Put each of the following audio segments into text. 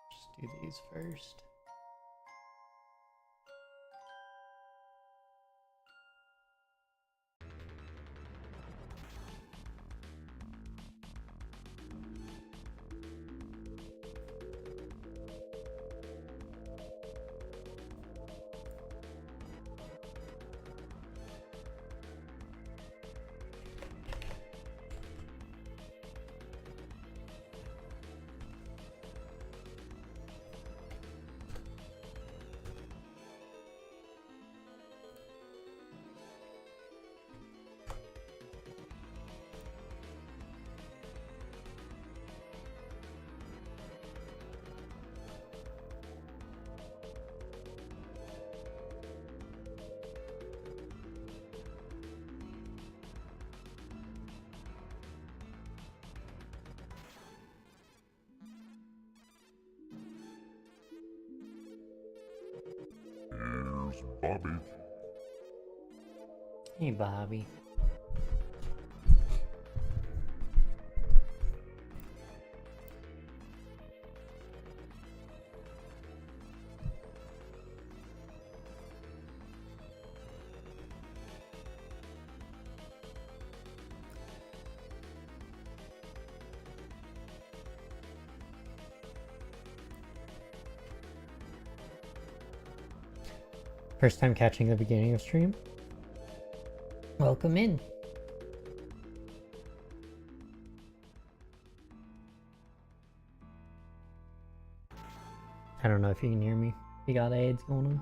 Just do these first. Here's Bobby. Hey, Bobby. First time catching the beginning of stream? Welcome in. I don't know if you can hear me. You got AIDS going on?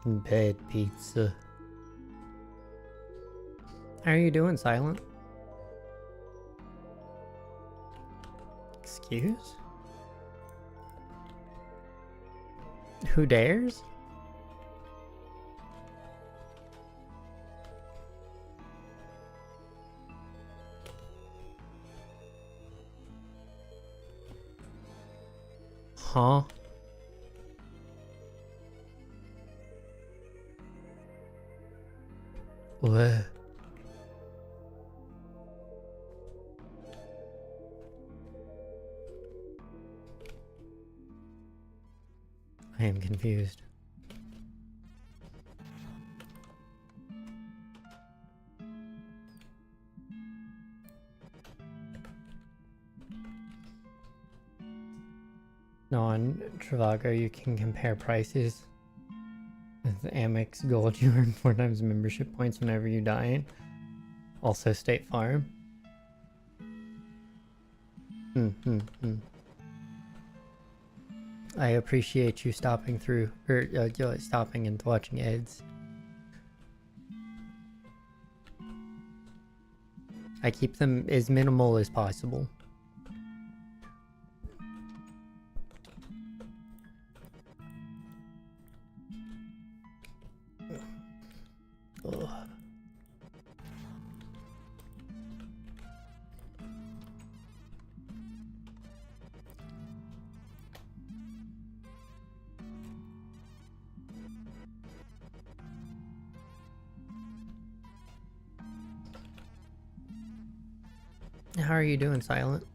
Bad pizza. How are you doing, Silent? Excuse? Who dares? Huh? What? I am confused. No, on Trivago you can compare prices. With Amex Gold, you earn 4 times membership points whenever you dine. Also State Farm. I appreciate you stopping through, or stopping and watching ads. I keep them as minimal as possible. Ugh. How are you doing, Silent?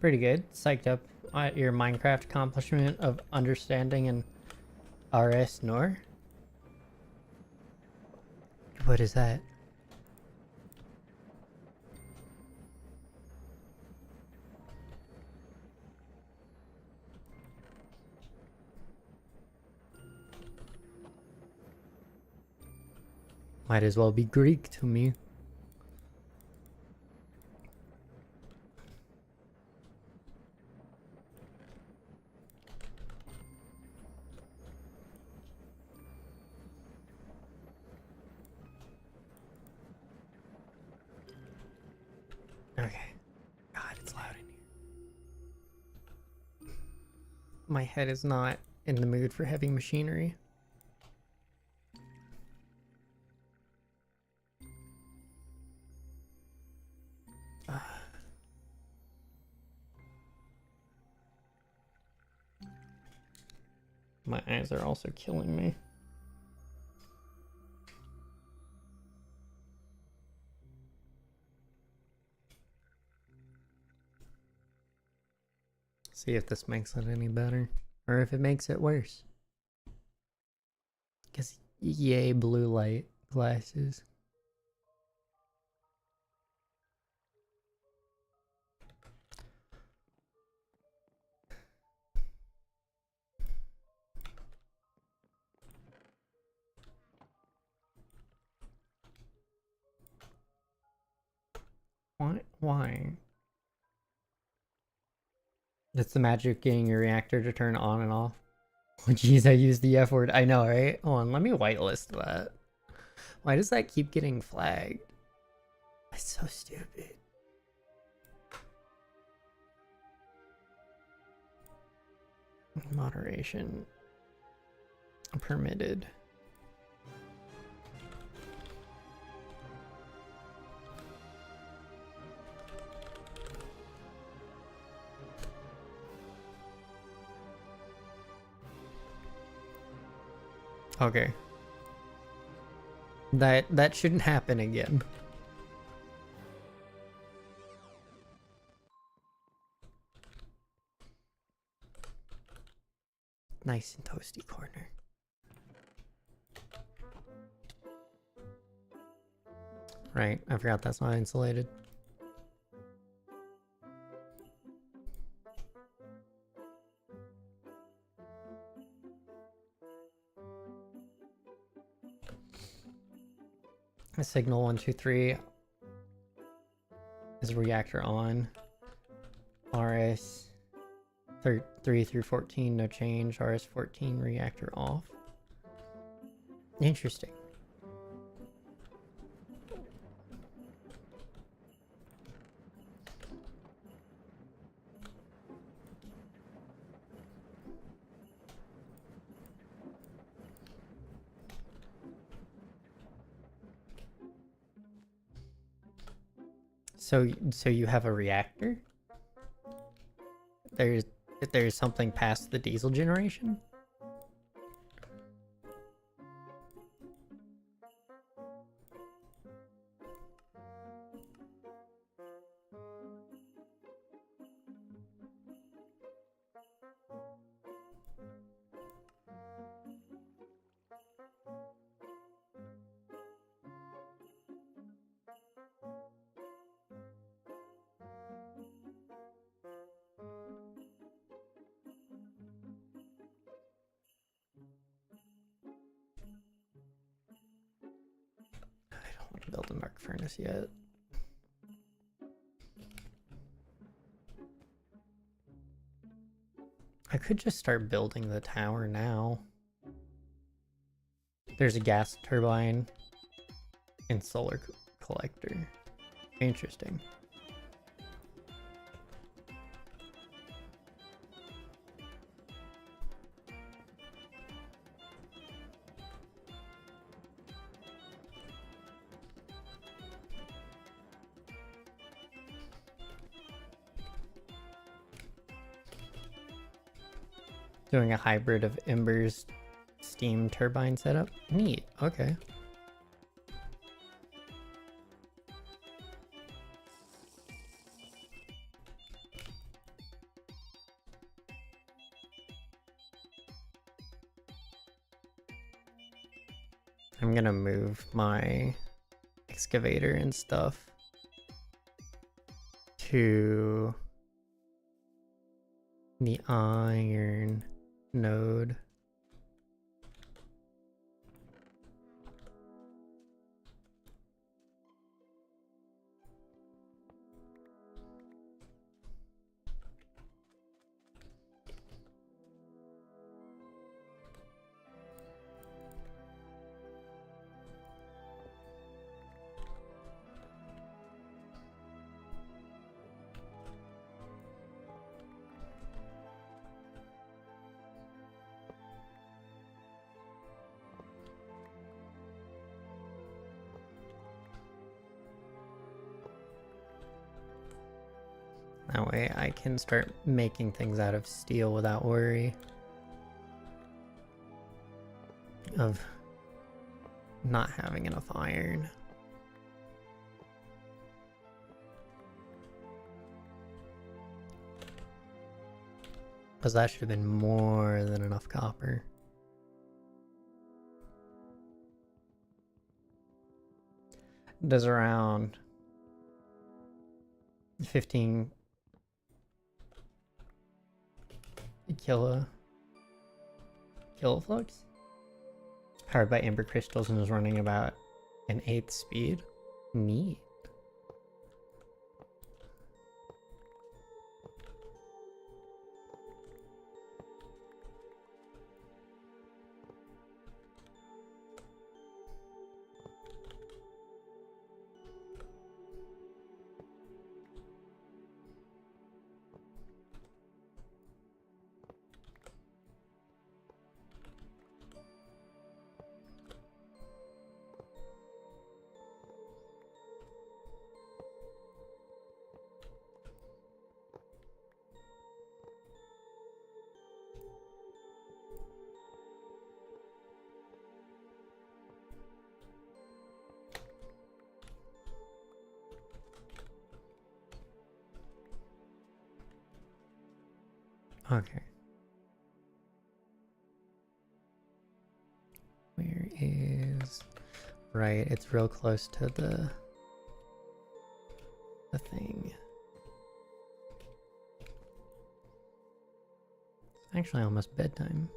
Pretty good. Psyched up at your Minecraft accomplishment of understanding an RS Nor. What is that? Might as well be Greek to me. Okay. God, it's loud in here. My head is not in the mood for heavy machinery. My eyes are also killing me. See if this makes it any better, or if it makes it worse. Because yay, blue light glasses. Why? That's the magic of getting your reactor to turn on and off. Oh, jeez, I used the F word. I know, right? Hold on, let me whitelist that. Why does that keep getting flagged? That's so stupid. Moderation permitted. Okay. That shouldn't happen again. Nice and toasty corner. Right, I forgot that's not insulated. A signal 1, 2, 3 is reactor on. RS 3 through 14, no change. RS 14 reactor off. Interesting. So you have a reactor? There's something past the diesel generation? Build an arc furnace yet. I could just start building the tower now. There's a gas turbine and solar collector. Interesting. Doing a hybrid of Ember's steam turbine setup. Neat. Okay. I'm gonna move my excavator and stuff to the iron node. That way I can start making things out of steel without worry of not having enough iron. Because that should have been more than enough copper. Does around 15 kiloflux? Powered by amber crystals and is running about an 1/8 speed. Neat. Okay. Where is... Right, it's real close to the thing. It's actually almost bedtime.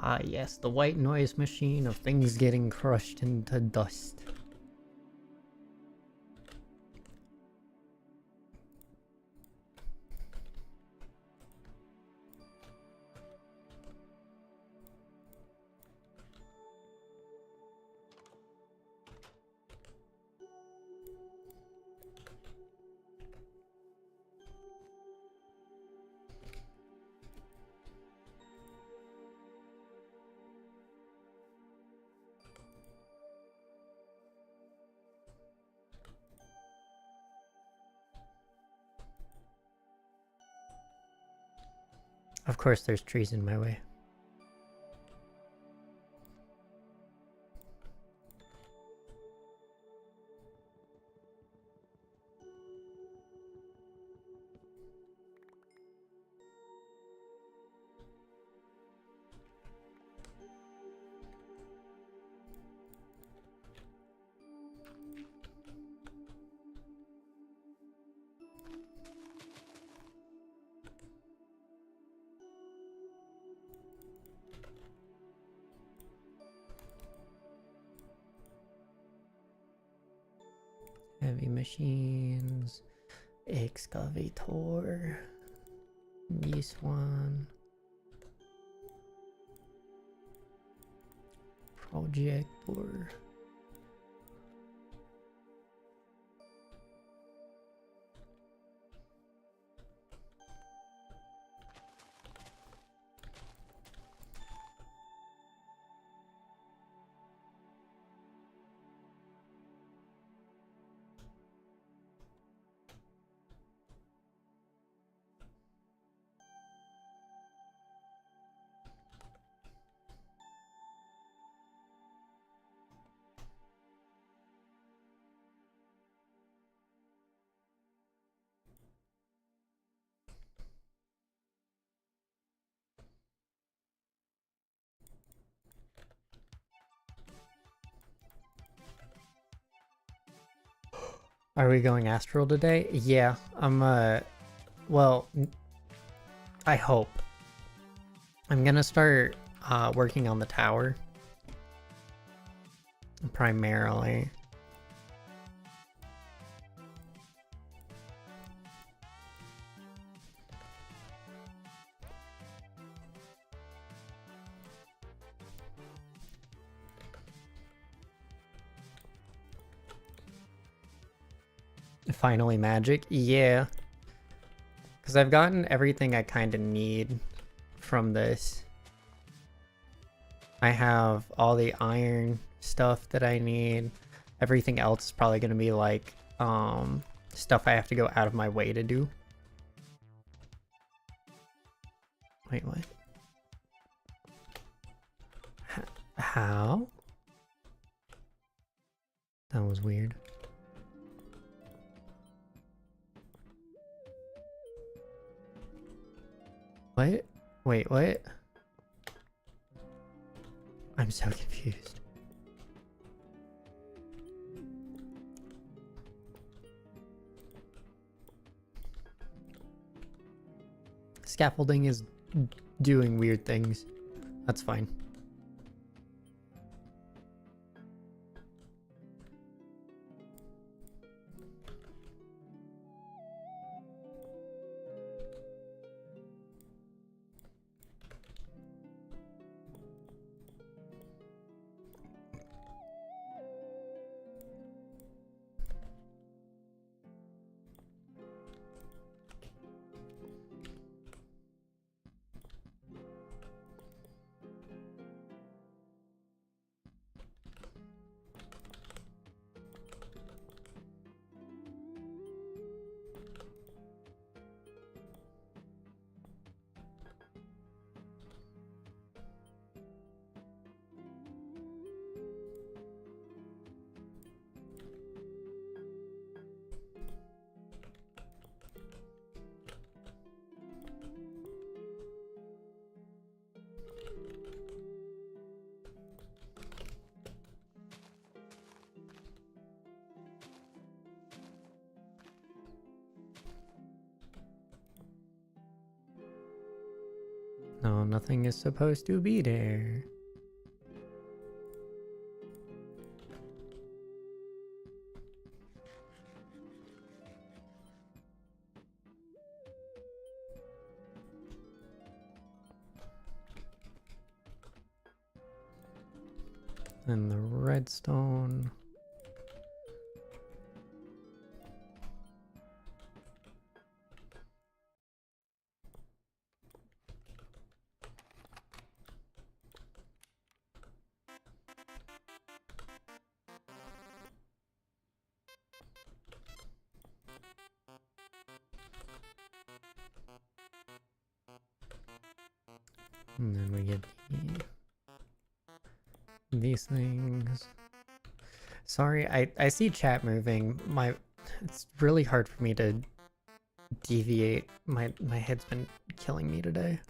Ah yes, the white noise machine of things getting crushed into dust. Of course there's trees in my way. Heavy machines, excavator, this one, projector. Are we going astral today? Yeah, well, I hope. I'm gonna start working on the tower. Primarily. Finally magic? Yeah. Because I've gotten everything I kind of need from this. I have all the iron stuff that I need. Everything else is probably going to be like stuff I have to go out of my way to do. Wait, what? How? That was weird. What? Wait, what? I'm so confused. Scaffolding is doing weird things. That's fine. No, nothing is supposed to be there. And the redstone. And then we get these things. Sorry, I see chat moving. It's really hard for me to deviate. My head's been killing me today.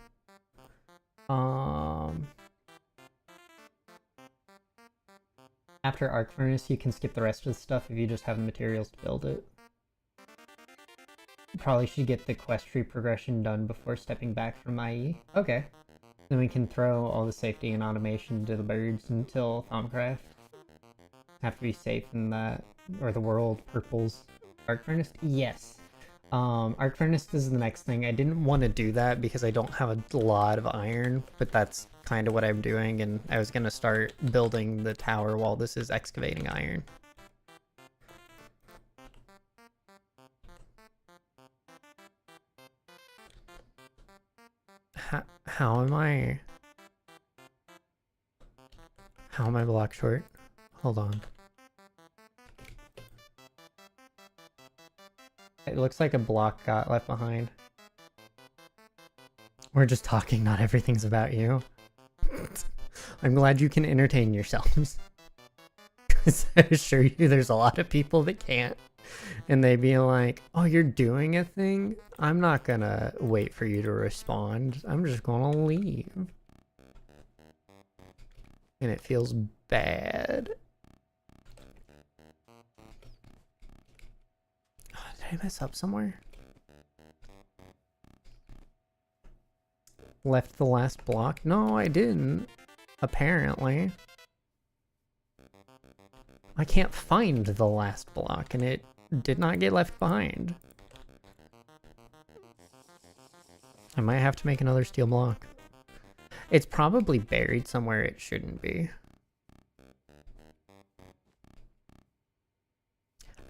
After Arc Furnace, you can skip the rest of the stuff if you just have the materials to build it. Probably should get the quest tree progression done before stepping back from IE. Okay. Then we can throw all the safety and automation to the birds until Thaumcraft. Have to be safe in that, or the world purples. Arc Furnace? Yes. Arc Furnace is the next thing. I didn't want to do that because I don't have a lot of iron, but that's kind of what I'm doing, and I was going to start building the tower while this is excavating iron. How am I block short? Hold on. It looks like a block got left behind. We're just talking, not everything's about you. I'm glad you can entertain yourselves. Because I assure you there's a lot of people that can't. And they be like, oh, you're doing a thing? I'm not gonna wait for you to respond. I'm just gonna leave. And it feels bad. I mess up somewhere? Left the last block? No, I didn't. Apparently. I can't find the last block, and it did not get left behind. I might have to make another steel block. It's probably buried somewhere it shouldn't be.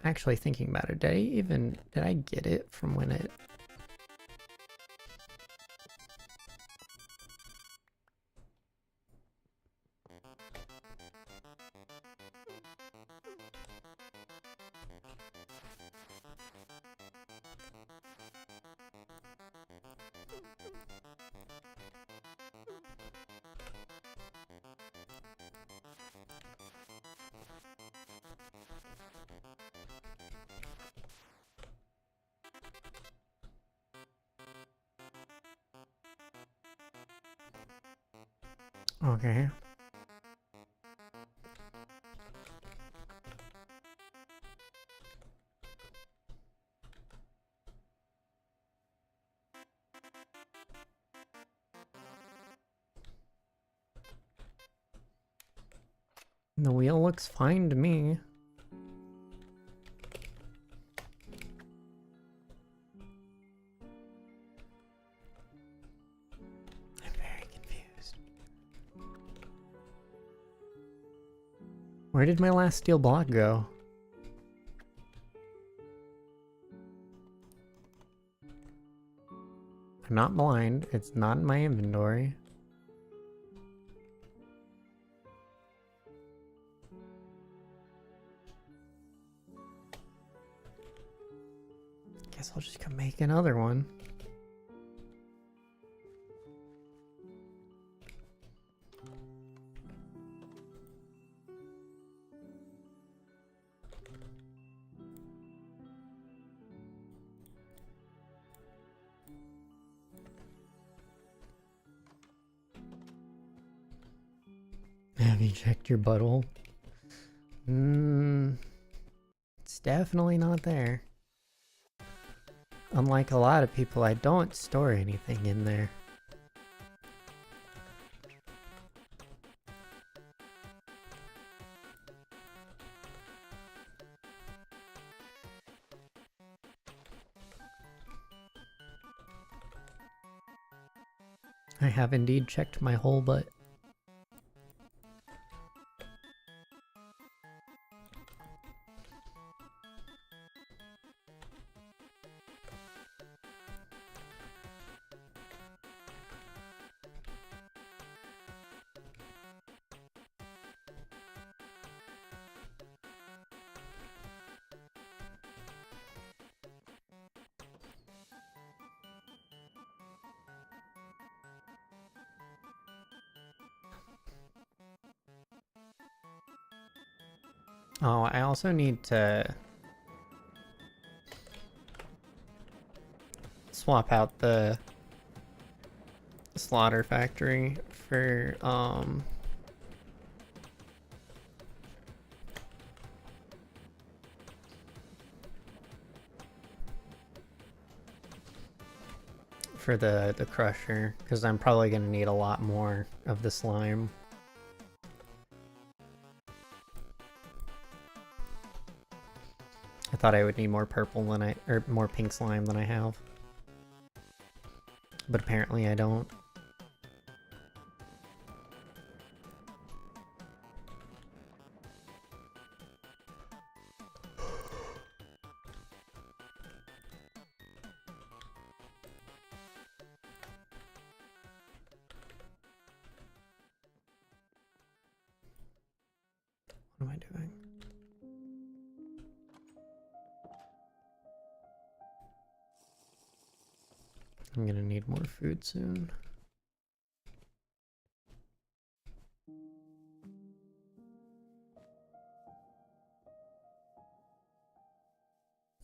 Actually, thinking about it, did I get it from when it... Okay. The wheel looks fine to me. I'm very confused. Where did my last steel block go? I'm not blind. It's not in my inventory. Guess I'll just come make another one. Have you checked your butthole? It's definitely not there. Unlike a lot of people, I don't store anything in there. I have indeed checked my whole butt. Oh, I also need to swap out the slaughter factory for the crusher, because I'm probably gonna need a lot more of the slime. I thought I would need more purple than more pink slime than I have. But apparently I don't. What am I doing? I'm gonna need more food soon.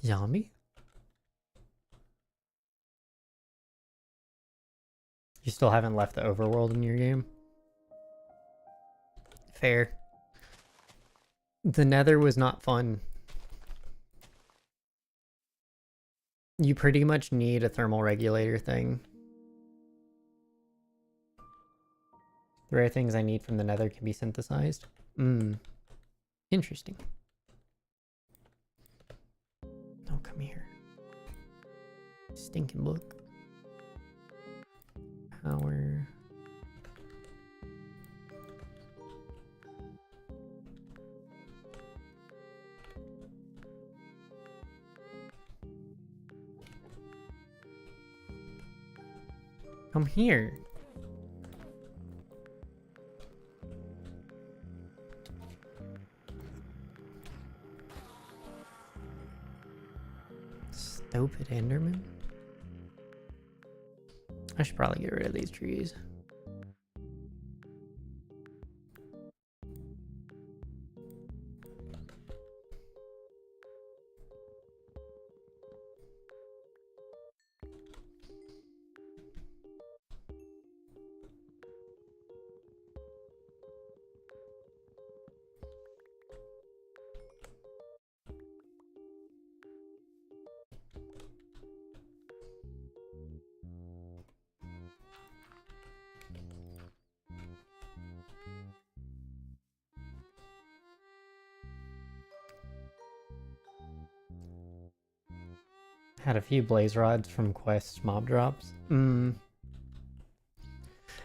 Zombie? You still haven't left the overworld in your game? Fair. The Nether was not fun. You pretty much need a thermal regulator thing. The rare things I need from the nether can be synthesized. Interesting. Oh, come here. Stinking book. Power. Come here. Stupid Enderman. I should probably get rid of these trees. Had a few blaze rods from quest mob drops.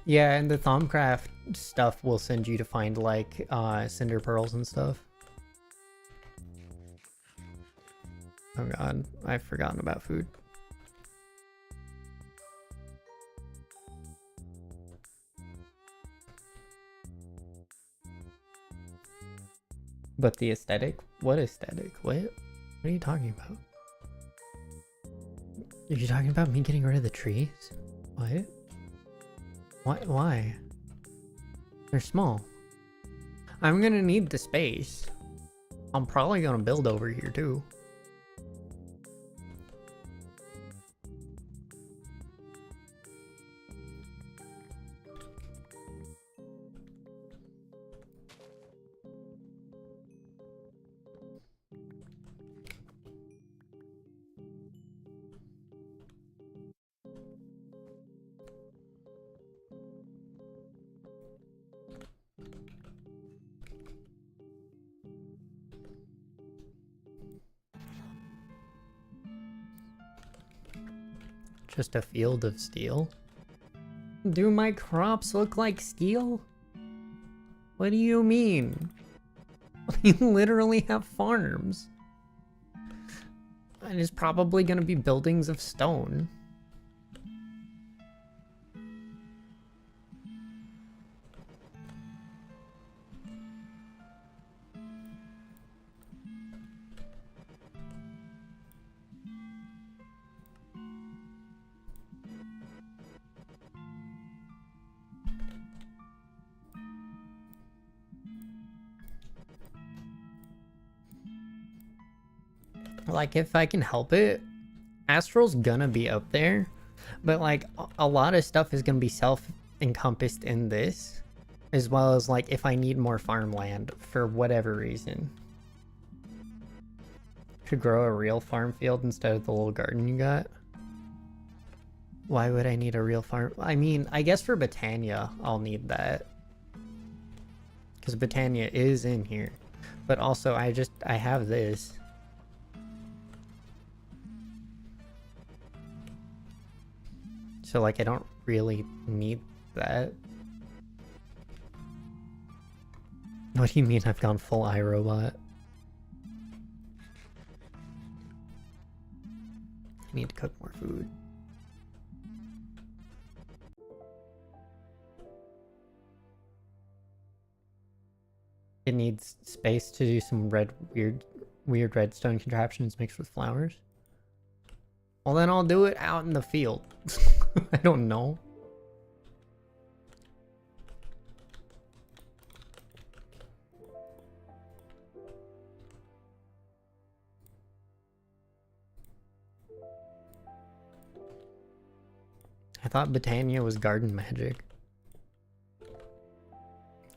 Yeah, and the Thaumcraft stuff will send you to find like cinder pearls and stuff. Oh god, I've forgotten about food. But the aesthetic? What aesthetic? What are you talking about? Are you talking about me getting rid of the trees? What? What? Why? They're small. I'm gonna need the space. I'm probably gonna build over here too. Just a field of steel? Do my crops look like steel? What do you mean? We literally have farms. And it's probably gonna be buildings of stone. Like, if I can help it, Astral's gonna be up there, but like a lot of stuff is gonna be self-encompassed in this, as well as like if I need more farmland for whatever reason. Should grow a real farm field instead of the little garden you got. Why would I need a real farm? I mean, I guess for Botania, I'll need that. Because Botania is in here. But also, I have this. So, like, I don't really need that. What do you mean I've gone full iRobot? I need to cook more food. It needs space to do some weird redstone contraptions mixed with flowers. Well, then I'll do it out in the field. I don't know. I thought Botania was garden magic.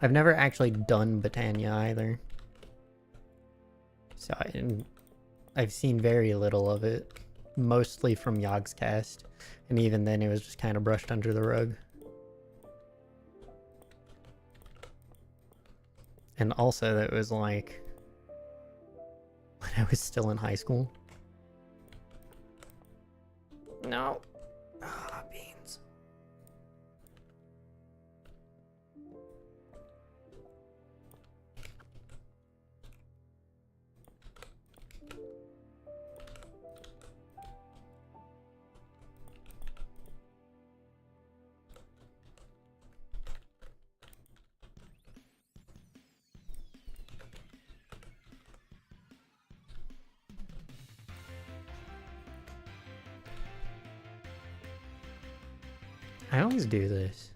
I've never actually done Botania either. So I've seen very little of it. mostly from Yogscast, and even then it was just kind of brushed under the rug. And also that was like when I was still in high school. No. Ah, beans. I always do this.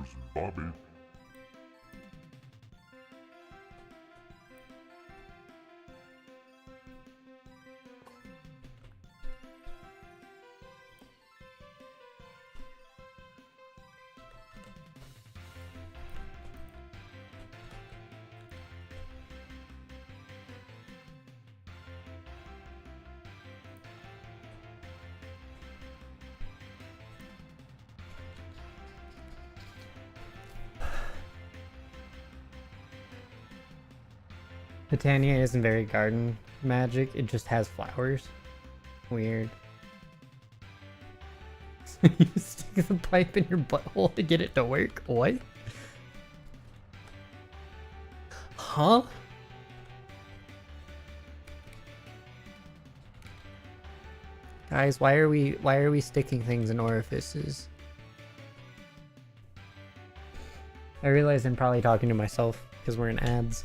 Here's Bobby. Titania isn't very garden magic, it just has flowers. Weird. You stick the pipe in your butthole to get it to work? What? Huh? Guys, why are we sticking things in orifices? I realize I'm probably talking to myself because we're in ads.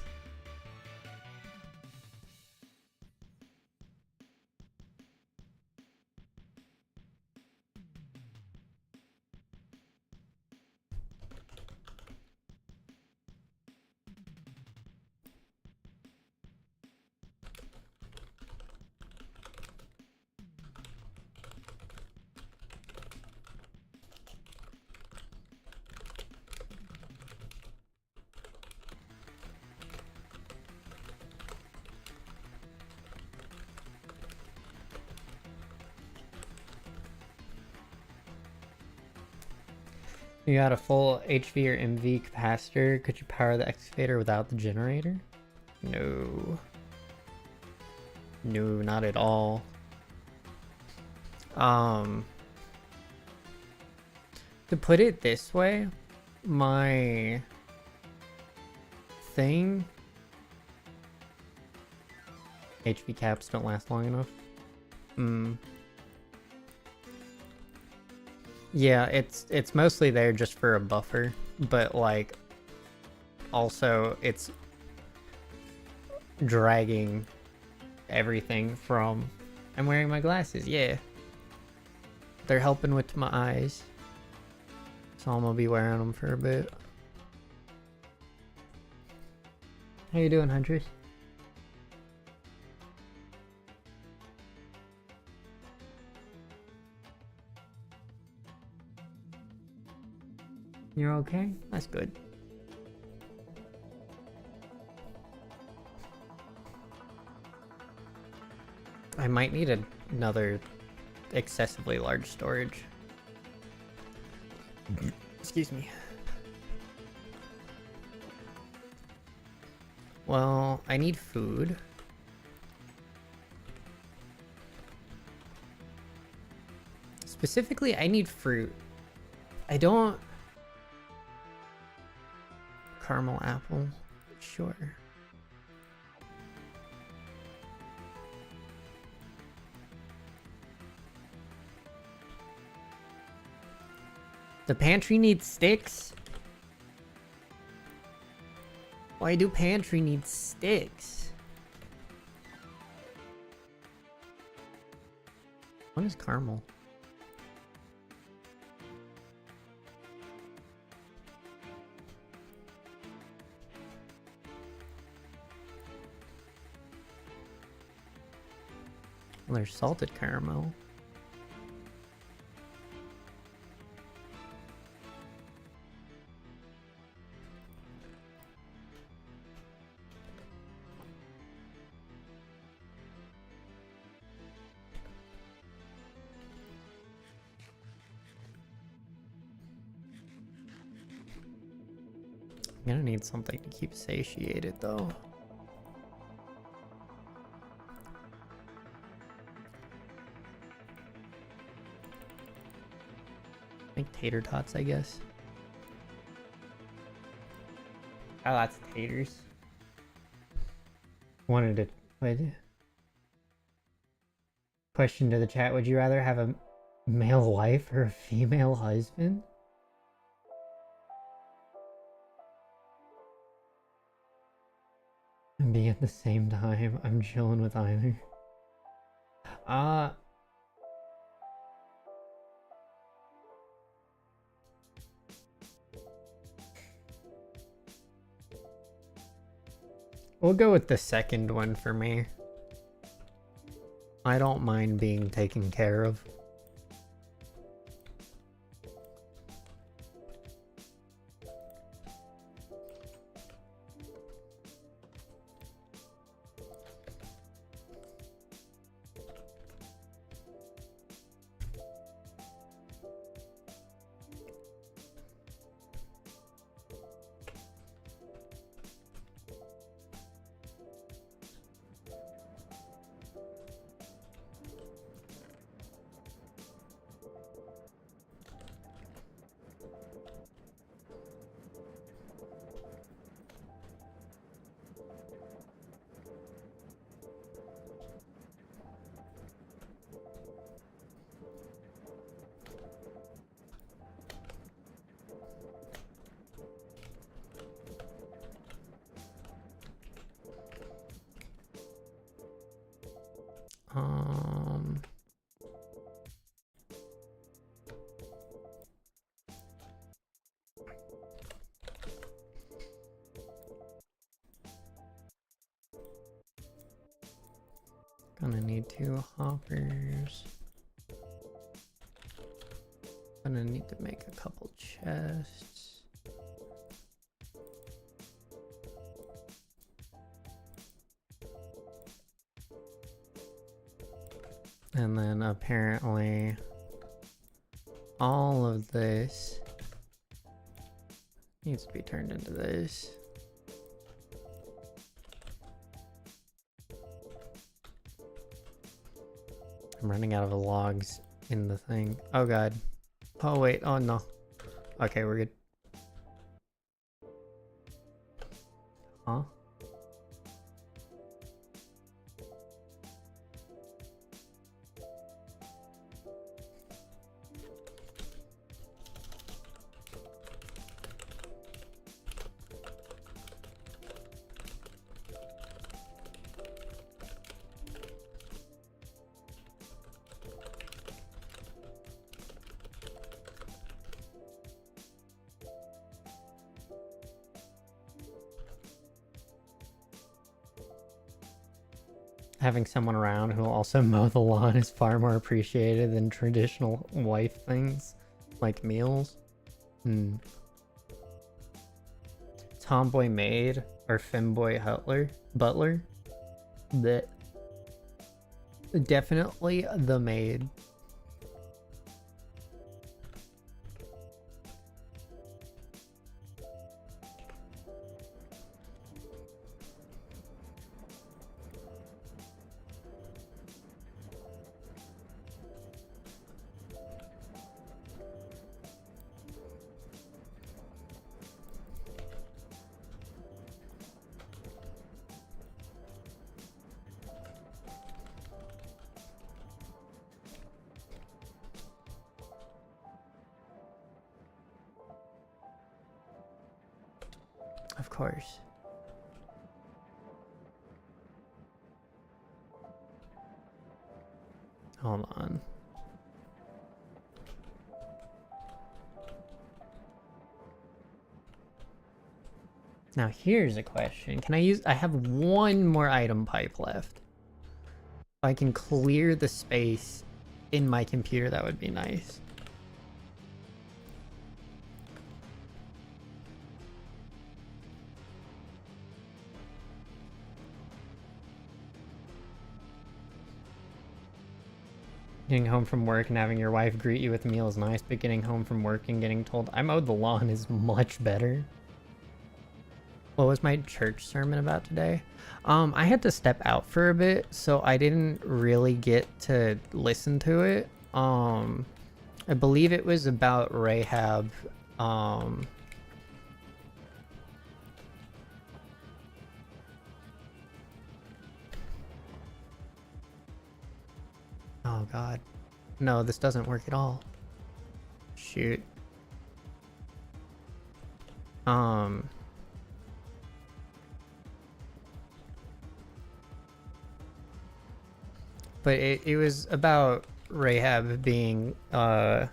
You got a full HV or MV capacitor. Could you power the excavator without the generator? No. No, not at all. To put it this way, my thing... HV caps don't last long enough. Yeah, it's mostly there just for a buffer, but like also it's dragging everything from... I'm wearing my glasses, yeah. They're helping with my eyes. So I'm gonna be wearing them for a bit. How you doing, Huntress? You're okay? That's good. I might need another excessively large storage. Excuse me. Well, I need food. Specifically, I need fruit. I don't... Caramel apple. Sure. The pantry needs sticks? Why do pantry need sticks? What is caramel? Well, there's salted caramel. I'm gonna need something to keep satiated though. Make tater tots, I guess. Oh, that's taters. Wanted to... What? Question to the chat, would you rather have a male wife or a female husband? And be at the same time, I'm chilling with either. We'll go with the second one for me. I don't mind being taken care of. Gonna need 2 hoppers. Gonna need to make a couple chests. And then apparently all of this needs to be turned into this. I'm running out of logs in the thing. Oh god. Oh wait, oh no. Okay, we're good. Huh? Having someone around who will also mow the lawn is far more appreciated than traditional wife things, like meals. Tomboy maid or femboy butler? That definitely the maid. Of course. Hold on. Now here's a question. Can I use... I have one more item pipe left. If I can clear the space in my computer, that would be nice. Getting home from work and having your wife greet you with a meal is nice, but getting home from work and getting told I mowed the lawn is much better. What was my church sermon about today? I had to step out for a bit, so I didn't really get to listen to it. I believe it was about Rahab. Oh god. No, this doesn't work at all. Shoot. But it was about Rahab being an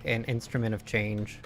instrument of change.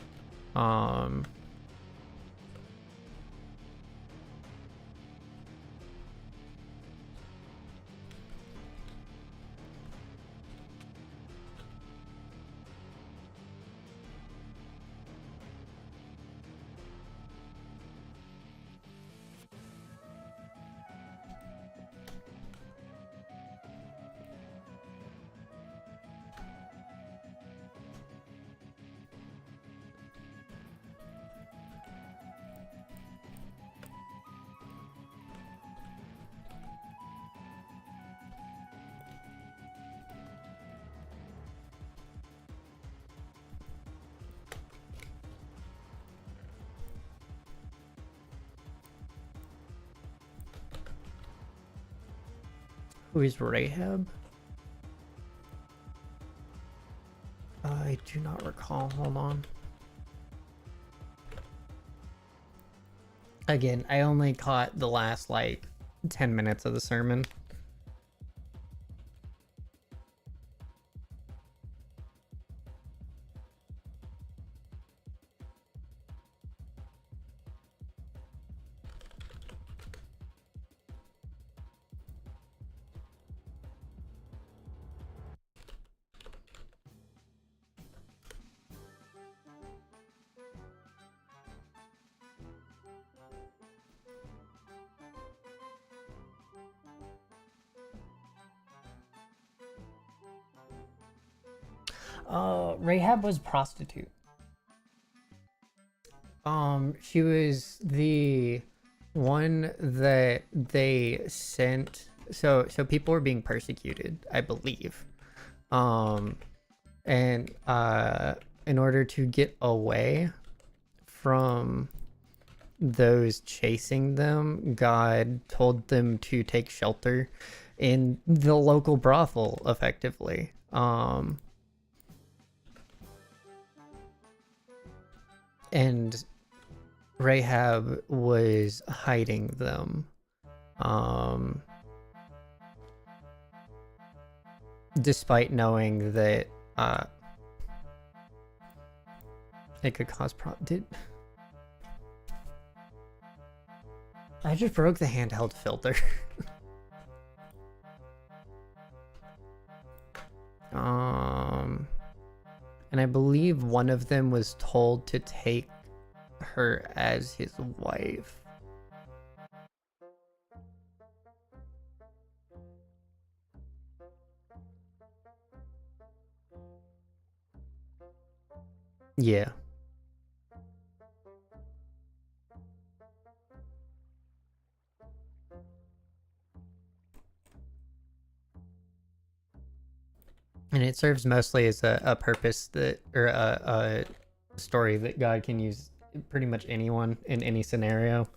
Who is Rahab? I do not recall. Hold on. Again, I only caught the last, like, 10 minutes of the sermon. Rahab was a prostitute. She was the one that they sent. So people were being persecuted, I believe. And in order to get away from those chasing them, God told them to take shelter in the local brothel, effectively. And Rahab was hiding them. Despite knowing that it could cause I just broke the handheld filter. And I believe one of them was told to take her as his wife. Yeah. And it serves mostly as a purpose that, or a story that God can use pretty much anyone in any scenario.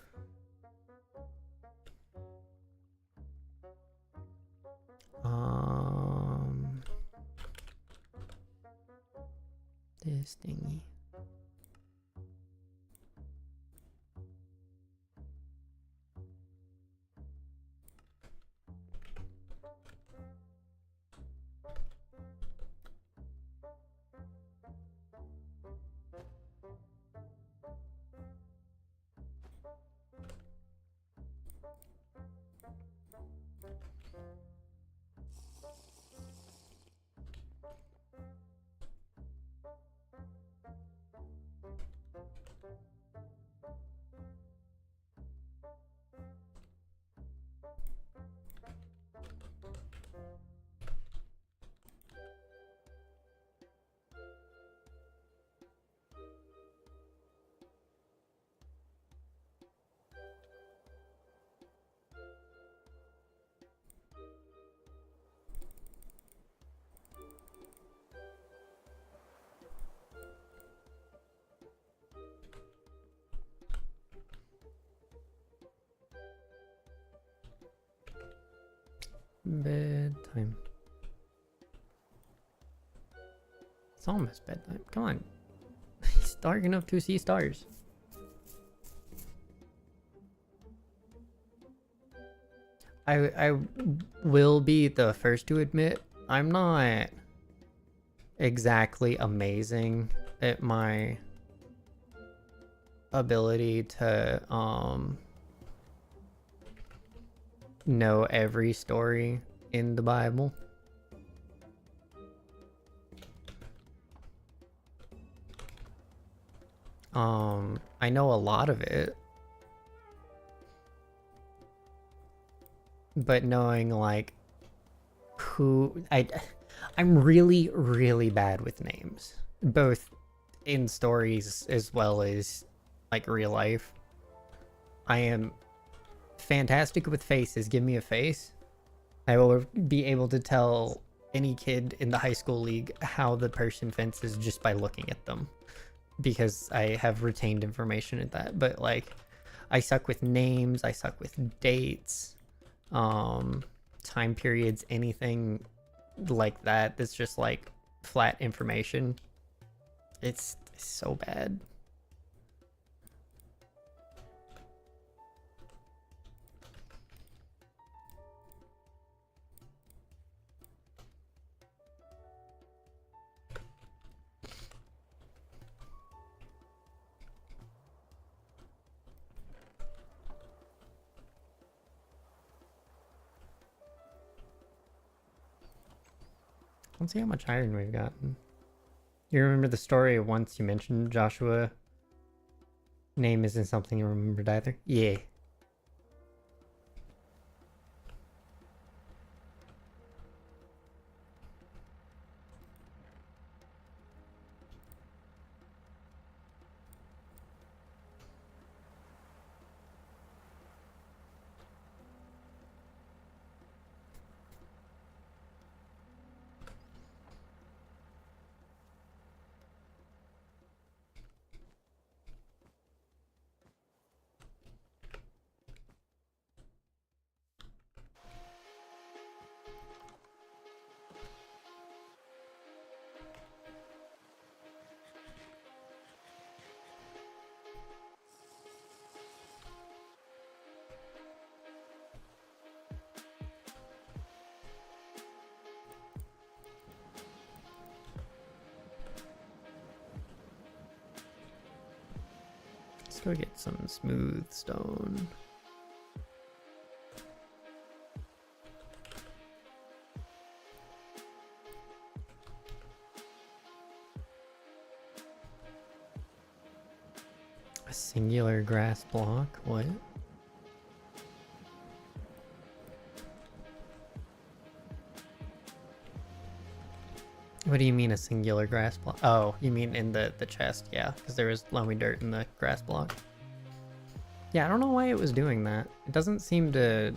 This thingy. Bedtime. It's almost bedtime. Come on. It's dark enough to see stars. I will be the first to admit I'm not exactly amazing at my ability to know every story in the Bible. I know a lot of it, but knowing like I'm really bad with names, both in stories as well as like real life. I am fantastic with faces. Give me a face, I will be able to tell any kid in the high school league how the person fences just by looking at them, because I have retained information at that. But like, I suck with names, I suck with dates, time periods, anything like that that's just like flat information. It's so bad. Let's see how much iron we've gotten. You remember the story once you mentioned Joshua? Name isn't something you remembered either? Yeah. Let's go get some smooth stone. A singular grass block? What? What do you mean a singular grass block? Oh, you mean in the chest? Yeah, because there was loamy dirt in the grass block. Yeah, I don't know why it was doing that. It doesn't seem to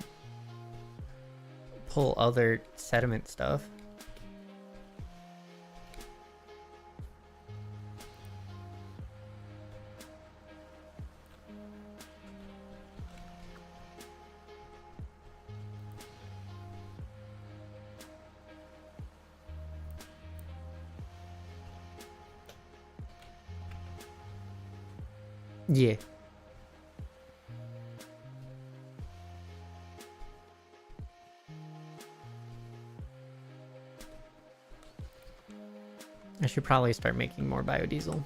pull other sediment stuff. Yeah. I should probably start making more biodiesel.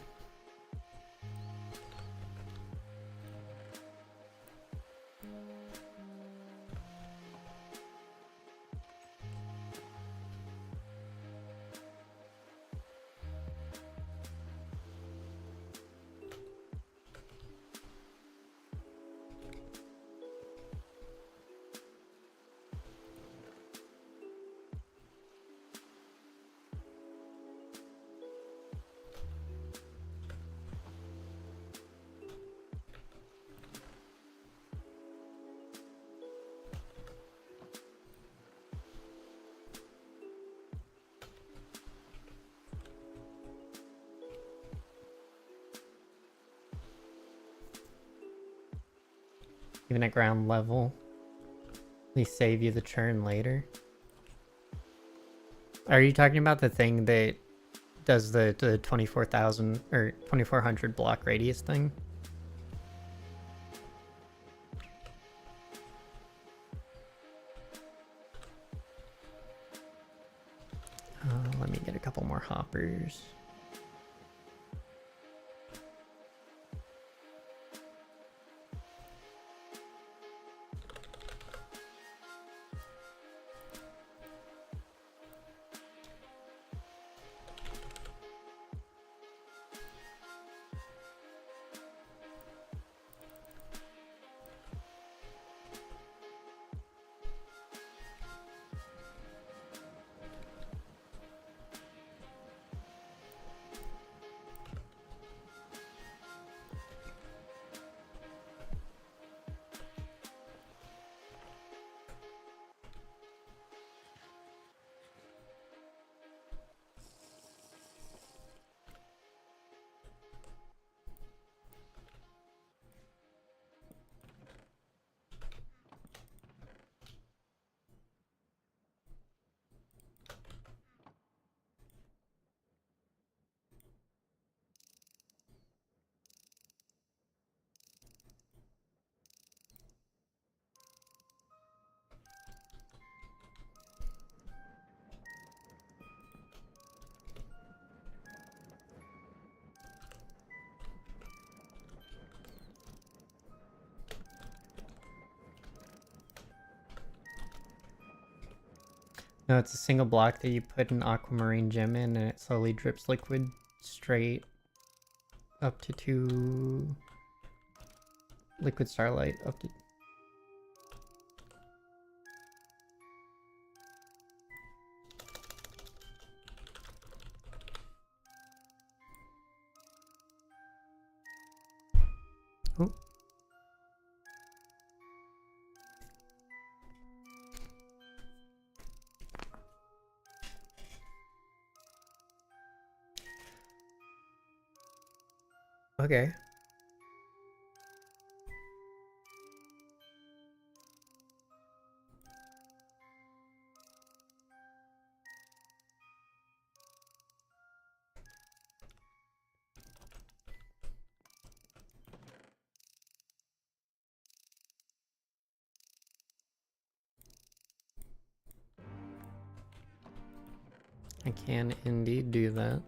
Even at ground level, they save you the churn later. Are you talking about the thing that does the 24,000 or 2400 block radius thing? Let me get a couple more hoppers. No, it's a single block that you put an aquamarine gem in and it slowly drips liquid straight up to 2 liquid starlight up to... Oh. Okay. I can indeed do that.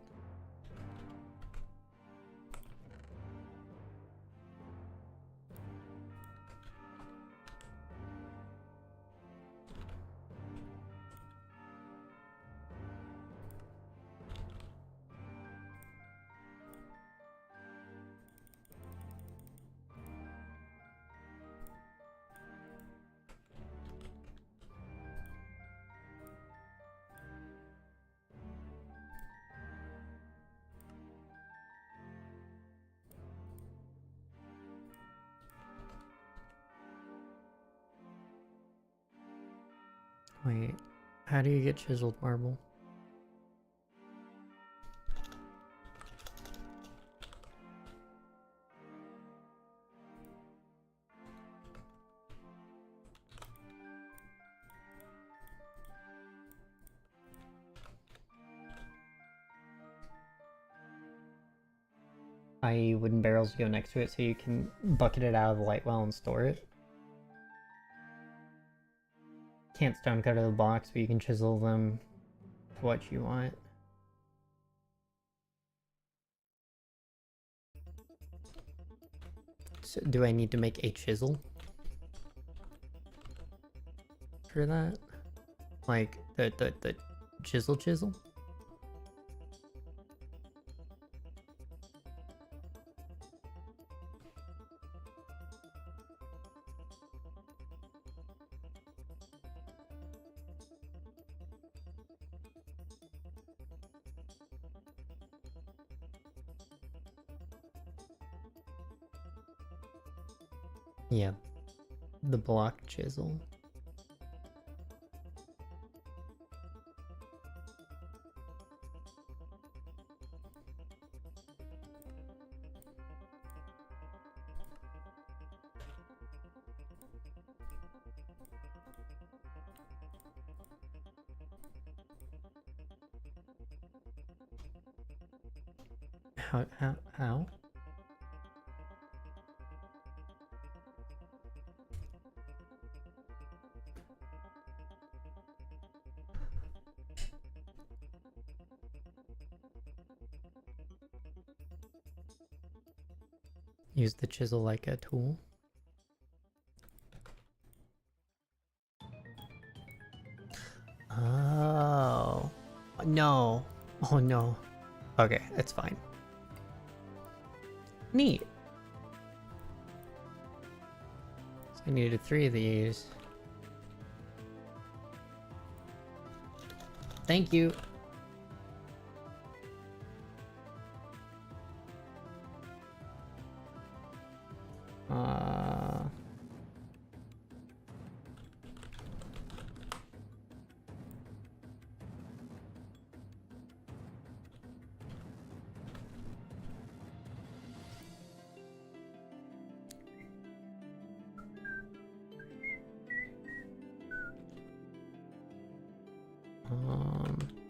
Wait, how do you get chiseled marble? I.e. wooden barrels go next to it so you can bucket it out of the light well and store it. Can't stone cut the blocks, but you can chisel them to what you want. So do I need to make a chisel for that? Like the chisel? Yeah, the block chisel. How? Use the chisel like a tool. Oh. No. Oh no. Okay, it's fine. Neat. So I needed 3 of these. Thank you.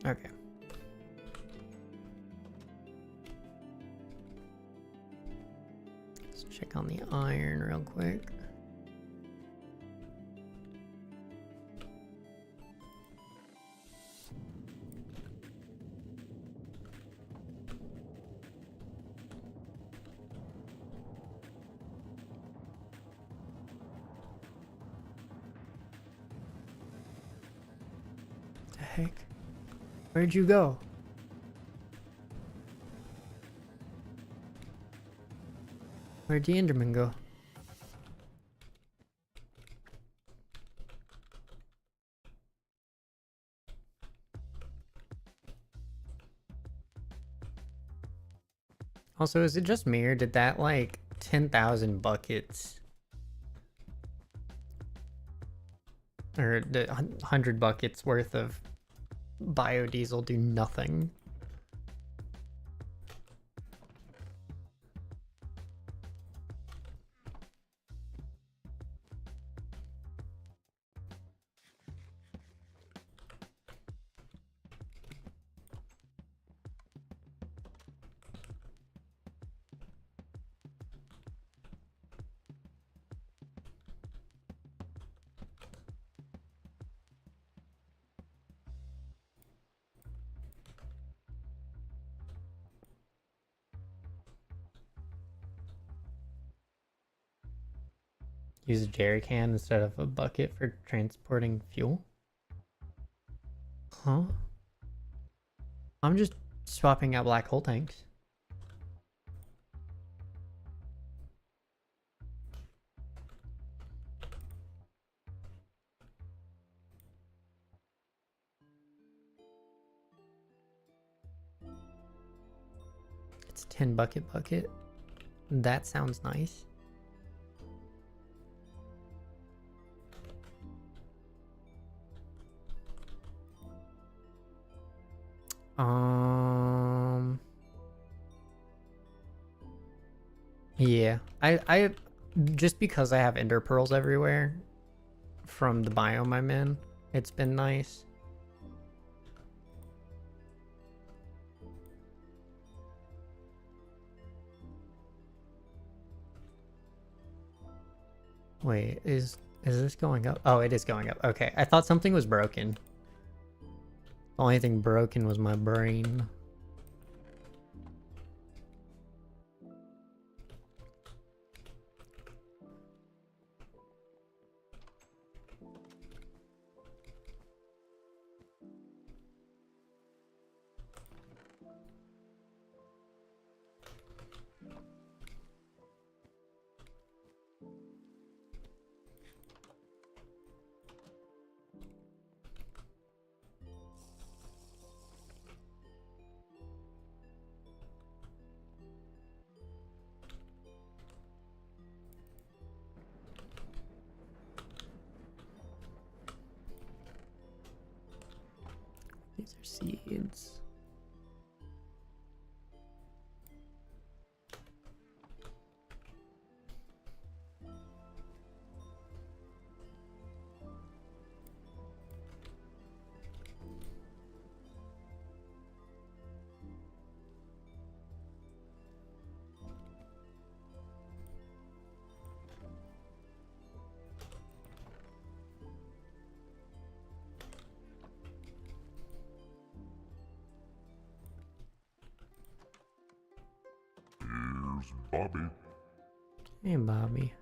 Okay. Let's check on the iron real quick. What the heck? Where'd you go? Where'd the Enderman go? Also, is it just me or did that like 10,000 buckets or the 100 buckets worth of biodiesel do nothing? Use a jerry can instead of a bucket for transporting fuel? Huh? I'm just swapping out black hole tanks. It's a 10 bucket. That sounds nice. Yeah, I just because I have ender pearls everywhere from the biome I'm in, it's been nice. Wait, is this going up? Oh, it is going up. Okay, I thought something was broken. The only thing broken was my brain. Here's Bobby. Hey, Bobby.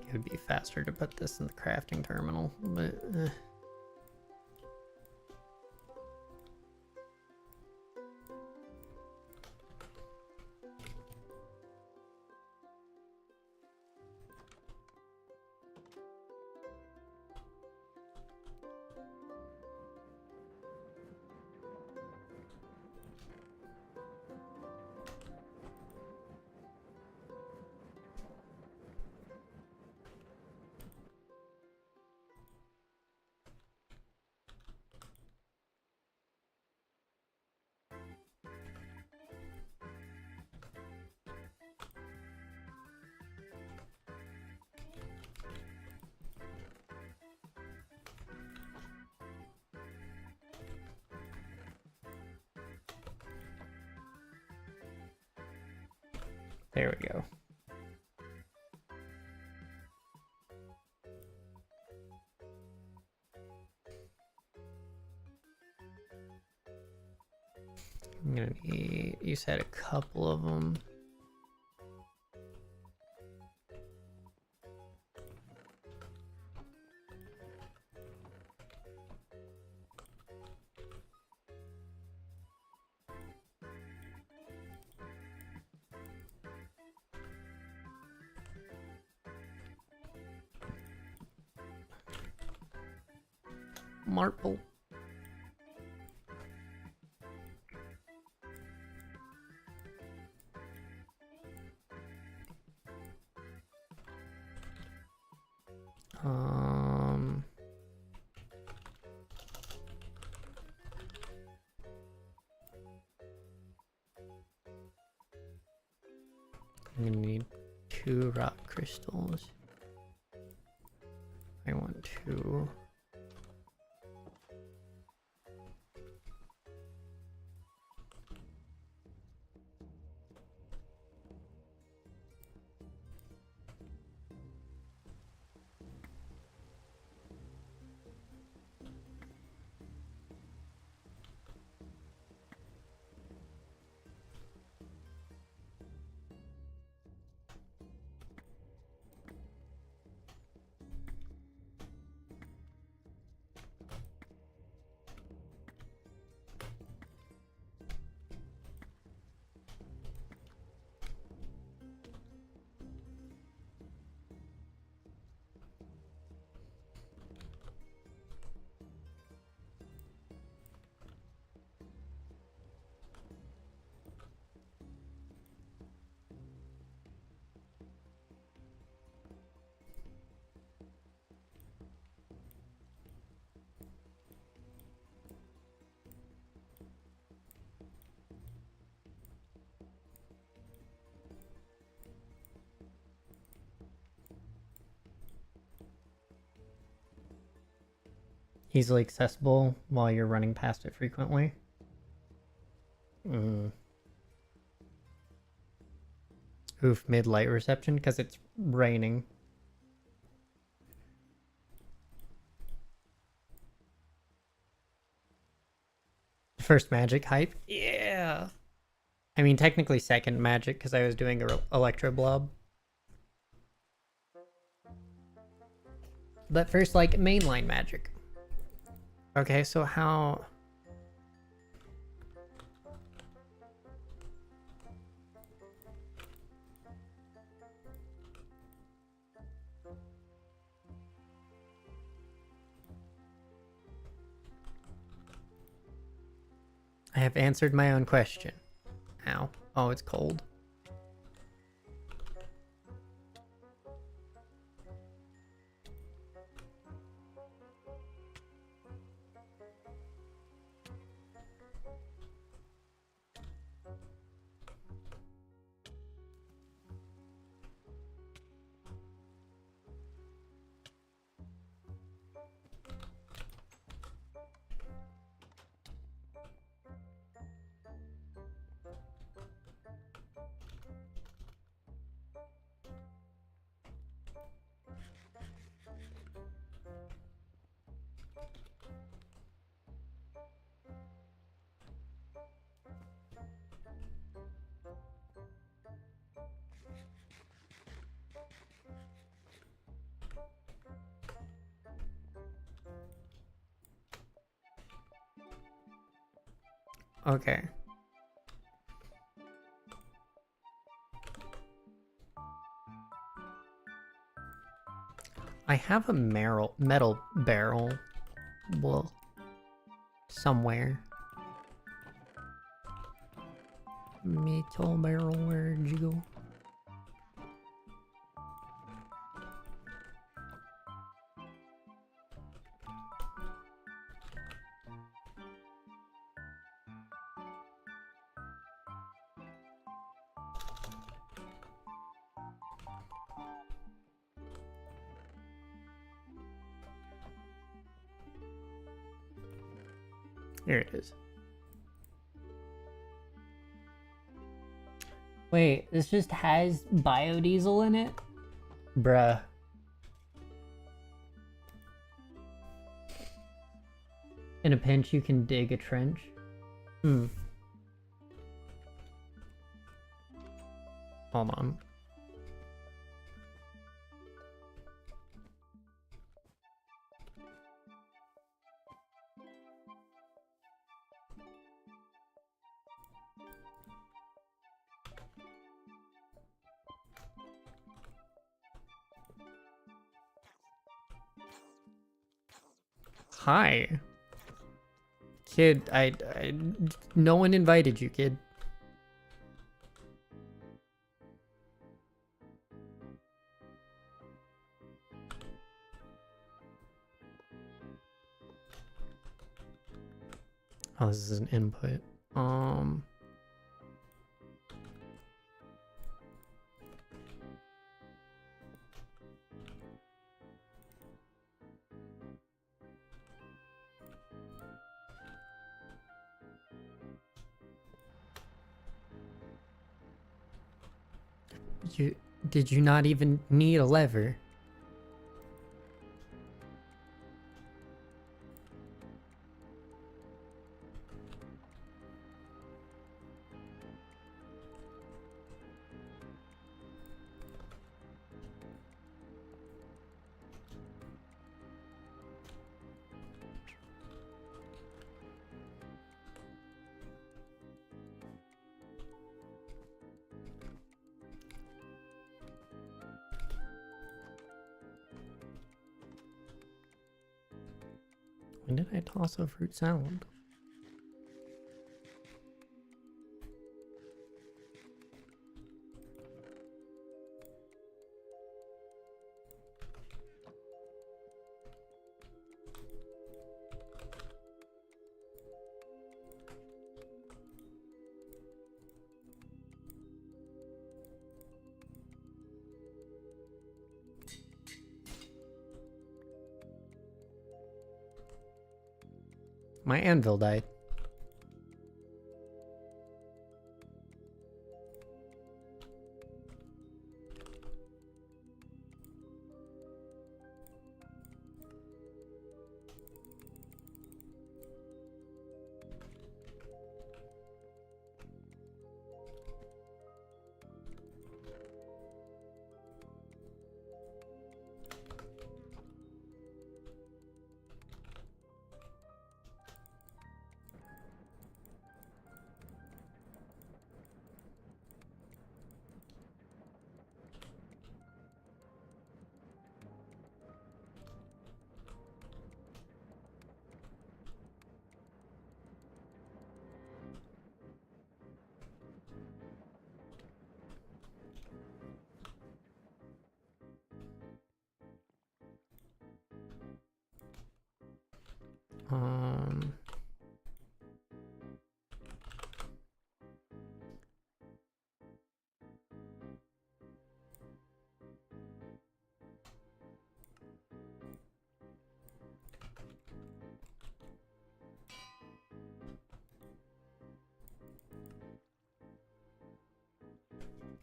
It would be faster to put this in the crafting terminal, but there we go. I'm gonna need, you said a couple of them. Marple. Um, I'm gonna need 2 rock crystals. I want 2. Easily accessible while you're running past it frequently. Oof, mid light reception because it's raining. First magic hype? Yeah. I mean, technically second magic because I was doing a Electro Blob. But first, like, mainline magic. Okay, so how... I have answered my own question. Ow. Oh, it's cold. Okay. I have a metal barrel. Well, somewhere. Metal barrel, where'd you go? Here it is. Wait, this just has biodiesel in it? Bruh. In a pinch, you can dig a trench? Hmm. Hold on. Hi. Kid, no one invited you, kid. Oh, this is an input. Did you not even need a lever? When did I toss a fruit salad? My anvil died.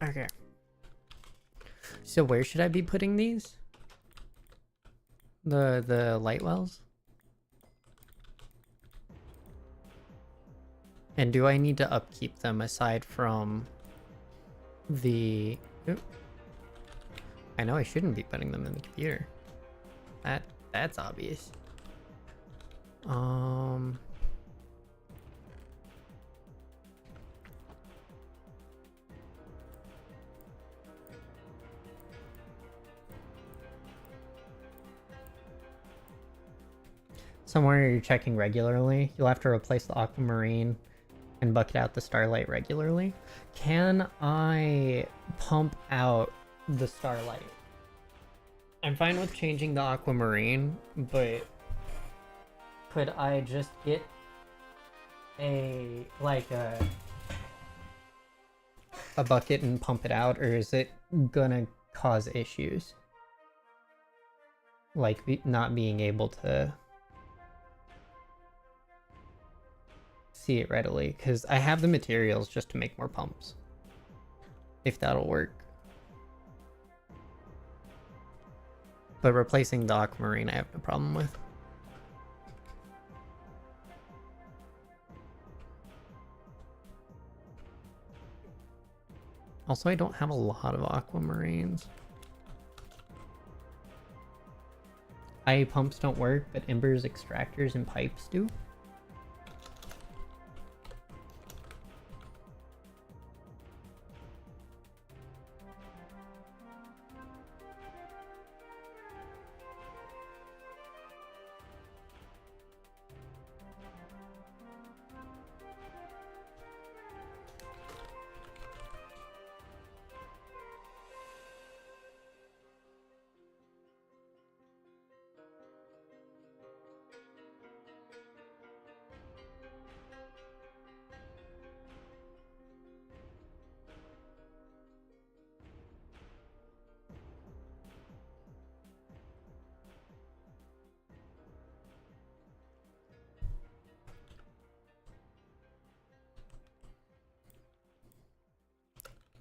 Okay. So where should I be putting these? The light wells? And do I need to upkeep them aside from the... Oop. I know I shouldn't be putting them in the computer. That's obvious. Somewhere you're checking regularly, you'll have to replace the aquamarine and bucket out the starlight regularly. Can I pump out the starlight? I'm fine with changing the aquamarine, but could I just get a bucket and pump it out, or is it gonna cause issues? Like not being able to see it readily, because I have the materials just to make more pumps. If that'll work. But replacing the aquamarine I have no problem with. Also, I don't have a lot of aquamarines. IA pumps don't work, but embers, extractors, and pipes do.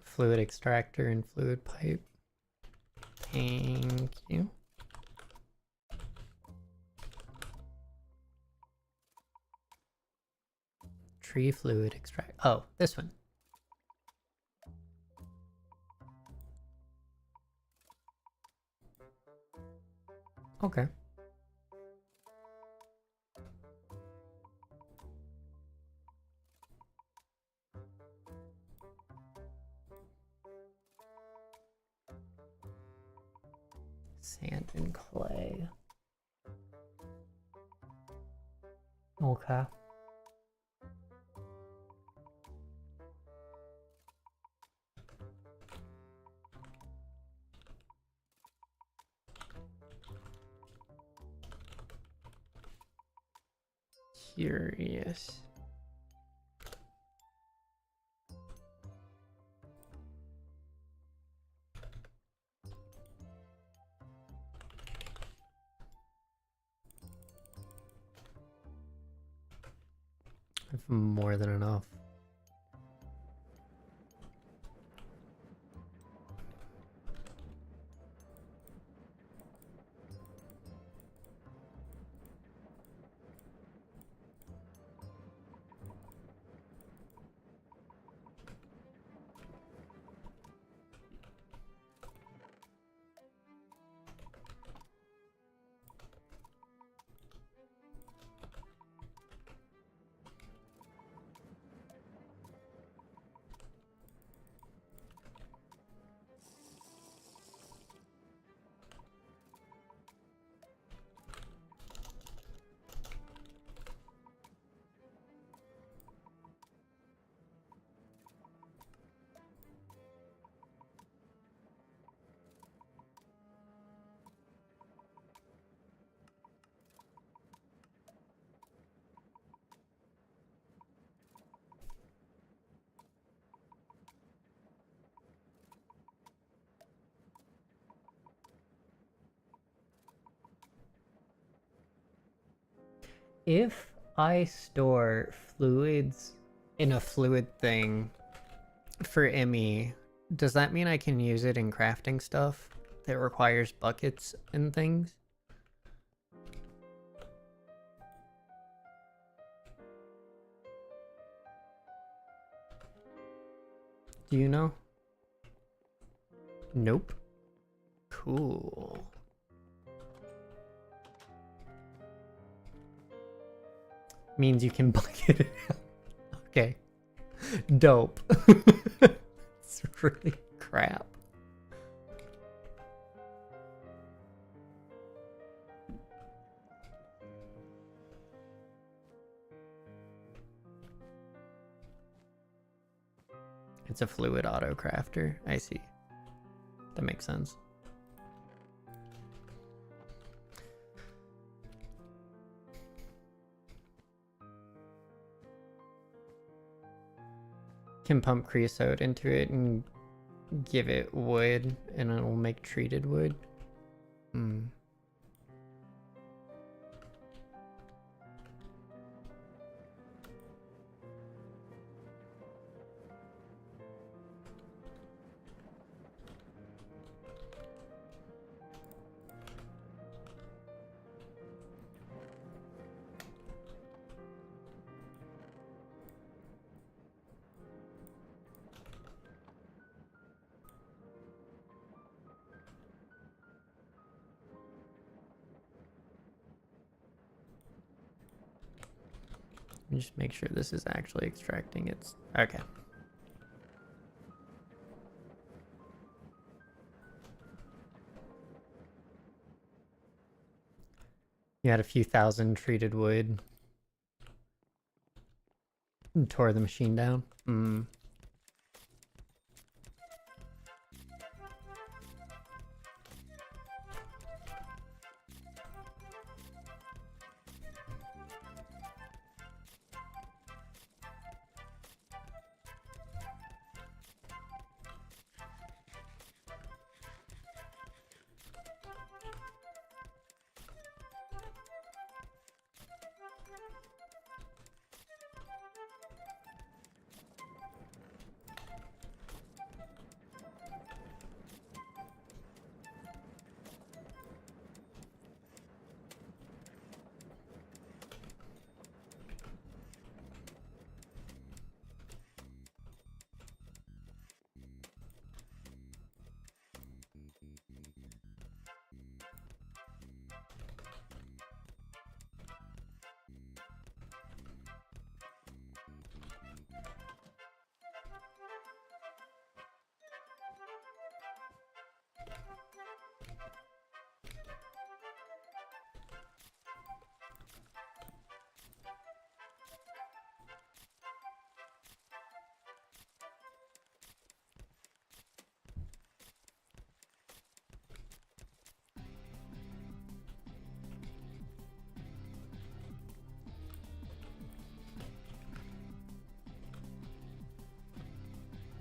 Fluid extractor and fluid pipe. Thank you. Tree fluid extract. Oh, this one. Okay. Sand and clay. Okay. Curious. I have more than enough. If I store fluids in a fluid thing for Emmy, Does that mean I can use it in crafting stuff that requires buckets and things? Do you know? Nope. Cool. Means you can bucket it out. Okay. Dope. It's really crap. It's a fluid auto crafter. I see. That makes sense. Can pump creosote into it and give it wood, and it'll make treated wood. Hmm. Just make sure this is actually extracting its... Okay. You had a few thousand treated wood. And tore the machine down. Hmm.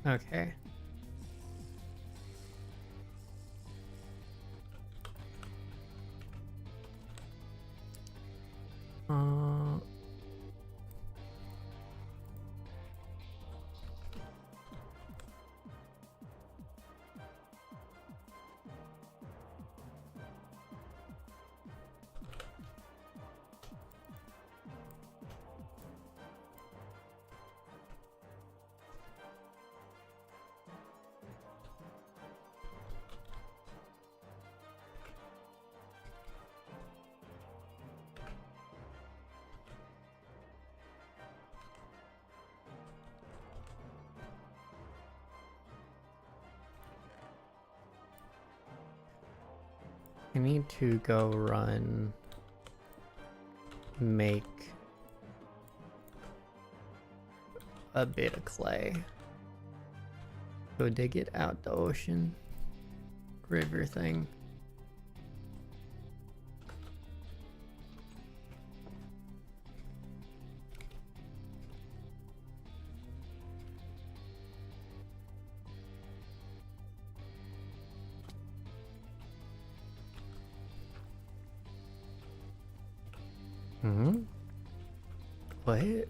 Okay. Uh... I need to go run, make a bit of clay. Go dig it out the ocean, river thing. Hmm? What?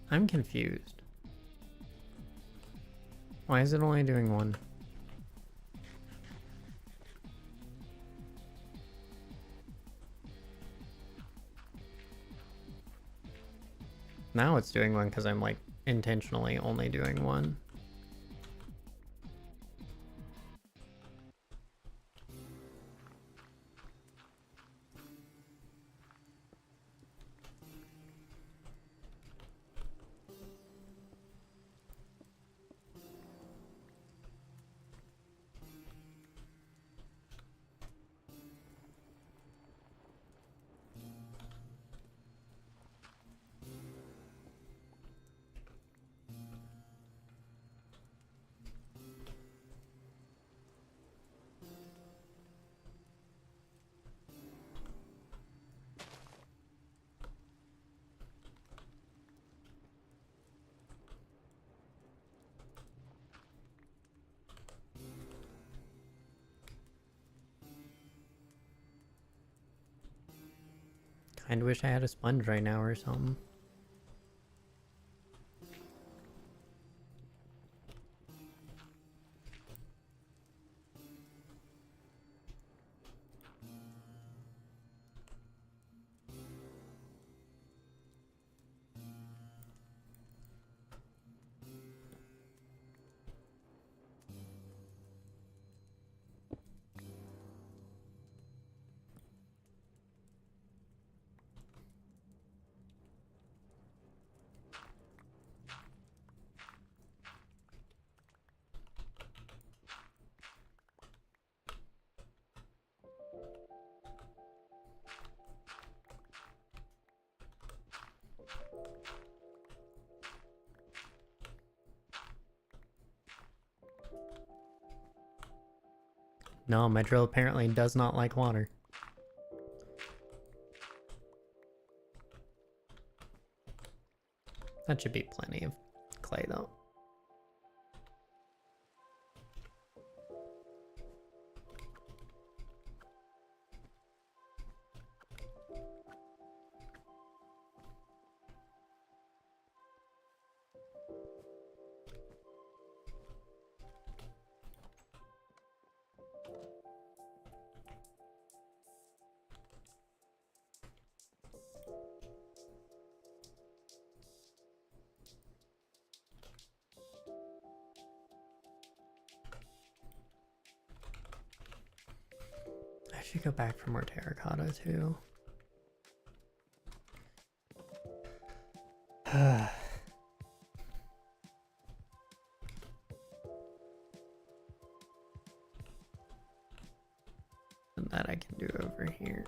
I'm confused. Why is it only doing one? Now it's doing one because I'm like intentionally only doing one. Kinda wish I had a sponge right now or something. No, my drill apparently does not like water. That should be plenty of clay though. I should go back for more terracotta too. And that I can do over here.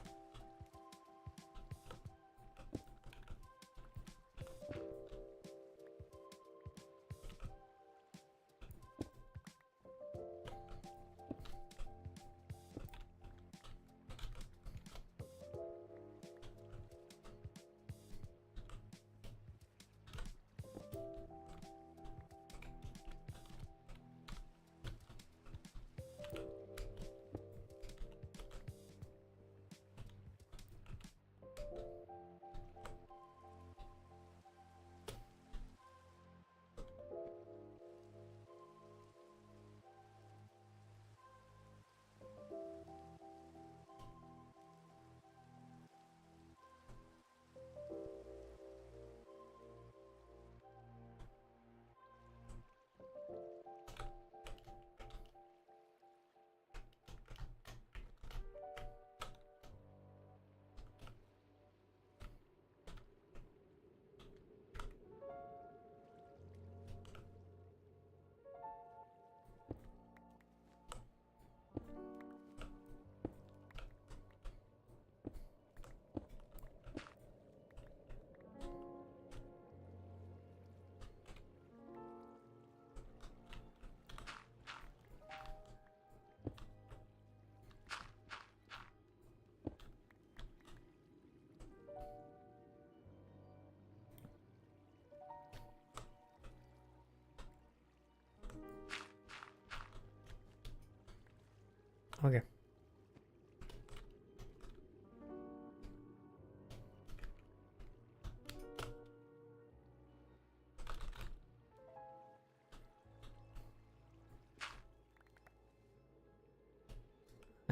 Okay.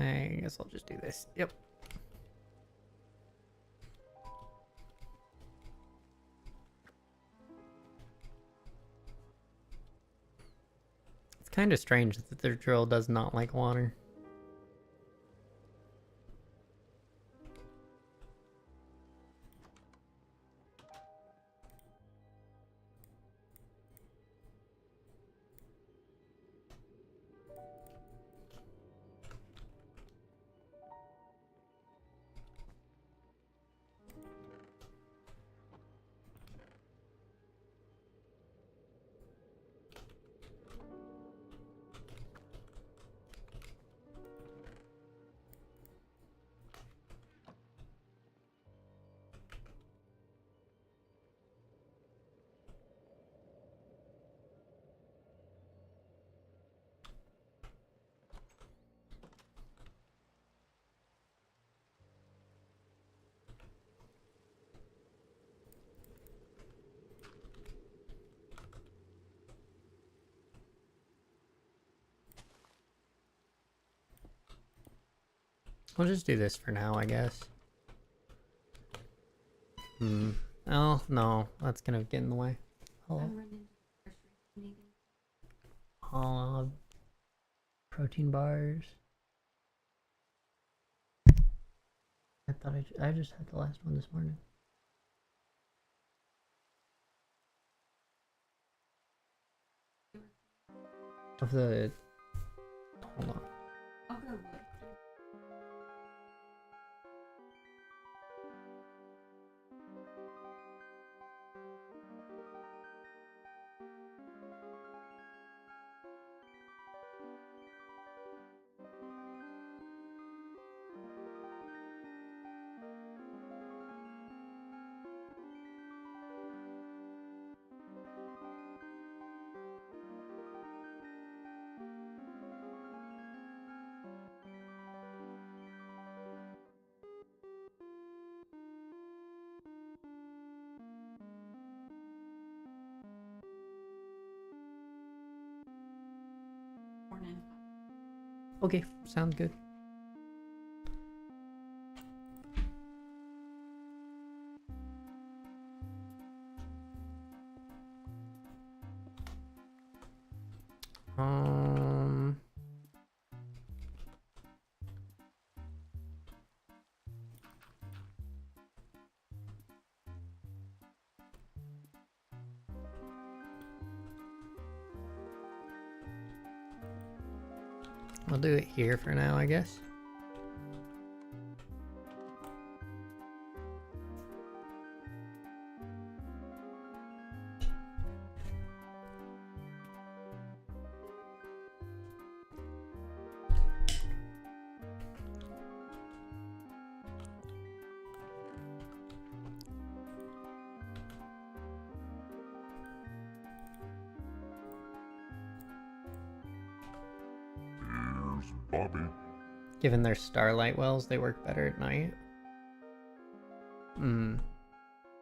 I guess I'll just do this. Yep. It's kind of strange that their drill does not like water. I'll just do this for now, I guess. Oh, no. That's gonna get in the way. Oh. Protein bars. I thought I just had the last one this morning. Of the... Hold on. I'll go look. Okay, sounds good. I'll do it here for now, I guess. Bobby. Given their starlight wells, they work better at night.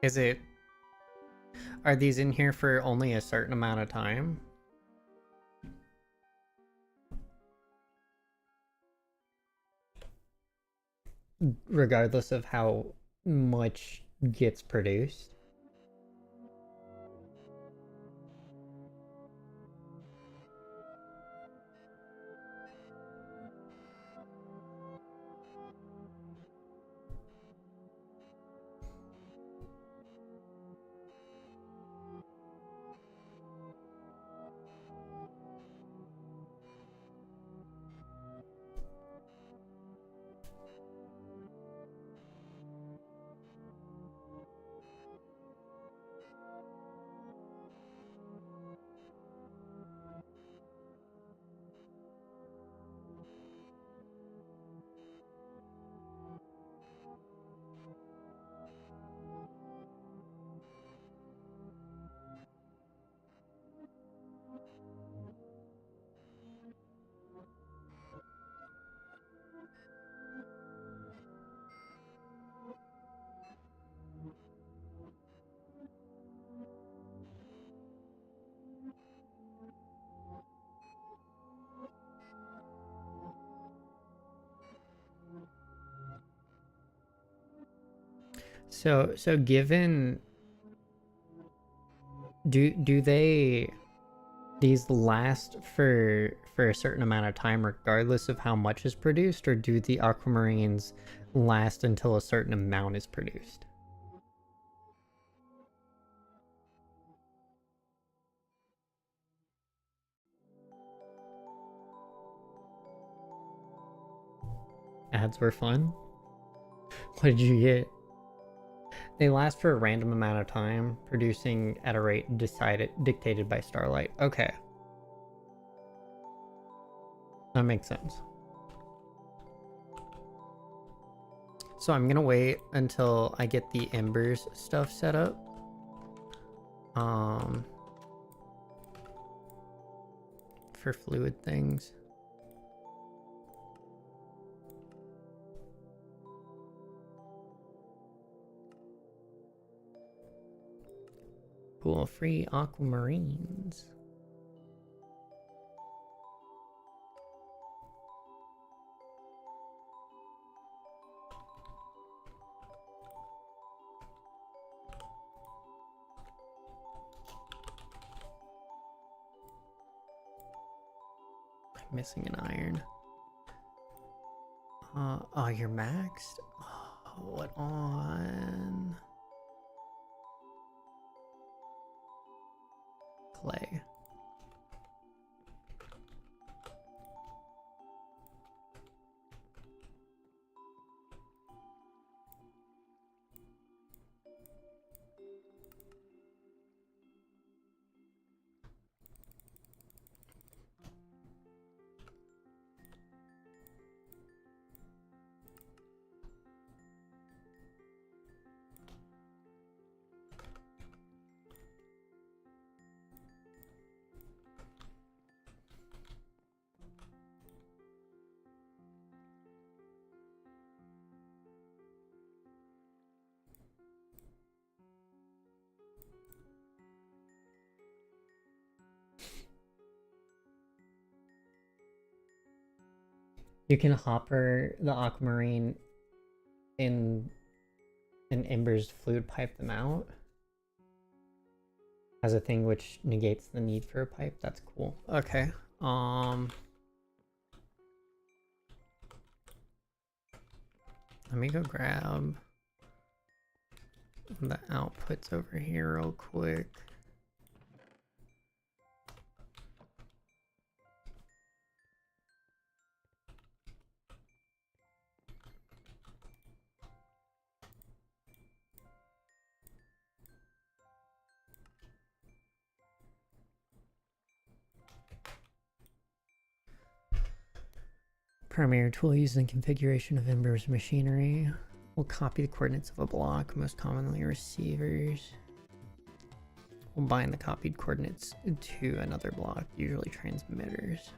Is it... Are these in here for only a certain amount of time? Regardless of how much gets produced? So given do these last for a certain amount of time regardless of how much is produced, or do the aquamarines last until a certain amount is produced? Ads were fun. What did you get? They last for a random amount of time, producing at a rate dictated by Starlight. Okay. That makes sense. So I'm gonna wait until I get the embers stuff set up. For fluid things. Cool, free aquamarines. I'm missing an iron. Oh, you're maxed? Oh, what on? Clay. You can hopper the aquamarine in an ember's fluid pipe them out as a thing which negates the need for a pipe. That's cool. Okay. Let me go grab the outputs over here real quick. Primary tool used in configuration of Ember's machinery. We'll copy the coordinates of a block, most commonly receivers. We'll bind the copied coordinates to another block, usually transmitters.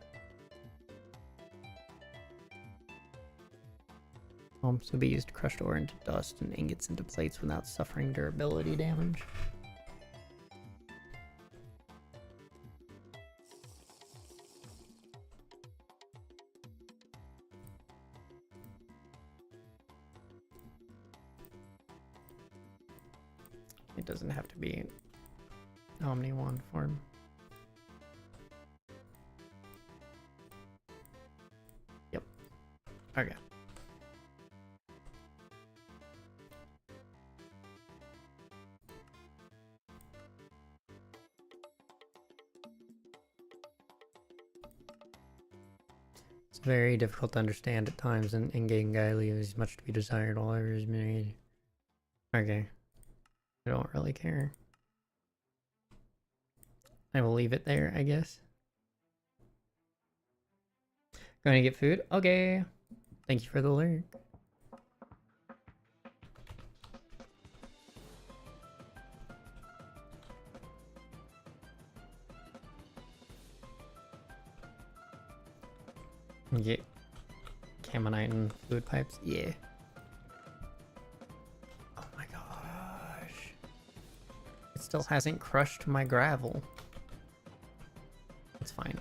So be used to crush ore into dust and ingots into plates without suffering durability damage. It doesn't have to be Omni Wand form. Yep. Okay. It's very difficult to understand at times, and in-game guy leaves much to be desired. All ever is made. Okay. I don't really care. I will leave it there, I guess. Going to get food? Okay. Thank you for the alert. Get Camonite and fluid pipes? Yeah. Oh my gosh. It still hasn't crushed my gravel. It's fine.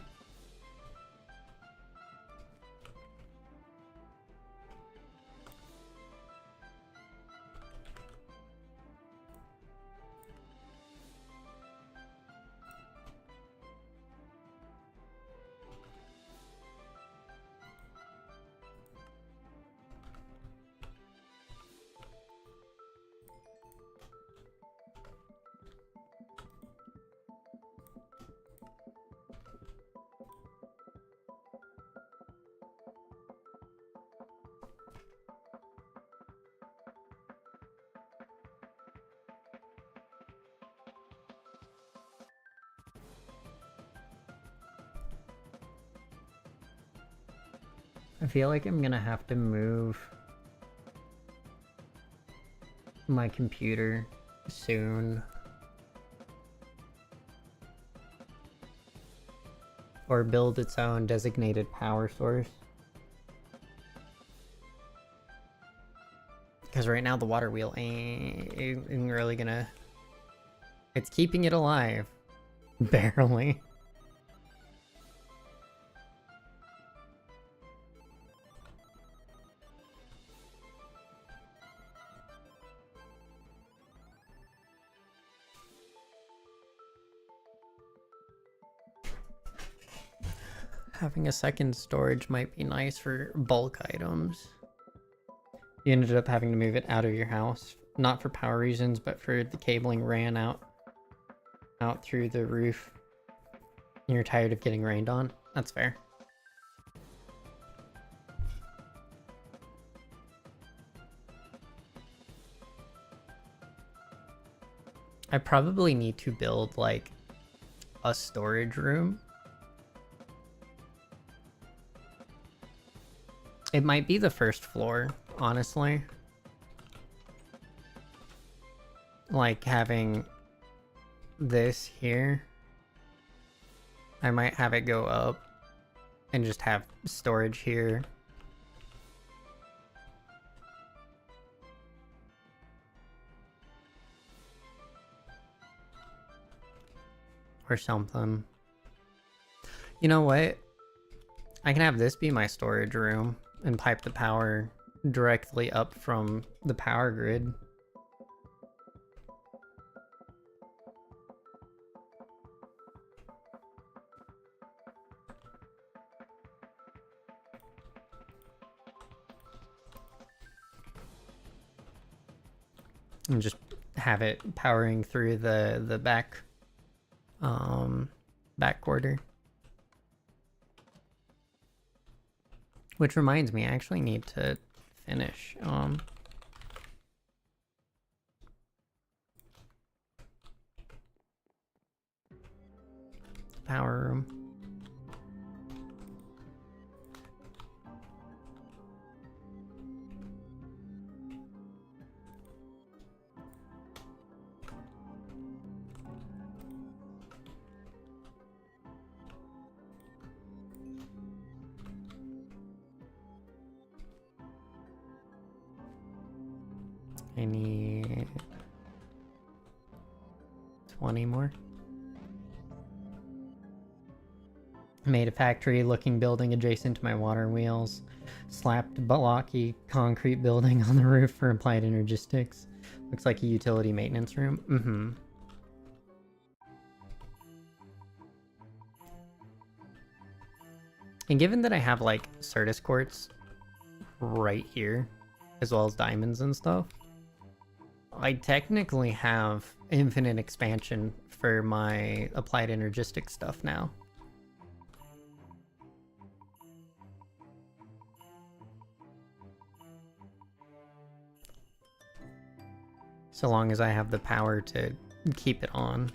I feel like I'm gonna have to move my computer soon. Or build its own designated power source. Because right now the water wheel ain't really gonna... It's keeping it alive. Barely. Having a second storage might be nice for bulk items. You ended up having to move it out of your house. Not for power reasons, but for the cabling ran out through the roof. And you're tired of getting rained on. That's fair. I probably need to build like a storage room. It might be the first floor, honestly. Like having this here. I might have it go up and just have storage here. Or something. You know what? I can have this be my storage room and pipe the power directly up from the power grid. And just have it powering through the back quarter. Which reminds me, I actually need to finish power room. I need 20 more. Made a factory looking building adjacent to my water wheels. Slapped blocky concrete building on the roof for applied energistics. Looks like a utility maintenance room. And given that I have like Certus quartz right here, as well as diamonds and stuff, I technically have infinite expansion for my applied energistic stuff now. So long as I have the power to keep it on.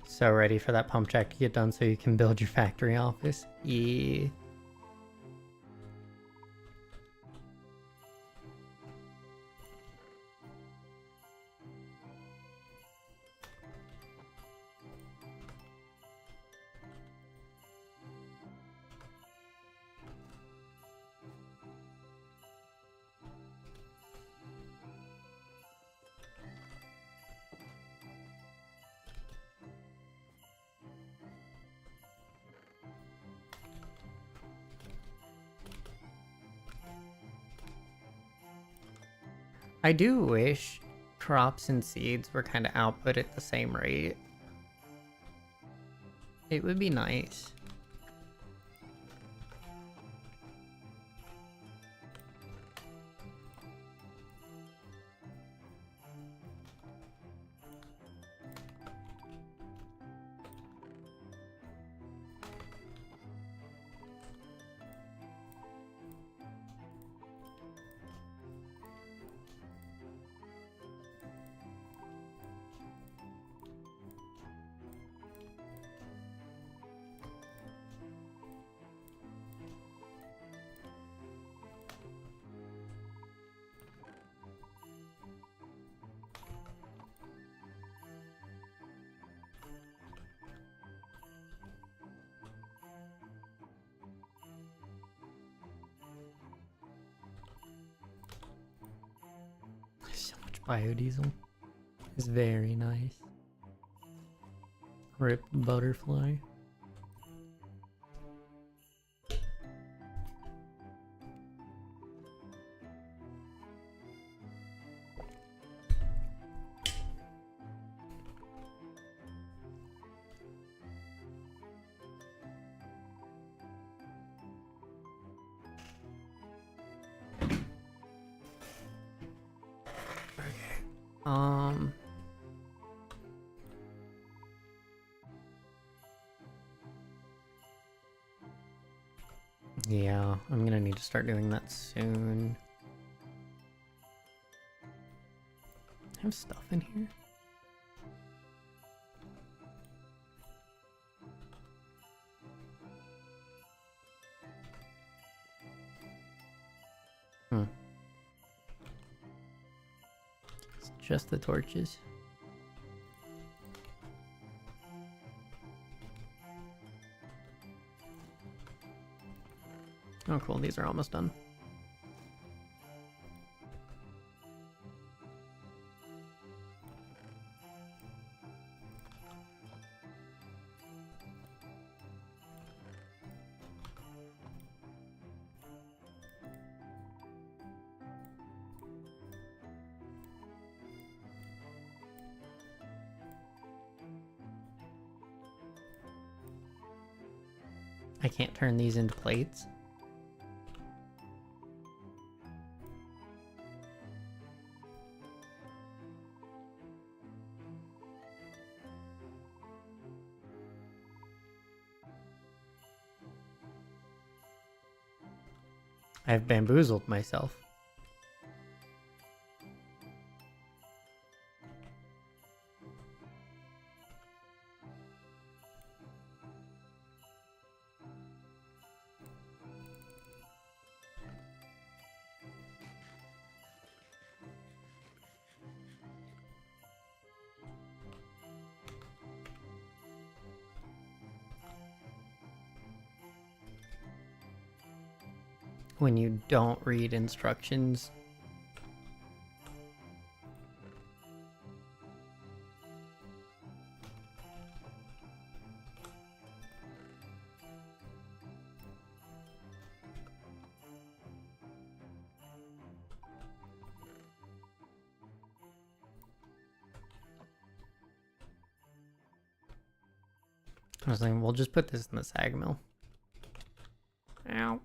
So ready for that pump jack to get done so you can build your factory office? Yeah. I do wish crops and seeds were kind of output at the same rate. It would be nice. Biodiesel is very nice. Rip butterfly. Um, yeah, I'm gonna need to start doing that soon. I have stuff in here. It's just the torches. Oh cool, these are almost done. I can't turn these into plates. I've bamboozled myself. When you don't read instructions. I was like, we'll just put this in the sag mill. Ow.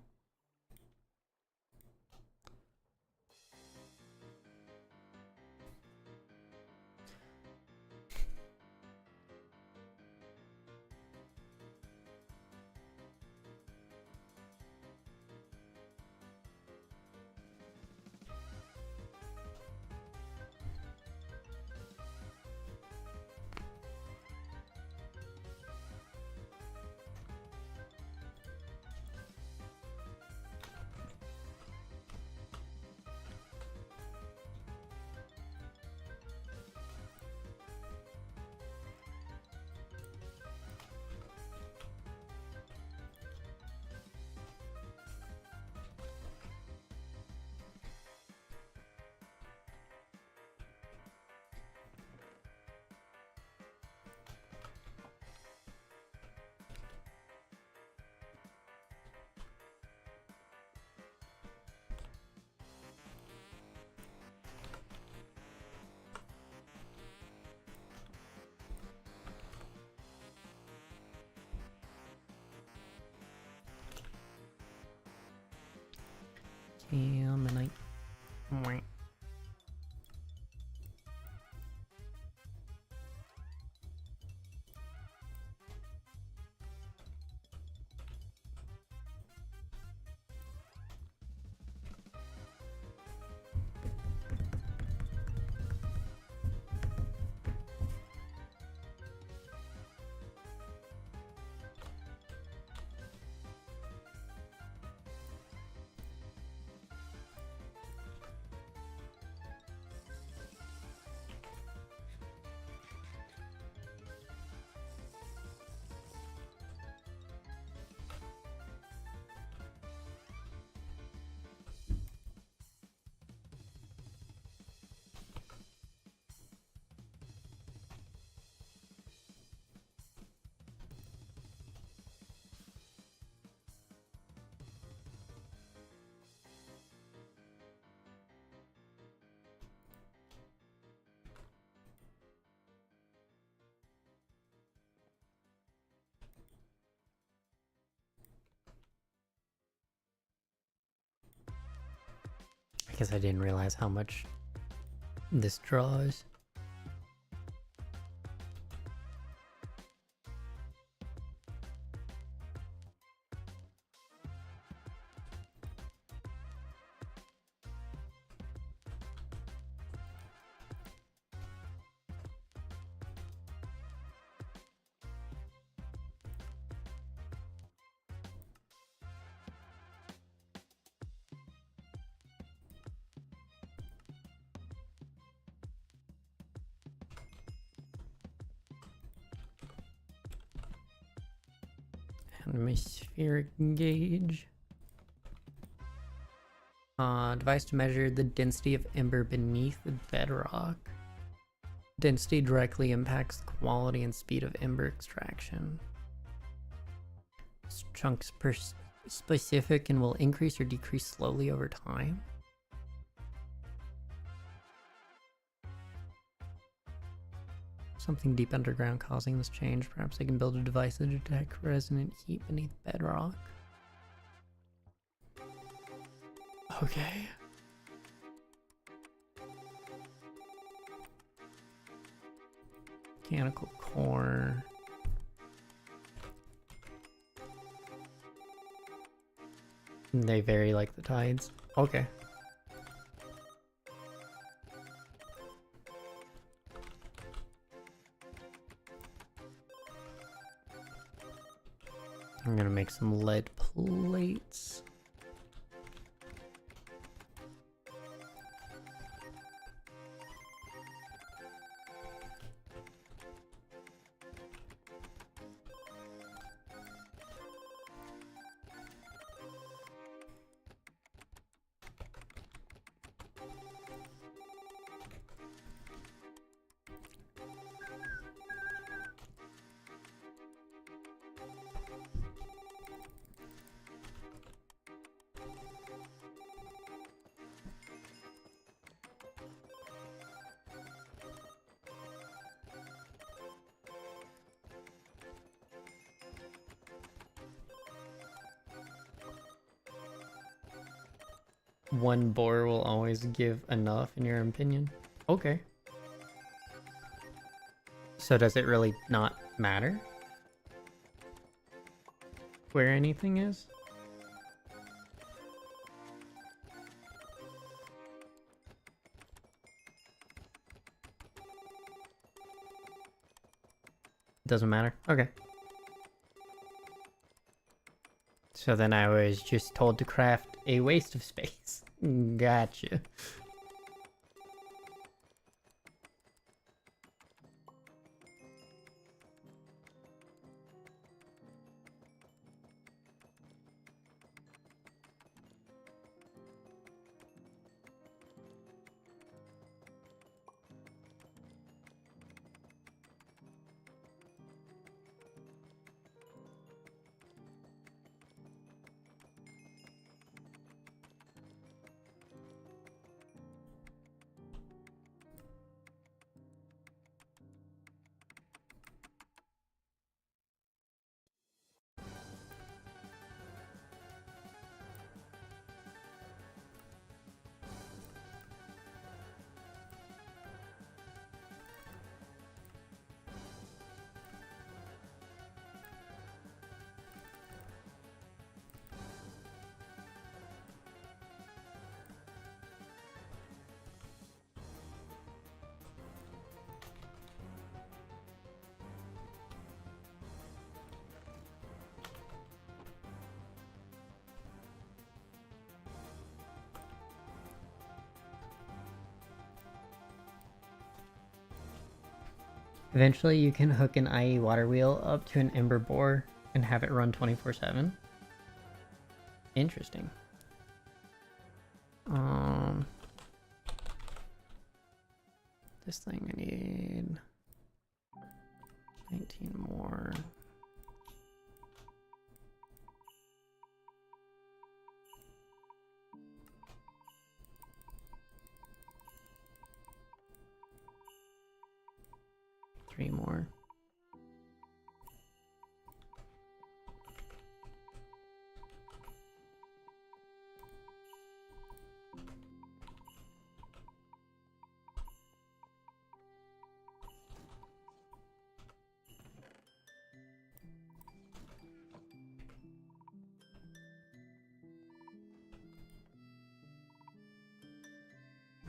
Caminite. Mwah. guess I didn't realize how much this draws. Atmospheric gauge. Device to measure the density of ember beneath the bedrock. Density directly impacts the quality and speed of ember extraction. This chunk's specific and will increase or decrease slowly over time. Something deep underground causing this change. Perhaps I can build a device to detect resonant heat beneath bedrock. Okay. Mechanical core. They vary like the tides. Okay. I'm gonna make some lead plates. One bore will always give enough, in your opinion? Okay. So does it really not matter where anything is? Doesn't matter? Okay. So then I was just told to craft a waste of space. Gotcha. Eventually you can hook an IE water wheel up to an ember bore and have it run 24/7. Interesting. This thing I need 19 more. Three more.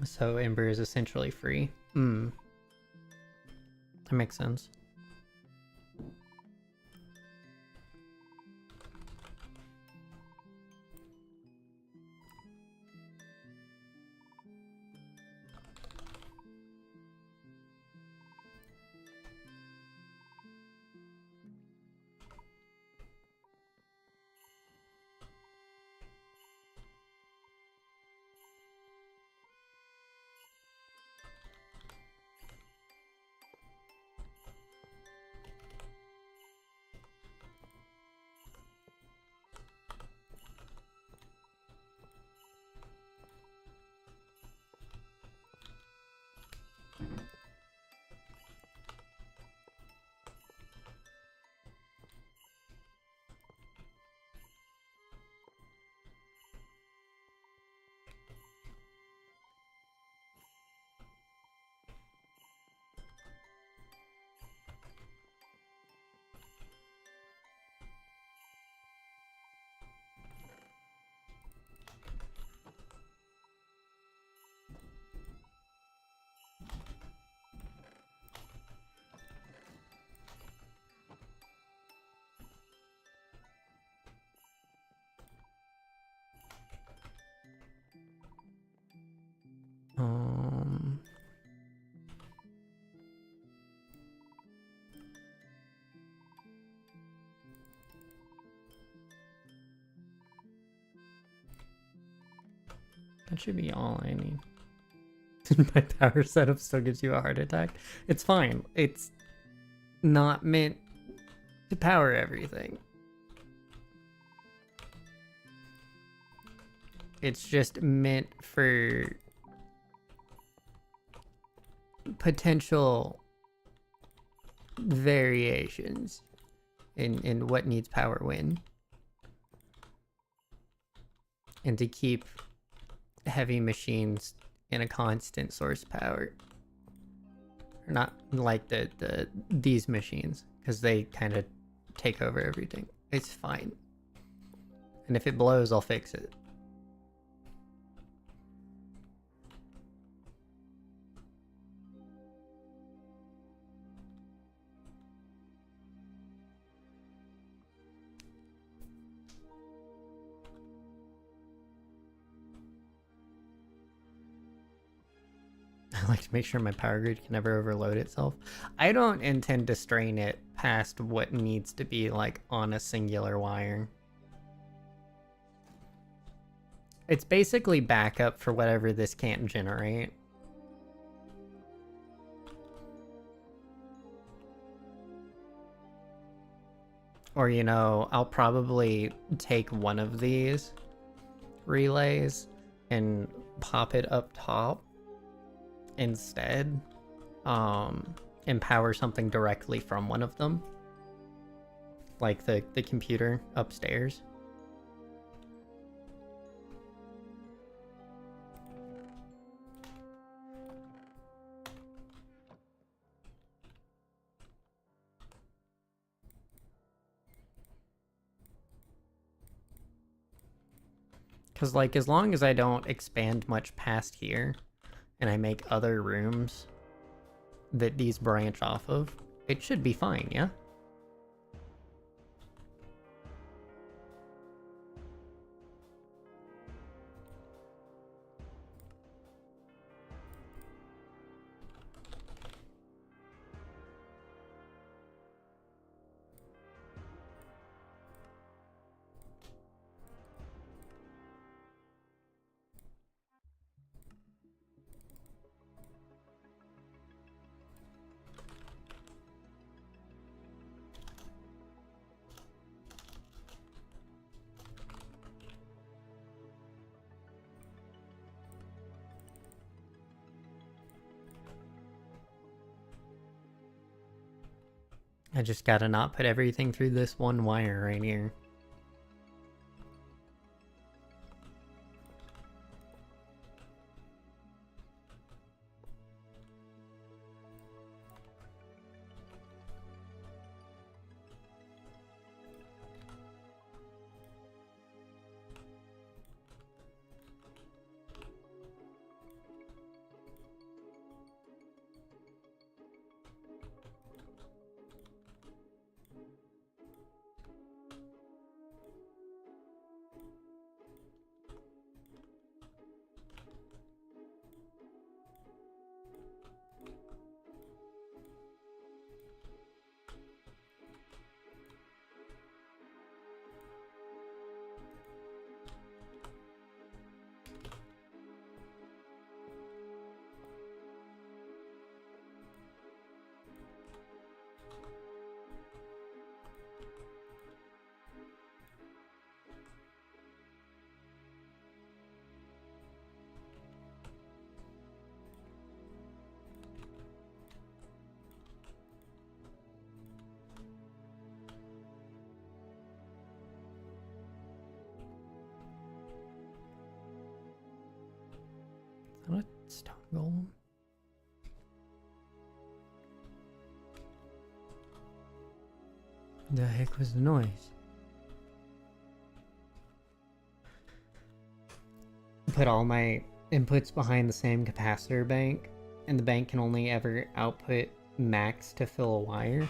So Ember is essentially free. That makes sense. That should be all I need. My power setup still gives you a heart attack. It's fine. It's not meant to power everything. It's just meant for potential variations in what needs power when. And to keep heavy machines in a constant source power. Not like these machines, because they kind of take over everything. It's fine. And if it blows, I'll fix it. I like to make sure my power grid can never overload itself. I don't intend to strain it past what needs to be like on a singular wire. It's basically backup for whatever this can't generate. Or, you know, I'll probably take one of these relays and pop it up top instead, and power something directly from one of them, like the computer upstairs. Because, like, as long as I don't expand much past here, and I make other rooms that these branch off of, it should be fine, yeah? I just gotta not put everything through this one wire right here. What stone golem? The heck was the noise? Put all my inputs behind the same capacitor bank, and the bank can only ever output max to fill a wire.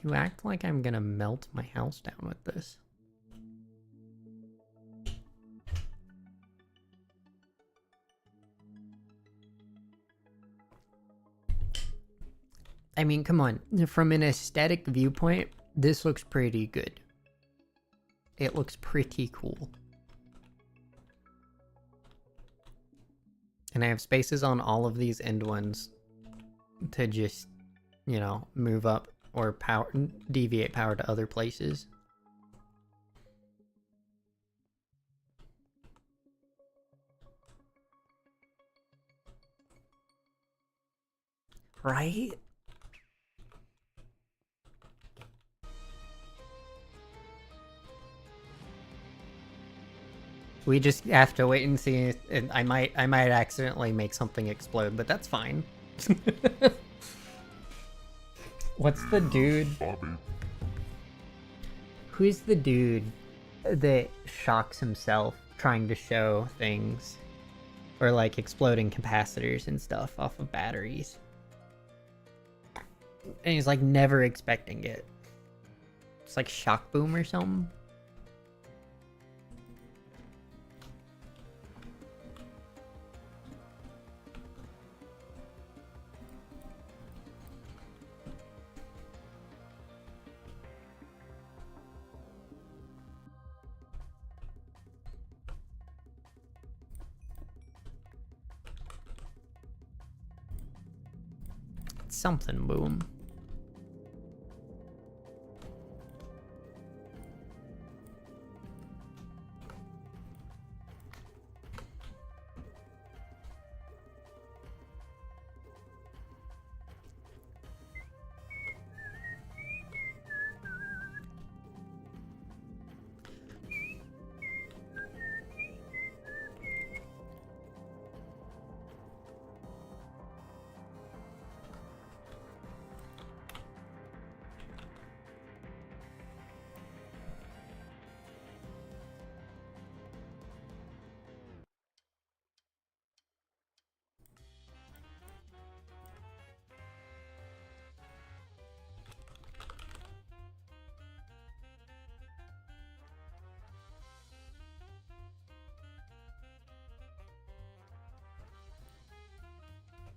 You act like I'm gonna melt my house down with this. I mean, come on. From an aesthetic viewpoint, this looks pretty good. It looks pretty cool. And I have spaces on all of these end ones to just, you know, move up or deviate power to other places. Right? We just have to wait and see. And I might accidentally make something explode, but that's fine. What's the dude? Bobby. Who's the dude that shocks himself trying to show things? Or like exploding capacitors and stuff off of batteries. And he's like never expecting it. It's like Shock Boom or something. Something boom.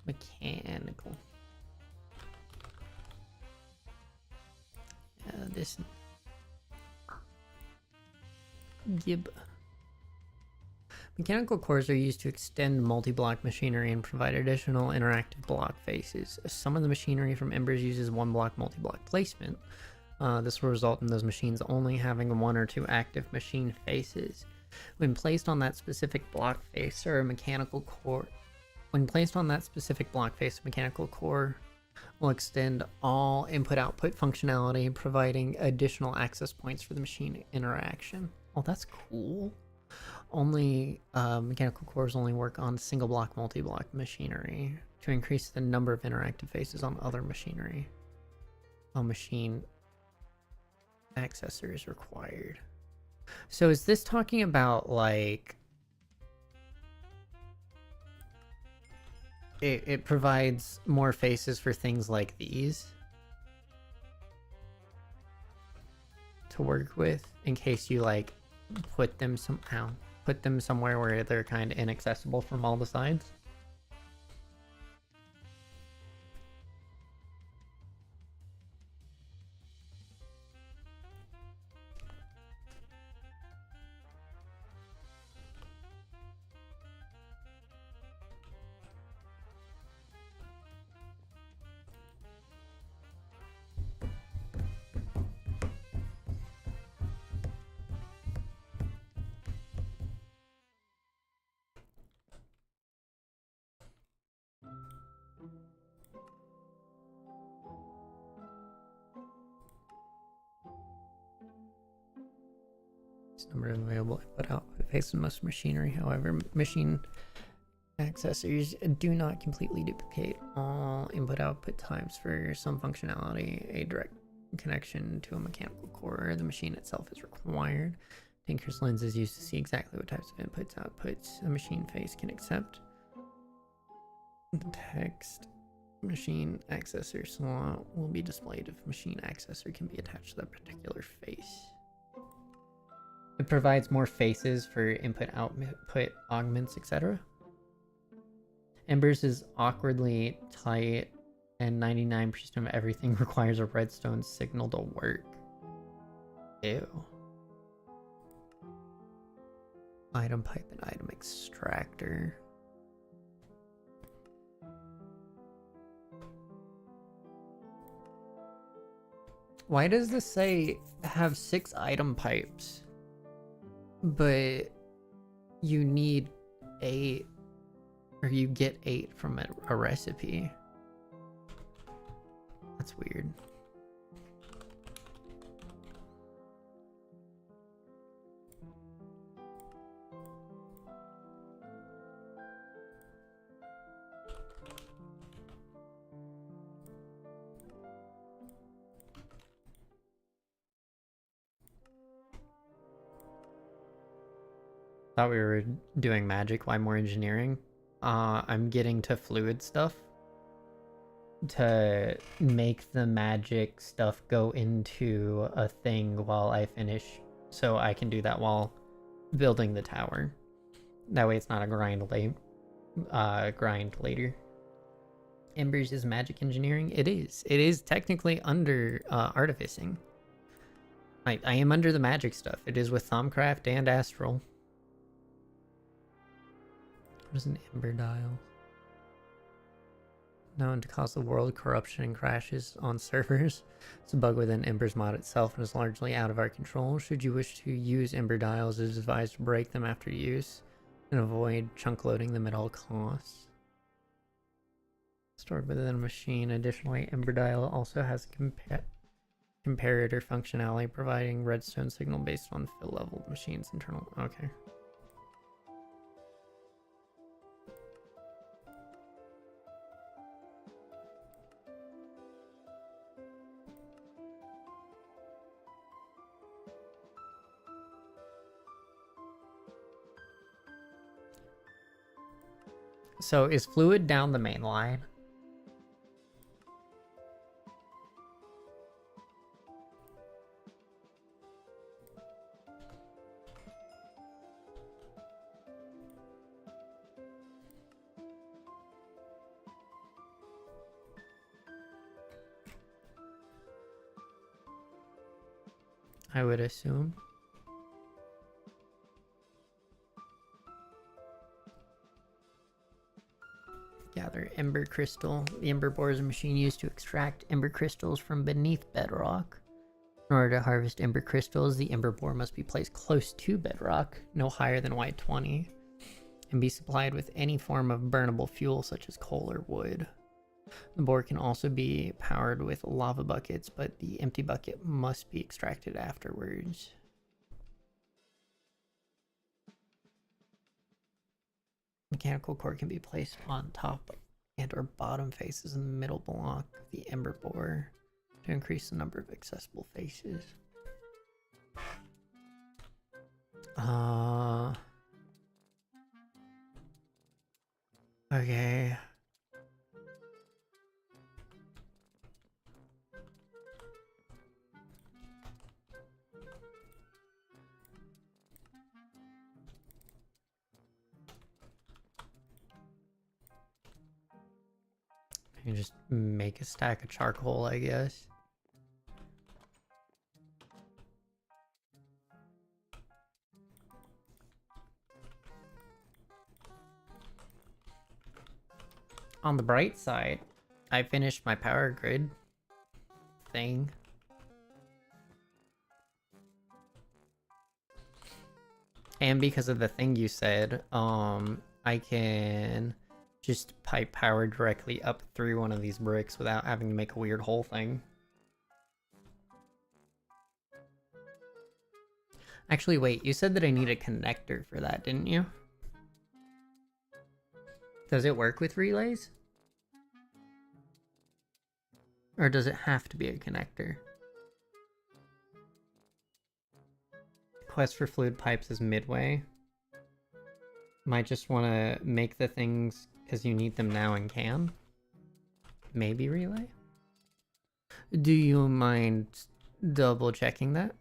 Mechanical. This Gib. Mechanical cores are used to extend multi-block machinery and provide additional interactive block faces. Some of the machinery from Embers uses one block multi-block placement. This will result in those machines only having one or two active machine faces. When placed on that specific block face or a mechanical core, mechanical core will extend all input-output functionality, providing additional access points for the machine interaction. Oh, that's cool. Only mechanical cores only work on single block, multi-block machinery to increase the number of interactive faces on other machinery. A machine accessor is required. So is this talking about like it provides more faces for things like these to work with in case you like put them somewhere where they're kind of inaccessible from all the sides? Number of available input output face in most machinery. However, machine accessors do not completely duplicate all input output types. For some functionality, a direct connection to a mechanical core of the machine itself is required. Tinker's lens is used to see exactly what types of inputs outputs a machine face can accept. The text machine accessor slot will be displayed if machine accessor can be attached to that particular face. It provides more faces for input output augments, etc. Embers is awkwardly tight, and 99% of everything requires a redstone signal to work. Ew. Item pipe and item extractor. Why does this say have 6 item pipes, but you need 8, or you get 8 from a recipe? That's weird. Thought we were doing magic. Why more engineering? I'm getting to fluid stuff to make the magic stuff go into a thing while I finish, so I can do that while building the tower. That way it's not a grind later. Embers is magic engineering? It is. It is technically under artificing. I am under the magic stuff. It is with Thaumcraft and Astral. What is an Ember dial? Known to cause the world corruption and crashes on servers. It's a bug within Ember's mod itself and is largely out of our control. Should you wish to use Ember dials, it is advised to break them after use and avoid chunk loading them at all costs. Stored within a machine. Additionally, Ember dial also has comparator functionality, providing redstone signal based on fill level of the machine's internal. Okay. So is fluid down the main line? I would assume. Gather Ember Crystal. The Ember Bore is a machine used to extract Ember Crystals from beneath bedrock. In order to harvest Ember Crystals, the Ember Bore must be placed close to bedrock, no higher than Y20, and be supplied with any form of burnable fuel such as coal or wood. The bore can also be powered with lava buckets, but the empty bucket must be extracted afterwards. Mechanical core can be placed on top and or bottom faces in the middle block of the Ember Bore to increase the number of accessible faces. Okay. You just make a stack of charcoal, I guess. On the bright side, I finished my power grid thing. And because of the thing you said, I can just pipe power directly up through one of these bricks without having to make a weird hole thing. Actually, wait, you said that I need a connector for that, didn't you? Does it work with relays? Or does it have to be a connector? Quest for fluid pipes is midway. Might just want to make the things because you need them now and can. Maybe relay? Do you mind double checking that?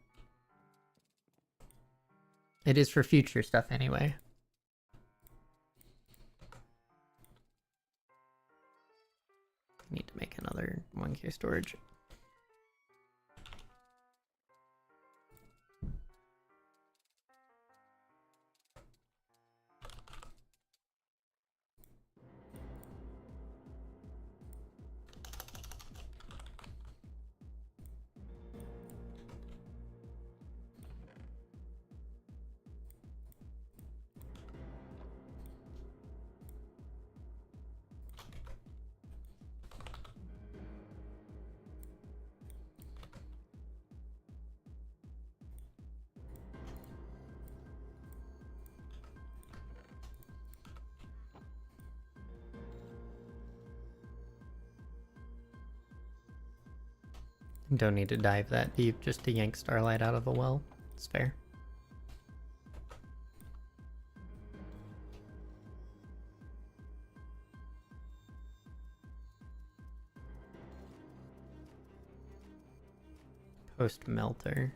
It is for future stuff anyway. Need to make another 1K storage. Don't need to dive that deep just to yank Starlight out of a well. It's fair. Post melter.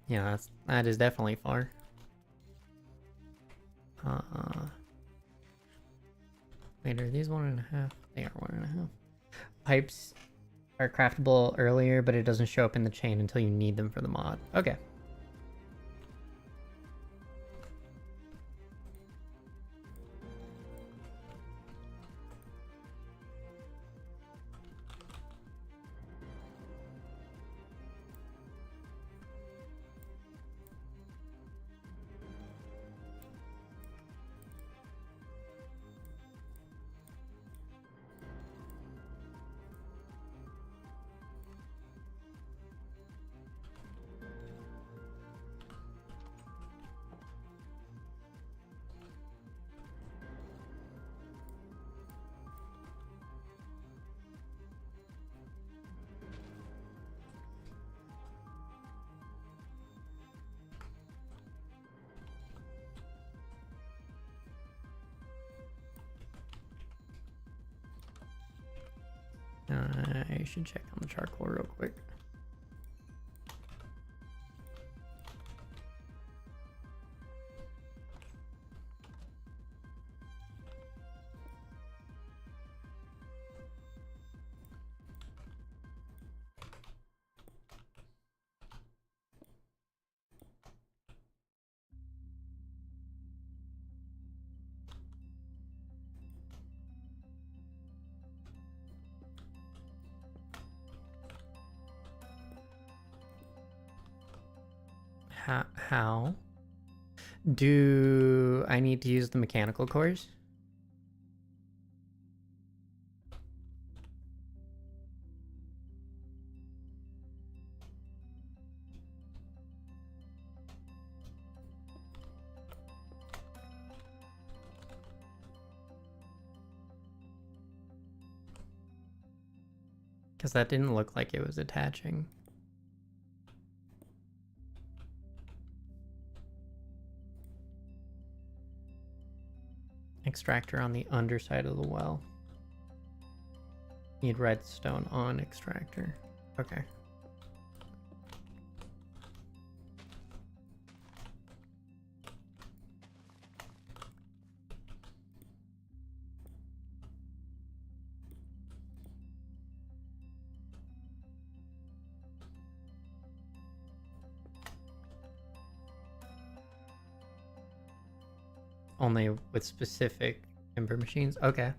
Yeah, that is definitely far. Wait, are these 1.5? They are 1.5. Pipes are craftable earlier, but it doesn't show up in the chain until you need them for the mod. Okay. I should check on the charcoal real quick. How do I need to use the mechanical cores? Because that didn't look like it was attaching. Extractor on the underside of the well. Need redstone on extractor. Okay. Only with specific timber machines? Okay.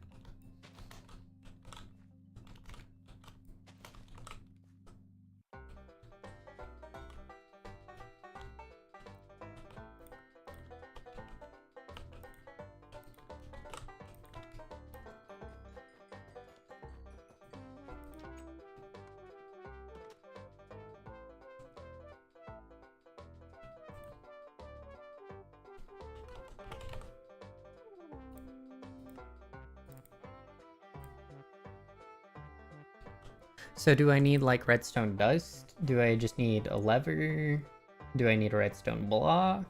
So do I need like redstone dust? Do I just need a lever? Do I need a redstone block?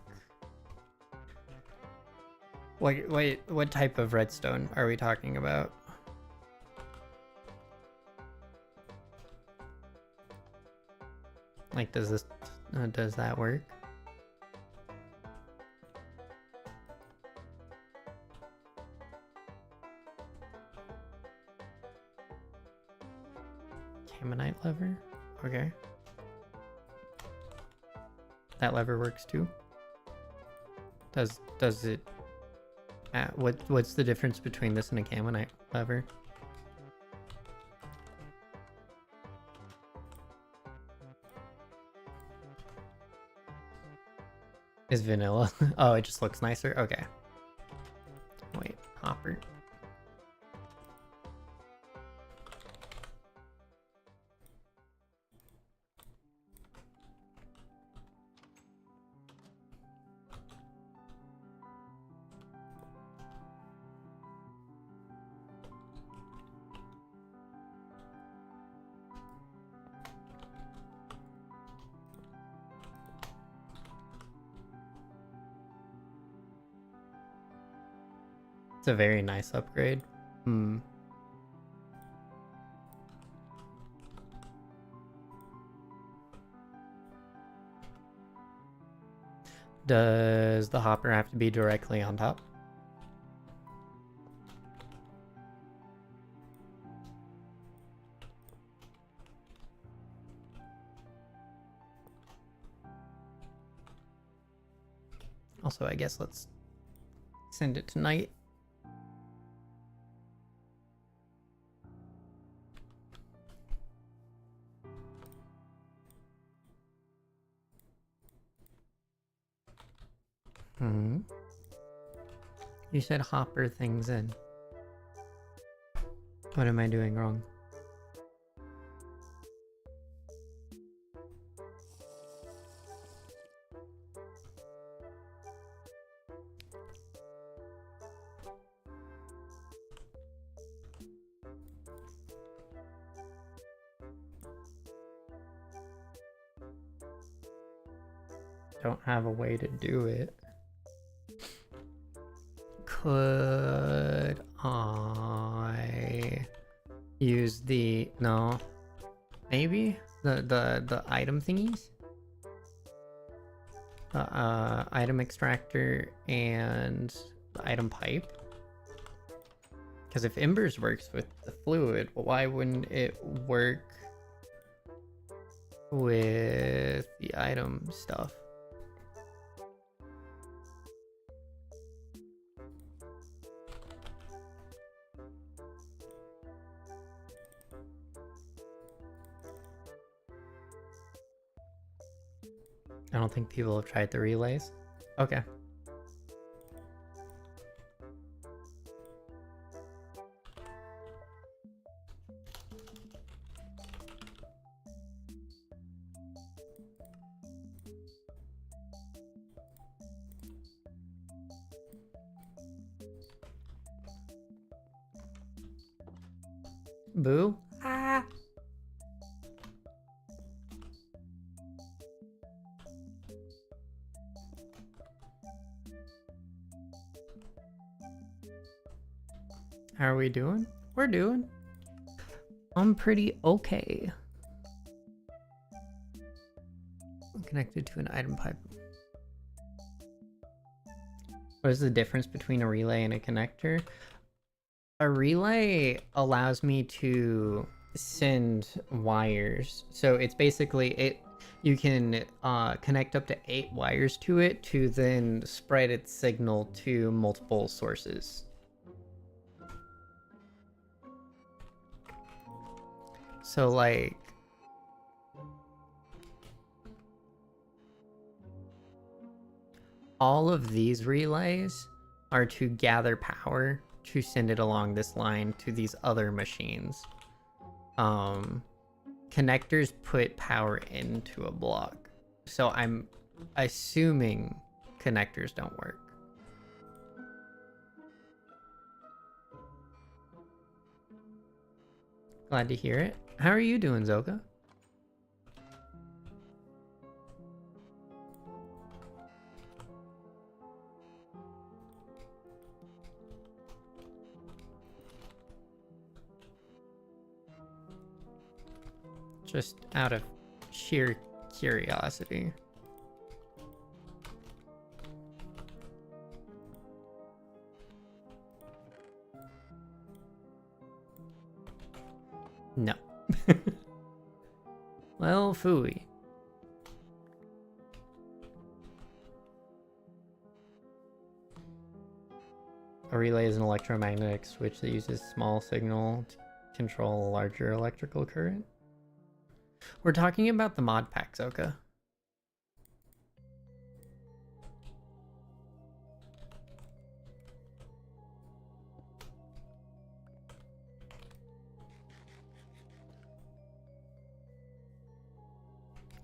What type of redstone are we talking about? Like, does that work? Ammonite lever? Okay. That lever works too? Does it... what's the difference between this and a Ammonite lever? Is vanilla? Oh, it just looks nicer? Okay. Wait, hopper. It's a very nice upgrade. Hmm. Does the hopper have to be directly on top? Also, I guess let's send it tonight. You said hopper things in. What am I doing wrong? Don't have a way to do it. Could I use the... No. Maybe? The item thingies? Item extractor and the item pipe? Because if Embers works with the fluid, why wouldn't it work with the item stuff? I don't think people have tried the relays. Okay. Boo? Ah! How are we doing? We're doing. I'm pretty okay. I'm connected to an item pipe. What is the difference between a relay and a connector? A relay allows me to send wires. So it's basically you can connect up to 8 wires to it to then spread its signal to multiple sources. So like all of these relays are to gather power to send it along this line to these other machines. Connectors put power into a block. So I'm assuming connectors don't work. Glad to hear it. How are you doing, Zoka? Just out of sheer curiosity. No. Well, phooey. A relay is an electromagnetic switch that uses small signal to control a larger electrical current. We're talking about the mod pack, Zoka.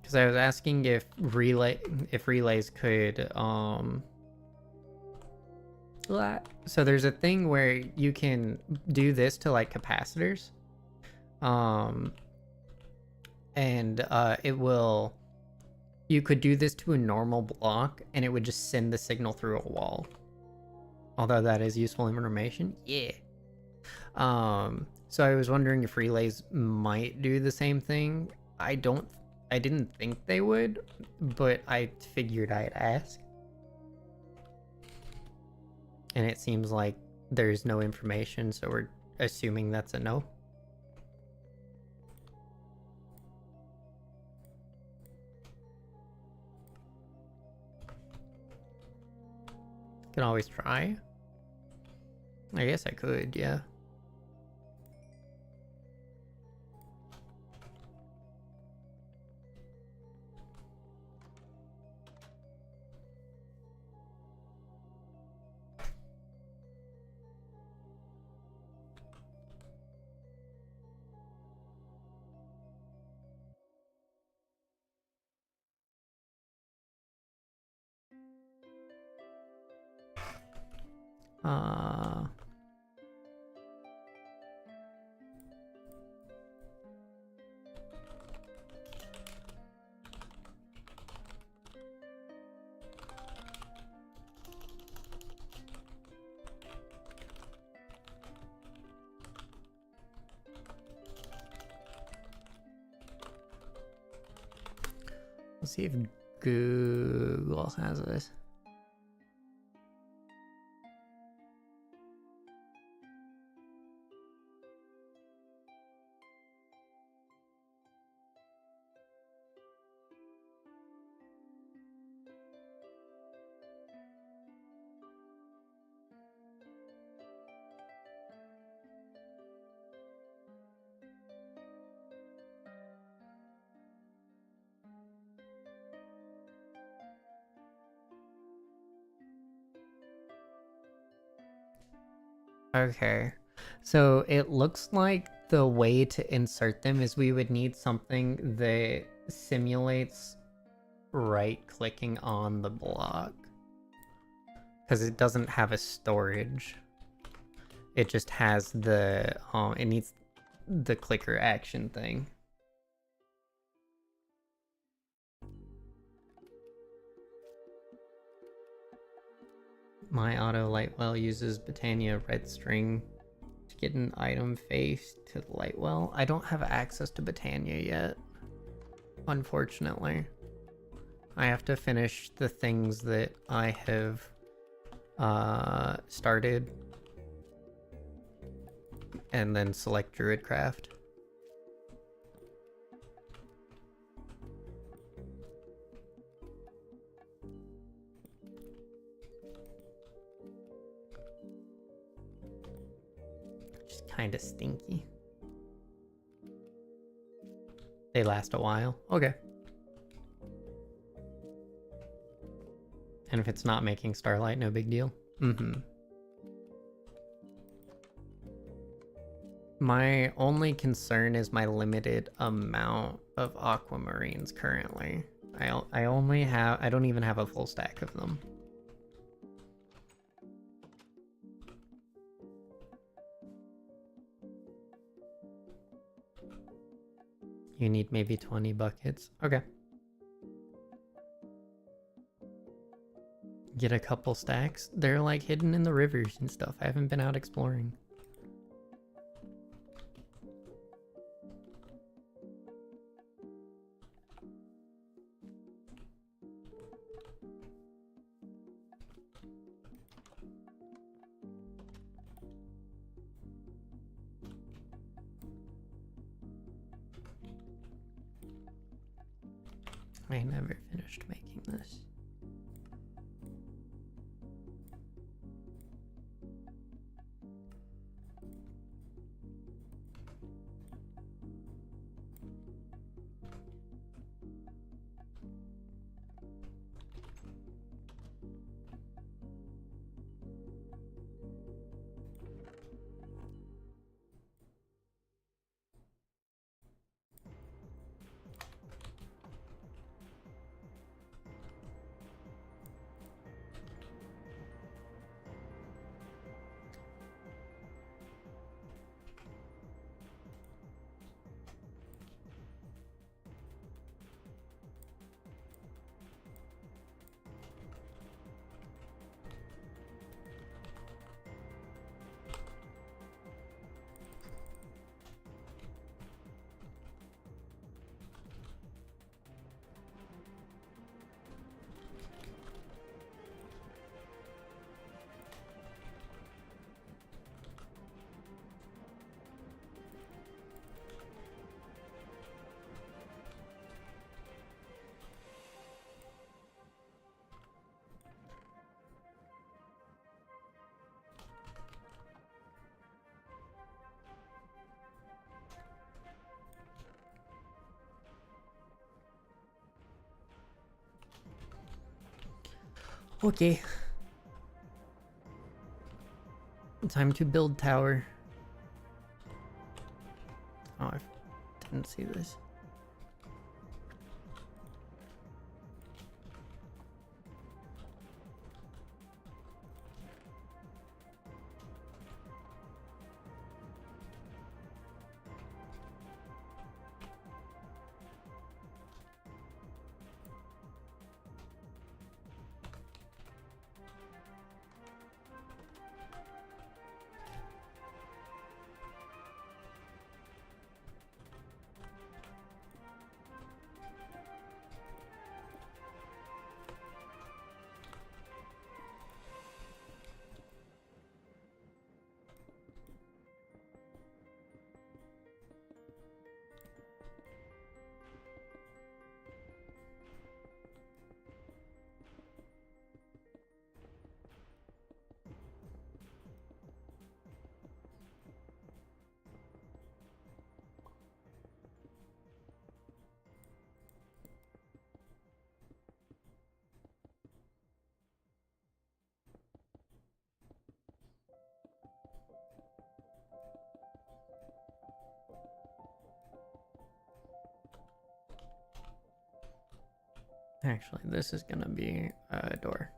Because I was asking if relays could so there's a thing where you can do this to like capacitors. And it will, you could do this to a normal block and it would just send the signal through a wall. Although that is useful information. Yeah. So I was wondering if relays might do the same thing. I didn't think they would, but I figured I'd ask. And it seems like there's no information, so we're assuming that's a no. Can always try. I guess I could, yeah. Let's see if Google has this. Okay, so it looks like the way to insert them is we would need something that simulates right-clicking on the block. Because it doesn't have a storage. It just has the, it needs the clicker action thing. My auto lightwell uses Botania red string to get an item face to the lightwell. I don't have access to Botania yet, unfortunately. I have to finish the things that I have started and then select Druidcraft. Just kind of stinky. They last a while. Okay. And if it's not making Starlight, no big deal. My only concern is my limited amount of aquamarines currently. I don't even have a full stack of them. You need maybe 20 buckets. Okay. Get a couple stacks. They're like hidden in the rivers and stuff. I haven't been out exploring. I never finished making this. Okay. Time to build tower. Oh, I didn't see this. Actually, this is gonna be a door.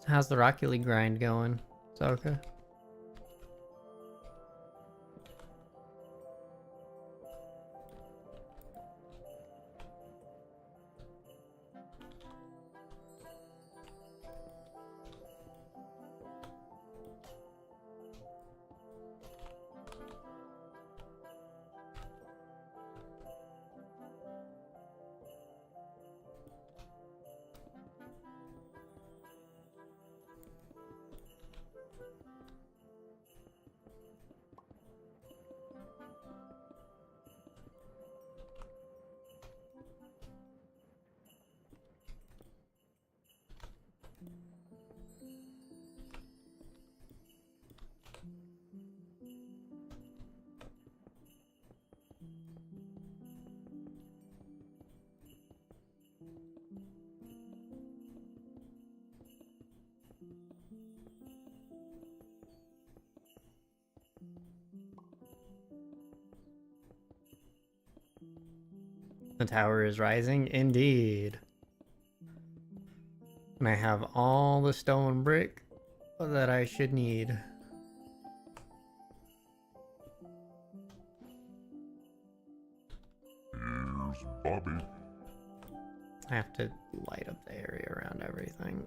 So how's the Rocket League grind going? Is that okay? The tower is rising, indeed. And I have all the stone brick that I should need. Here's Bobby. I have to light up the area around everything.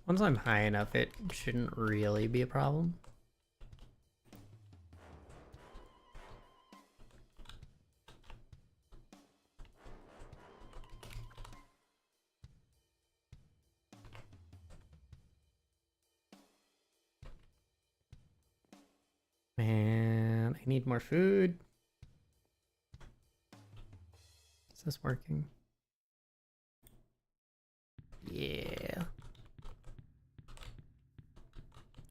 Once I'm high enough, it shouldn't really be a problem. Man, I need more food. Is this working? Yeah.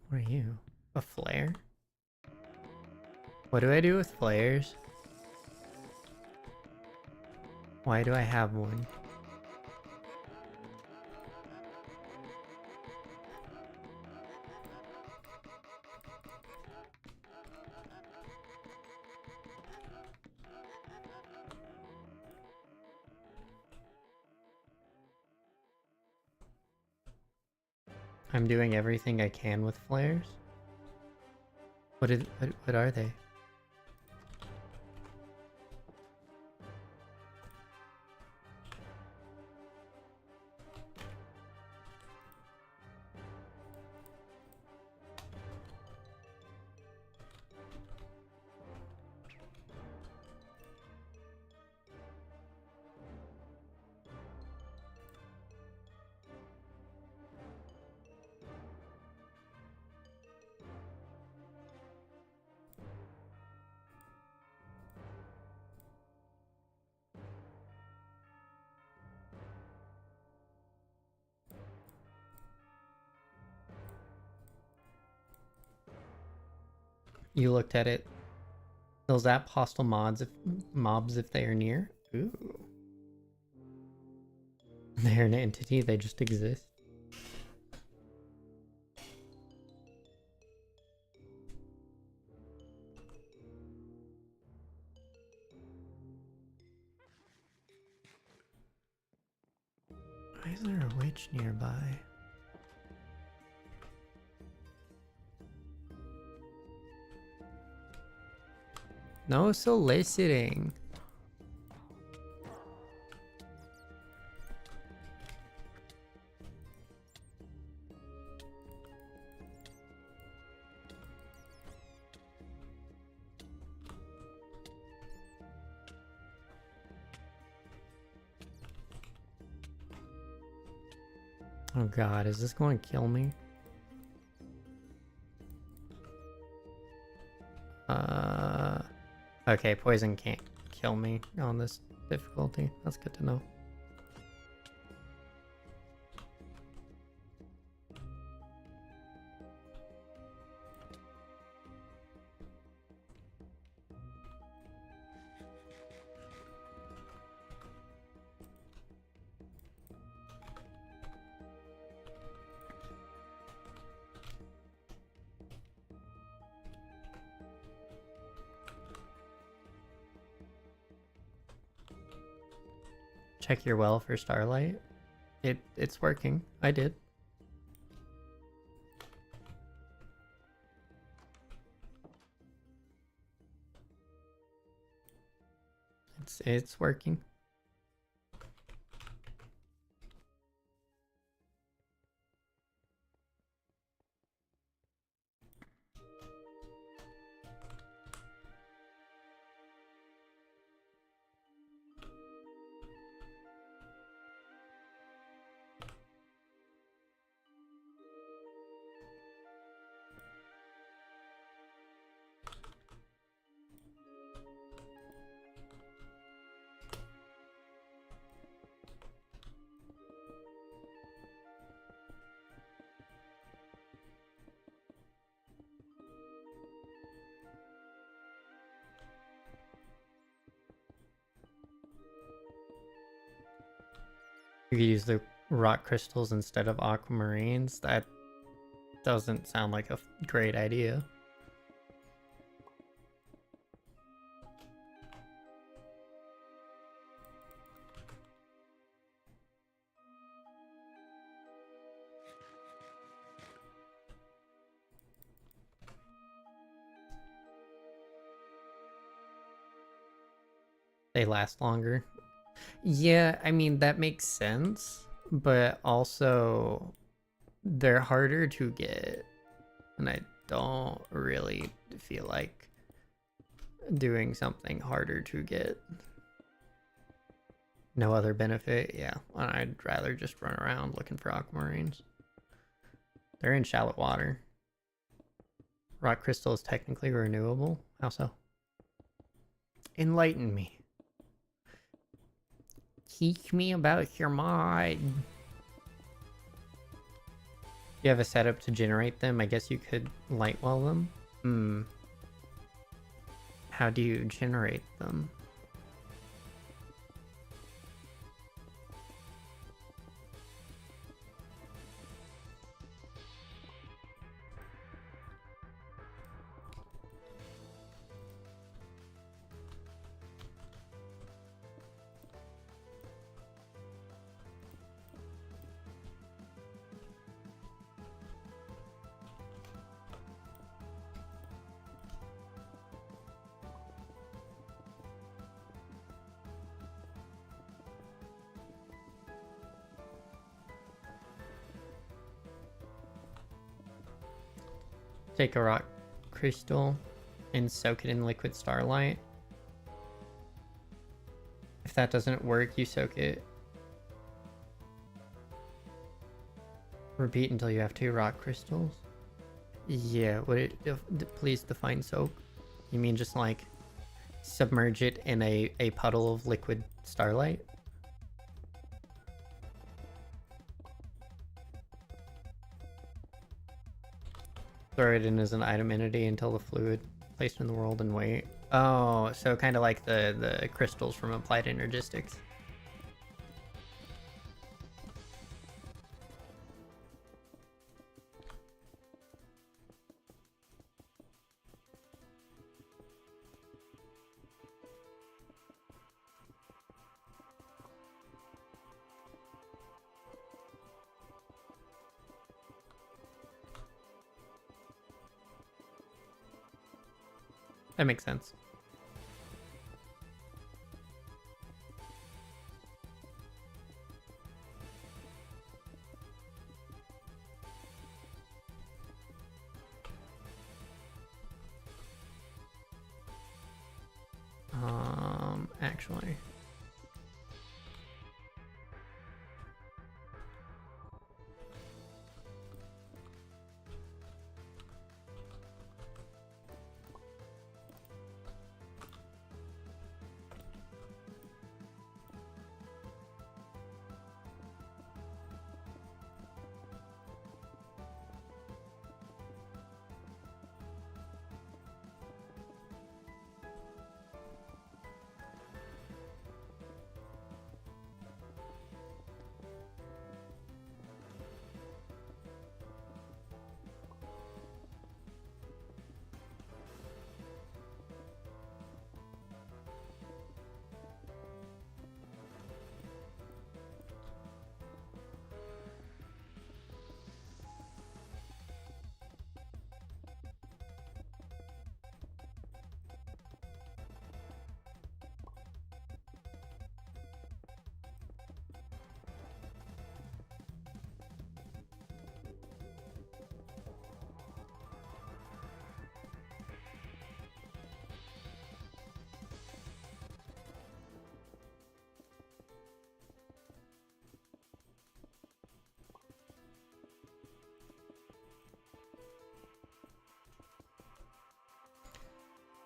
What are you? A flare? What do I do with flares? Why do I have one? I'm doing everything I can with flares. What are they? You looked at it. They'll zap hostile mobs if they are near. Ooh. They're an entity, they just exist. Why is there a witch nearby? No soliciting. Oh god, is this going to kill me? Okay, poison can't kill me on this difficulty. That's good to know. Check your well for starlight. It's working. I did. It's working. You could use the rock crystals instead of aquamarines. That doesn't sound like a great idea. They last longer. Yeah, I mean, that makes sense, but also they're harder to get, and I don't really feel like doing something harder to get. No other benefit? Yeah, I'd rather just run around looking for aquamarines. They're in shallow water. Rock crystal is technically renewable? How so? Enlighten me. Teach me about your mod. You have a setup to generate them? I guess you could light well them? How do you generate them? Take a rock crystal and soak it in liquid starlight. If that doesn't work, you soak it. Repeat until you have 2 rock crystals. Yeah, would it please define soak? You mean just like submerge it in a puddle of liquid starlight? Throw it in as an item entity until the fluid placed in the world and wait. Oh, so kind of like the crystals from Applied Energistics. That makes sense. Actually.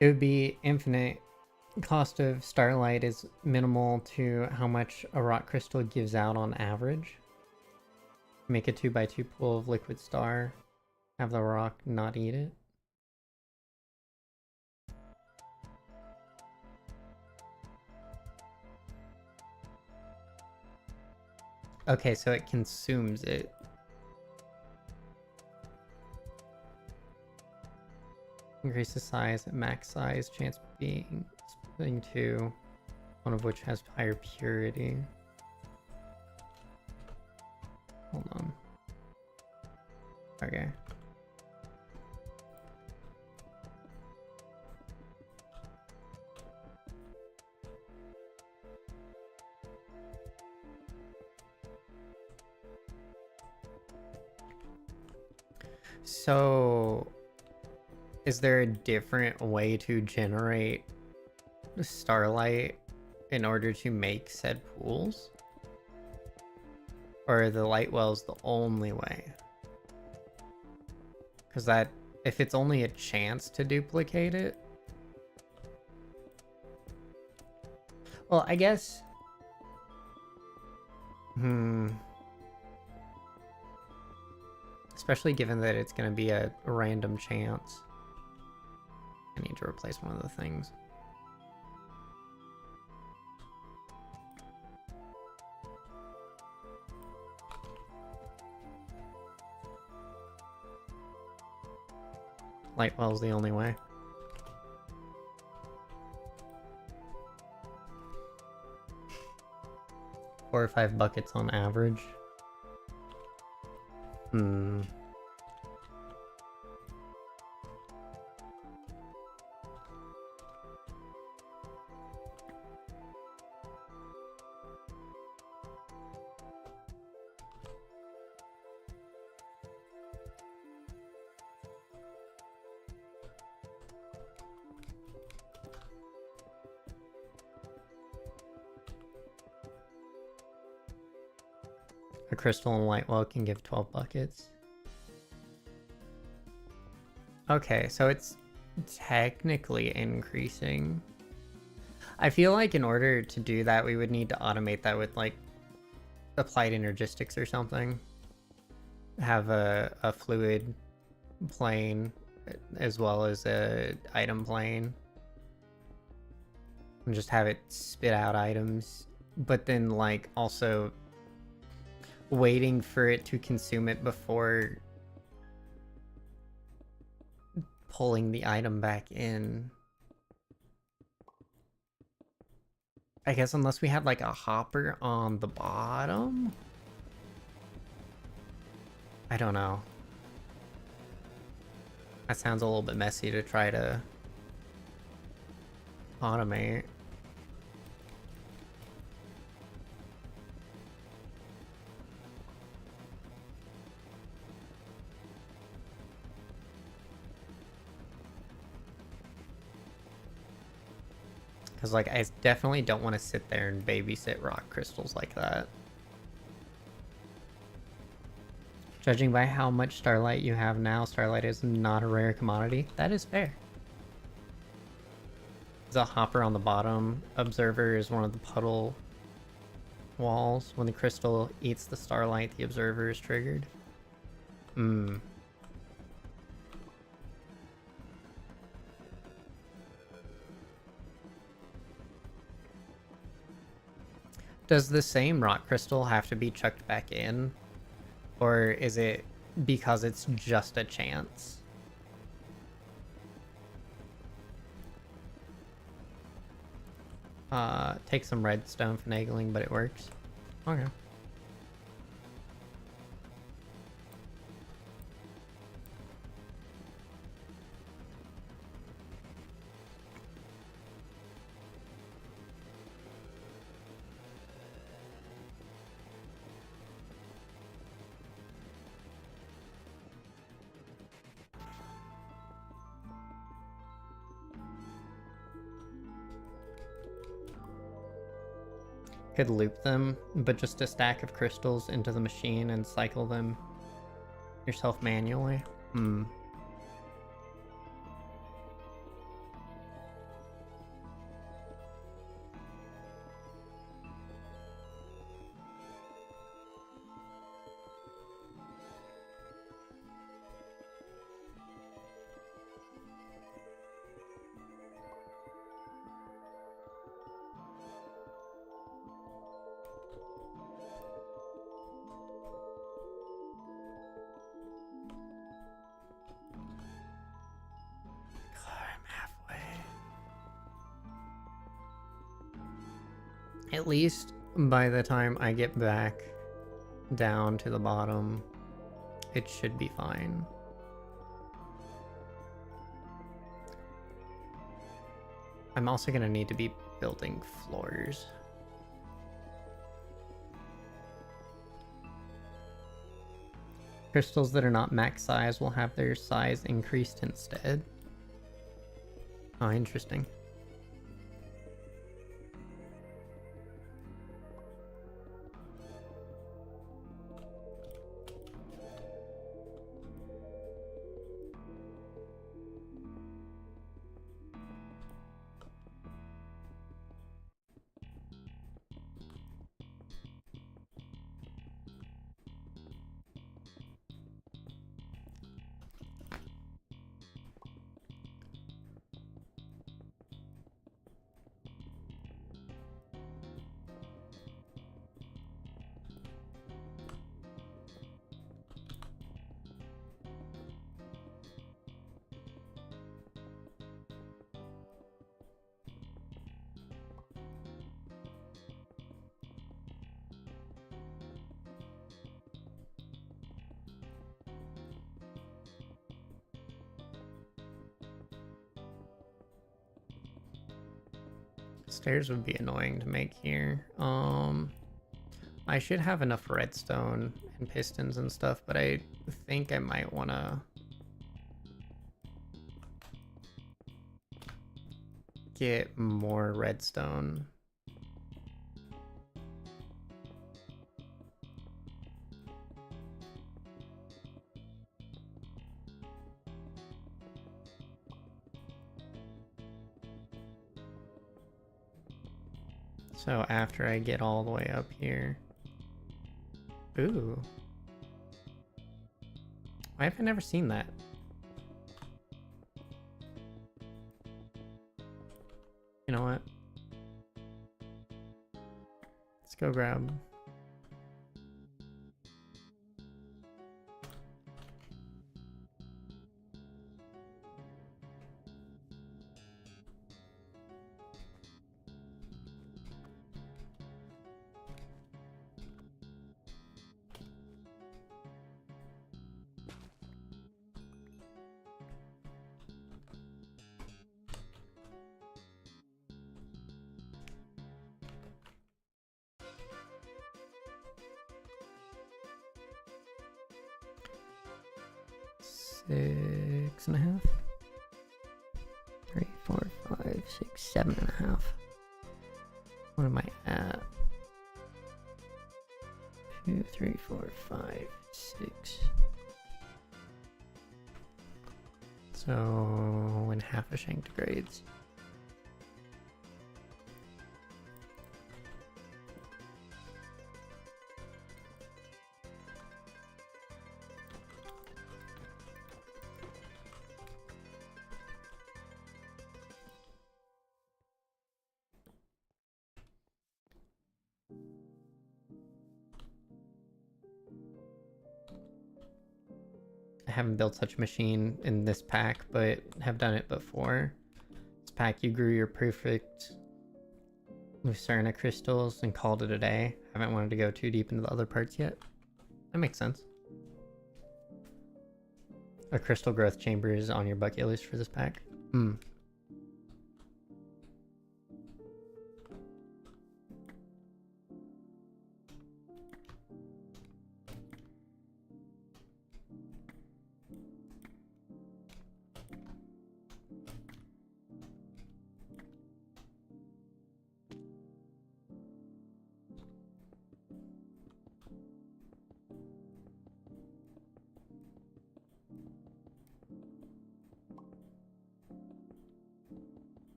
It would be infinite. Cost of starlight is minimal to how much a rock crystal gives out on average. Make a 2x2 pool of liquid star. Have the rock not eat it. Okay, so it consumes it. Increase the size at max size, chance of being splitting two, one of which has higher purity. Hold on. Okay. So, is there a different way to generate starlight in order to make said pools? Or are the light wells the only way? Because that, if it's only a chance to duplicate it... Well, I guess... Especially given that it's going to be a random chance. I need to replace one of the things. Lightwell's the only way. $4 or $5 buckets on average. A crystal and light well can give 12 buckets. Okay, so it's technically increasing. I feel like in order to do that, we would need to automate that with like applied energistics or something. Have a fluid plane as well as a item plane. And just have it spit out items. But then like also waiting for it to consume it before pulling the item back in. I guess unless we had like a hopper on the bottom? I don't know. That sounds a little bit messy to try to automate. Because, like, I definitely don't want to sit there and babysit rock crystals like that. Judging by how much starlight you have now, starlight is not a rare commodity. That is fair. There's a hopper on the bottom. Observer is one of the puddle walls. When the crystal eats the starlight, the observer is triggered. Does the same rock crystal have to be chucked back in? Or is it because it's just a chance? Takes some redstone finagling, but it works. Okay. Could loop them, but just a stack of crystals into the machine and cycle them yourself manually. At least by the time I get back down to the bottom, it should be fine. I'm also gonna need to be building floors. Crystals that are not max size will have their size increased instead. Oh, interesting. Stairs would be annoying to make here. I should have enough redstone and pistons and stuff, but I think I might want to get more redstone. So after I get all the way up here. Ooh. Why have I never seen that? You know what? Let's go grab. Six and a half. 3, 4, 5, 6, 7 and a half. What am I at? 2, 3, 4, 5, 6. So when half a shank degrades. I haven't built such a machine in this pack, but have done it before. This pack, you grew your perfect Lucerna crystals and called it a day. Haven't wanted to go too deep into the other parts yet. That makes sense. A crystal growth chamber is on your bucket list for this pack. Hmm.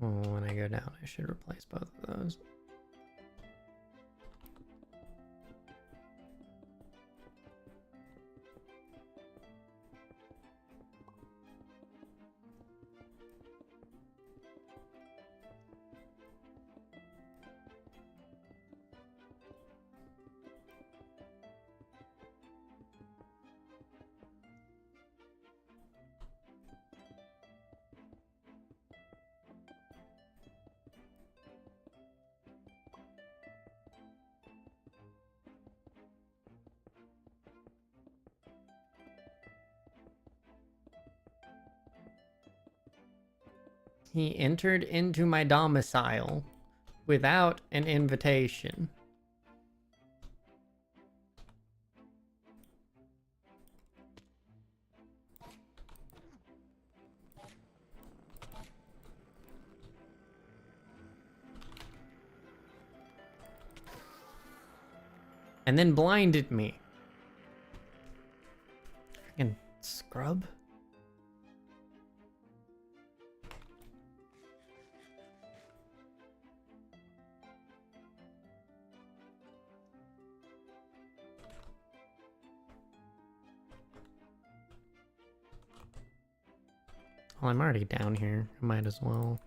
Oh, when I go down, I should replace both of those. He entered into my domicile without an invitation. And then blinded me. Freaking scrub. Well, I'm already down here. I might as well.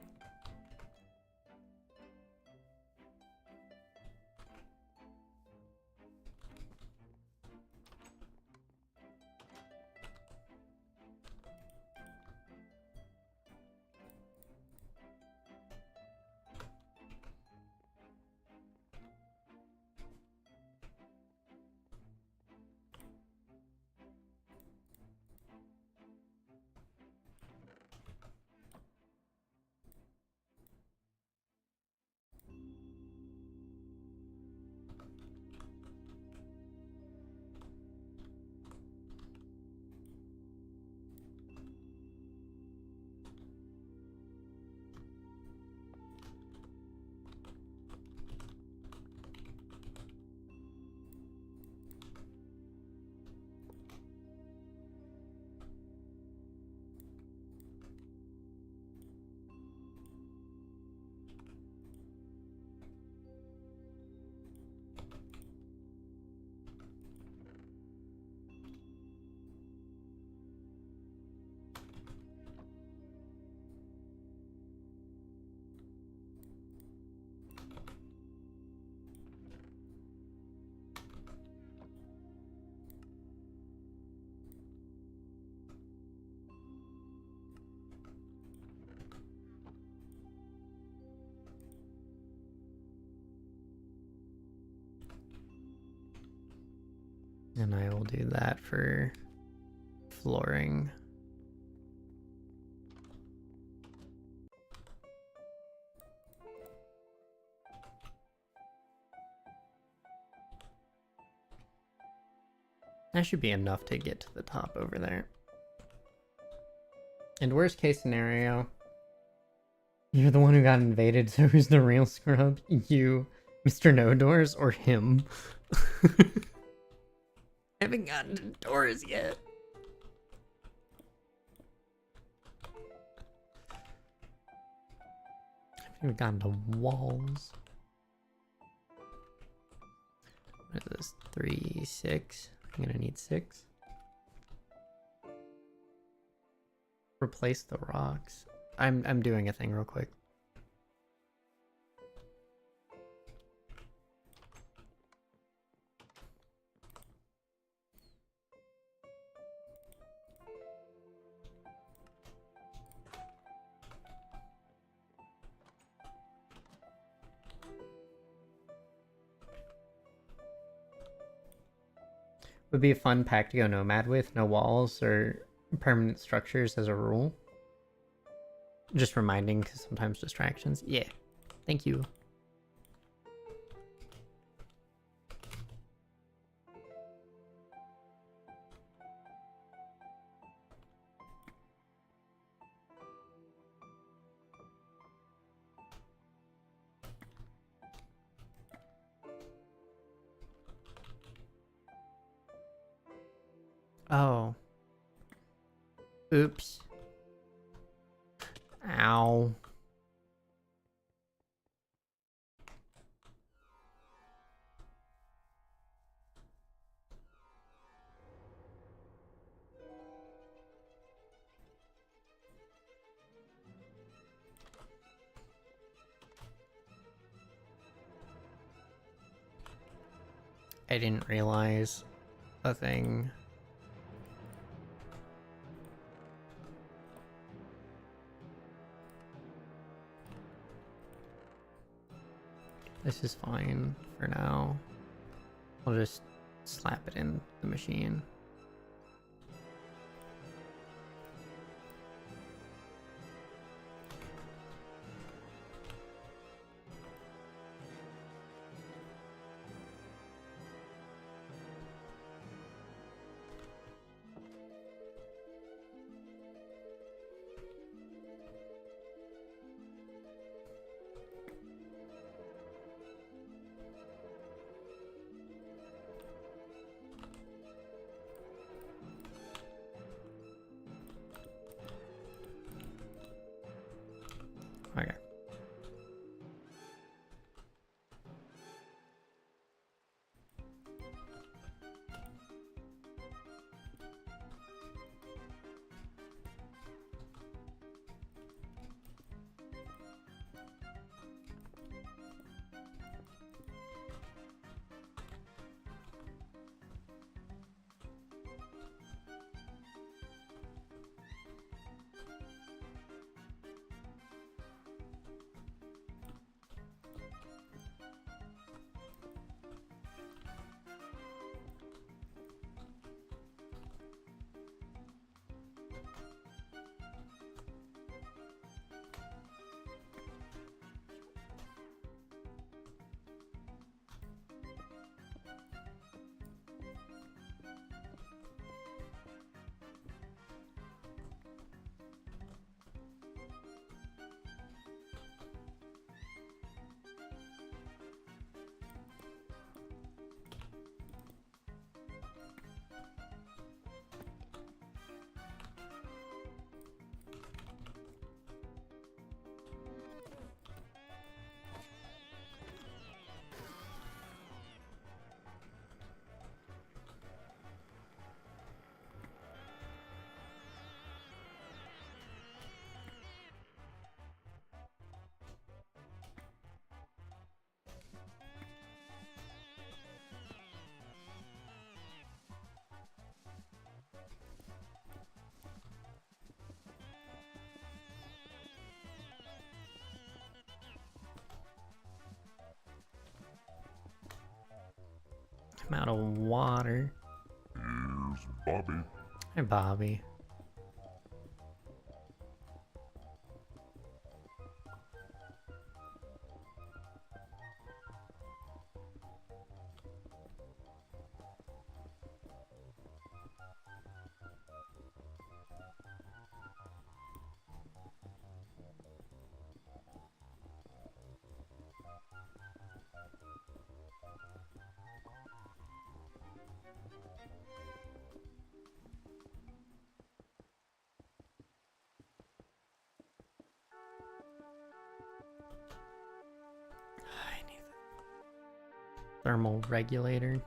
And I will do that for flooring. That should be enough to get to the top over there. And worst case scenario, you're the one who got invaded, so who's the real scrub? You, Mr. No Doors, or him? I haven't gotten to doors yet. I haven't even gotten to walls. What is this? 3, 6. I'm gonna need 6. Replace the rocks. I'm doing a thing real quick. Would be a fun pack to go nomad with. No walls or permanent structures as a rule. Just reminding, because sometimes distractions. Yeah. Thank you. Oh. Oops. Ow. I didn't realize a thing. This is fine for now. I'll just slap it in the machine. Okay. I'm out of water. Here's Bobby. Hi, Bobby. I need the thermal regulator.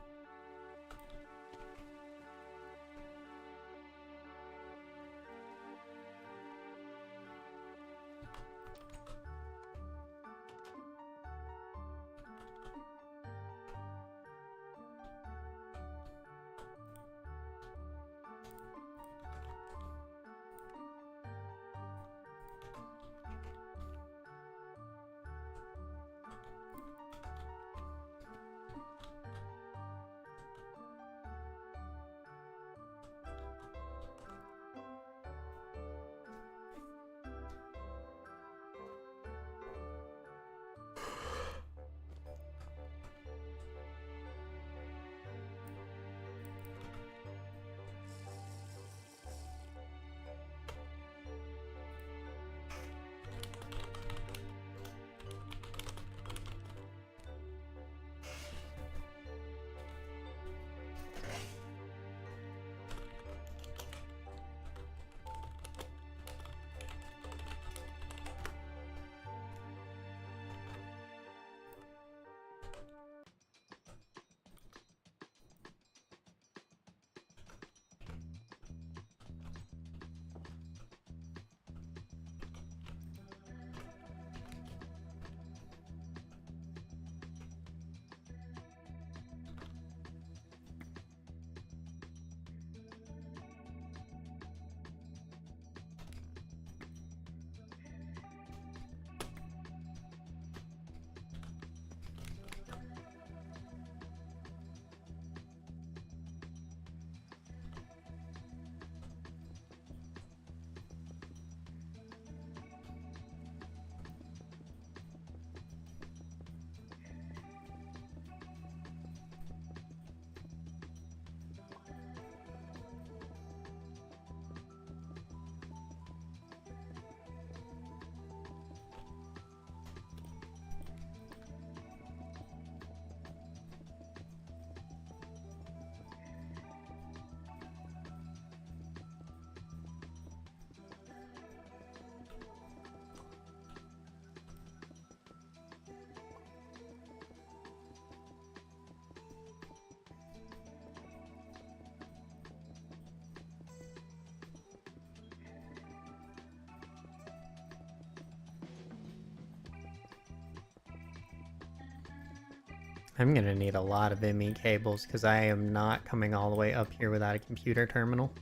I'm gonna need a lot of ME cables because I am not coming all the way up here without a computer terminal.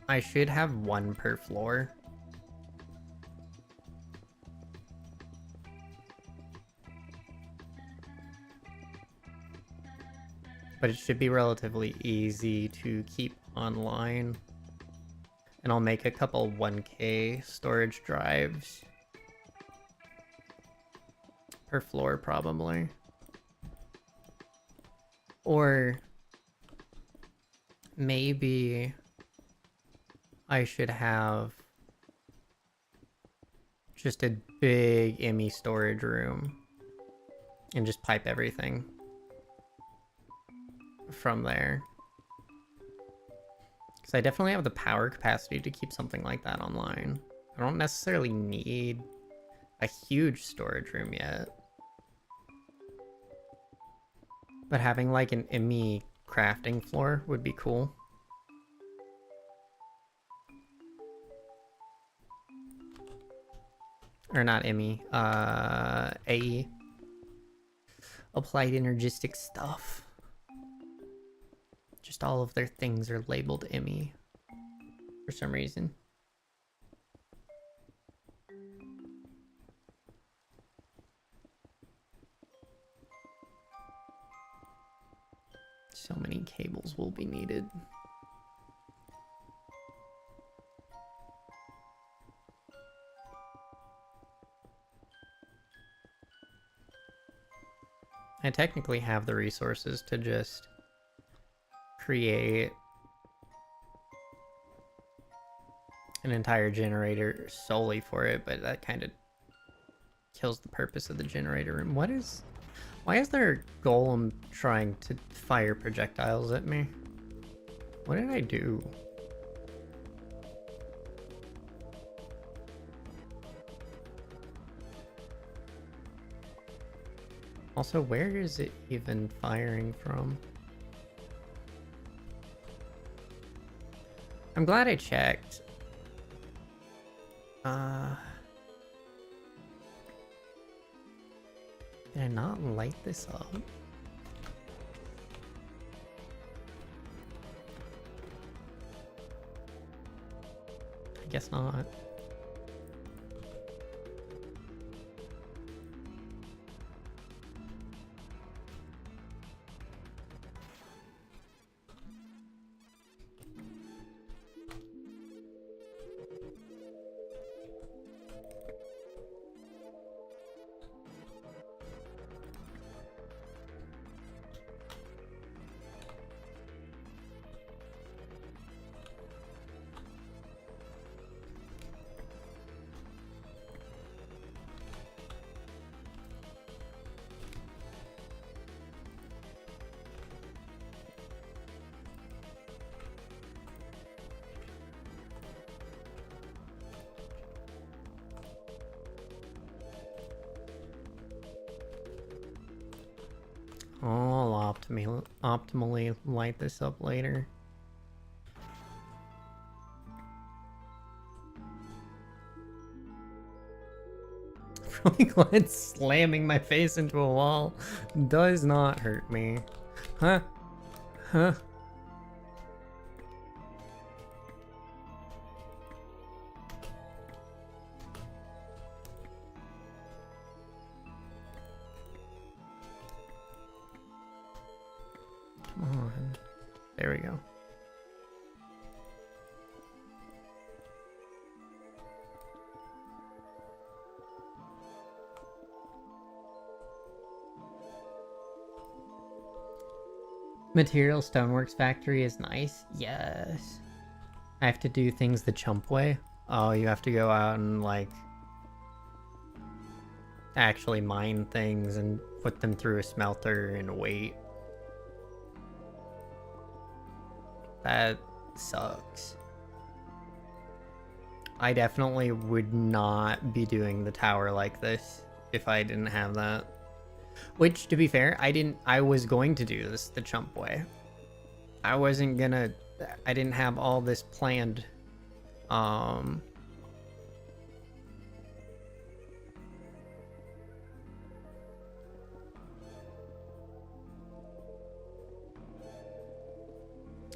I should have one per floor. But it should be relatively easy to keep online. And I'll make a couple 1K storage drives per floor probably. Or maybe I should have just a big ME storage room and just pipe everything from there. Because I definitely have the power capacity to keep something like that online. I don't necessarily need a huge storage room yet. But having like an ME crafting floor would be cool. Or not ME, AE. Applied Energistic Stuff. Just all of their things are labeled ME for some reason. So many cables will be needed. I technically have the resources to just create an entire generator solely for it, but that kind of kills the purpose of the generator room. Why is there a golem trying to fire projectiles at me? What did I do? Also, where is it even firing from? I'm glad I checked. Did I not light this up? I guess not. I'll optimally light this up later. Really glad slamming my face into a wall does not hurt me. Huh? Huh? Come on. There we go. Material Stoneworks Factory is nice. Yes. I have to do things the chump way. Oh, you have to go out and like actually mine things and put them through a smelter and wait. That sucks. I definitely would not be doing the tower like this if I didn't have that. Which, to be fair, I was going to do this the chump way. I didn't have all this planned.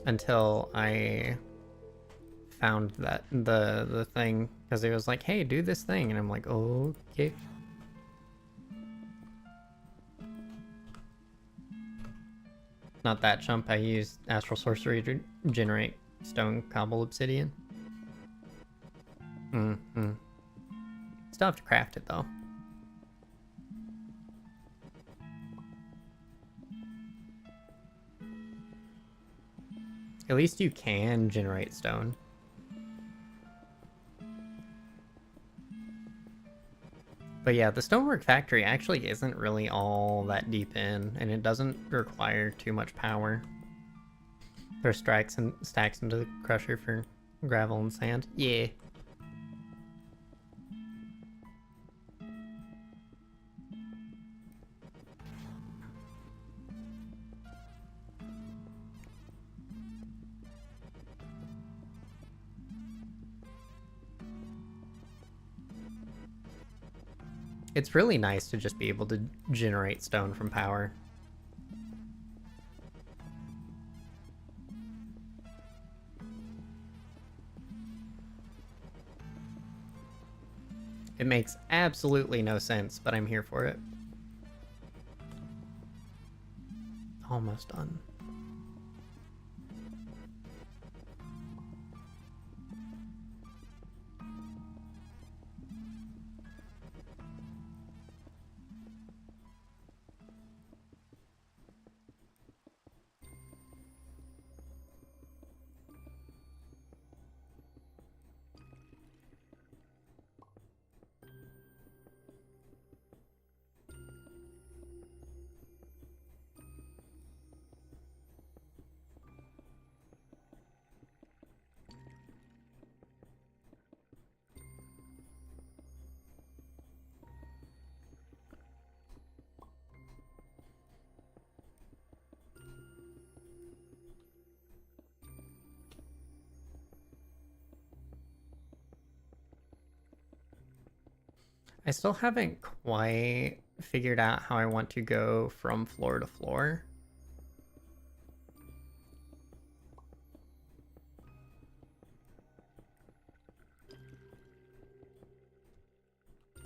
until I found that the thing, because it was like, hey, do this thing, and I'm like, okay. Not that chump. I used Astral Sorcery to generate stone cobble obsidian. Still have to craft it though. At least you can generate stone. But yeah, the stonework factory actually isn't really all that deep in, and it doesn't require too much power. Throw stacks into the crusher for gravel and sand. Yeah. It's really nice to just be able to generate stone from power. It makes absolutely no sense, but I'm here for it. Almost done. I still haven't quite figured out how I want to go from floor to floor.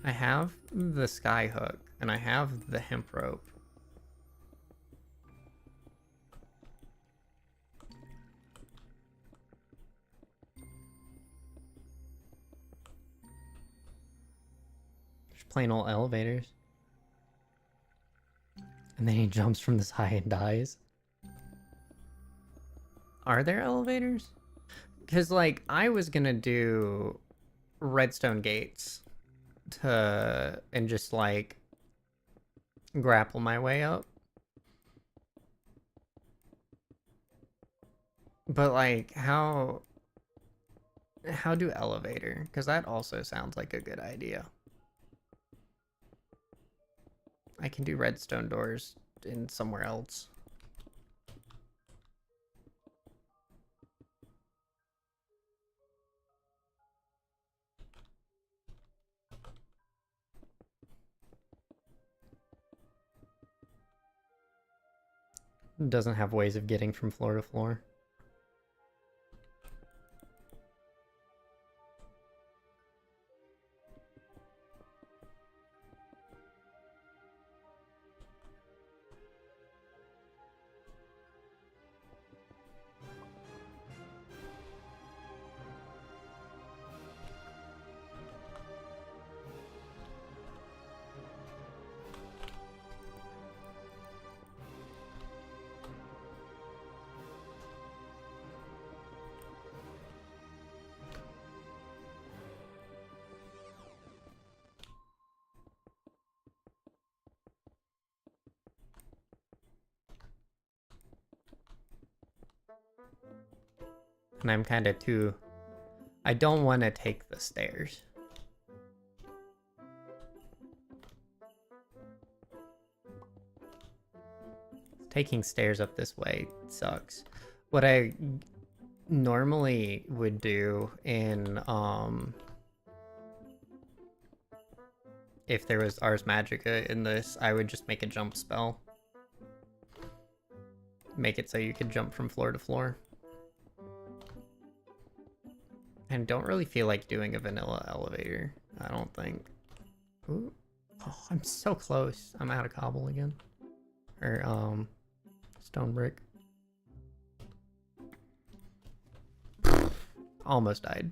I have the sky hook and I have the hemp rope. Just plain old elevators. And then he jumps from this high and dies. Are there elevators? Because, like, I was gonna do redstone gates and just, like, grapple my way up. But, like, how do elevator? Because that also sounds like a good idea. I can do redstone doors in somewhere else. Doesn't have ways of getting from floor to floor. And I'm kind of too... I don't want to take the stairs. Taking stairs up this way sucks. What I normally would do in, if there was Ars Magica in this, I would just make a jump spell. Make it so you could jump from floor to floor. And don't really feel like doing a vanilla elevator, I don't think. Ooh. Oh, I'm so close. I'm out of cobble again. Or, stone brick. Almost died.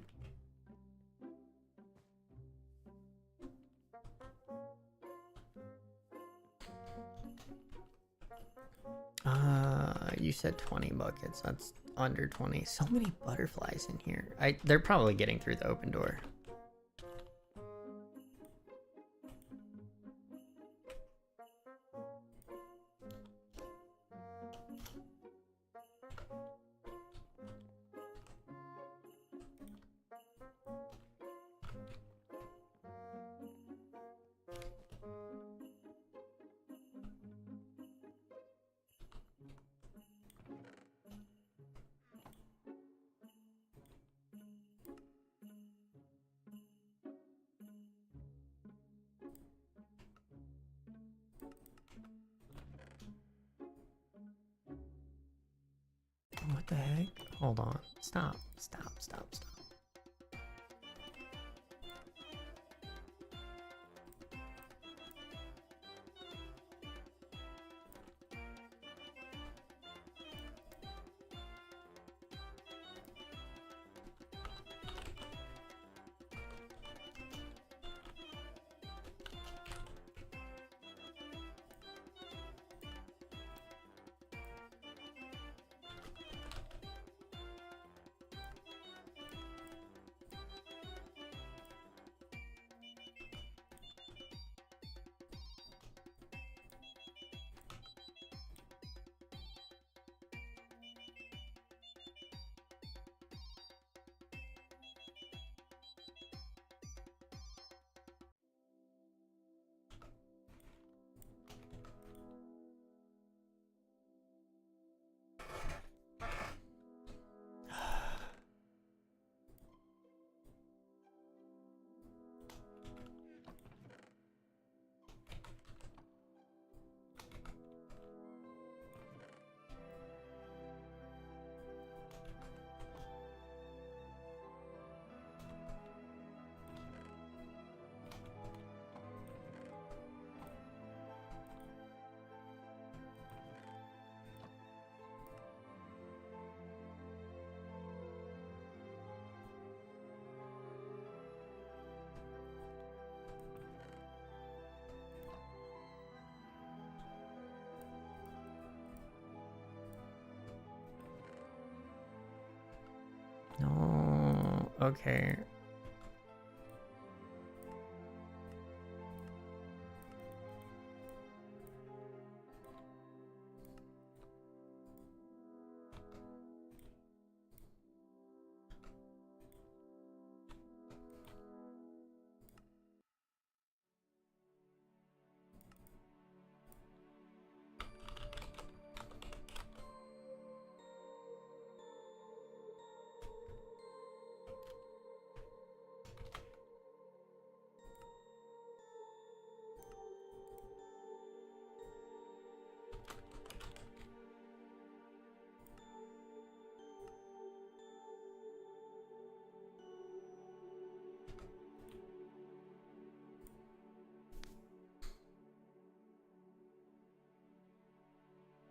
You said 20 buckets. That's under 20. So many butterflies in here. They're probably getting through the open door. What the heck? Hold on. Stop. Stop. Stop. Stop. No. Okay.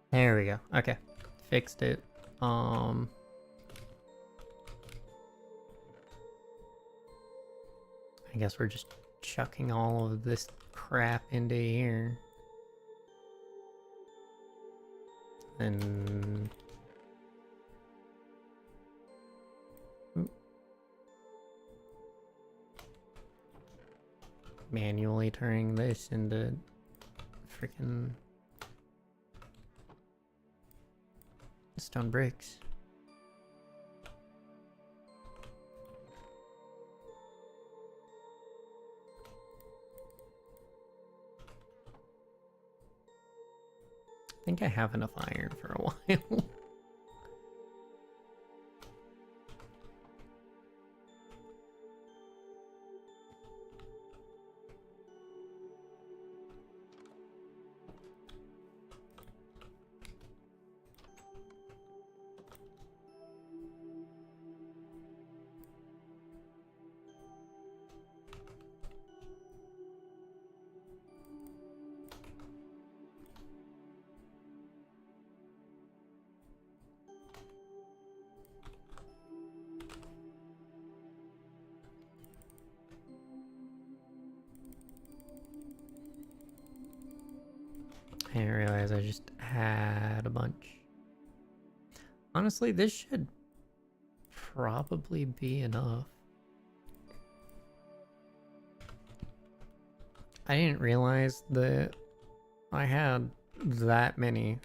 There we go. Okay. Fixed it. I guess we're just chucking all of this crap into here. And manually turning this into freaking stone bricks. I think I have enough iron for a while. I didn't realize I just had a bunch. Honestly, this should probably be enough. I didn't realize that I had that many.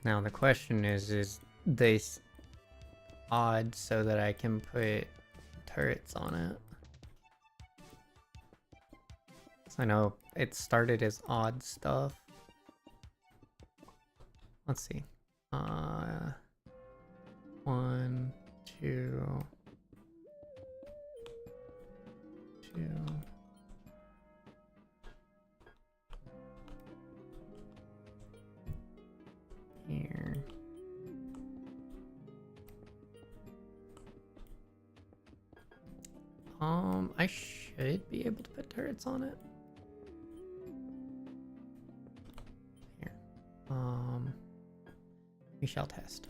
Now the question is this odd so that I can put turrets on it? So I know it started as odd stuff. Let's see. 1, 2, 2. Here. I should be able to put turrets on it. Here. We shall test.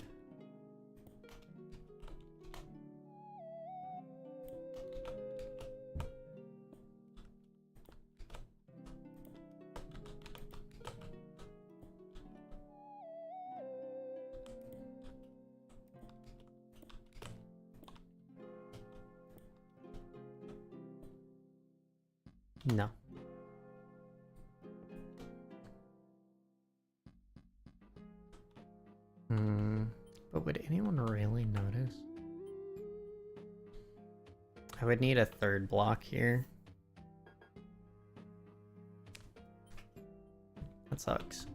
No. But would anyone really notice? I would need a third block here. That sucks.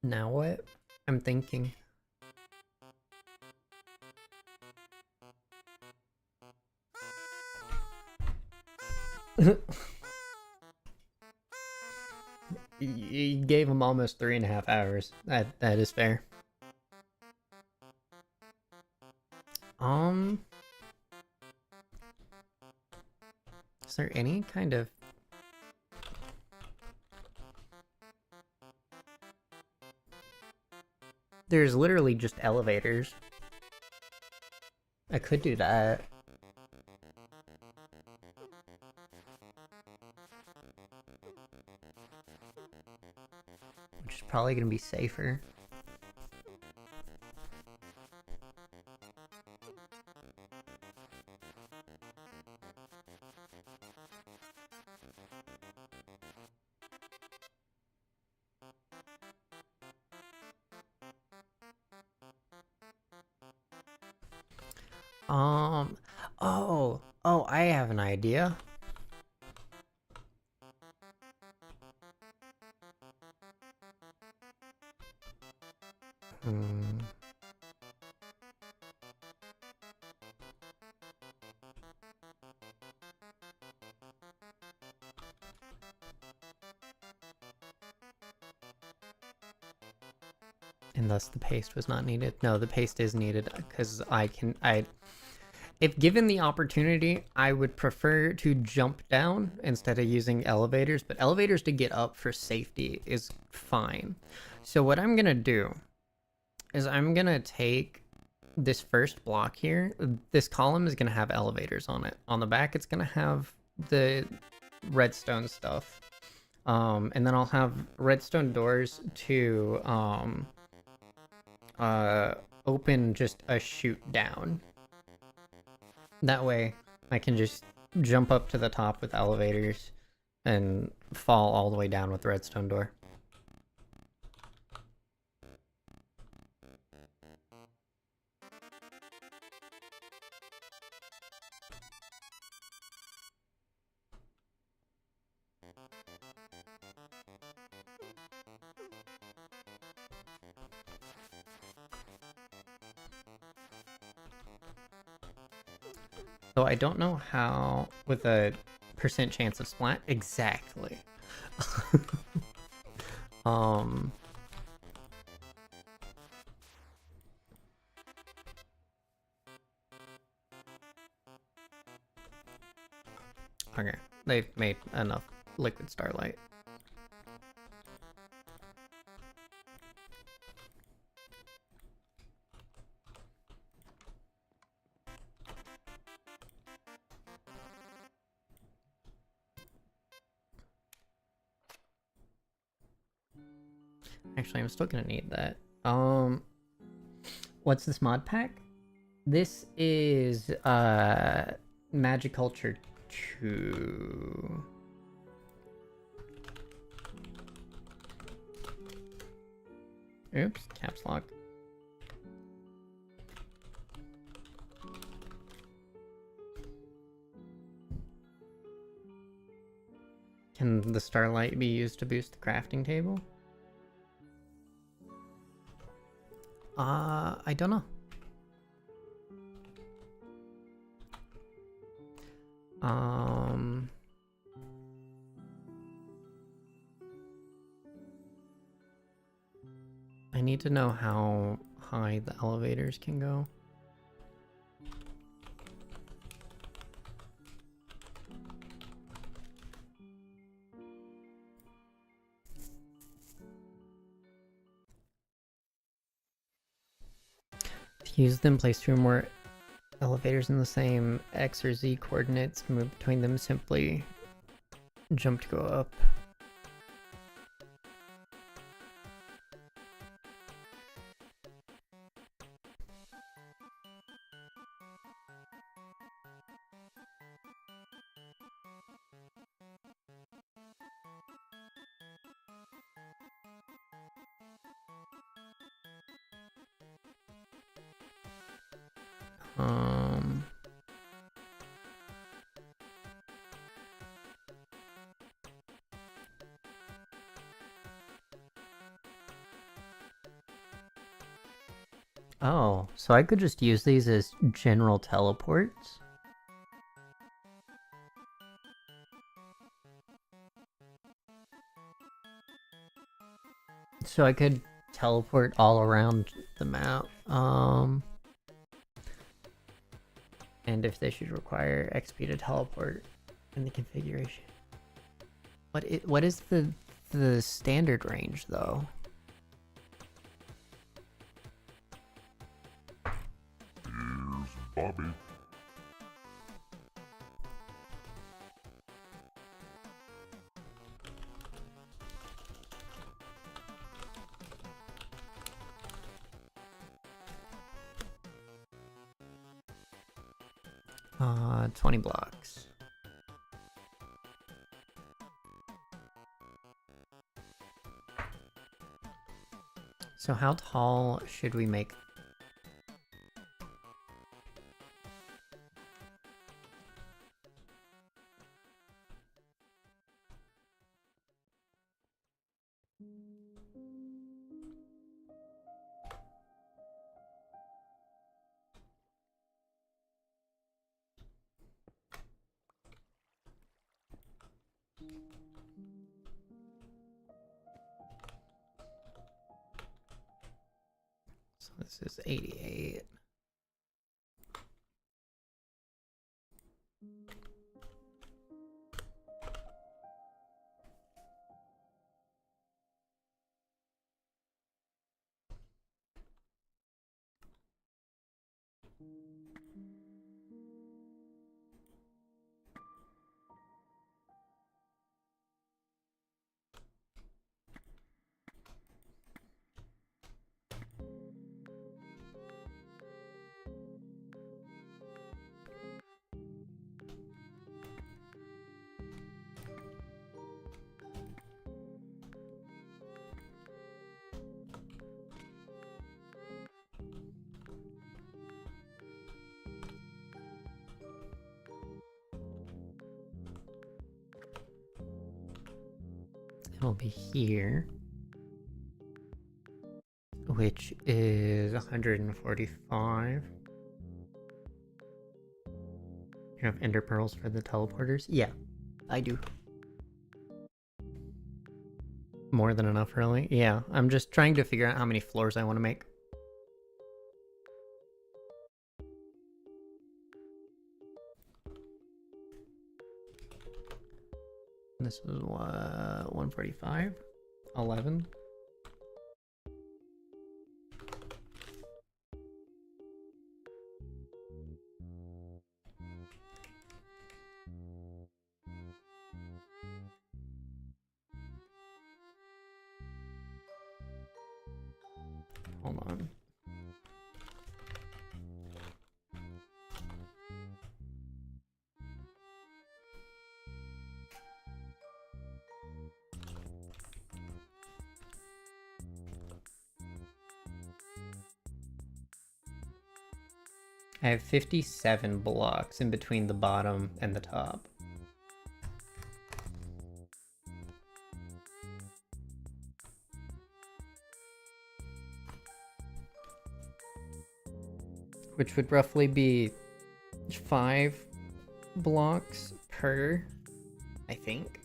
Now what? I'm thinking. You gave him almost 3.5 hours. That is fair. Is there any kind of... There's literally just elevators. I could do that. Which is probably gonna be safer. Oh, I have an idea. And thus the paste was not needed. No, the paste is needed because if given the opportunity, I would prefer to jump down instead of using elevators, but elevators to get up for safety is fine. So what I'm gonna do is I'm gonna take this first block here. This column is gonna have elevators on it. On the back, it's gonna have the redstone stuff. And then I'll have redstone doors to open just a chute down. That way I can just jump up to the top with elevators and fall all the way down with the redstone door. So I don't know how, with a % chance of splat, exactly. Okay, they've made enough liquid starlight. Actually, I'm still gonna need that. What's this mod pack? This is Magiculture 2. Oops, caps lock. Can the starlight be used to boost the crafting table? I don't know. I need to know how high the elevators can go. To use them, place 2 or more elevators in the same X or Z coordinates. Move between them, simply jump to go up. Oh, so I could just use these as general teleports? So I could teleport all around the map. And if they should require XP to teleport in the configuration. What is the standard range though? Here's Bobby. Uh, 20 blocks. So how tall should we make? So this is 88. It'll be here, which is 145. You have ender pearls for the teleporters? Yeah, I do. More than enough, really? Yeah, I'm just trying to figure out how many floors I want to make. This is what, 145? 11? Hold on. I have 57 blocks in between the bottom and the top. Which would roughly be 5 blocks per, I think.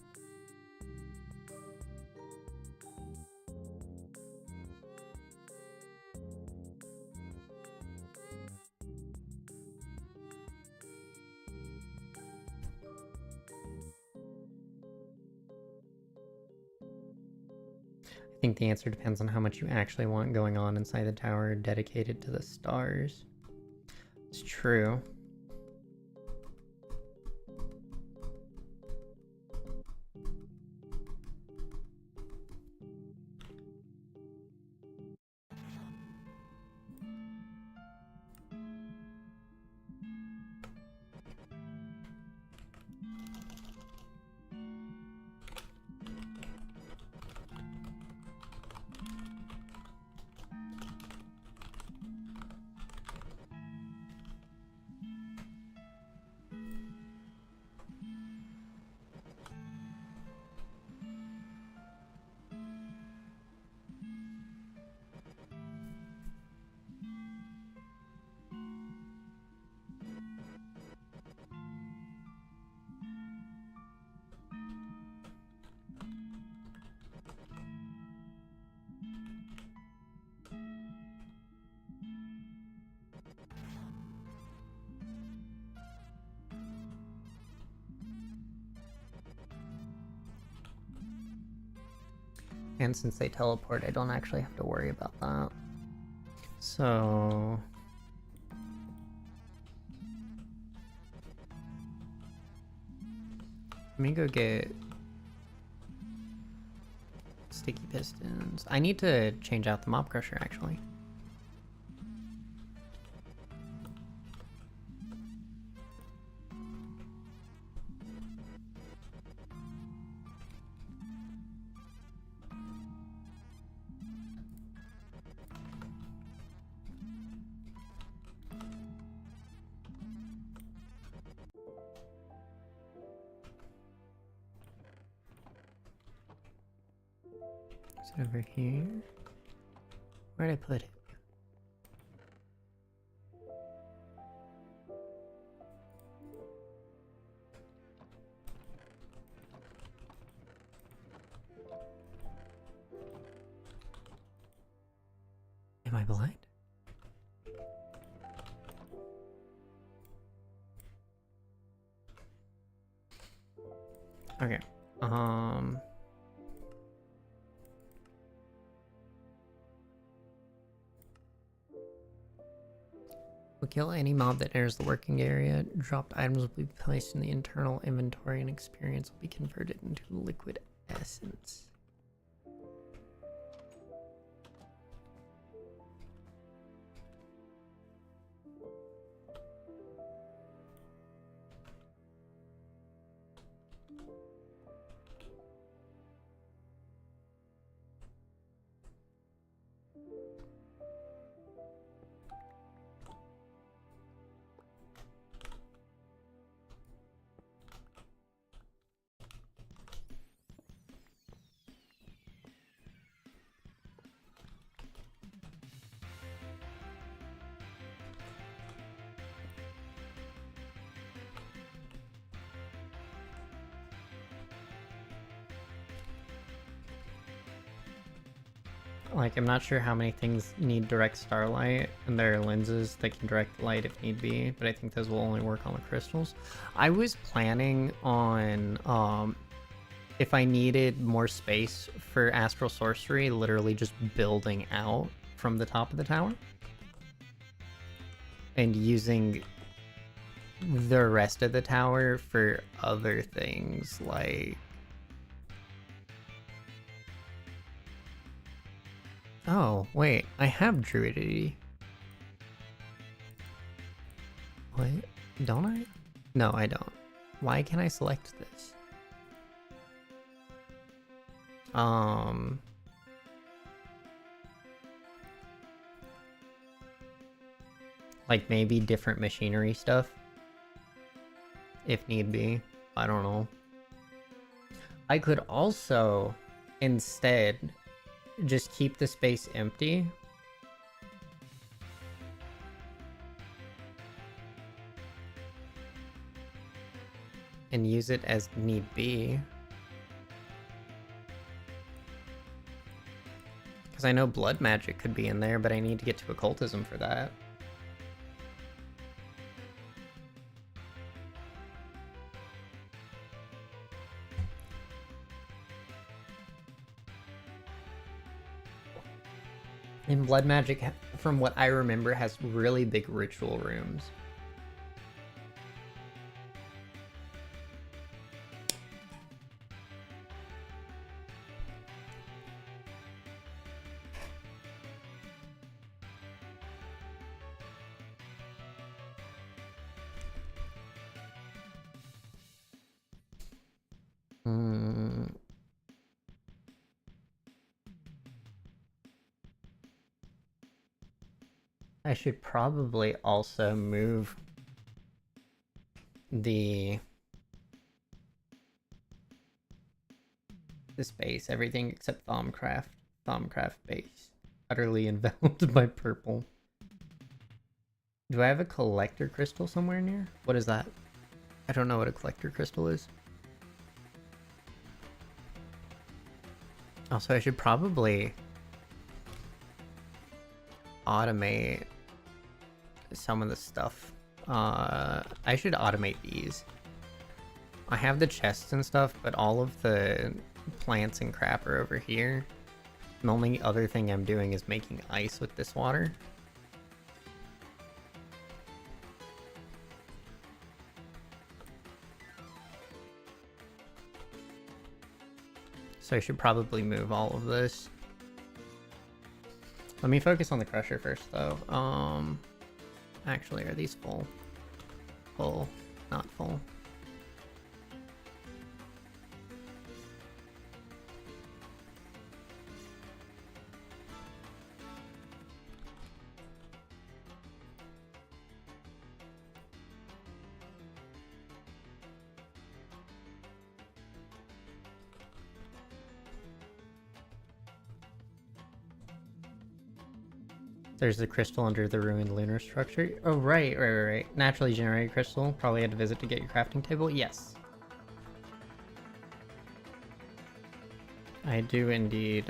I think the answer depends on how much you actually want going on inside the tower dedicated to the stars. It's true. And since they teleport, I don't actually have to worry about that. So... let me go get sticky pistons. I need to change out the mob crusher, actually. Is it over here? Where'd I put it? Am I blind? Okay. Will kill any mob that enters the working area. Dropped items will be placed in the internal inventory and experience will be converted into liquid essence. Like, I'm not sure how many things need direct starlight, and there are lenses that can direct light if need be, but I think those will only work on the crystals. I was planning on, if I needed more space for Astral Sorcery, literally just building out from the top of the tower. And using the rest of the tower for other things, like... oh, wait, I have Druidity. What? Don't I? No, I don't. Why can't I select this? Like maybe different machinery stuff? If need be. I don't know. I could also, instead, just keep the space empty. And use it as need be. Because I know blood magic could be in there, but I need to get to occultism for that. And blood magic, from what I remember, has really big ritual rooms. I should probably also move the base, everything except Thaumcraft. Thaumcraft base. Utterly enveloped by purple. Do I have a collector crystal somewhere near? What is that? I don't know what a collector crystal is. Also, I should probably automate some of the stuff. I should automate these. I have the chests and stuff, but all of the plants and crap are over here. The only other thing I'm doing is making ice with this water. So I should probably move all of this. Let me focus on the crusher first, though. Actually, are these full? Full, not full. There's the crystal under the ruined lunar structure. Oh, right. Naturally generated crystal. Probably had to visit to get your crafting table. Yes. I do indeed.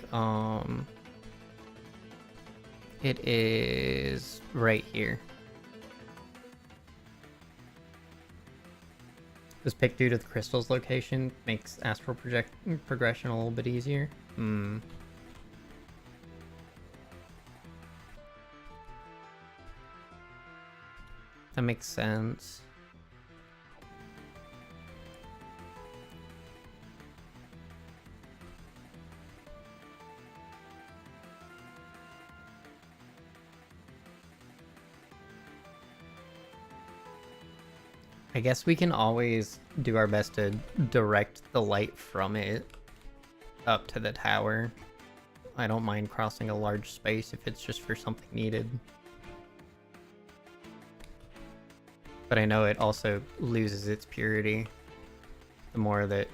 It is right here. This pick due to the crystal's location makes astral progression a little bit easier. That makes sense. I guess we can always do our best to direct the light from it up to the tower. I don't mind crossing a large space if it's just for something needed. But I know it also loses its purity the more that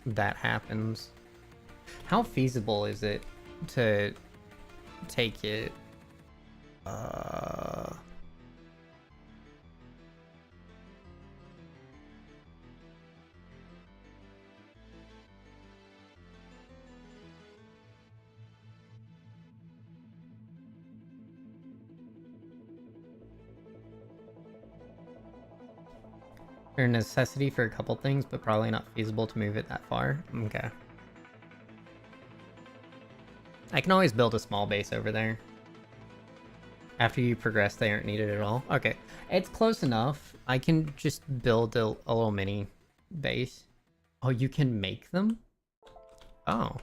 that happens. How feasible is it to take it? There's a necessity for a couple things, but probably not feasible to move it that far. Okay. I can always build a small base over there. After you progress, they aren't needed at all. Okay. It's close enough. I can just build a little mini base. Oh, you can make them? Oh.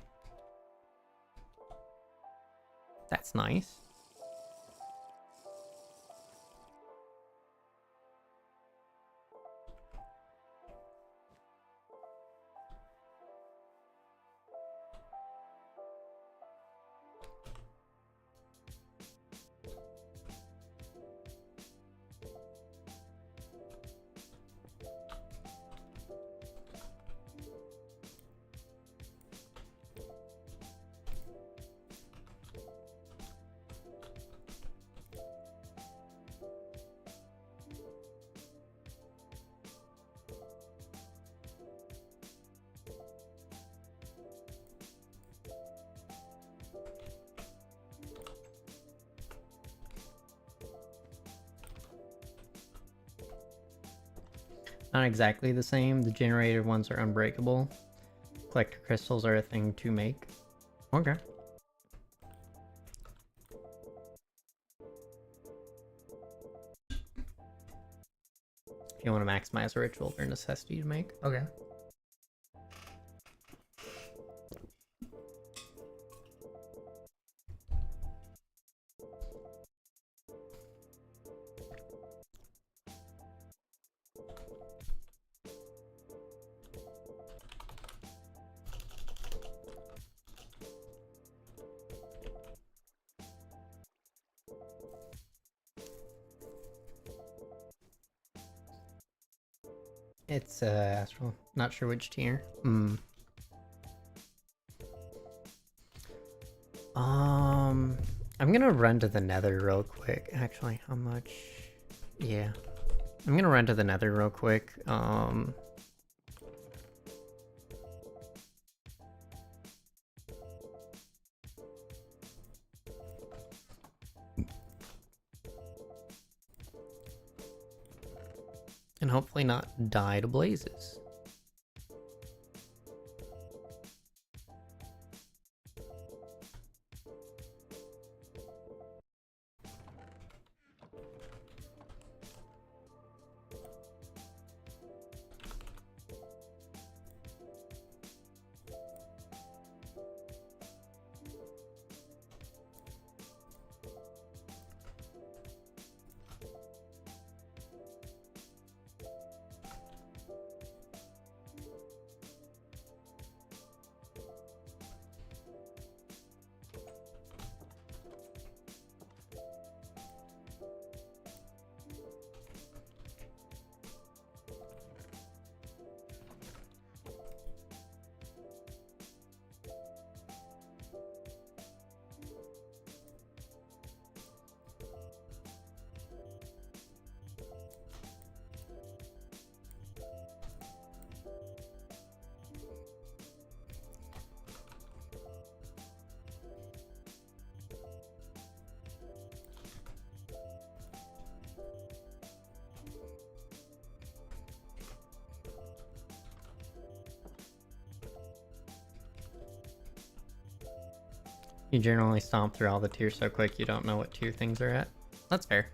That's nice. Not exactly the same. The generated ones are unbreakable. Collector crystals are a thing to make. Okay. If you want to maximize a ritual, they're a necessity to make. Okay. It's astral. Not sure which tier. I'm gonna run to the nether real quick. Actually, how much? Yeah. I'm gonna run to the nether real quick. And hopefully not die to blazes. You generally stomp through all the tiers so quick you don't know what tier things are at. That's fair.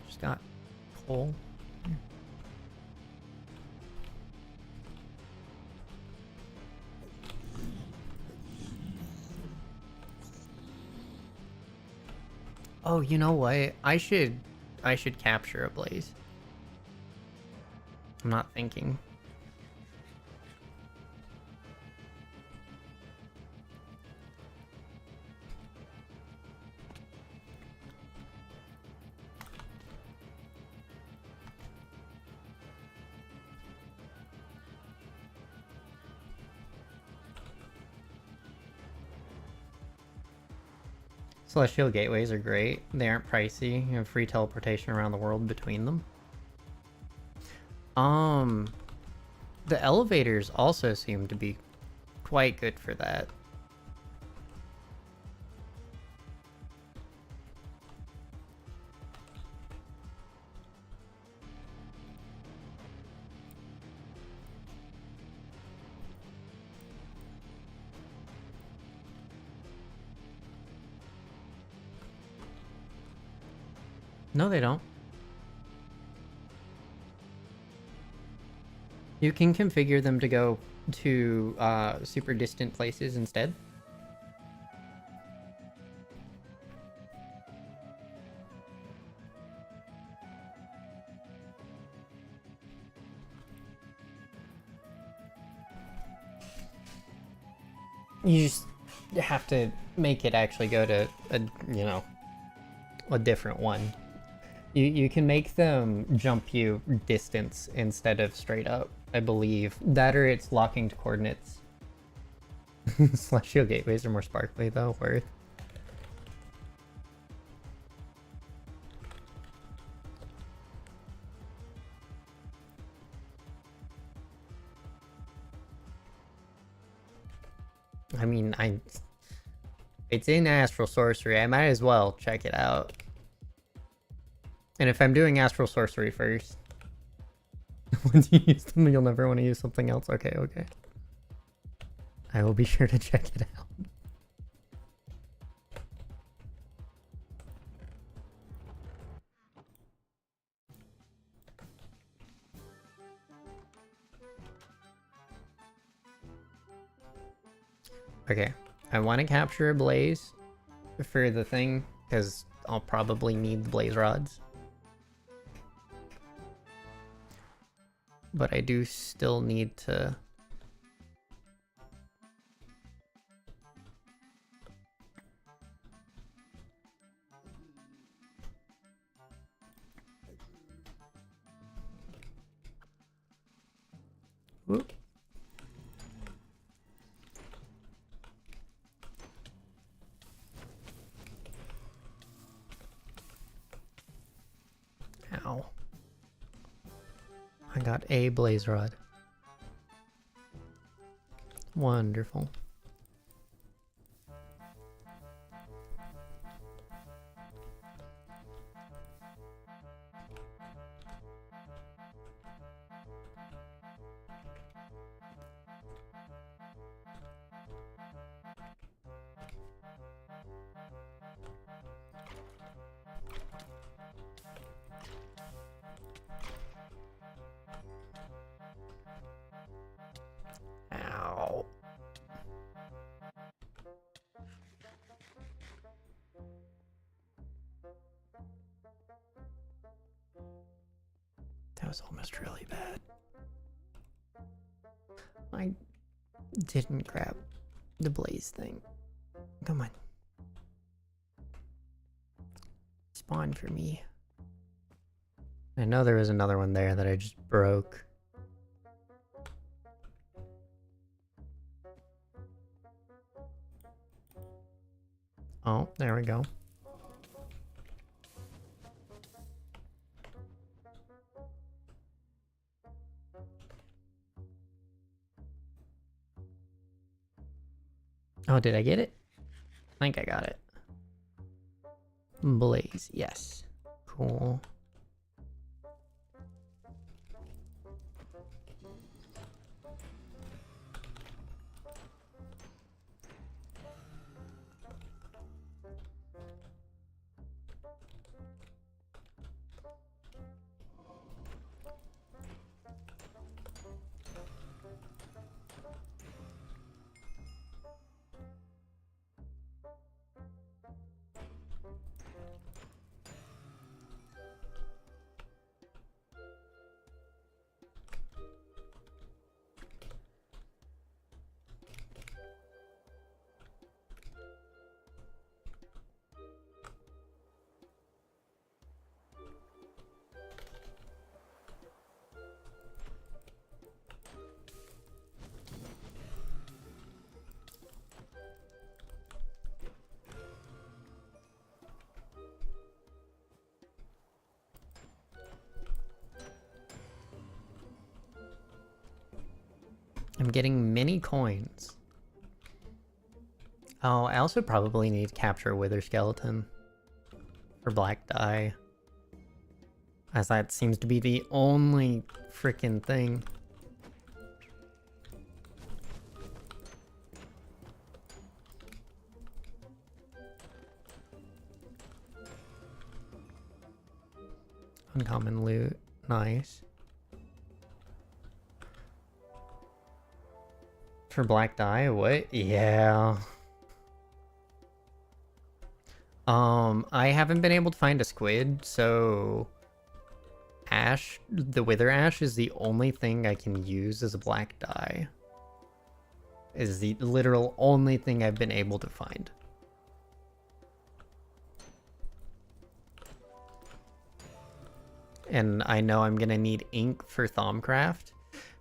Just got coal. Oh, you know what? I should capture a blaze. I'm not thinking. Celestial gateways are great. They aren't pricey. You have free teleportation around the world between them. The elevators also seem to be quite good for that. No, they don't. You can configure them to go to super distant places instead. You just have to make it actually go to a different one. You can make them jump you distance instead of straight up, I believe. That or it's locking to coordinates. Celestial gateways are more sparkly though, worth. I mean, it's in Astral Sorcery. I might as well check it out. And if I'm doing Astral Sorcery first, once you use them, you'll never want to use something else. Okay, okay. I will be sure to check it out. Okay, I want to capture a blaze for the thing, because I'll probably need the blaze rods. But I do still need to... Whoop. Ow. I got a blaze rod. Wonderful. Ow. That was almost really bad. I didn't grab the blaze thing. Come on. Spawn for me. I know there was another one there that I just broke. Oh, there we go. Oh, did I get it? I think I got it. Blaze, yes. Cool. I'm getting many coins. Oh, I also probably need to capture a Wither Skeleton for black dye, as that seems to be the only freaking thing. Uncommon loot, nice. For black dye, what? Yeah. I haven't been able to find a squid, so ash, the wither ash is the only thing I can use as a black dye. Is the literal only thing I've been able to find. And I know I'm gonna need ink for Thaumcraft,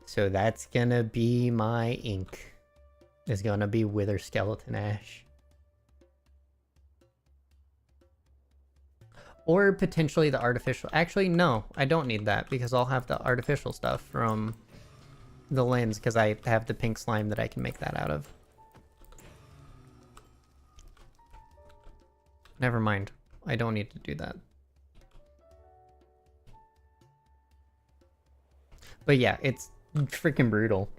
so that's gonna be my ink. Is gonna be Wither Skeleton Ash. Or potentially the artificial. Actually, no, I don't need that because I'll have the artificial stuff from the lens because I have the pink slime that I can make that out of. Never mind. I don't need to do that. But yeah, it's freaking brutal.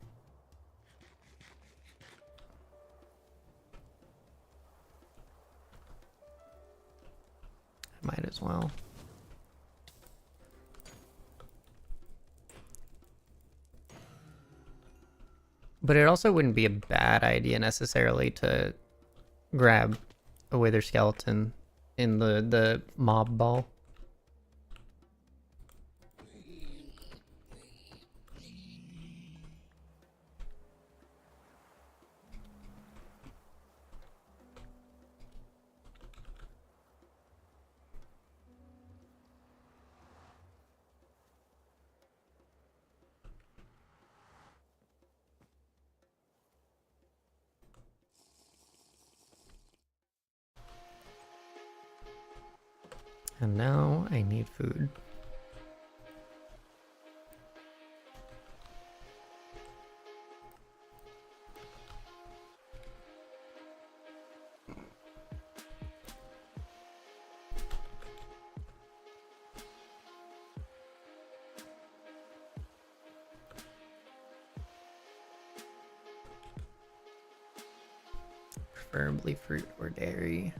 Might as well. But it also wouldn't be a bad idea necessarily to grab a Wither Skeleton in the mob ball. And now I need food. Preferably fruit or dairy.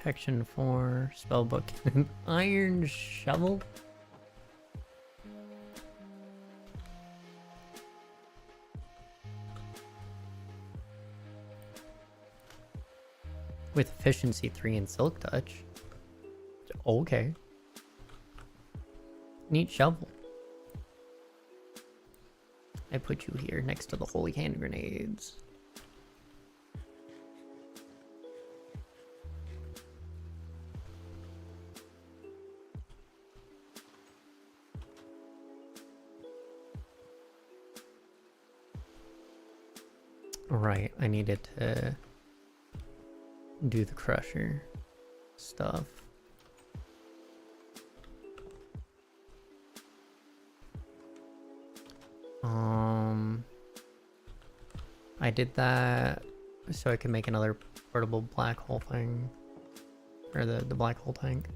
Protection 4, spellbook, iron shovel. With efficiency 3 and silk touch. Okay. Neat shovel. I put you here next to the holy hand grenades. Right, I needed to do the crusher stuff. I did that so I could make another portable black hole thing, or the black hole tank.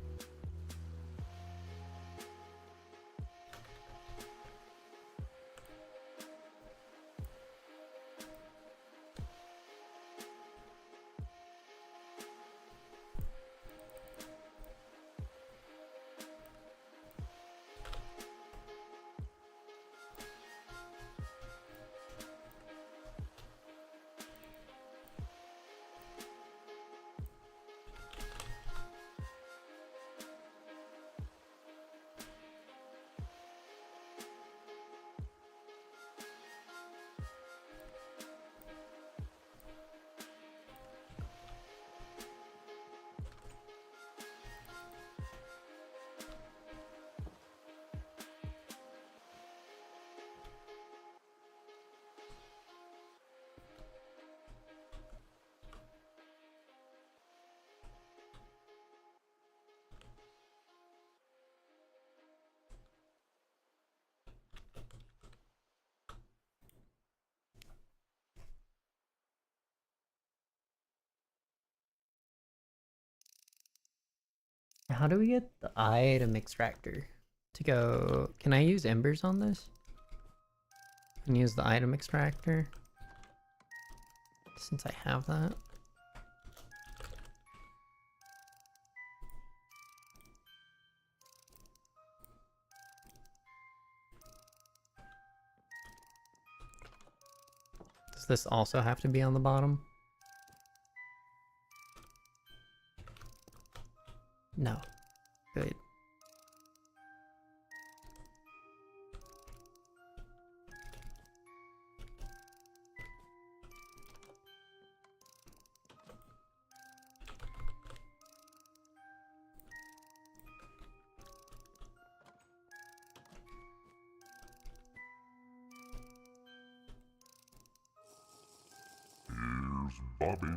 How do we get the item extractor to go? Can I use embers on this? And use the item extractor? Since I have that. Does this also have to be on the bottom? No. Good. Here's Bobby.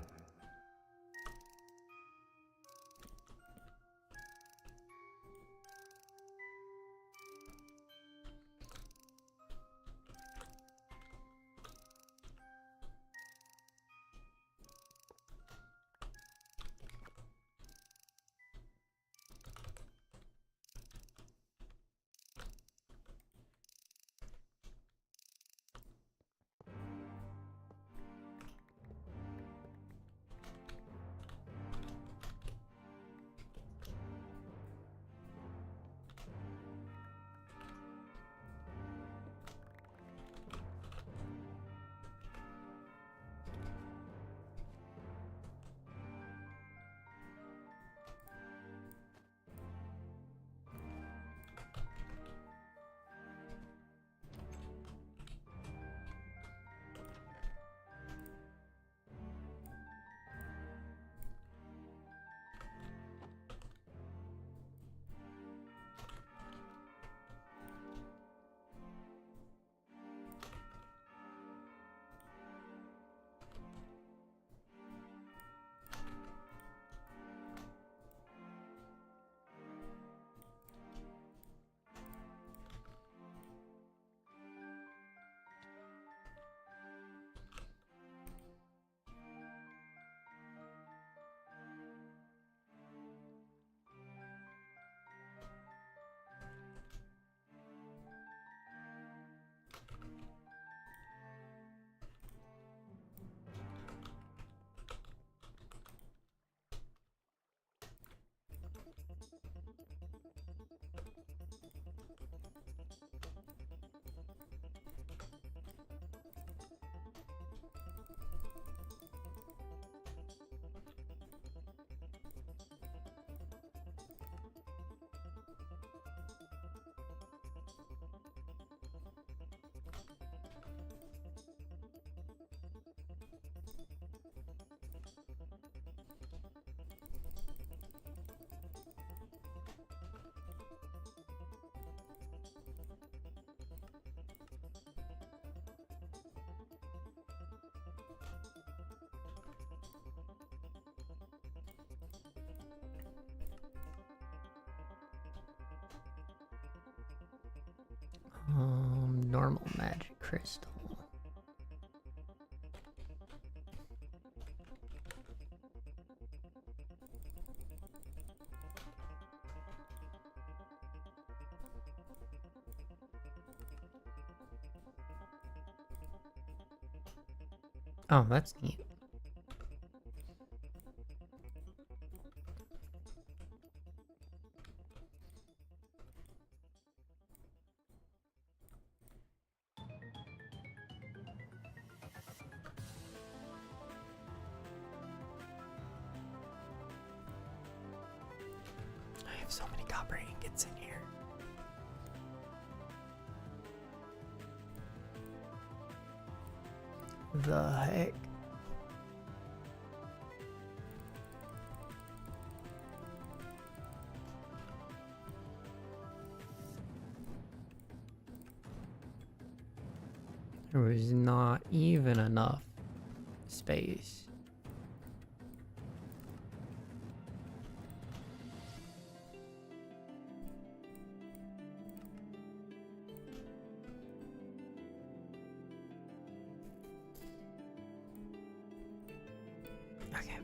normal magic crystal. Oh, that's neat. I have so many copper ingots in here. The heck? There was not even enough space. Okay.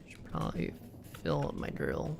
Should probably fill up my drill.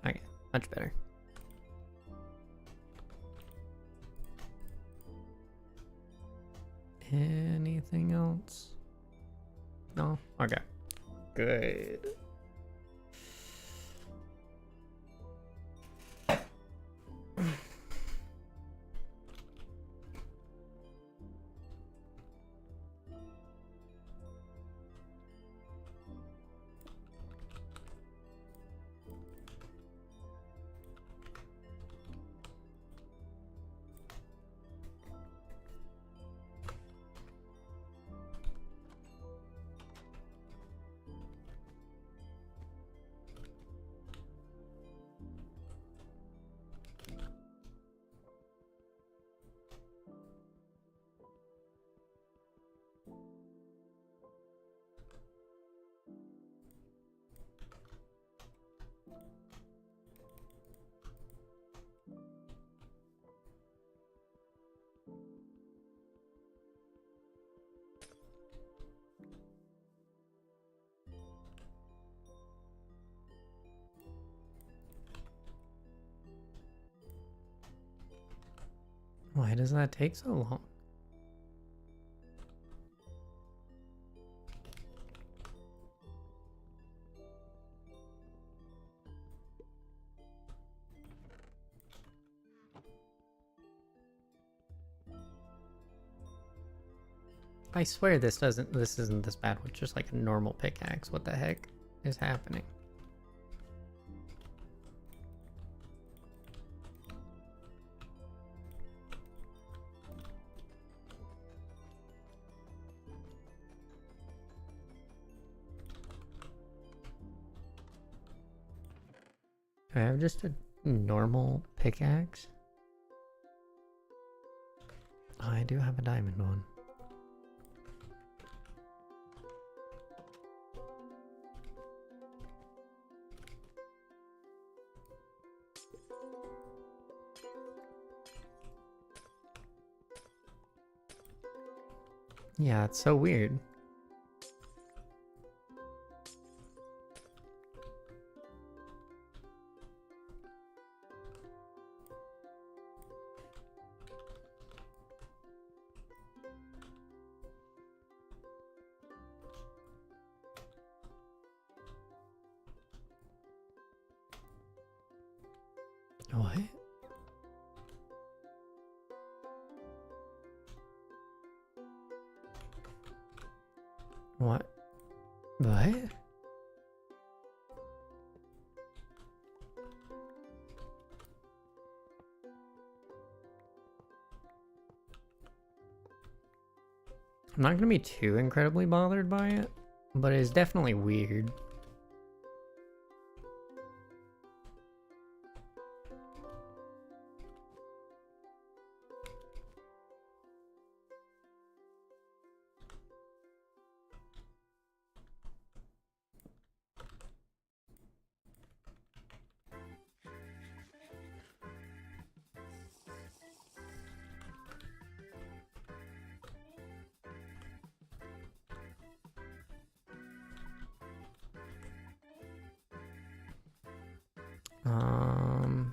Okay, much better. Anything else? No? Okay. Good. Why does that take so long? I swear this isn't this bad with just like a normal pickaxe. What the heck is happening? Do I have just a normal pickaxe? Oh, I do have a diamond one. Yeah, it's so weird. What? What? What? I'm not gonna be too incredibly bothered by it, but it's definitely weird. Um,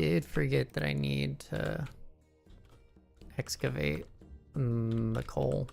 did forget that I need to excavate the coal.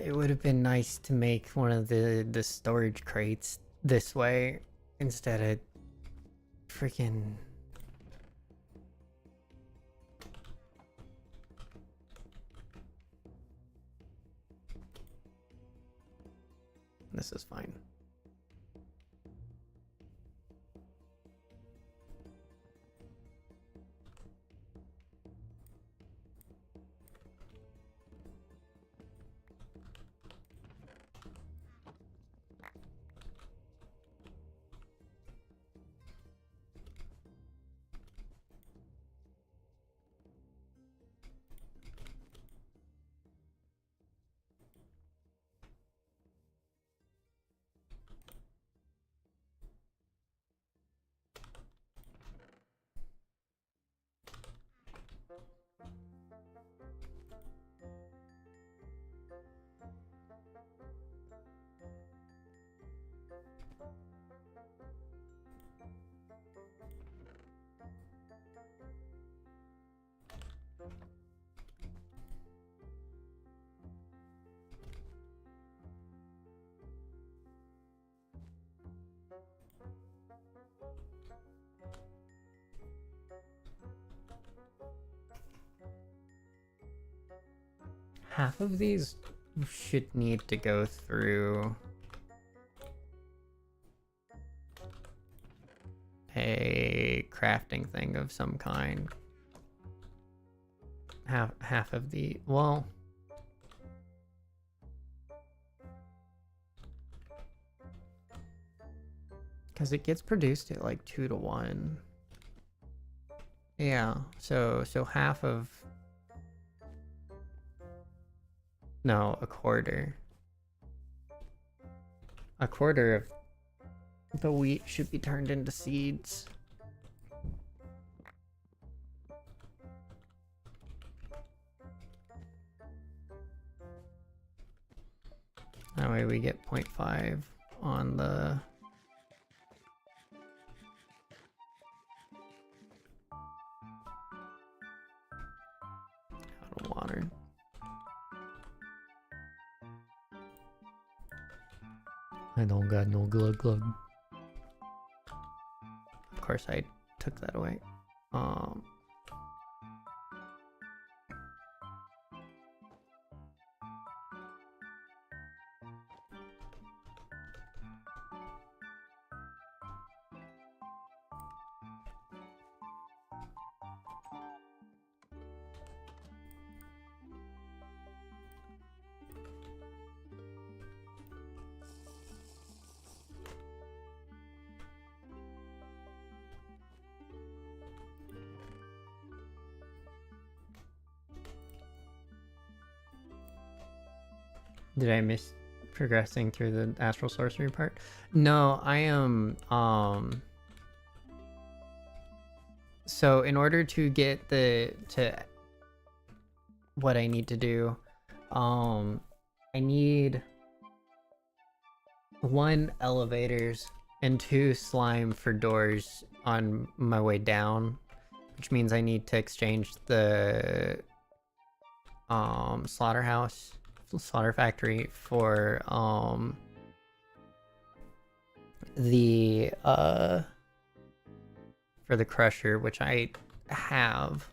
It would have been nice to make one of the storage crates this way instead of freaking. This is fine. half of these should need to go through a crafting thing of some kind. Half of the, well, because it gets produced at like 2 to 1. Yeah, so half of, no, a quarter. A quarter of the wheat should be turned into seeds. That way we get 0.5 on the... out of water. I don't got no glug glug. Of course I took that away. Did I miss progressing through the astral sorcery part? No, I am, so in order to get what I need to do, I need 1 elevators and 2 slime for doors on my way down, which means I need to exchange the slaughter factory for the crusher, which I have,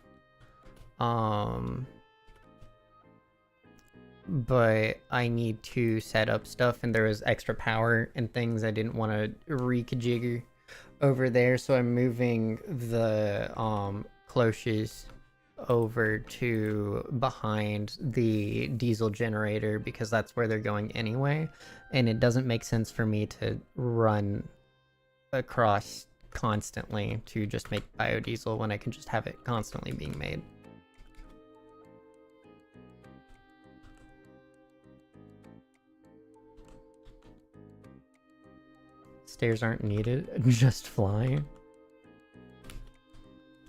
but I need to set up stuff, and there was extra power and things I didn't want to rekajigger over there, so I'm moving the cloches over to behind the diesel generator because that's where they're going anyway, and it doesn't make sense for me to run across constantly to just make biodiesel when I can just have it constantly being made. Stairs aren't needed, just fly.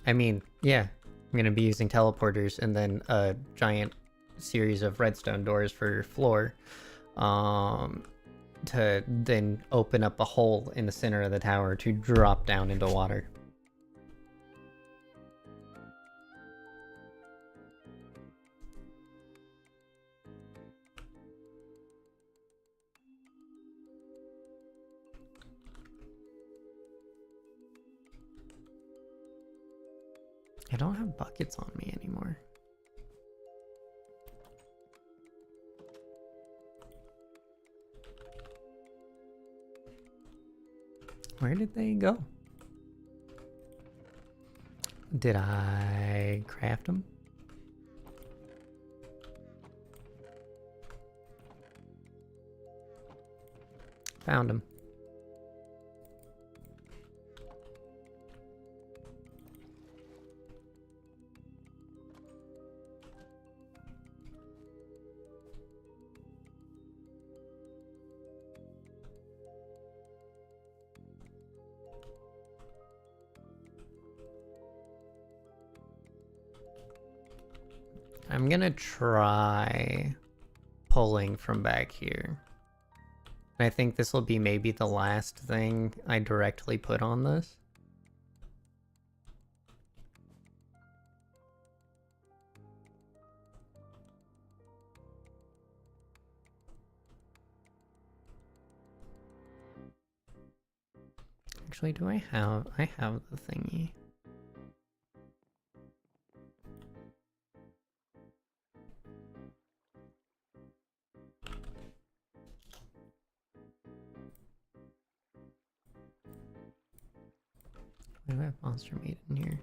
I mean, yeah, I'm gonna be using teleporters and then a giant series of redstone doors for floor, to then open up a hole in the center of the tower to drop down into water. I don't have buckets on me anymore. Where did they go? Did I craft them? Found them. I'm gonna try pulling from back here. I think this will be maybe the last thing I directly put on this. Actually, do I have the thingy. do I have monster meat in here?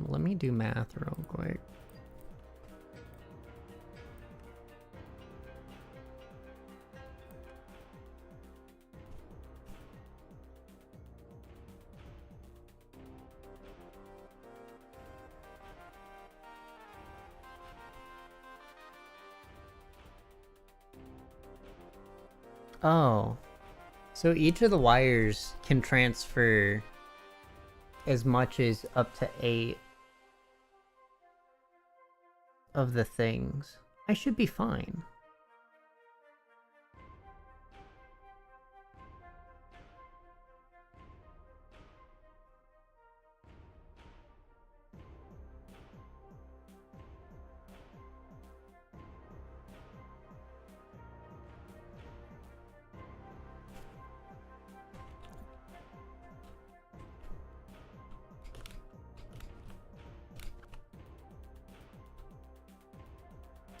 Let me do math real quick. Oh, so each of the wires can transfer as much as up to 8 of the things. I should be fine.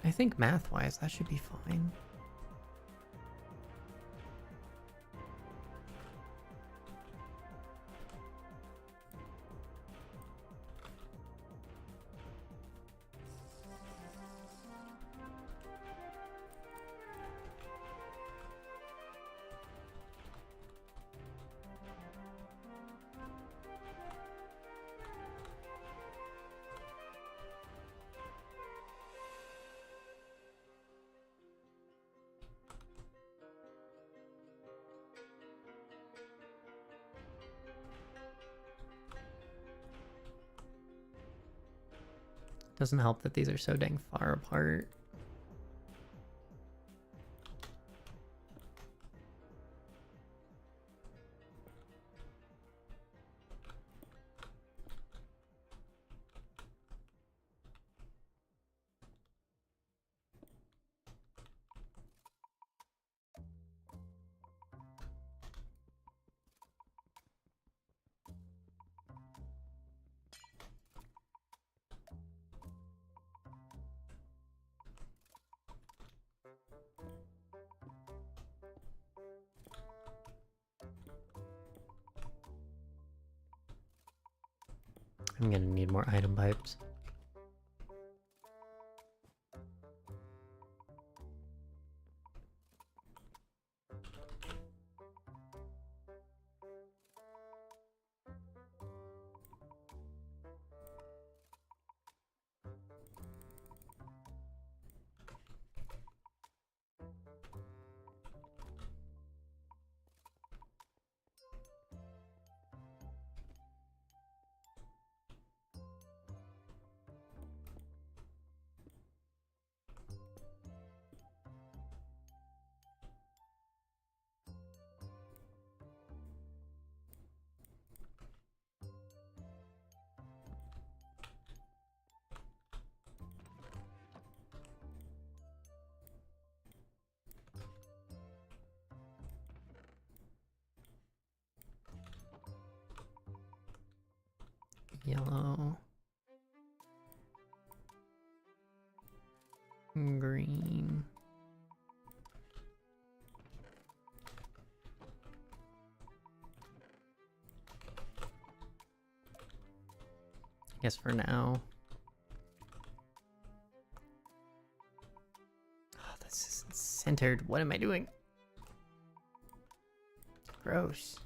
I think math-wise, that should be fine. Doesn't help that these are so dang far apart. I'm gonna need more item pipes. Yellow. Green. I guess for now. Oh, this isn't centered. What am I doing? Gross.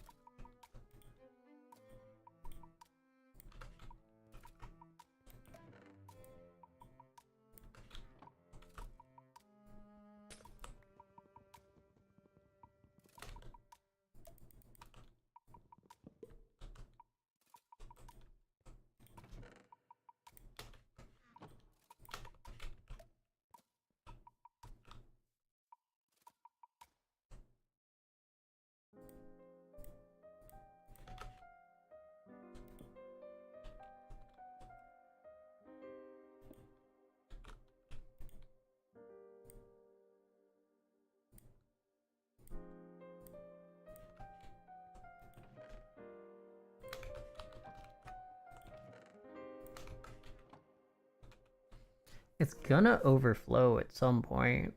It's gonna overflow at some point.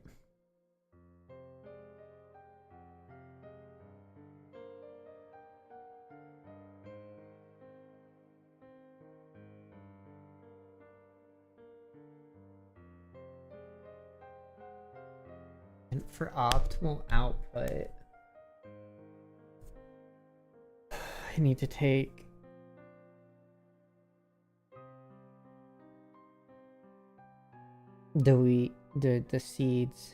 And for optimal output, I need to take the wheat, the seeds.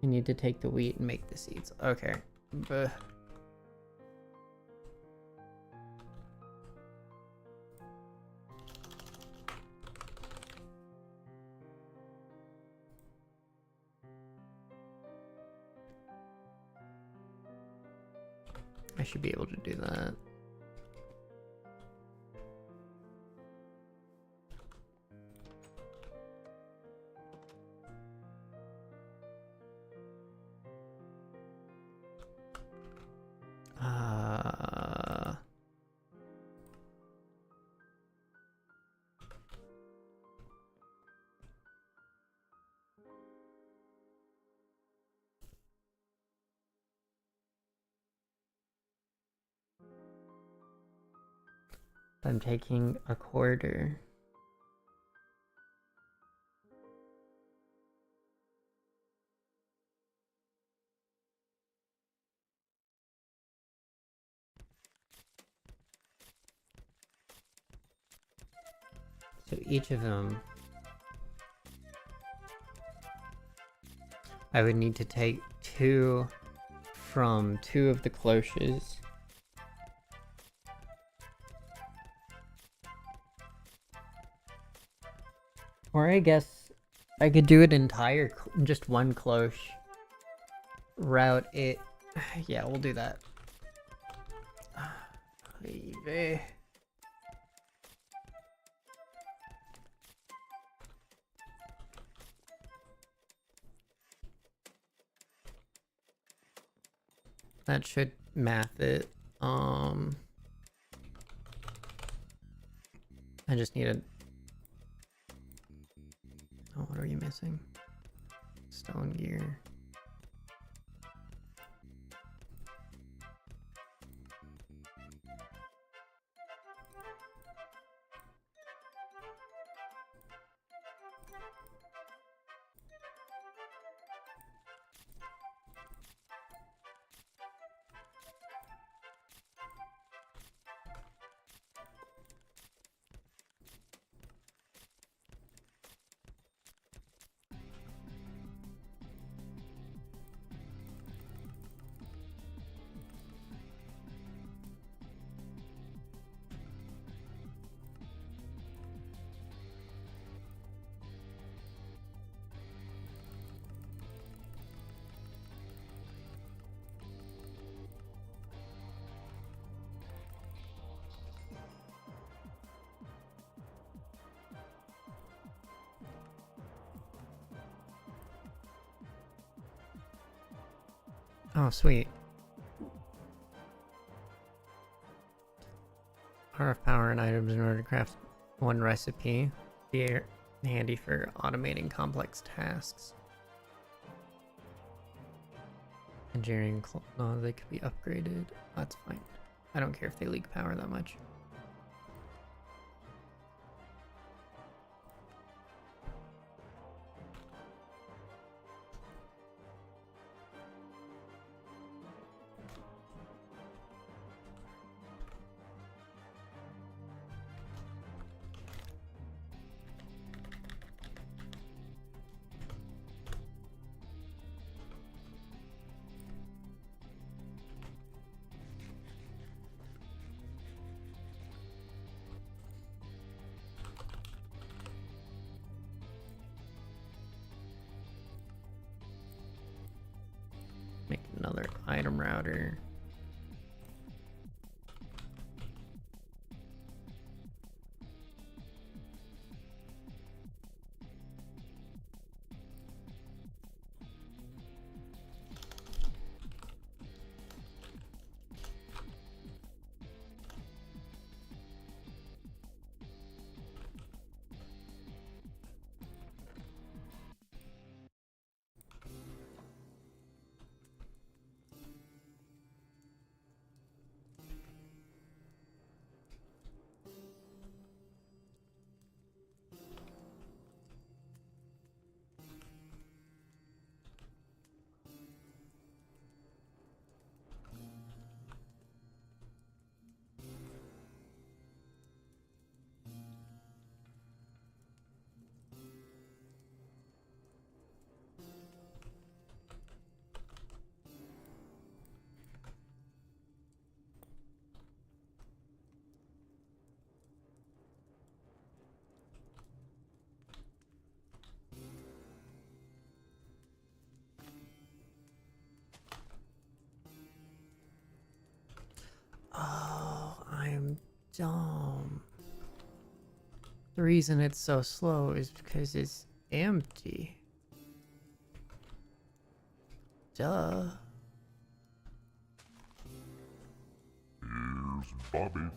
I need to take the wheat and make the seeds. Okay. But I should be able to do that. I'm taking a quarter. So each of them, I would need to take 2 from 2 of the cloches. Or I guess I could do it entire, just one cloche. Route it. Yeah, we'll do that. That should math it. I just need a... Oh, what are you missing? Stone gear. Oh, sweet. RF power and items in order to craft one recipe. Be handy for automating complex tasks. Engineering, no, they could be upgraded. That's fine. I don't care if they leak power that much. Make another item router. dumb. The reason it's so slow is because it's empty. Duh. Here's Bobby.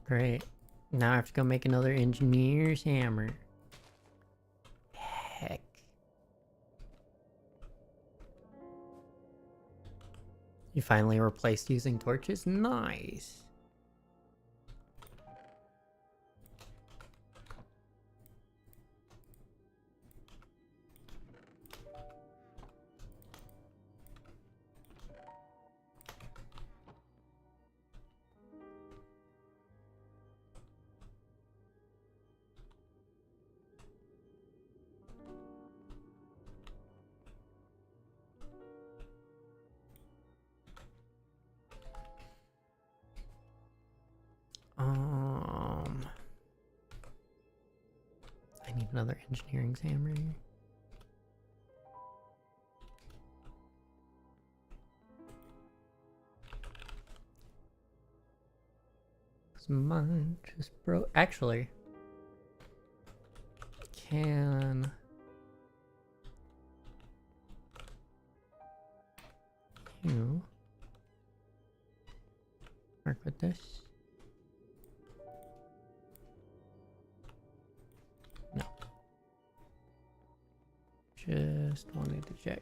Great. Now I have to go make another engineer's hammer. Heck. You finally replaced using torches? Nice. I need another engineering hammer. Mine just broke. Actually, can you work with this? No. Just wanted to check.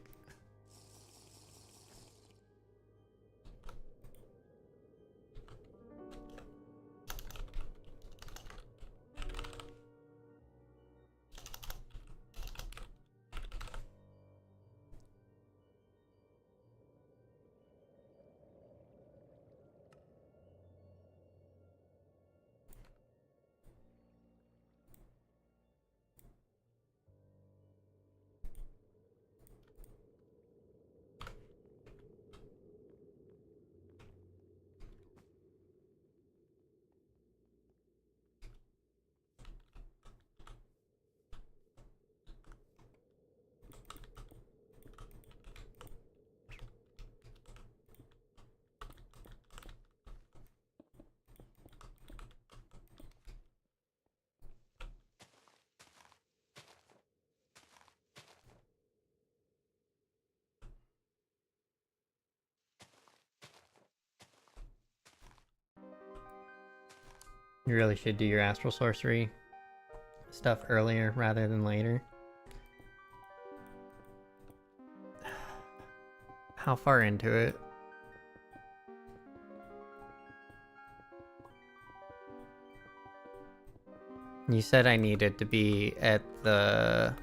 You really should do your astral sorcery stuff earlier rather than later. How far into it? You said I needed to be at the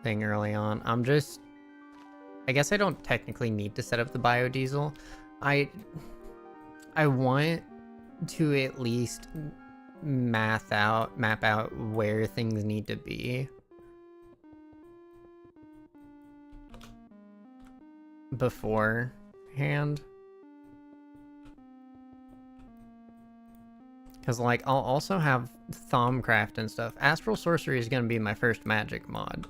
thing early on. I guess I don't technically need to set up the biodiesel. I want to at least map out where things need to be beforehand. Because, like, I'll also have Thaumcraft and stuff. Astral Sorcery is going to be my first magic mod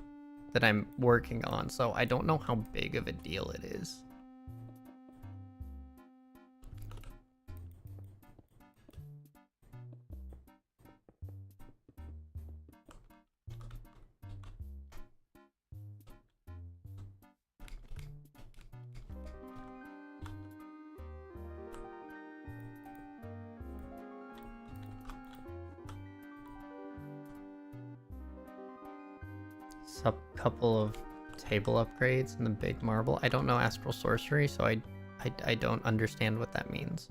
that I'm working on, so I don't know how big of a deal it is. Couple of table upgrades and the big marble. I don't know Astral Sorcery, so I don't understand what that means.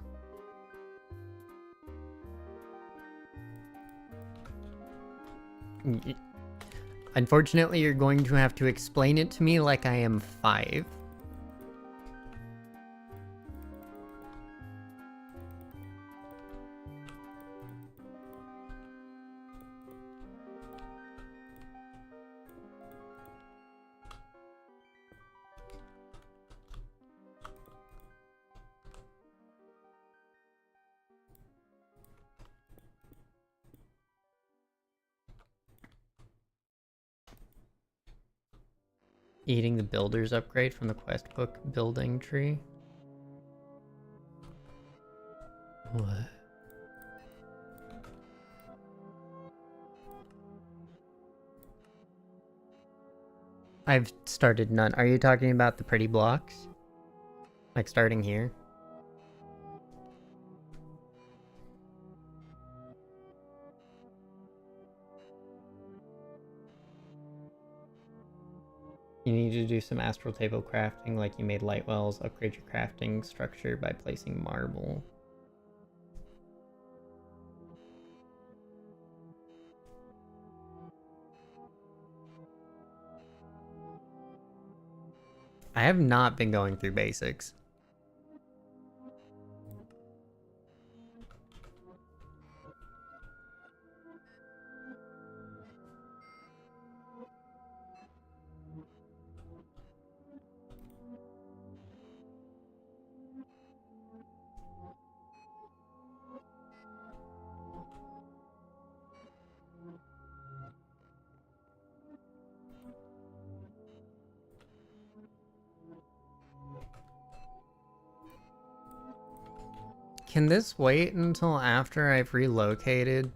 Unfortunately, you're going to have to explain it to me like I am 5. Eating the builder's upgrade from the quest book building tree. What? I've started none. Are you talking about the pretty blocks? Like starting here? You need to do some astral table crafting like you made light wells. Upgrade your crafting structure by placing marble. I have not been going through basics. Can this wait until after I've relocated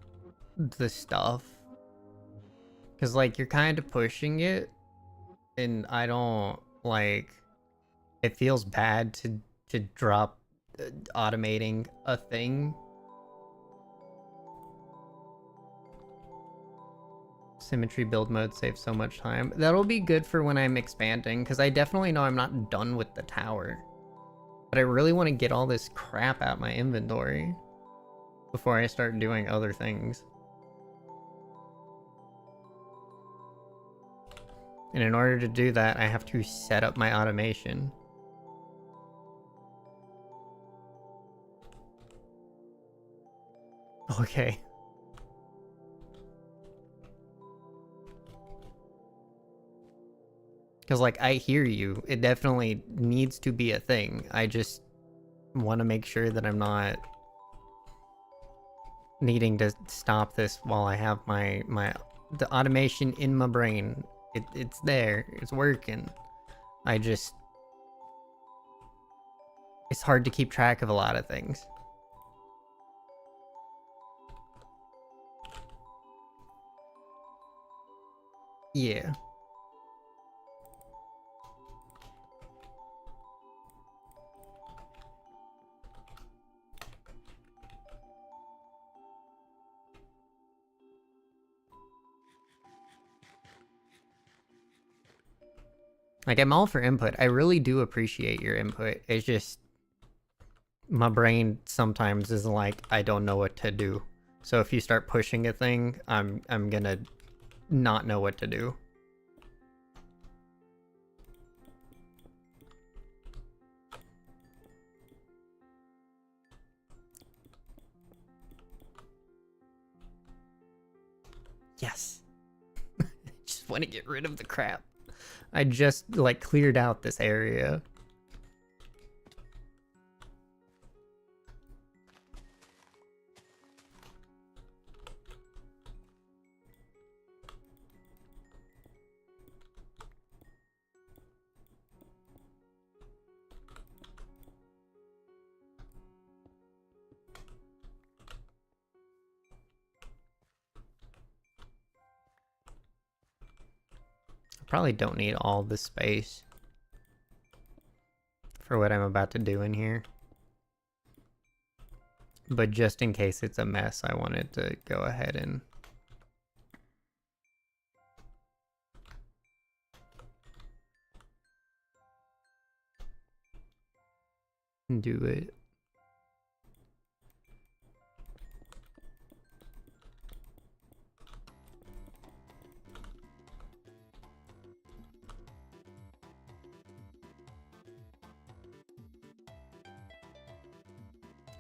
the stuff? Because, like, you're kind of pushing it, and I don't, like, it feels bad to drop automating a thing. Symmetry build mode saves so much time. That'll be good for when I'm expanding, because I definitely know I'm not done with the tower. But I really want to get all this crap out my inventory before I start doing other things. And in order to do that, I have to set up my automation. Okay. Because, like, I hear you. It definitely needs to be a thing. I just want to make sure that I'm not needing to stop this while I have the automation in my brain. It's there. It's working. It's hard to keep track of a lot of things. Yeah. Like, I'm all for input. I really do appreciate your input. It's just my brain sometimes is like, I don't know what to do. So if you start pushing a thing, I'm gonna not know what to do. Yes. Just want to get rid of the crap. I just like cleared out this area. Probably don't need all this space for what I'm about to do in here. But just in case it's a mess, I wanted to go ahead and do it.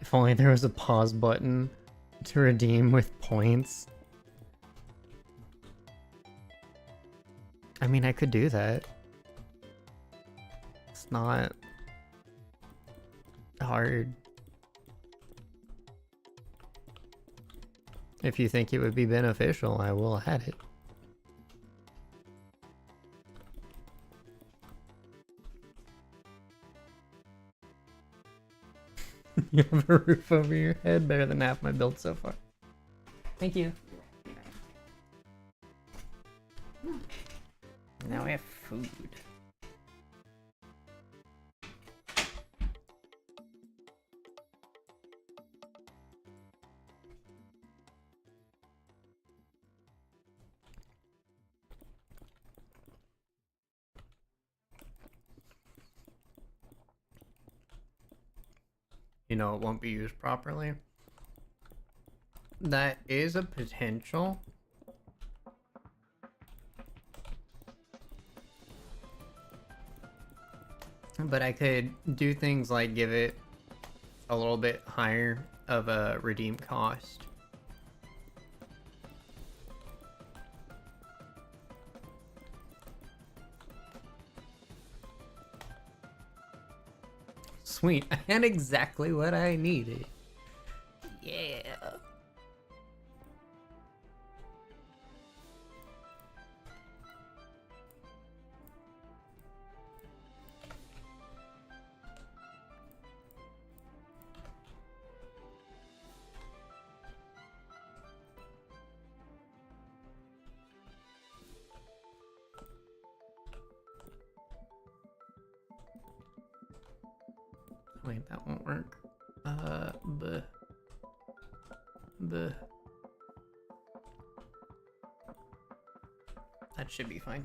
If only there was a pause button to redeem with points. I mean, I could do that. It's not hard. If you think it would be beneficial, I will add it. You have a roof over your head, better than half my build so far. Thank you. Now I have food. You know, it won't be used properly. That is a potential. But I could do things like give it a little bit higher of a redeem cost. Sweet, I had exactly what I needed. Yeah. Wait, that won't work. That should be fine.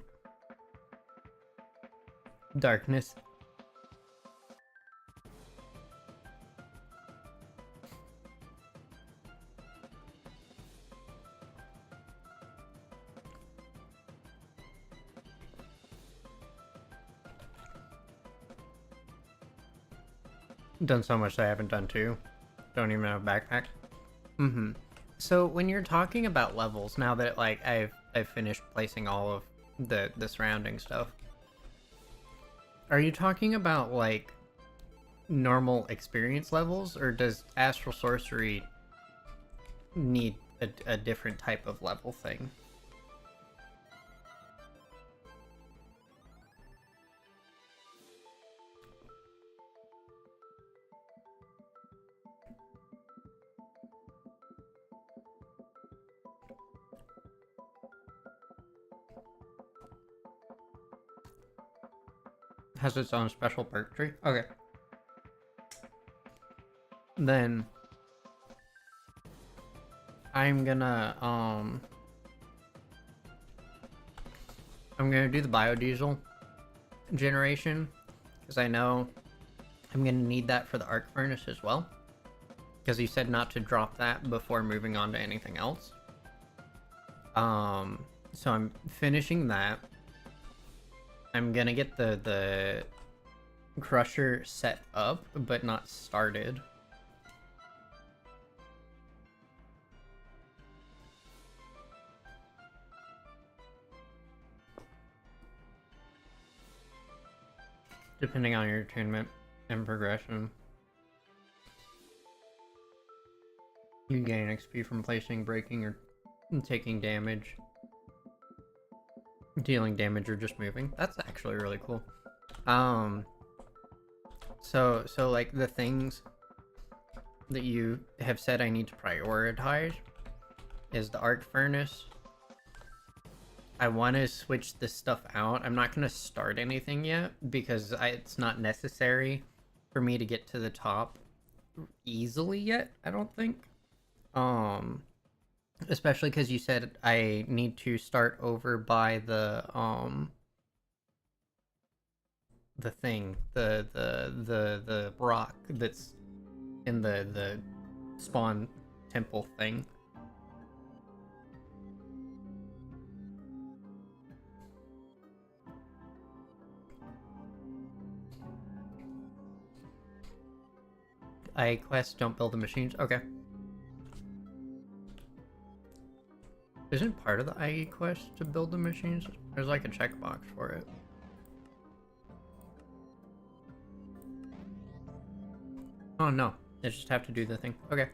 Darkness. Done so much that I haven't done two. Don't even have a backpack. So when you're talking about levels, now that like I've finished placing all of the surrounding stuff, are you talking about like normal experience levels, or does Astral Sorcery need a different type of level thing? Has its own special perk tree? Okay. Then I'm gonna do the biodiesel generation, because I know I'm gonna need that for the arc furnace as well. Because you said not to drop that before moving on to anything else. So I'm finishing that. I'm gonna get the crusher set up, but not started. Depending on your attunement and progression. You gain XP from placing, breaking, or taking damage. Dealing damage or just moving. That's actually really cool. So like the things that you have said I need to prioritize is the arc furnace. I want to switch this stuff out. I'm not going to start anything yet because it's not necessary for me to get to the top easily yet, I don't think. Especially because you said I need to start over by the thing, the rock that's in the spawn temple thing. I quest, don't build the machines. Okay. Isn't part of the IE quest to build the machines? There's like a checkbox for it. Oh no, I just have to do the thing. Okay.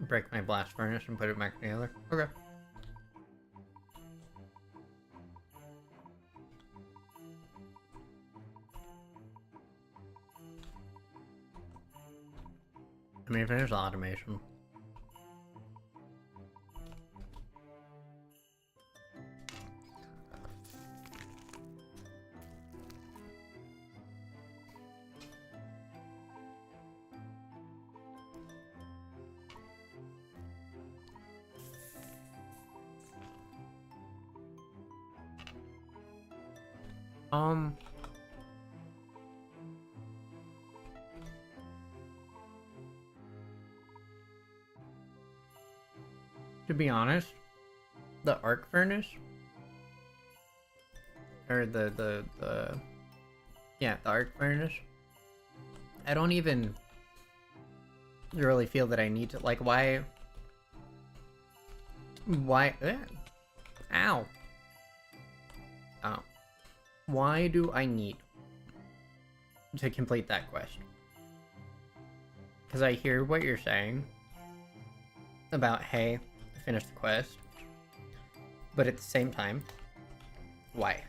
Break my blast furnace and put it back together. Okay. I mean, finish the automation. To be honest, the arc furnace, or the arc furnace, I don't even really feel that I need to, like, why, ow, why do I need to complete that quest? Because I hear what you're saying about, hey, finish the quest, but at the same time, why?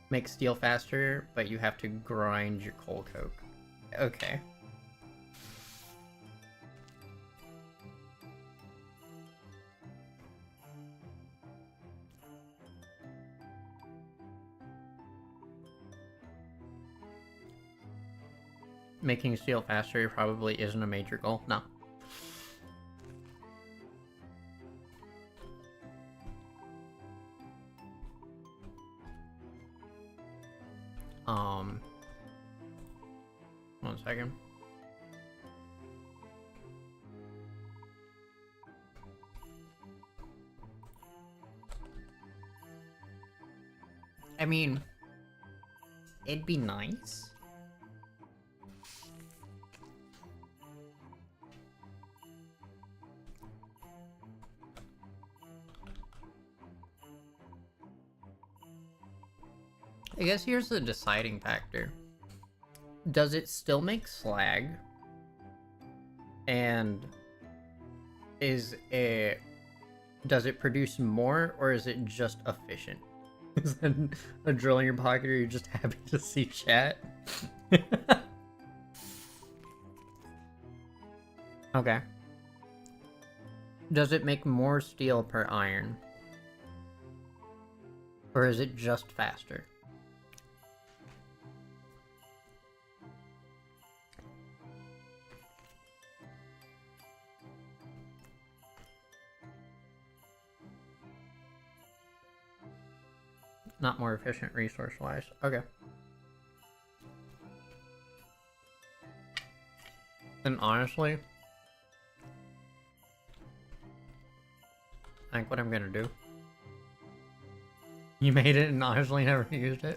Make steel faster, but you have to grind your coal coke. Okay. Making steel faster probably isn't a major goal. No. One second. I mean, it'd be nice. I guess here's the deciding factor. Does it still make slag? And does it produce more, or is it just efficient? Is that a drill in your pocket, or you're just happy to see chat? Okay. Does it make more steel per iron? Or is it just faster? Not more efficient resource-wise. Okay. And honestly, I think what I'm gonna do. You made it and honestly never used it?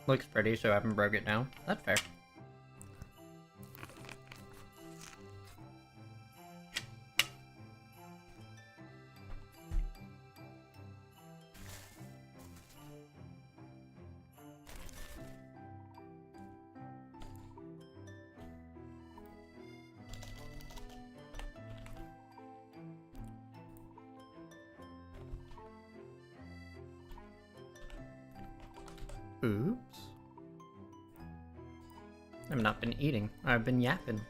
Looks pretty, so I haven't broke it down. That's fair. Oops. I've not been eating. I've been yapping.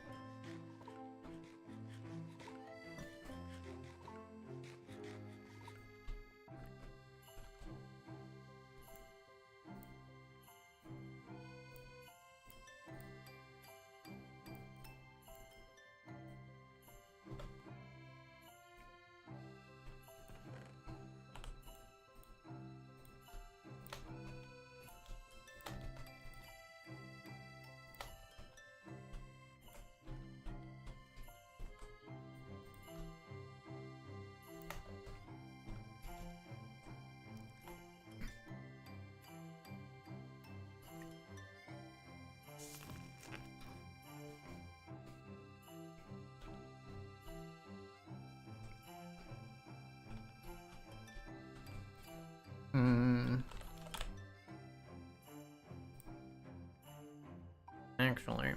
Actually.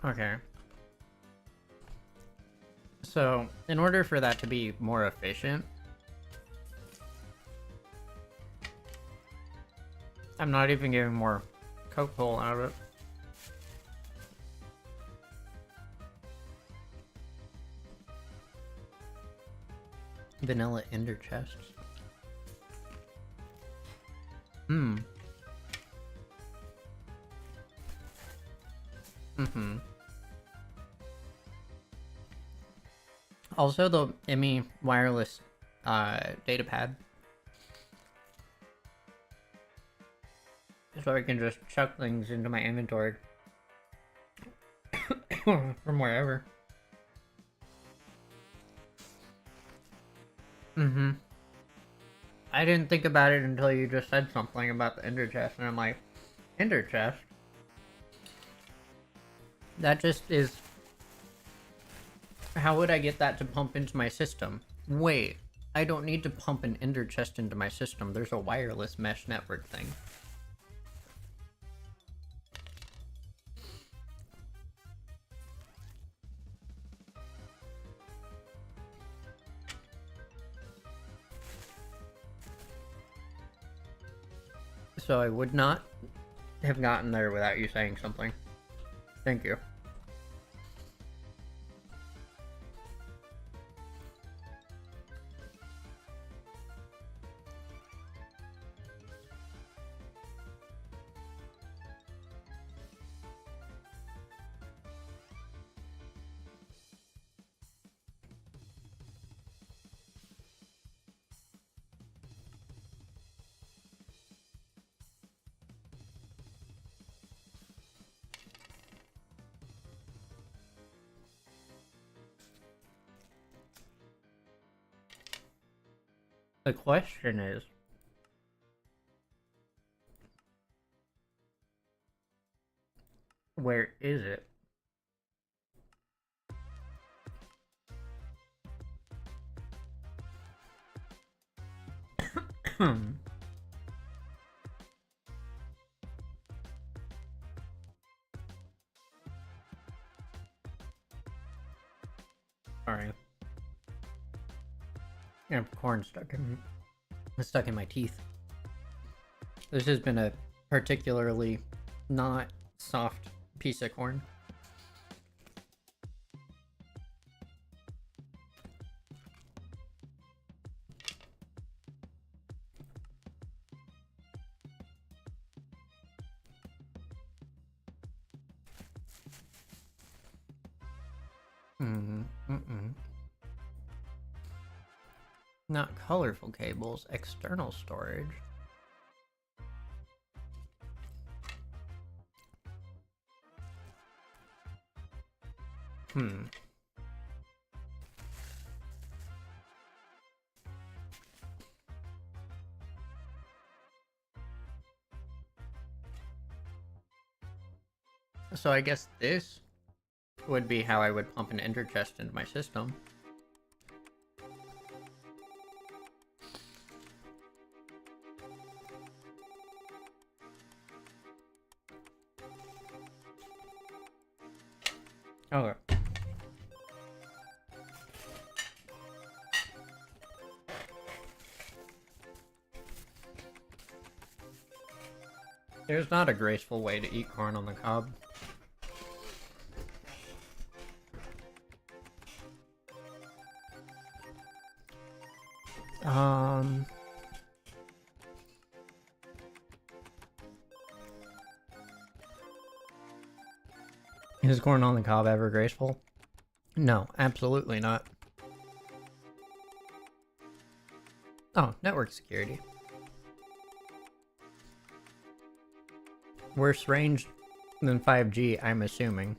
Okay. So, in order for that to be more efficient, I'm not even getting more coke pull out of it. Vanilla ender chests. Hmm. Mm-hmm. Also, the Emmy wireless data pad. So I can just chuck things into my inventory. From wherever. Mm-hmm. I didn't think about it until you just said something about the ender chest, and I'm like, ender chest? That just is... How would I get that to pump into my system? Wait, I don't need to pump an ender chest into my system. There's a wireless mesh network thing. So I would not have gotten there without you saying something. Thank you. The question is, where is it? I have corn stuck in my teeth. This has been a particularly not soft piece of corn. Not colorful cables, external storage. So I guess this would be how I would pump an ender chest into my system. Okay. There's not a graceful way to eat corn on the cob. Is corn on the cob ever graceful? No, absolutely not. Oh, network security. Worse range than 5G, I'm assuming.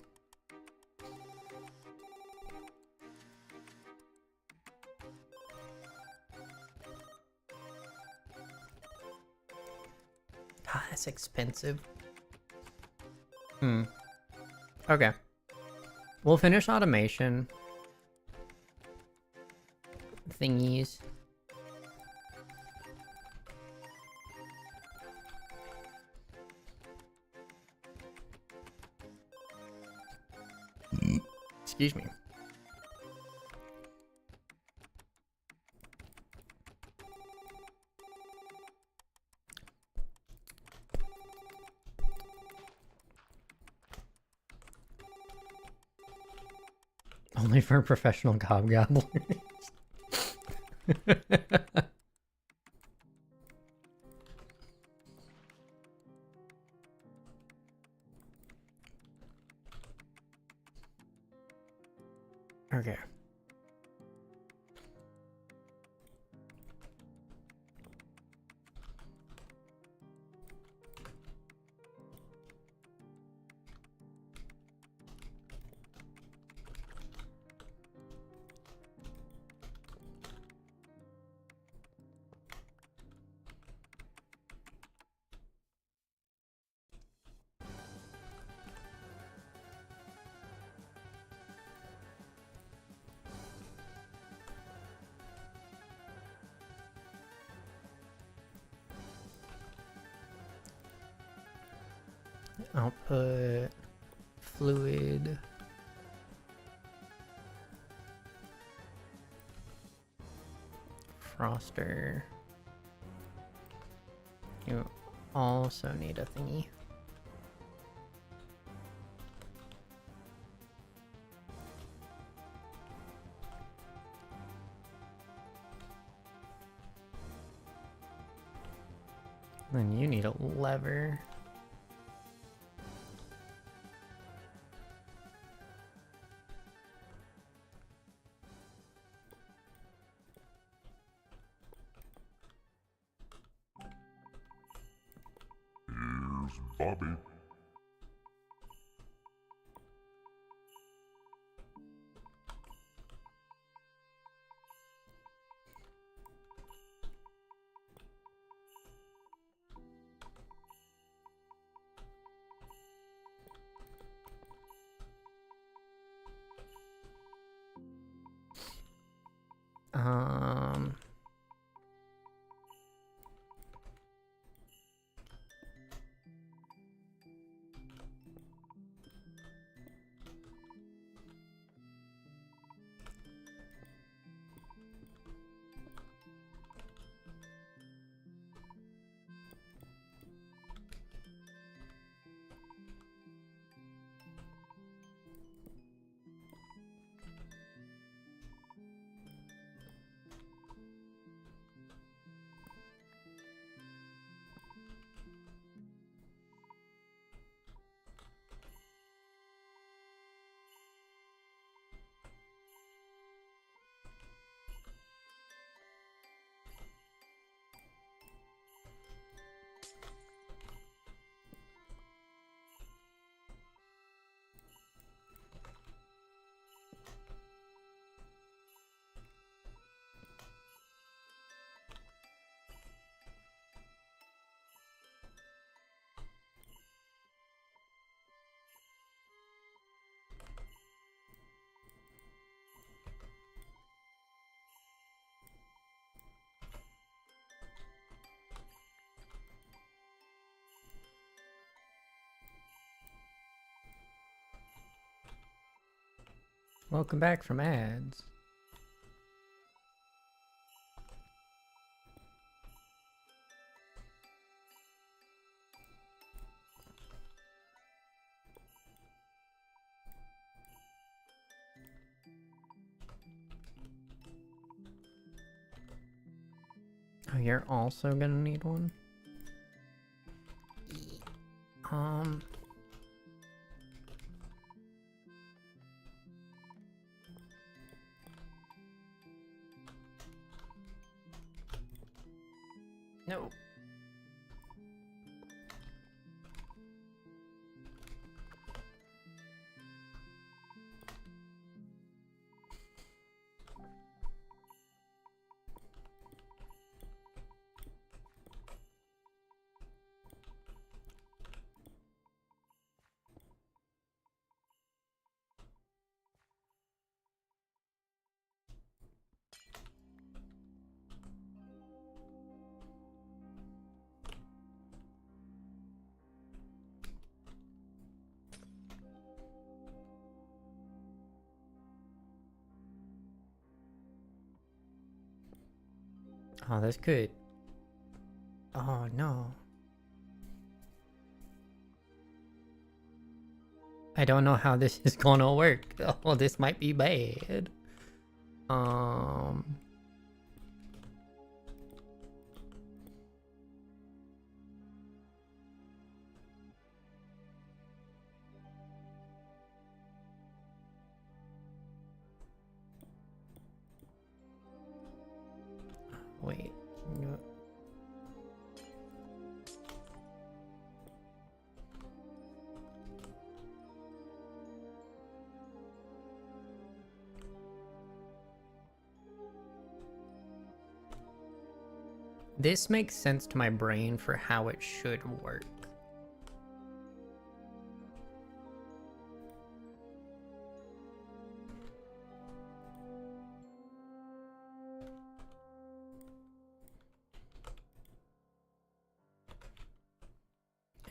God, that's expensive. Okay. We'll finish automation thingies. Excuse me. Only for professional gobgobblers. Okay. Output fluid. Froster. You also need a thingy. Then you need a lever. Here's Bobby. Um. Welcome back from ads. Oh, you're also gonna need one? No. Oh, that's good. Oh, no. I don't know how this is gonna work. Oh, this might be bad. Wait. No. This makes sense to my brain for how it should work.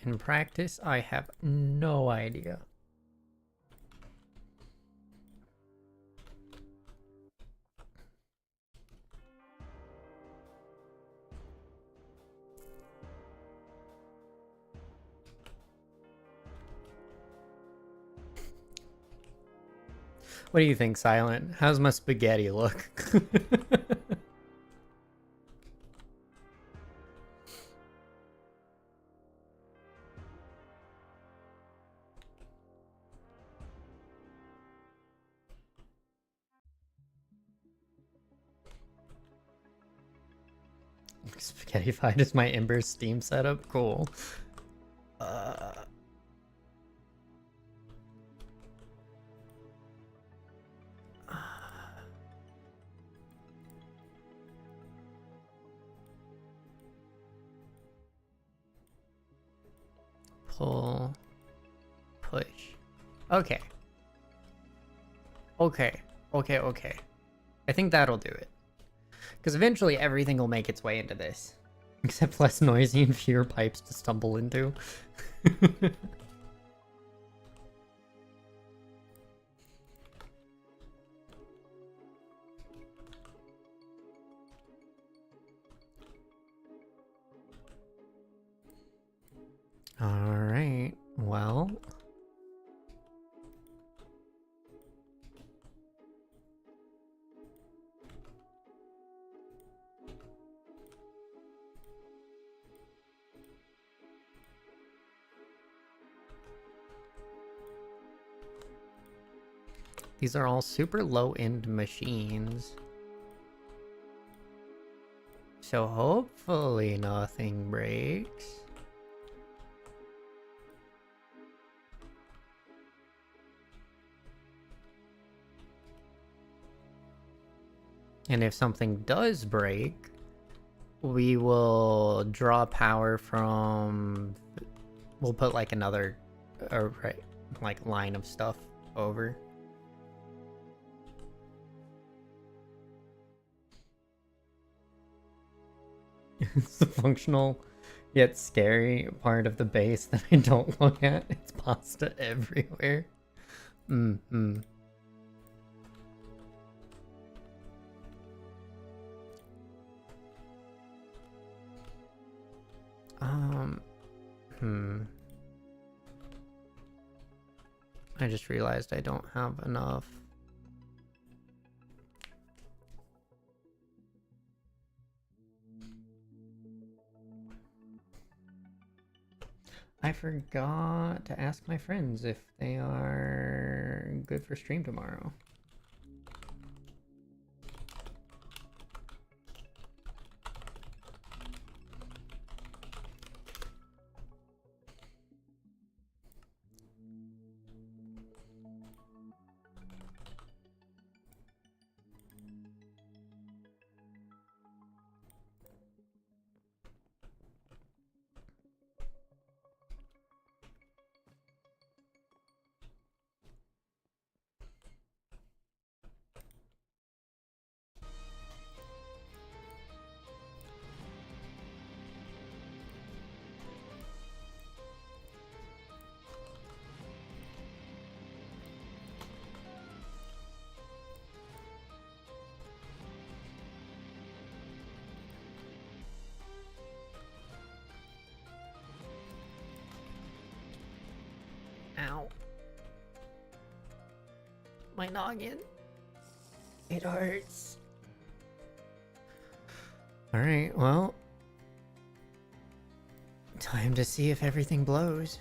In practice, I have no idea. What do you think, Silent? How's my spaghetti look? Spaghettified is my Ember Steam setup? Cool. Pull. Push. Okay. Okay. I think that'll do it. Because eventually everything will make its way into this. Except less noisy and fewer pipes to stumble into. Alright, well... These are all super low-end machines. So hopefully nothing breaks. And if something does break, we will draw power from... We'll put like another like line of stuff over. It's the functional yet scary part of the base that I don't look at. It's pasta everywhere. Hmm. I just realized I don't have enough. I forgot to ask my friends if they are good for stream tomorrow. Ow. My noggin. It hurts. Alright, well. Time to see if everything blows.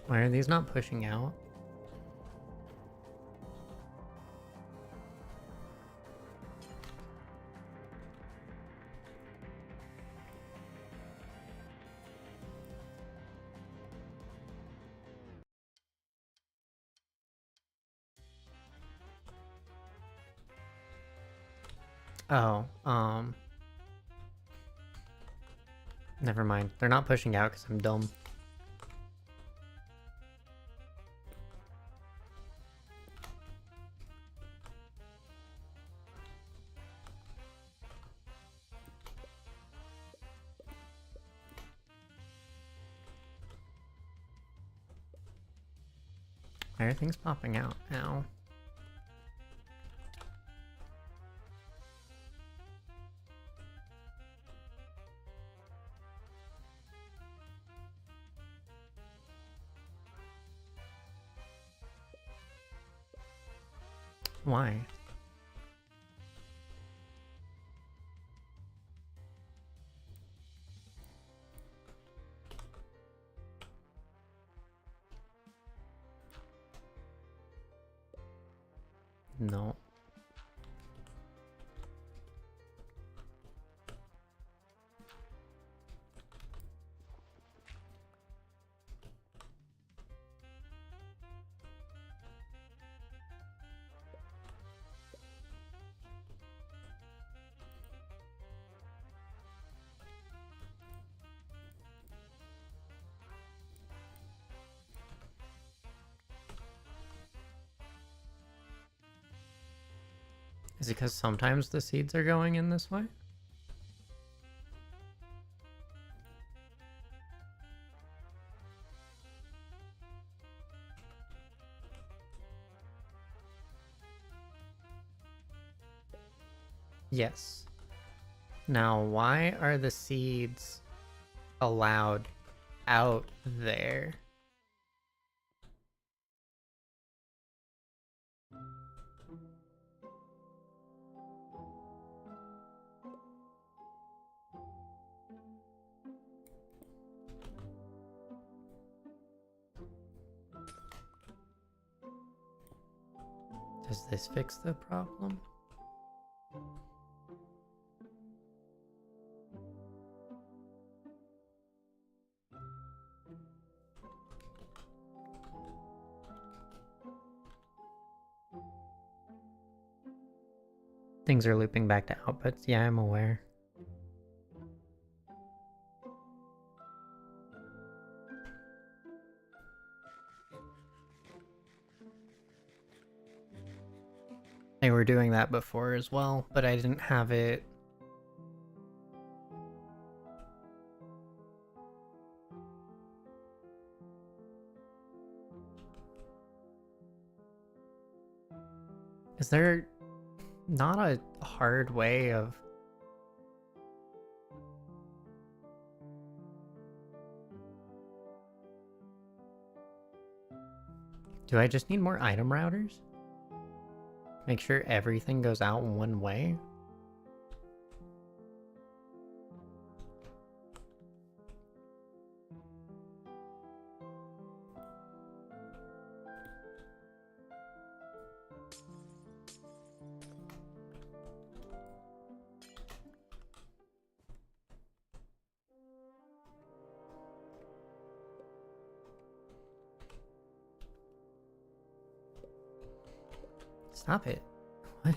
Why are these not pushing out? Oh, never mind. They're not pushing out because I'm dumb. Why are things popping out now? Why? No. Is it because sometimes the seeds are going in this way? Yes. Now, why are the seeds allowed out there? Does this fix the problem? Things are looping back to outputs. Yeah, I'm aware. They were doing that before as well, but I didn't have it. Is there not a hard way of... Do I just need more item routers? Make sure everything goes out one way? Stop it. What?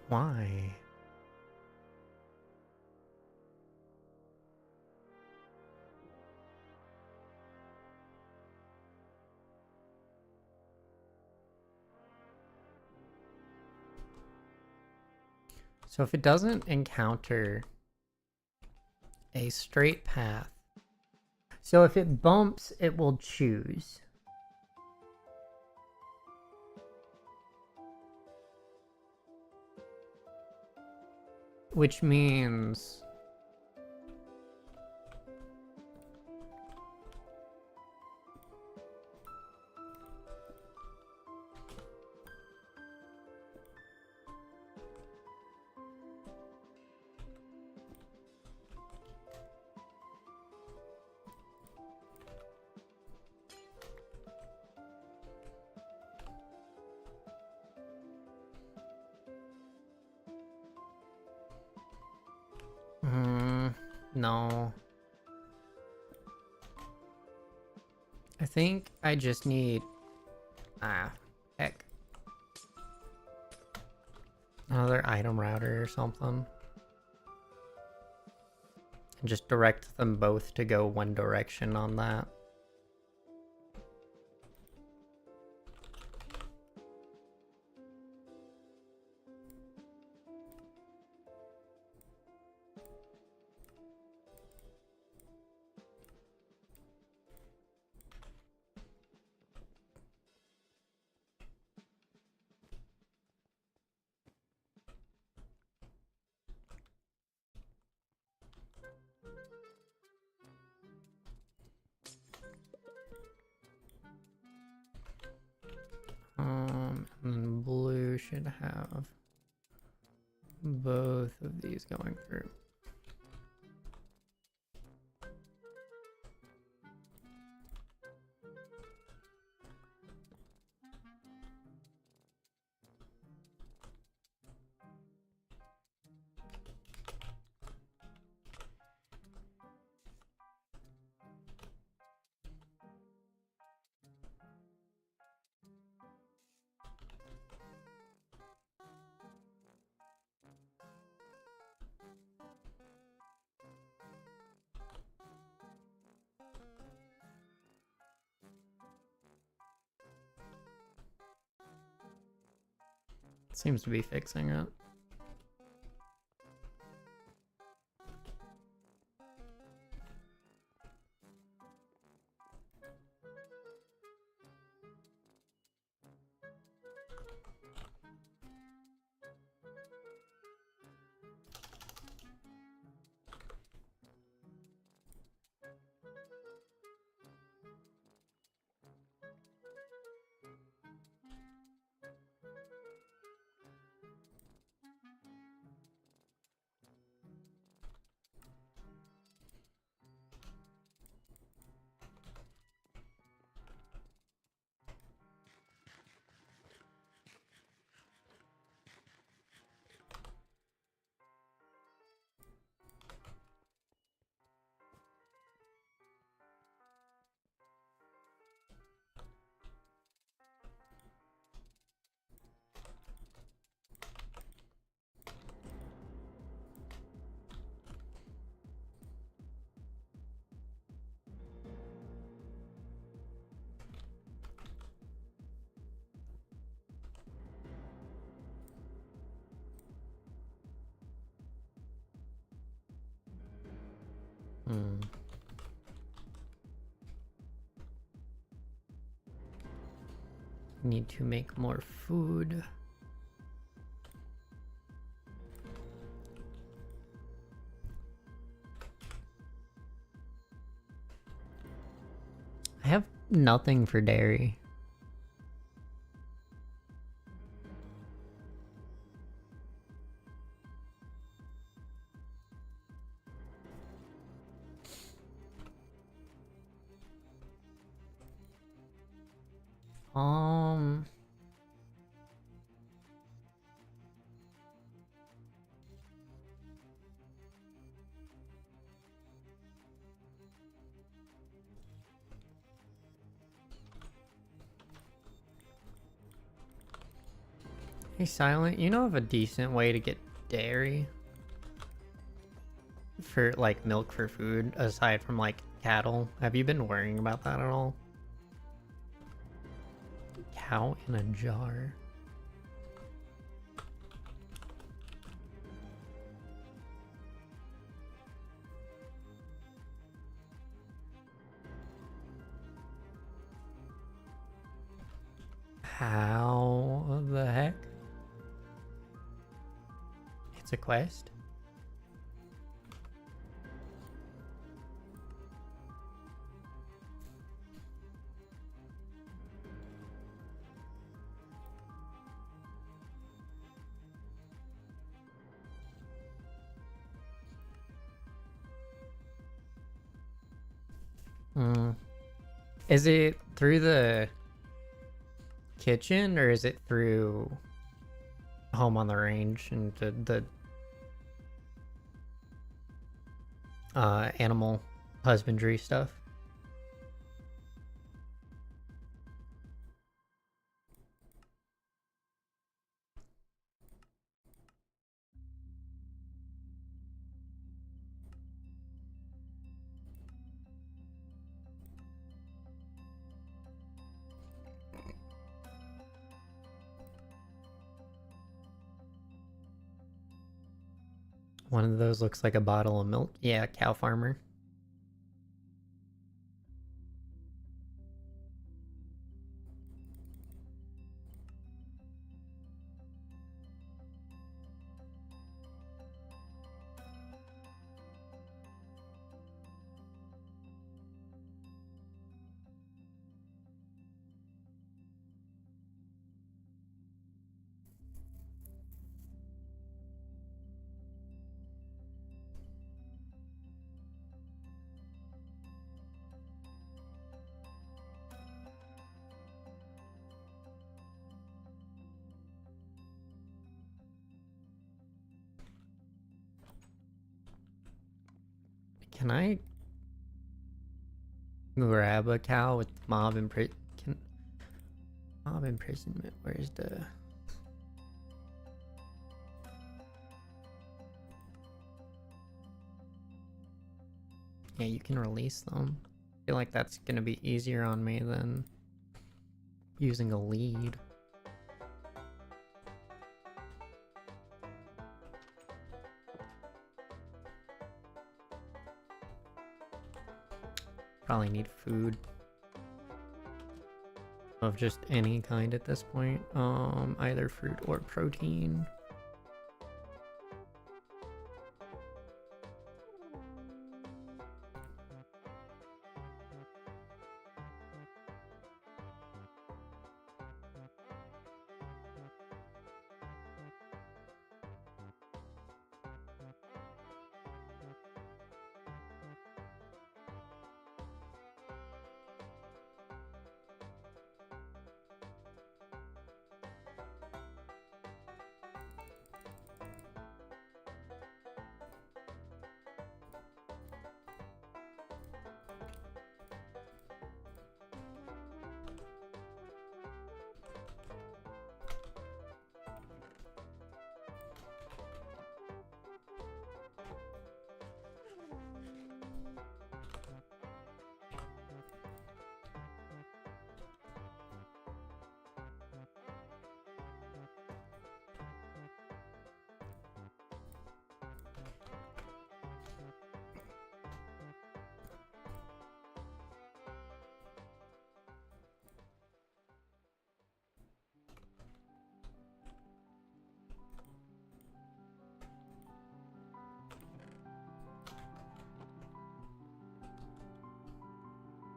Why? So if it doesn't encounter a straight path, so if it bumps, it will choose. Which means... no. I think I just need... heck. Another item router or something. And just direct them both to go one direction on that. And then blue should have both of these going through. Seems to be fixing it. Hmm. Need to make more food. I have nothing for dairy. Um, Hey Silent, you know of a decent way to get dairy? For like milk for food, aside from like cattle? Have you been worrying about that at all? Cow in a jar. How the heck? It's a quest? Hmm. Is it through the kitchen or is it through home on the range and the animal husbandry stuff? One of those looks like a bottle of milk. Yeah, cow farmer. Can I grab a cow with mob mob imprisonment? Where's the... Yeah, you can release them. I feel like that's gonna be easier on me than using a lead. Probably need food of just any kind at this point. Either fruit or protein.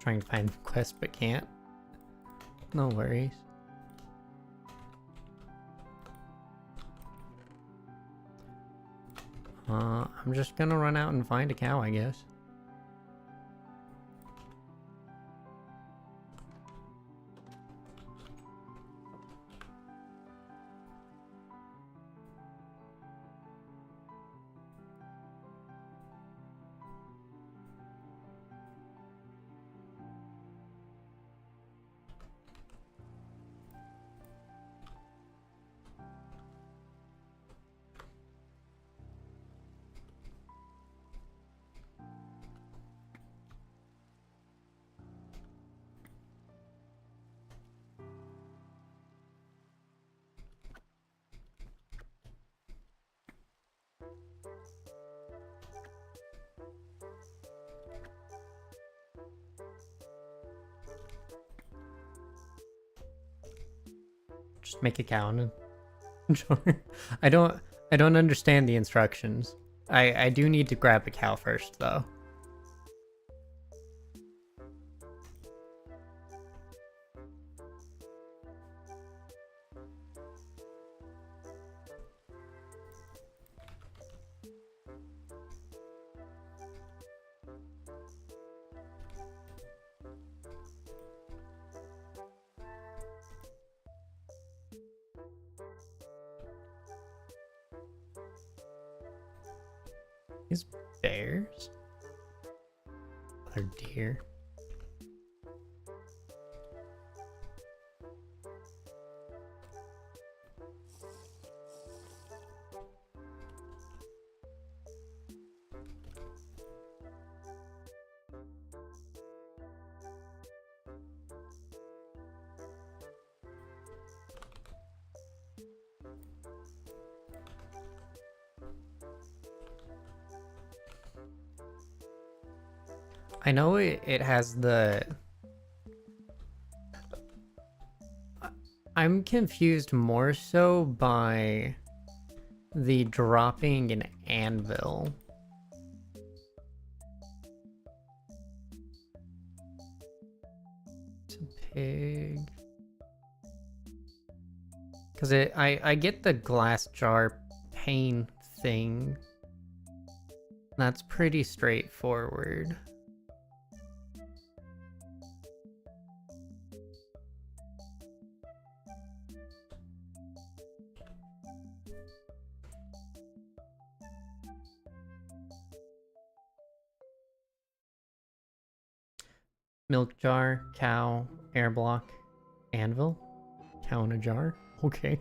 Trying to find quest but can't. No worries. I'm just gonna run out and find a cow, I guess. Just make a cow and I don't understand the instructions. I do need to grab a cow first though. These bears? Or deer? I know it has the... I'm confused more so by the dropping an anvil. It's a pig. Because I get the glass jar pane thing. That's pretty straightforward. Milk jar, cow, air block, anvil, cow in a jar. Okay.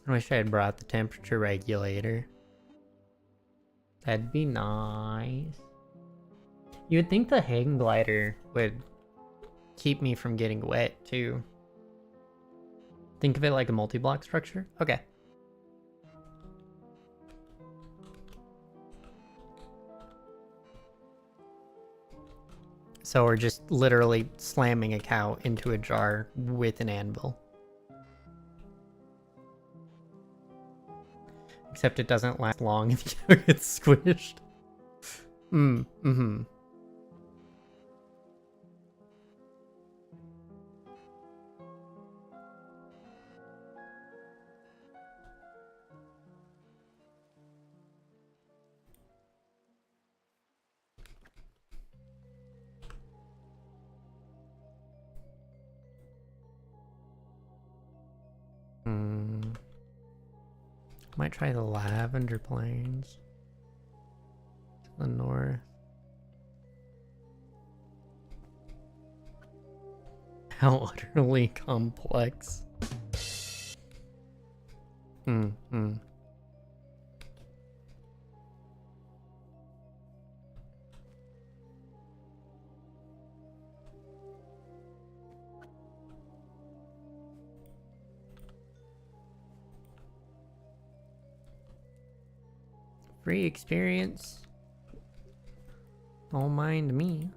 I wish I had brought the temperature regulator. That'd be nice. You would think the hang glider would keep me from getting wet too. Think of it like a multi-block structure? Okay. So we're just literally slamming a cow into a jar with an anvil. Except it doesn't last long if you get squished. Mm-hmm. Might try the Lavender Plains to the north. How utterly complex. Hmm. Free experience. Don't mind me.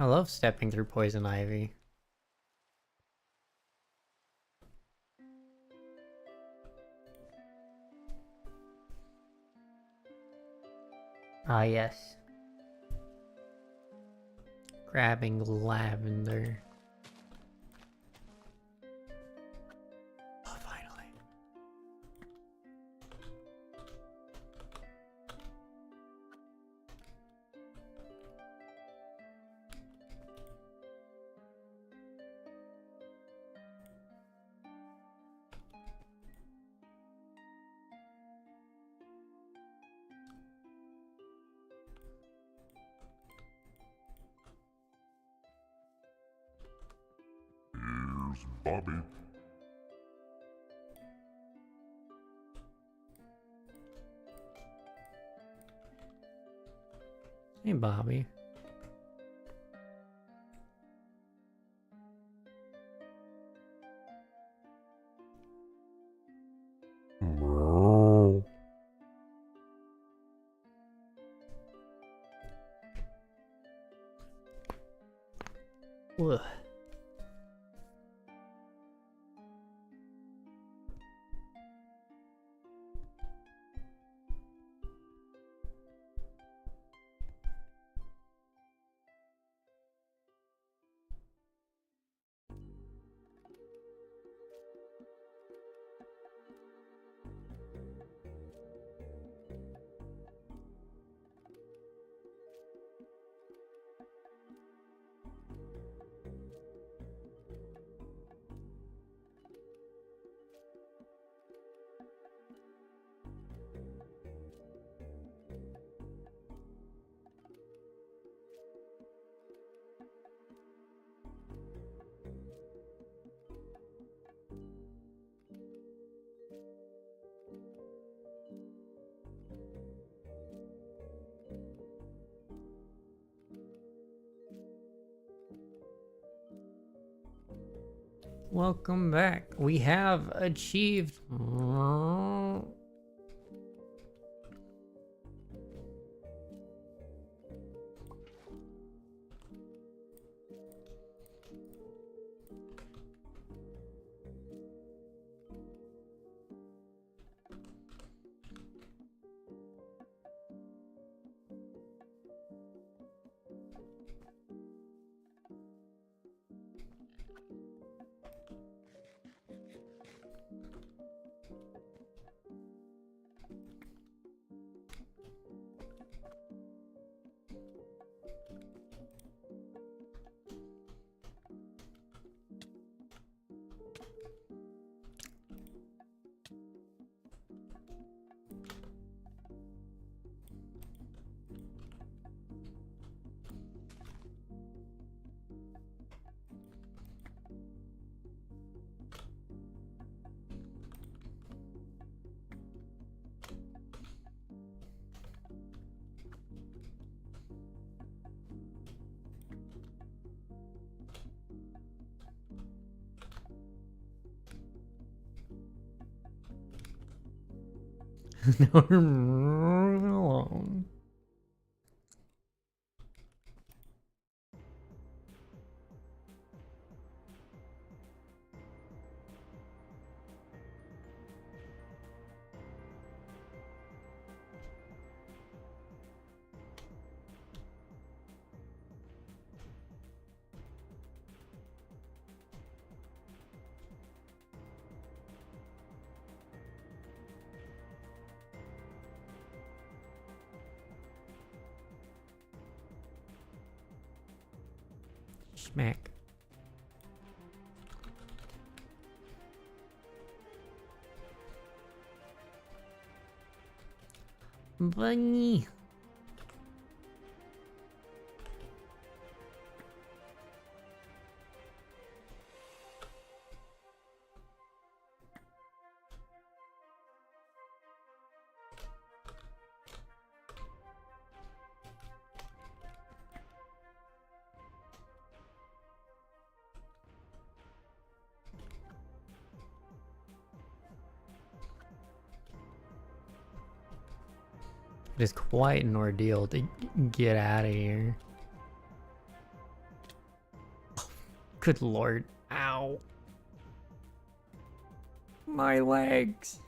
I love stepping through poison ivy. Ah, yes. Grabbing lavender. Oh, finally. Here's Bobby. Hey, Bobby. Ugh. Welcome back. We have achieved. Now we're moving along. Smack. Bunny. It is quite an ordeal to get out of here. Good lord. Ow. My legs.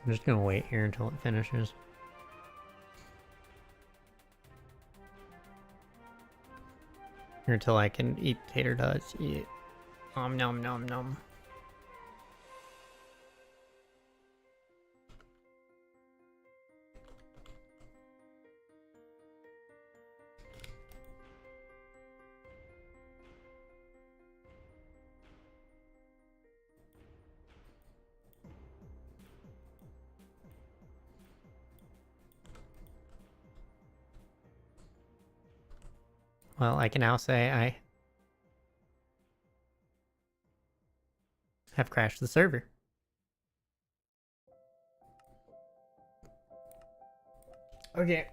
I'm just gonna wait here until it finishes. Or until I can eat tater tots. Eat. Nom nom nom nom. Well, I can now say I have crashed the server. Okay.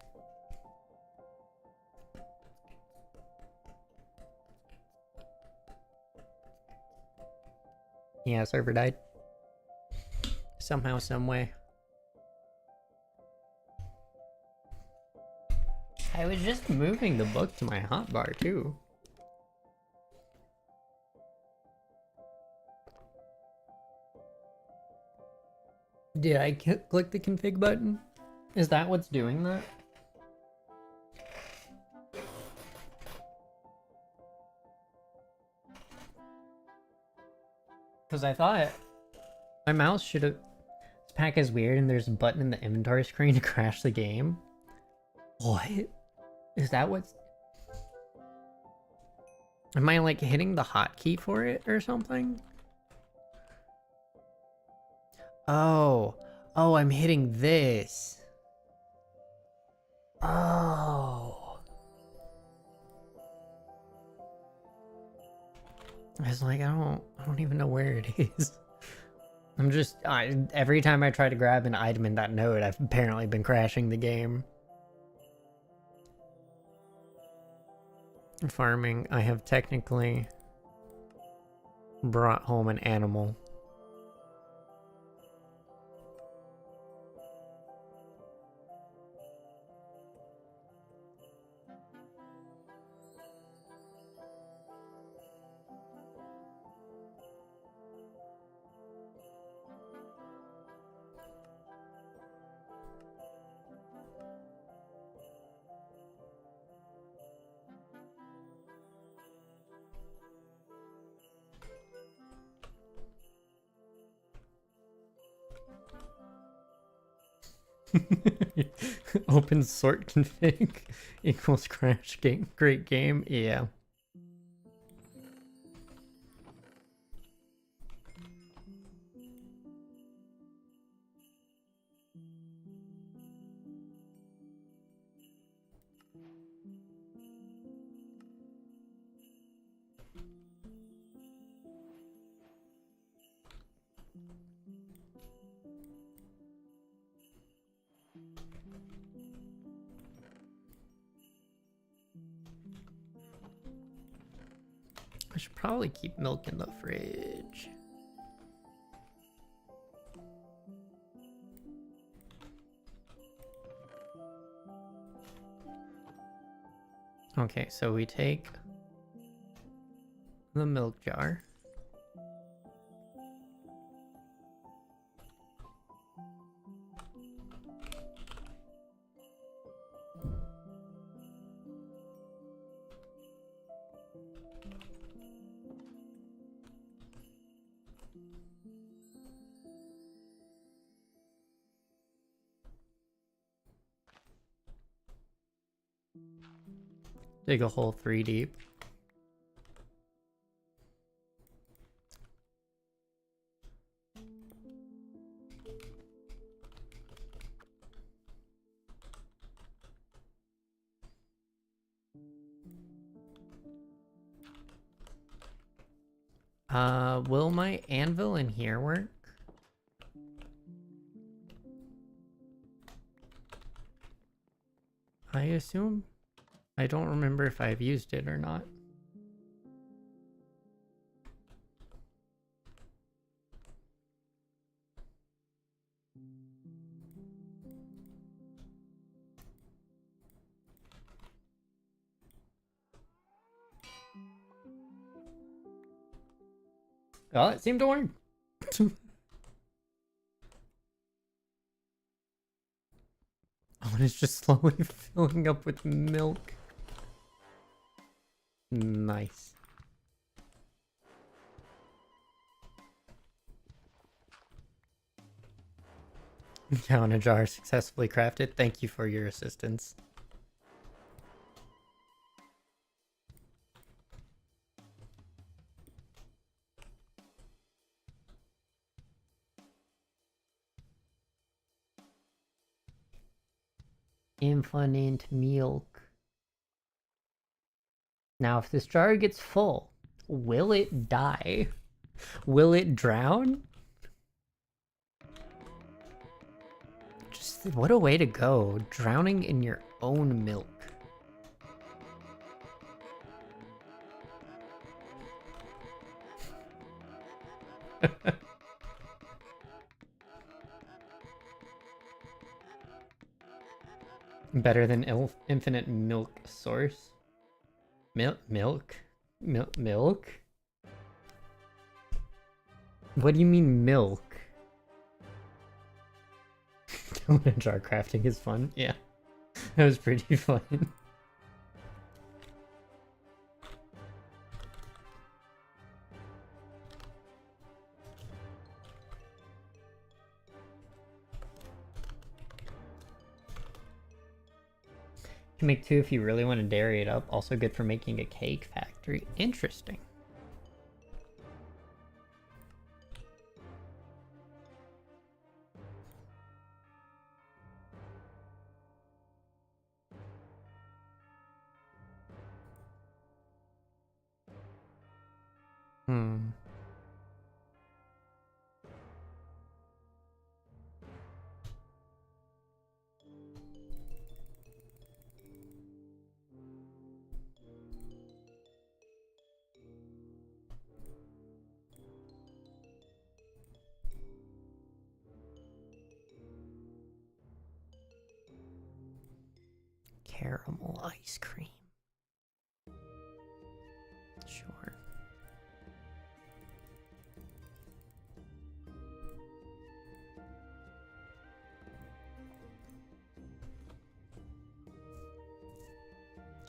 Yeah, server died. Somehow, some way. I was just moving the book to my hotbar too. Did I click the config button? Is that what's doing that? Because I thought my mouse should have... This pack is weird and there's a button in the inventory screen to crash the game. What? Is that what's... Am I like hitting the hotkey for it or something? Oh. Oh, I'm hitting this. Oh. I was like, I don't even know where it is. I'm just, every time I try to grab an item in that node, I've apparently been crashing the game. Farming, I have technically brought home an animal. Open sort config equals crash game. Great game. Yeah. I should probably keep milk in the fridge. Okay, so we take the milk jar. Dig a hole 3 deep. Will my anvil in here work? I assume? I don't remember if I've used it or not. Well, it seemed to work. Oh, and it's just slowly filling up with milk. Nice. Down a jar successfully crafted. Thank you for your assistance. Infinite milk. Now, if this jar gets full, will it die? Will it drown? Just what a way to go. Drowning in your own milk. Better than infinite milk source. Milk? What do you mean milk? Donut jar crafting is fun. Yeah, that was pretty fun. You can make 2 if you really want to dairy it up. Also good for making a cake factory. Interesting. Hmm. Caramel ice cream. Sure.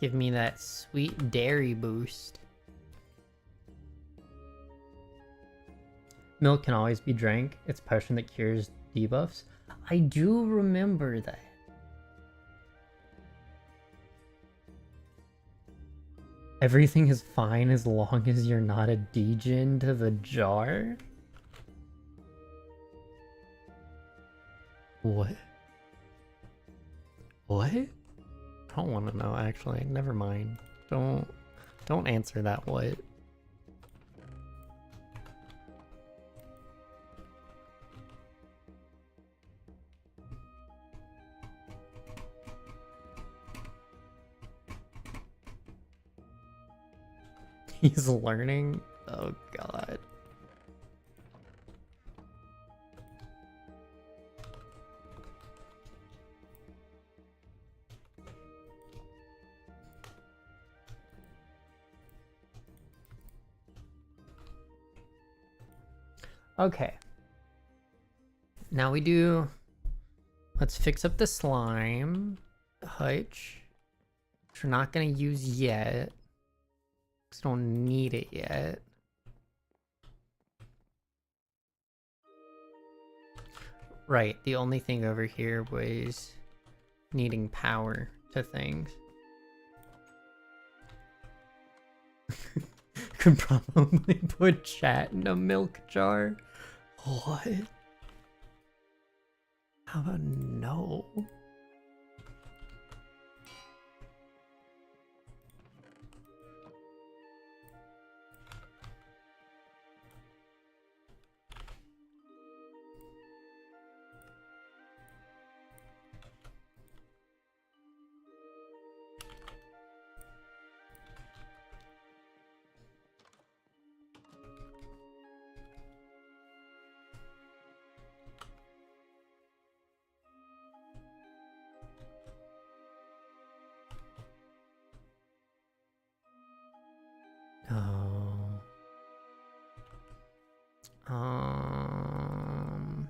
Give me that sweet dairy boost. Milk can always be drank. It's a potion that cures debuffs. I do remember that. Everything is fine as long as you're not a degen to the jar? What? What? I don't want to know, actually. Never mind. Don't answer that what. He's learning? Oh god. Okay. Now we do... Let's fix up the slime. Hutch. Which we're not going to use yet. Because we don't need it yet. Right, the only thing over here was needing power to things. Could probably put chat in a milk jar. What? How about no? Oh. Um.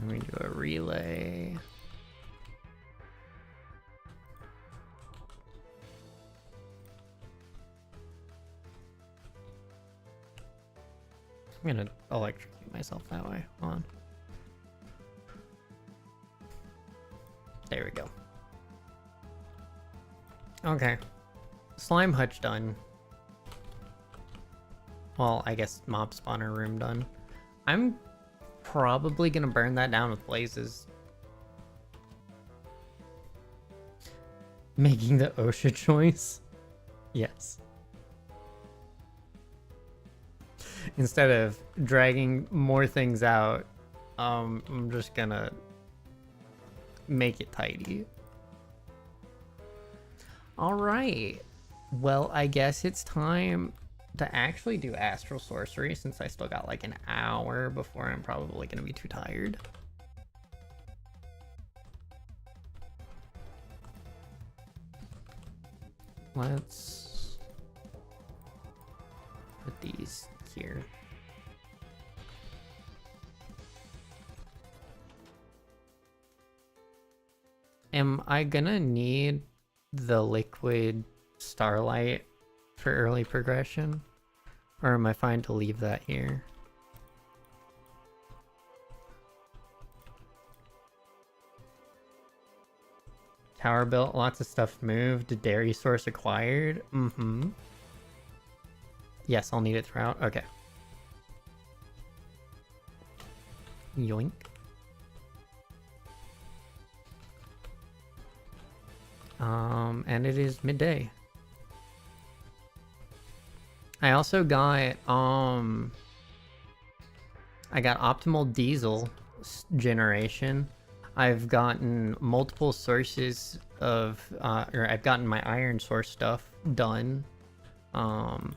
We do a relay. I'm gonna electrocute myself that way. Hold on. There we go. Okay. Slime hutch done. Well, I guess mob spawner room done. I'm probably gonna burn that down with blazes. Making the OSHA choice? Yes. Instead of dragging more things out, I'm just gonna make it tidy. Alright. Well, I guess it's time to actually do Astral Sorcery since I still got like an hour before I'm probably gonna be too tired. Let's put these here. Am I gonna need the liquid starlight for early progression? Or am I fine to leave that here? Tower built, lots of stuff moved, dairy source acquired. Mm-hmm. Yes, I'll need it throughout. Okay. Yoink. And it is midday. I also got, I got optimal diesel generation. I've gotten multiple sources of, or I've gotten my iron source stuff done. Honestly,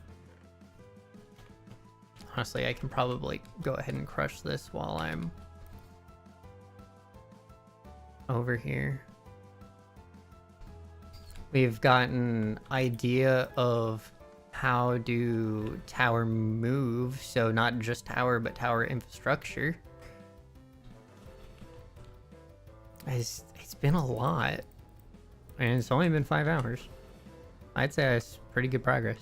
I can probably go ahead and crush this while I'm over here. We've gotten idea of how do tower move, so not just tower, but tower infrastructure. It's been a lot, and it's only been 5 hours. I'd say that's pretty good progress.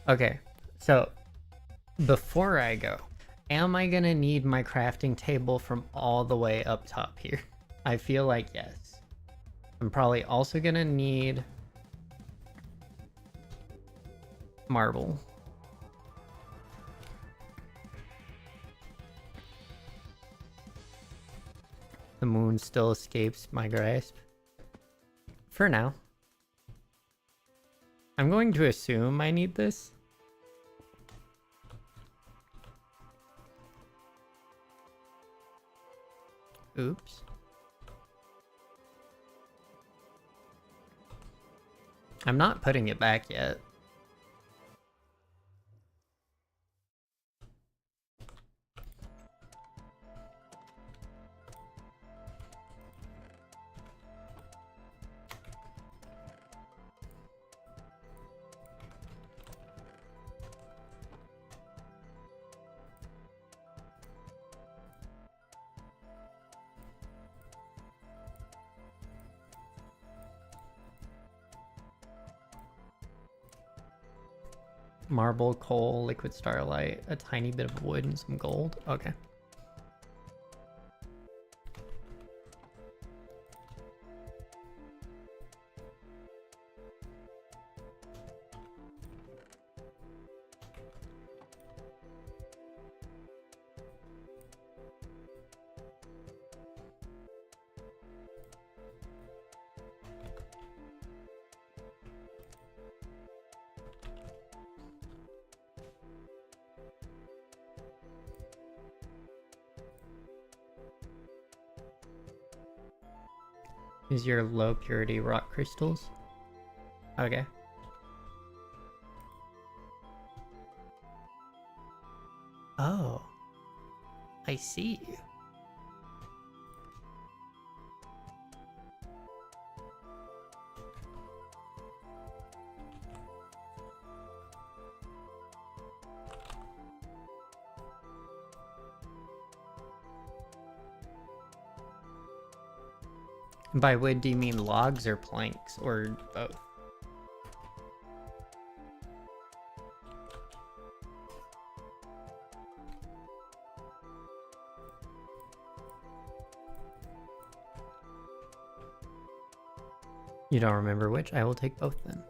Okay, so before I go, am I gonna need my crafting table from all the way up top here? I feel like yes. I'm probably also gonna need marble. The moon still escapes my grasp. For now. I'm going to assume I need this. Oops. I'm not putting it back yet. Marble, coal, liquid starlight, a tiny bit of wood, and some gold. Okay. Use your low purity rock crystals. Okay. Oh. I see. By wood, do you mean logs or planks, or both? You don't remember which? I will take both then.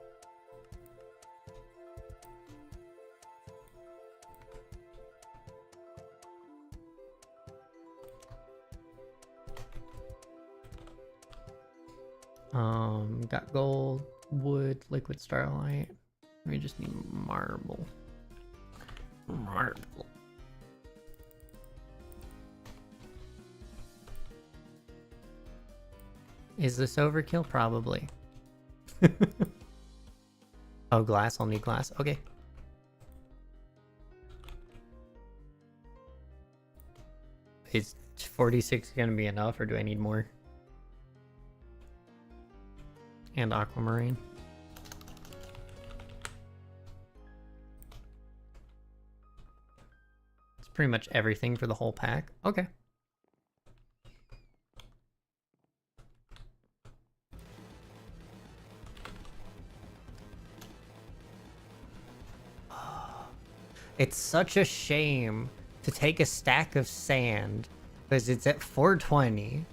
Got gold, wood, liquid starlight. We just need marble. Marble. Is this overkill? Probably. Oh, glass. I'll need glass. Okay. Is 46 gonna be enough, or do I need more? And aquamarine. It's pretty much everything for the whole pack. Okay. It's such a shame to take a stack of sand because it's at 420.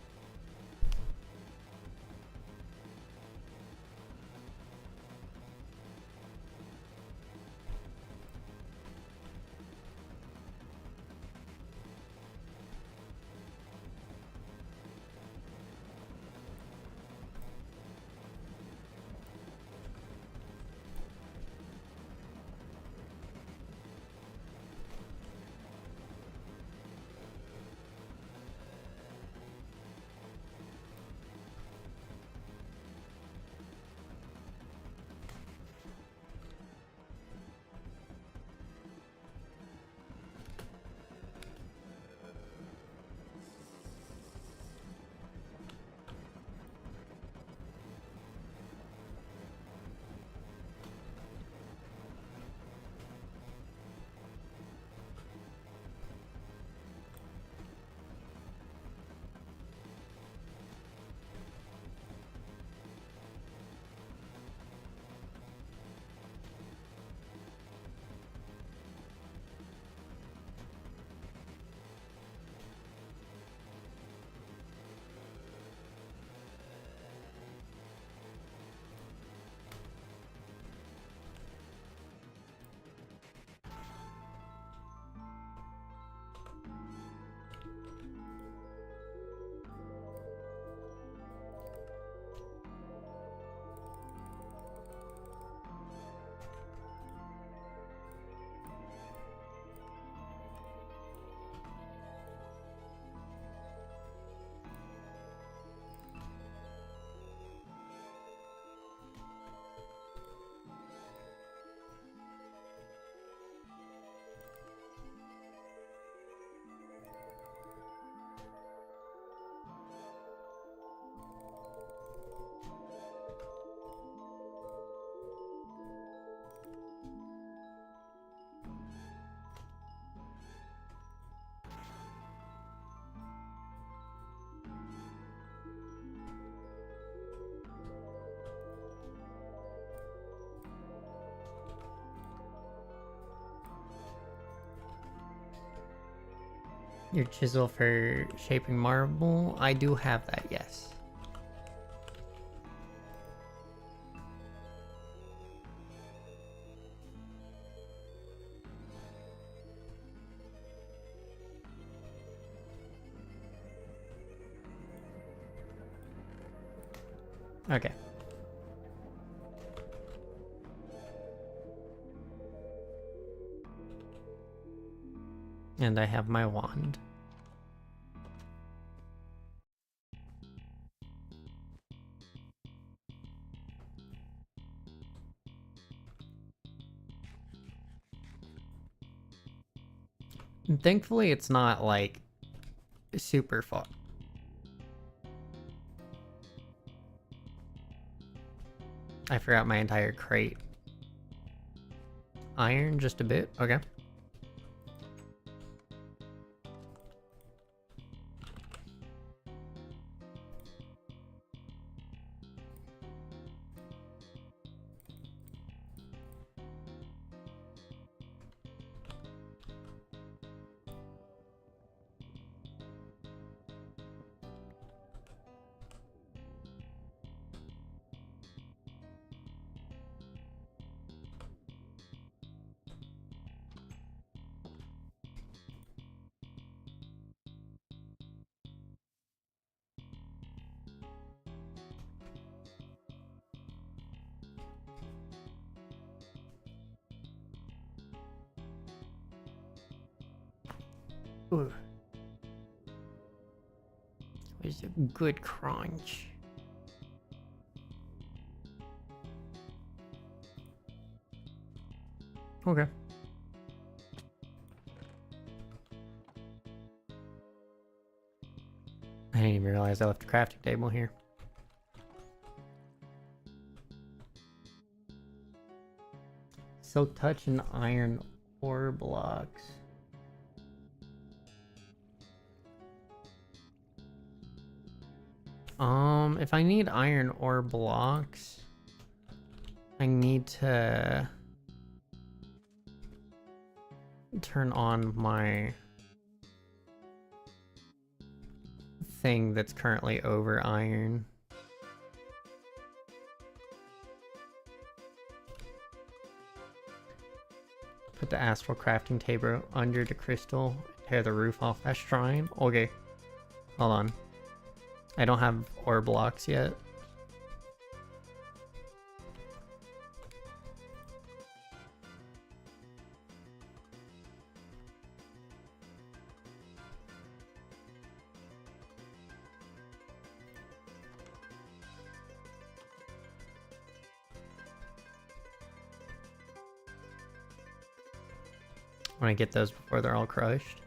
Your chisel for shaping marble? I do have that, yes. Okay. And I have my wand. And thankfully, it's not like super far. I forgot my entire crate. Iron, just a bit. Okay. Ooh. It was a good crunch. Okay. I didn't even realize I left the crafting table here. Silk touch and iron ore blocks. If I need iron ore blocks, I need to turn on my thing that's currently over iron. Put the astral crafting table under the crystal, tear the roof off that shrine. Okay, hold on. I don't have ore blocks yet. I want to get those before they're all crushed.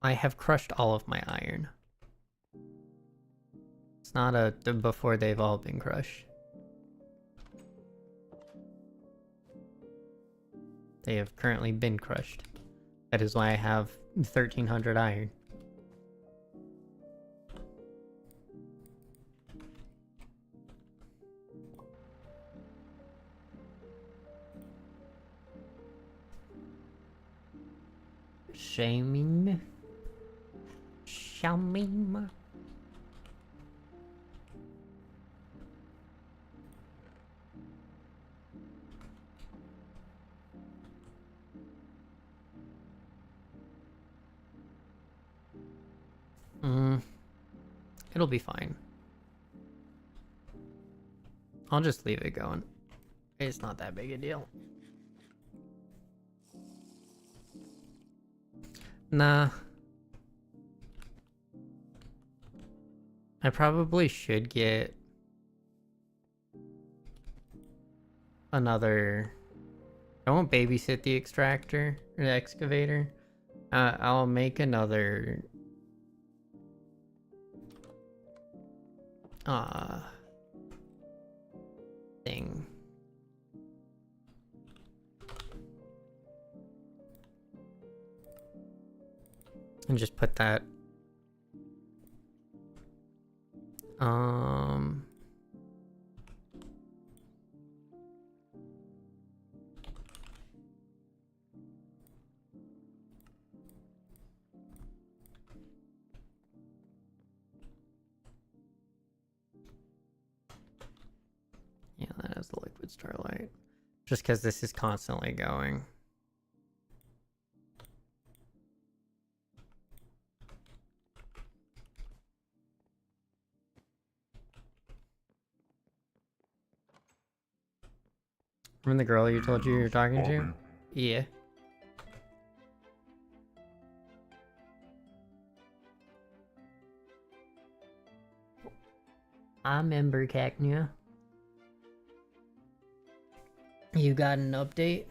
I have crushed all of my iron. It's not a before they've all been crushed. They have currently been crushed. That is why I have 1300 iron. Shaming. Shaming. It'll be fine. I'll just leave it going. It's not that big a deal. Nah. I probably should get another... I won't babysit the extractor or the excavator. I'll make another... thing. And just put that Starlight. Just because this is constantly going. Remember the girl you told you were talking to? Bobby. Yeah. I remember Cacnea. You got an update?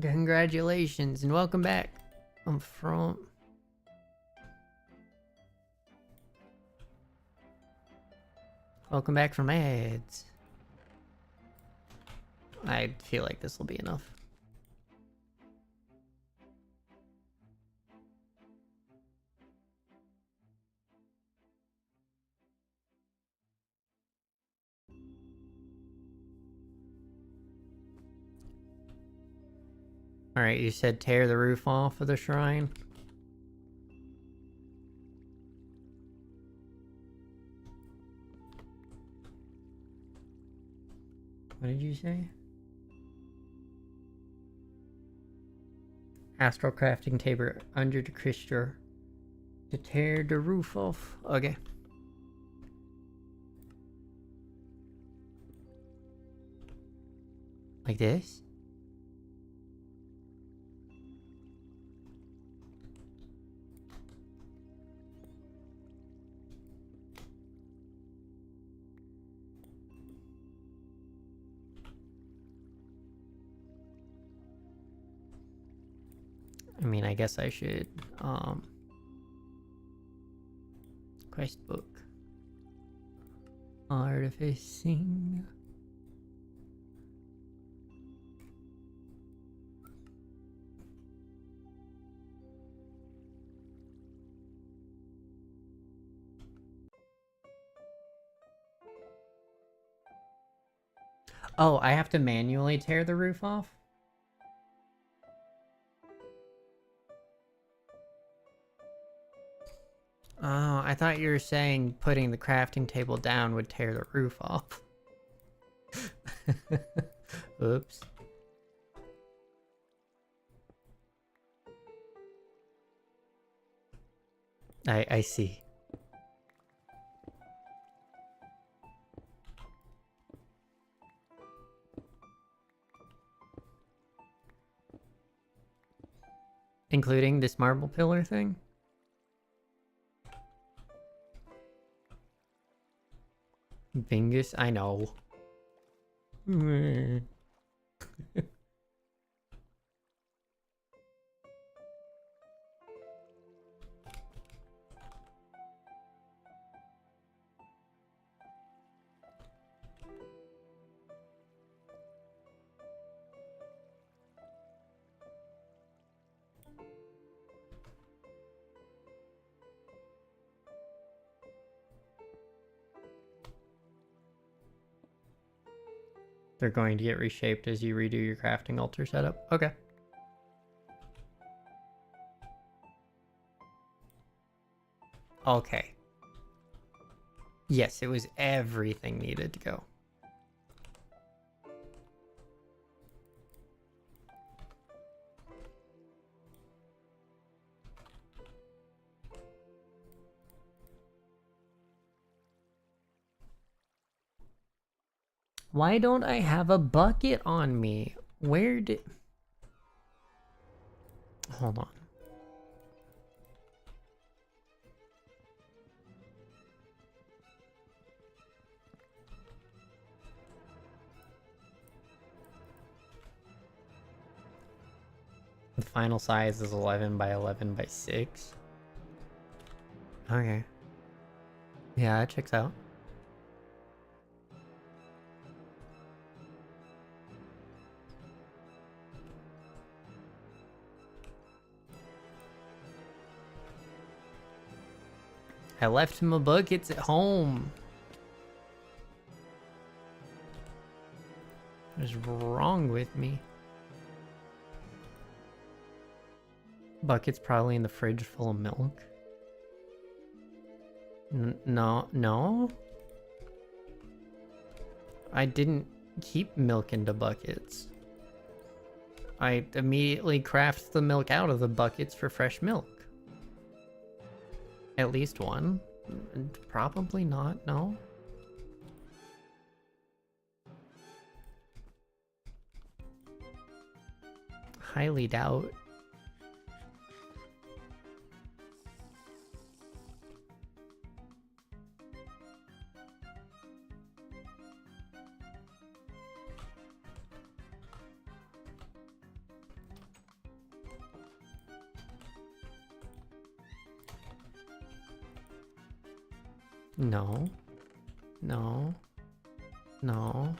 Congratulations and welcome back. I'm from... Welcome back from ads. I feel like this will be enough. Alright, you said tear the roof off of the shrine? What did you say? Astral crafting table under the crystal to tear the roof off. Okay. Like this? I mean, I guess I should, quest book. Artificing. Oh, I have to manually tear the roof off? Oh, I thought you were saying putting the crafting table down would tear the roof off. Oops. I see. Including this marble pillar thing? Bingus? I know. They're going to get reshaped as you redo your crafting altar setup. Okay. Okay. Yes, it was everything needed to go. Why don't I have a bucket on me? Where did... Hold on. The final size is 11 by 11 by 6. Okay. Yeah, that checks out. I left my buckets at home. What is wrong with me? Bucket's probably in the fridge full of milk. No. I didn't keep milk into buckets. I immediately craft the milk out of the buckets for fresh milk. At least one. Probably not, no. Highly doubt. No. No. No.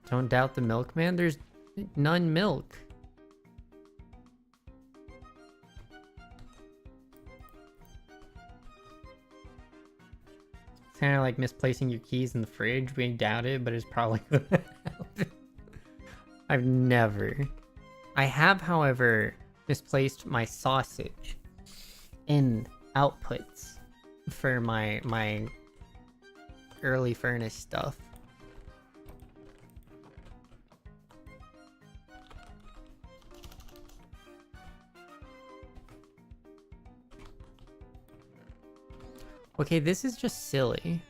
Don't doubt the milkman. There's none milk. It's kind of like misplacing your keys in the fridge. We doubt it, but it's probably gonna happen. I've never. I have, however, misplaced my sausage in outputs for my early furnace stuff. Okay, this is just silly.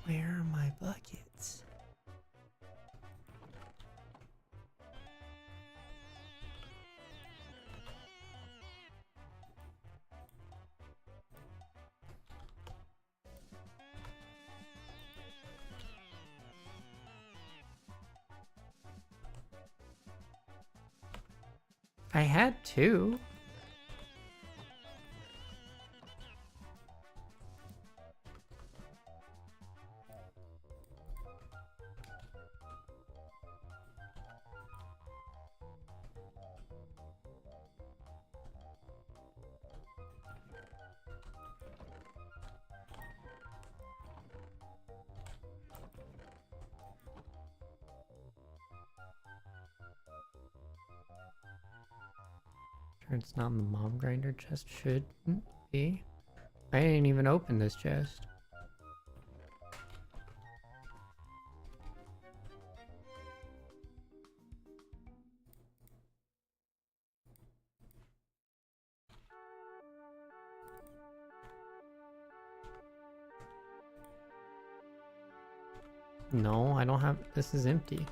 Where are my buckets? I had two. Sure it's not in the mom grinder chest. Shouldn't be. I didn't even open this chest. No, I don't have... This is empty.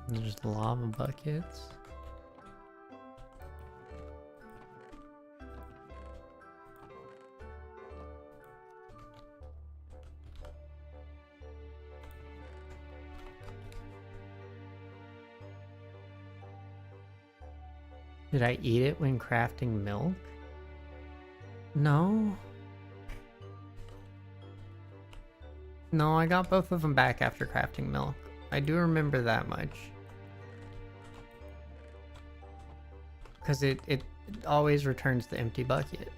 There's lava buckets. Did I eat it when crafting milk? No. No, I got both of them back after crafting milk. I do remember that much. Because it always returns the empty bucket.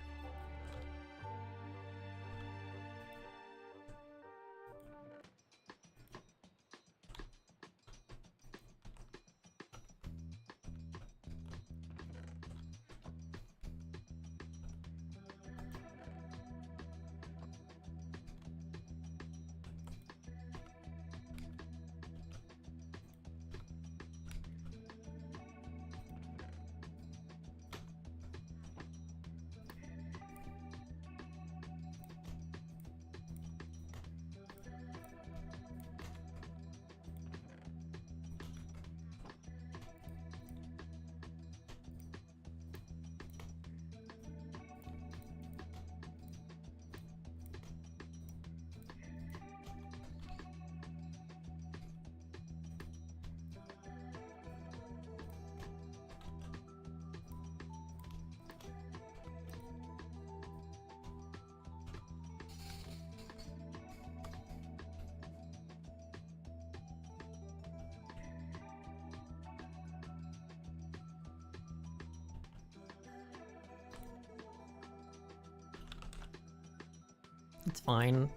It's fine.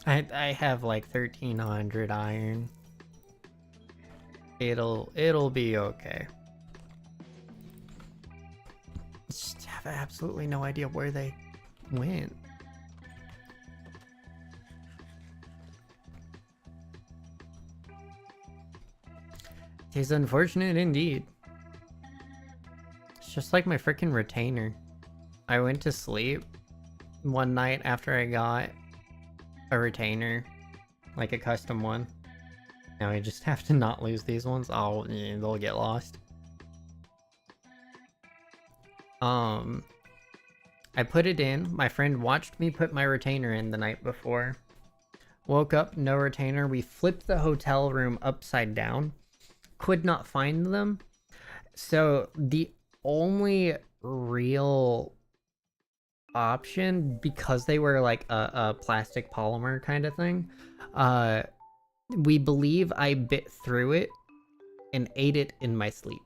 I have like 1300 iron. It'll be okay. Just have absolutely no idea where they went. It's unfortunate indeed. It's just like my freaking retainer. I went to sleep one night after I got a retainer, like a custom one. Now I just have to not lose these ones. Oh, yeah, they'll get lost. I put it in. My friend watched me put my retainer in the night before. Woke up, no retainer. We flipped the hotel room upside down. Could not find them. So the only real option, because they were like a plastic polymer kind of thing, we believe I bit through it and ate it in my sleep.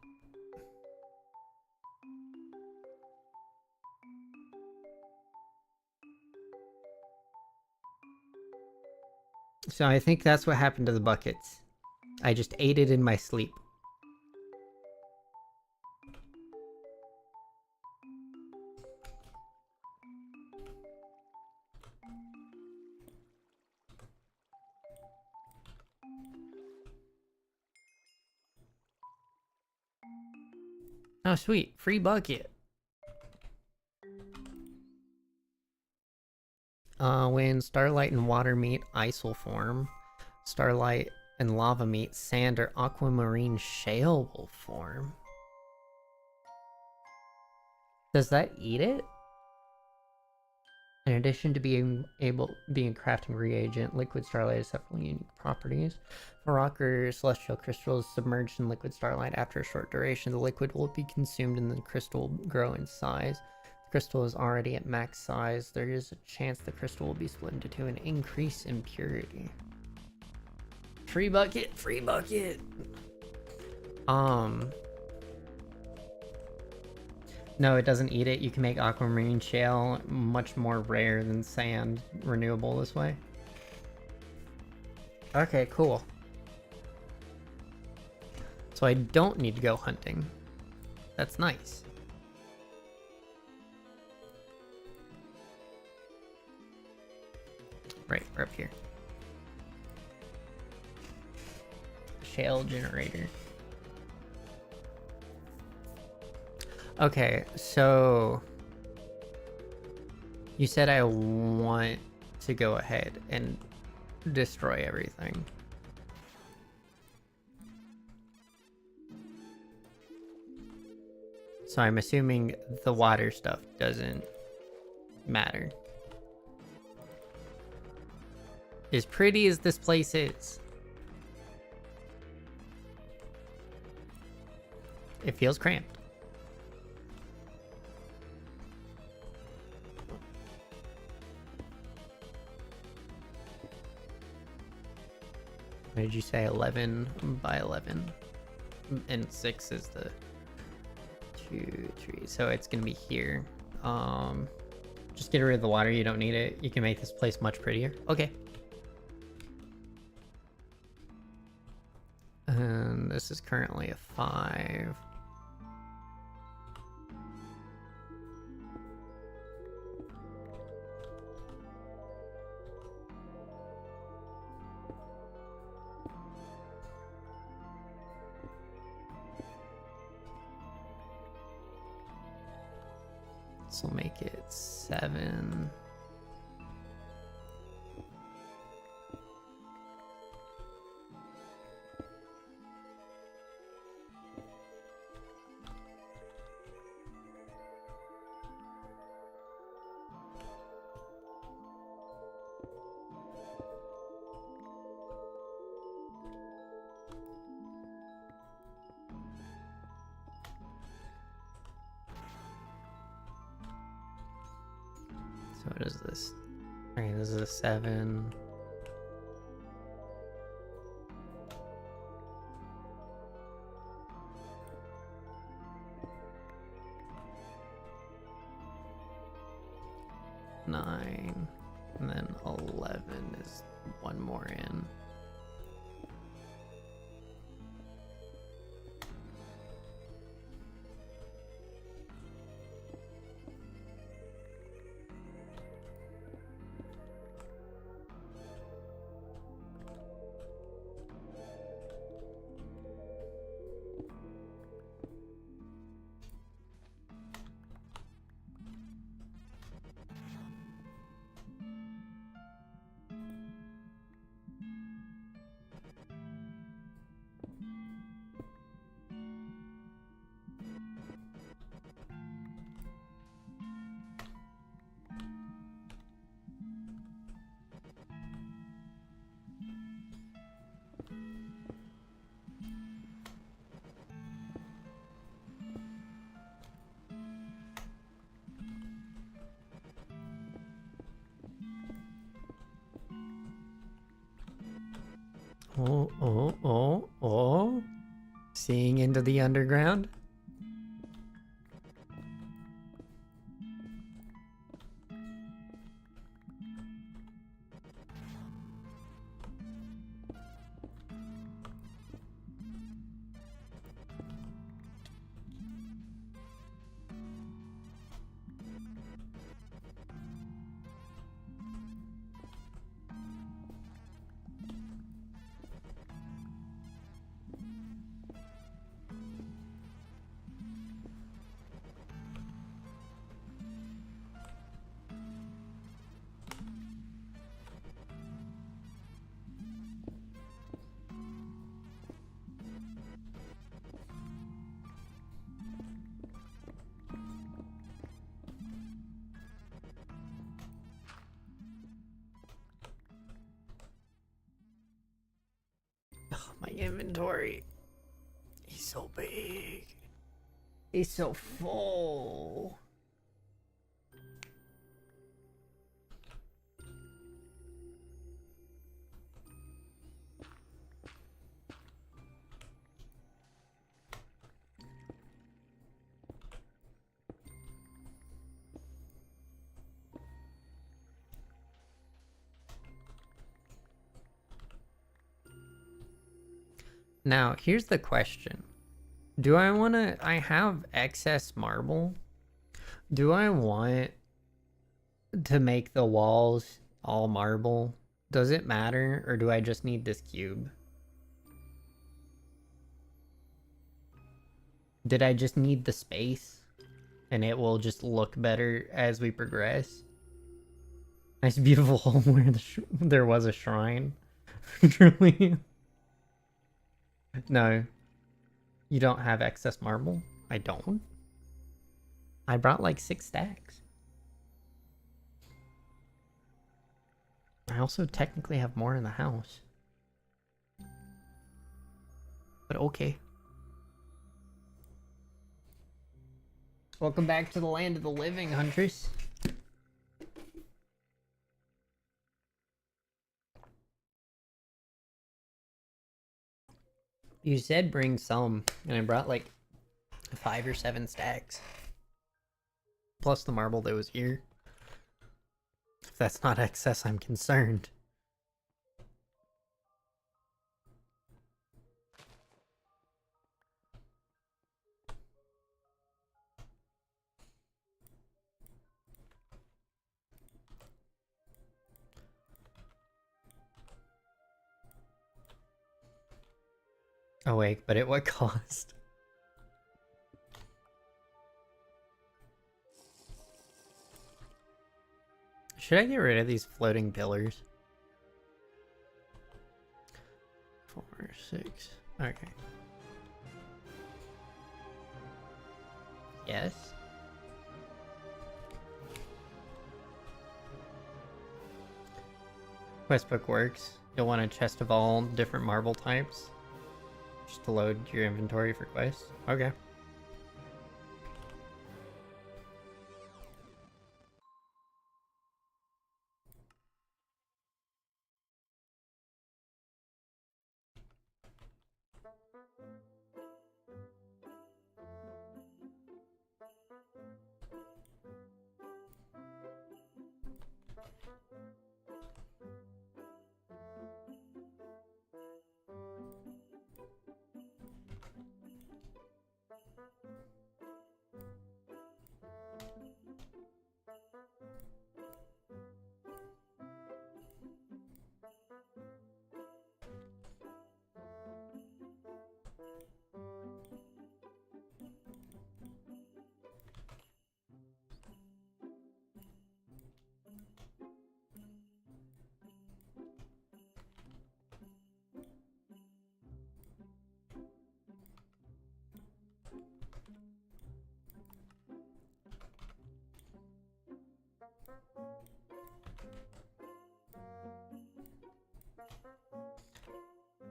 So I think that's what happened to the buckets. I just ate it in my sleep. Oh, sweet. Free bucket. When starlight and water meet, ice will form. Starlight and lava meet, sand or aquamarine shale will form. Does that eat it? In addition to being a crafting reagent, liquid starlight has several unique properties. For rock or celestial crystals submerged in liquid starlight, after a short duration, the liquid will be consumed and the crystal will grow in size. The crystal is already at max size. There is a chance the crystal will be split into two and increase in purity. Free bucket, free bucket. No, it doesn't eat it. You can make aquamarine shale, much more rare than sand, renewable this way. Okay, cool. So I don't need to go hunting. That's nice. Right, we're up here. Shale generator. Okay, so you said I want to go ahead and destroy everything. So I'm assuming the water stuff doesn't matter. As pretty as this place is, it feels cramped. What did you say? 11 by 11. And 6 is the 2, 3. So it's gonna be here. Just get rid of the water. You don't need it. You can make this place much prettier. Okay. And this is currently a 5. This will make it 7. So what is this? Okay, this is a 7. Nine, and then 11 is one more in. Oh. Seeing into the underground. Oh, my inventory. He's so big. He's so full. Now, here's the question. Do I want to... I have excess marble. Do I want to make the walls all marble? Does it matter? Or do I just need this cube? Did I just need the space? And it will just look better as we progress? Nice beautiful home where there was a shrine. Truly. No. You don't have excess marble? I don't. I brought like 6 stacks. I also technically have more in the house. But okay. Welcome back to the land of the living, Huntress. You said bring some, and I brought like 5 or 7 stacks. Plus the marble that was here. If that's not excess, I'm concerned. Awake, but at what cost? Should I get rid of these floating pillars? 4, 6. Okay. Yes. Questbook works. You'll want a chest of all different marble types. Just to load your inventory for quests. Okay.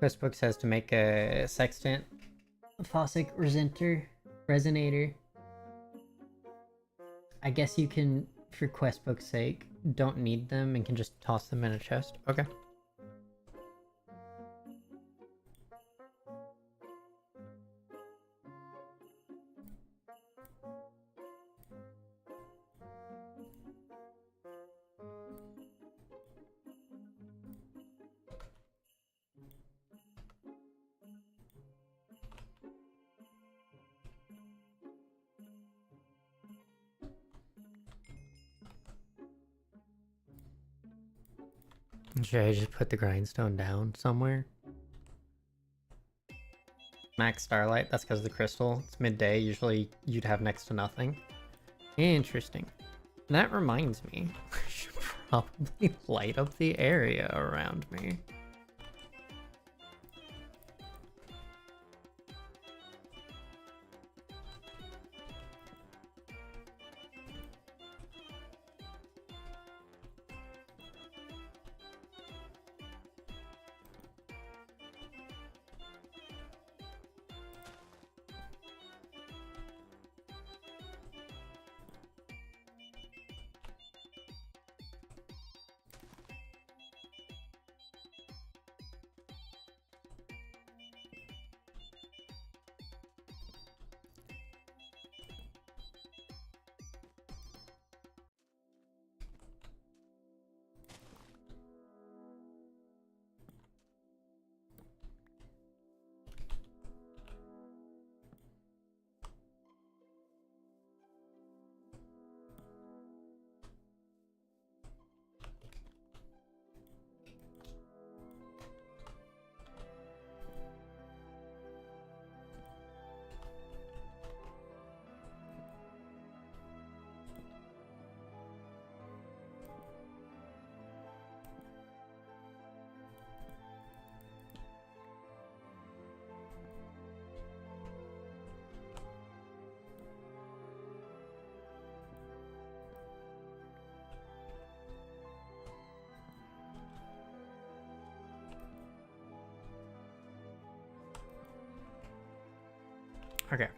Questbook says to make a sextant, a Fossick resonator. I guess you can, for Questbook's sake, don't need them and can just toss them in a chest. Okay. Should I just put the grindstone down somewhere? Max Starlight, that's because of the crystal. It's midday, usually you'd have next to nothing. Interesting. That reminds me, I should probably light up the area around me. Okay.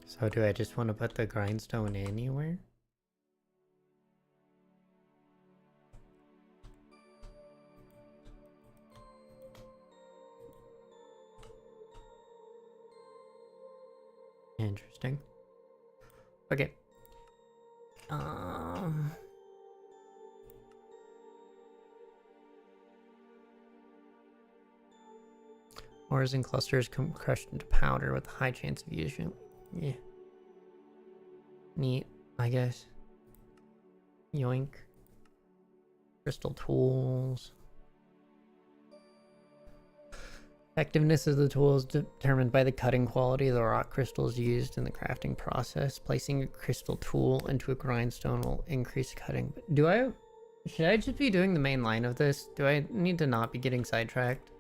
So do I just want to put the grindstone anywhere? Interesting. Okay. Ores and clusters come crushed into powder with a high chance of fusion. Yeah. Neat, I guess. Yoink. Crystal tools. Effectiveness of the tool is determined by the cutting quality of the rock crystals used in the crafting process. Placing a crystal tool into a grindstone will increase cutting. Should I just be doing the main line of this? Do I need to not be getting sidetracked?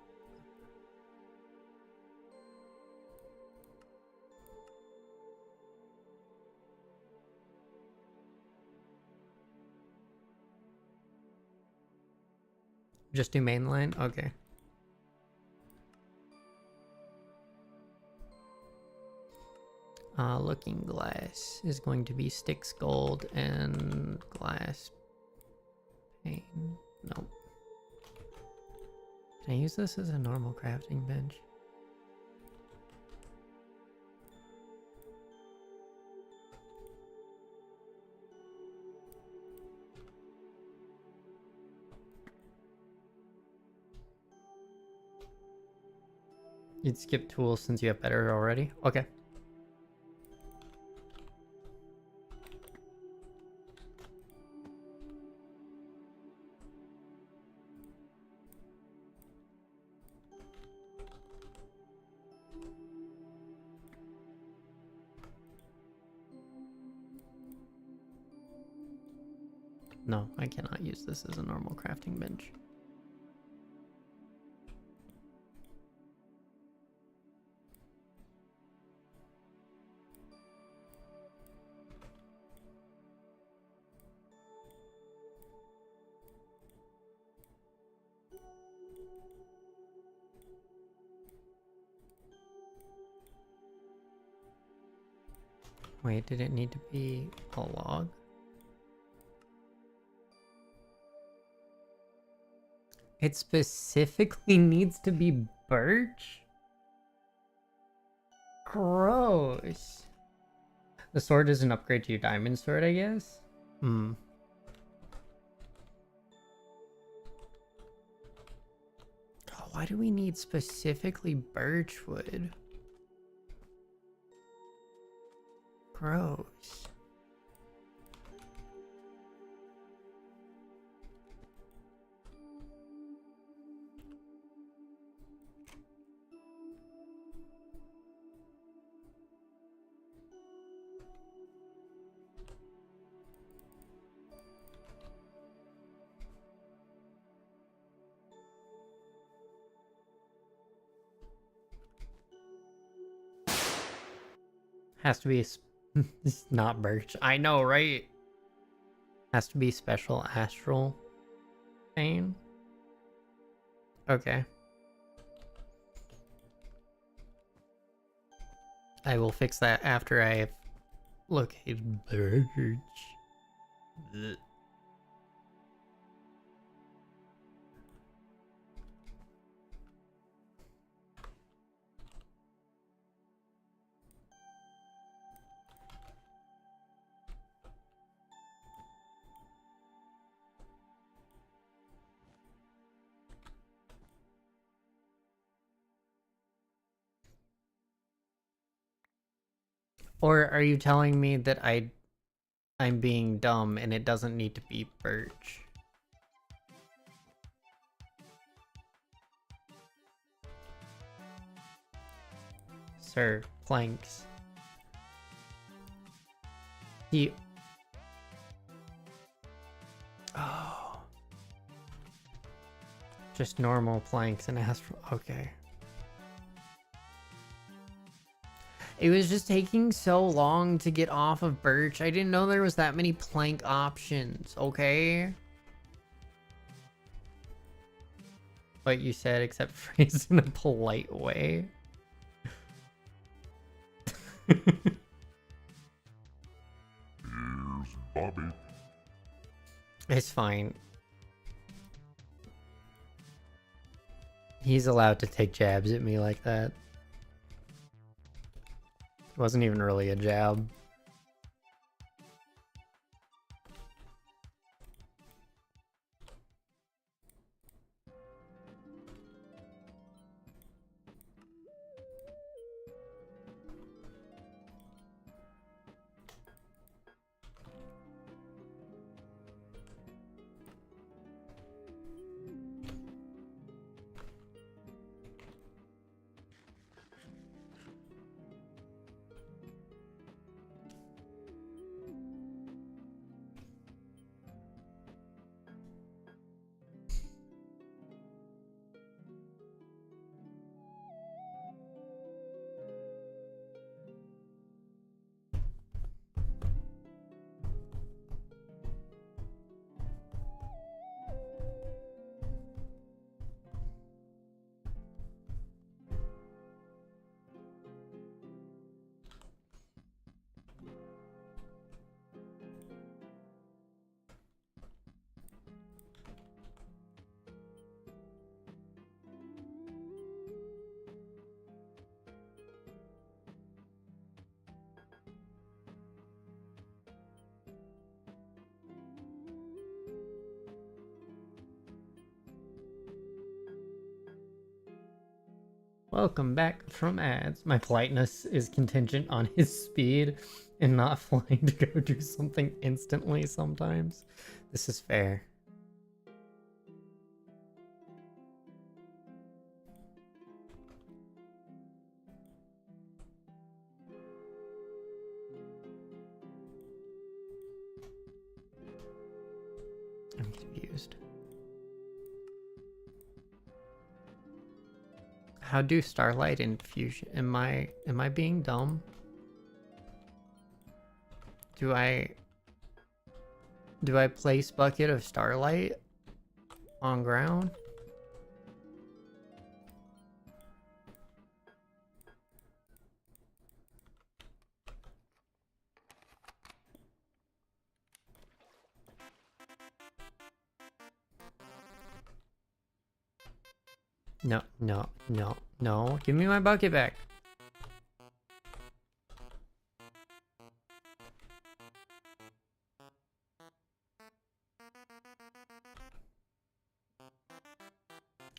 Just do main line? Okay. Looking glass is going to be sticks gold and glass pane. Nope. Can I use this as a normal crafting bench? You'd skip tools since you have better already? Okay. No, I cannot use this as a normal crafting bench. Wait, did it need to be a log? It specifically needs to be birch? Gross. The sword is an upgrade to your diamond sword, I guess? Hmm. Oh, why do we need specifically birch wood? Gross. Has to be it's not birch. I know, right? Has to be special astral pane. Okay. I will fix that after I have located birch. Blech. Or are you telling me that I'm being dumb and it doesn't need to be birch? Sir, planks. You... Oh. Just normal planks and astral... Okay. It was just taking so long to get off of birch. I didn't know there was that many plank options, okay? What you said, except phrased in a polite way. Bobby. It's fine. He's allowed to take jabs at me like that. It wasn't even really a jab. Welcome back from ads. My politeness is contingent on his speed and not flying to go do something instantly sometimes. This is fair. I'm confused. How do Starlight Infusion? Am I being dumb? Do I place Bucket of Starlight on ground? No, no, no, no. Give me my bucket back.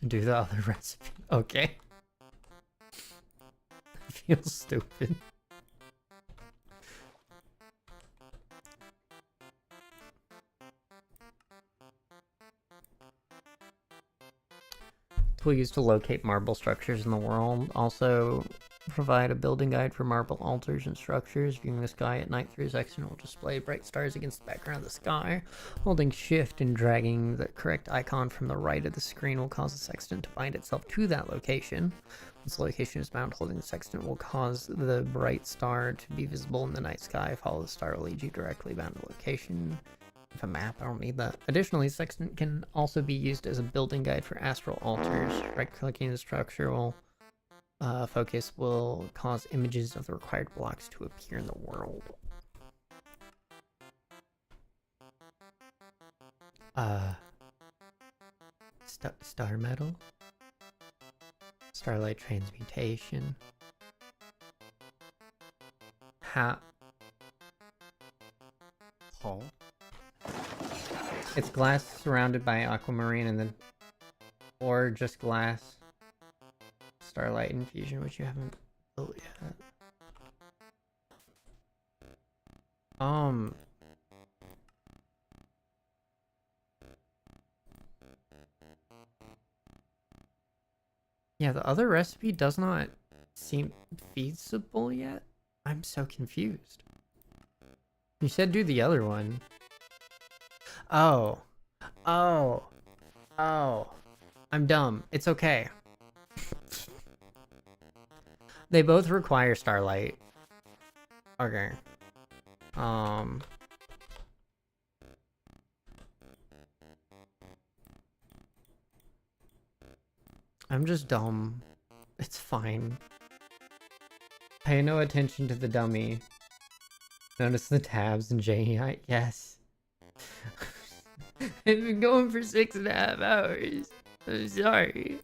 Do the other recipe. Okay. I feel stupid. Tool used to locate marble structures in the world. Also provide a building guide for marble altars and structures. Viewing the sky at night through sextant will display bright stars against the background of the sky. Holding shift and dragging the correct icon from the right of the screen will cause the sextant to bind itself to that location. Once the location is bound, holding the sextant will cause the bright star to be visible in the night sky. Follow the star will lead you directly bound to the location. If a map, I don't need that. Additionally, sextant can also be used as a building guide for astral altars. Right-clicking the structure will focus will cause images of the required blocks to appear in the world. Star metal, starlight transmutation. Hall. It's glass surrounded by aquamarine and then, or just glass. Starlight infusion, which you haven't built yet. Yeah, the other recipe does not seem feasible yet. I'm so confused. You said do the other one. Oh. Oh. Oh. I'm dumb. It's okay. They both require starlight. Okay. I'm just dumb. It's fine. Pay no attention to the dummy. Notice the tabs in JEI? Yes. I've been going for 6.5 hours. I'm sorry.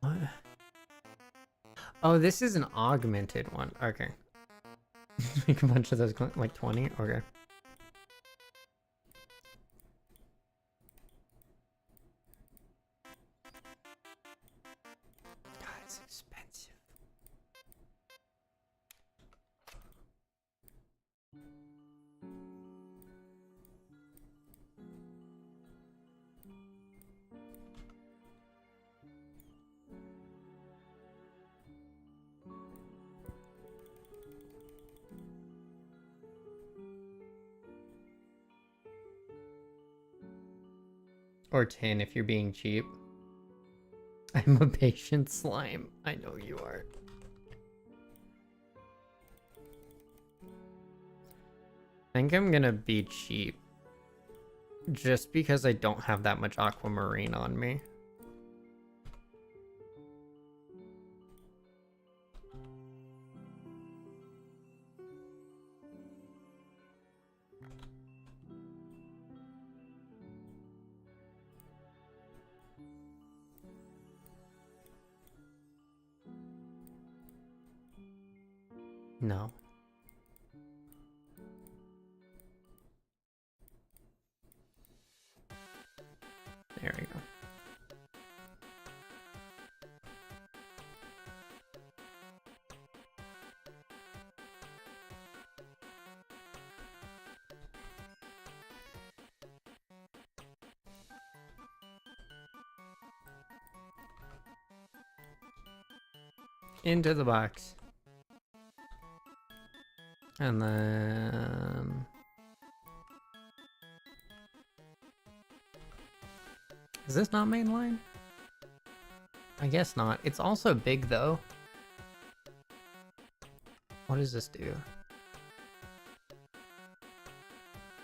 What? Oh, this is an augmented one. Okay. Make a bunch of those, like 20? Okay. God, it's expensive. Or 10 if you're being cheap. I'm a patient slime. I know you are. I think I'm gonna be cheap. Just because I don't have that much aquamarine on me. No. There we go. Into the box. And then... Is this not mainline? I guess not. It's also big though. What does this do?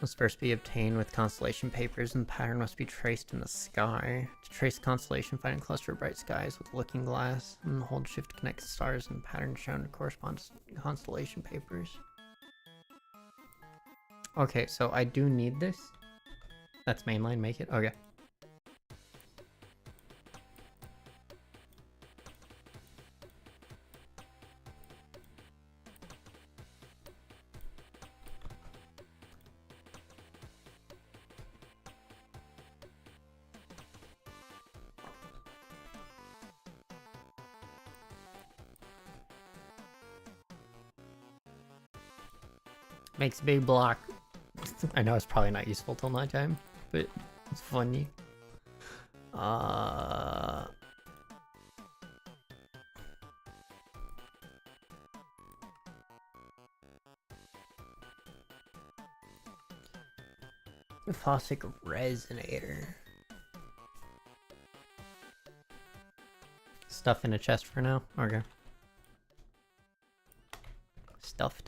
Must first be obtained with constellation papers, and the pattern must be traced in the sky. To trace constellation, find a cluster of bright skies with a looking glass, and hold shift to connect the stars and the pattern shown to correspond to constellation papers. Okay, so I do need this. That's mainline, make it? Okay. Makes a big block. I know it's probably not useful till nighttime, but it's funny. Phosic resonator. Stuff in a chest for now. Okay. Stuffed.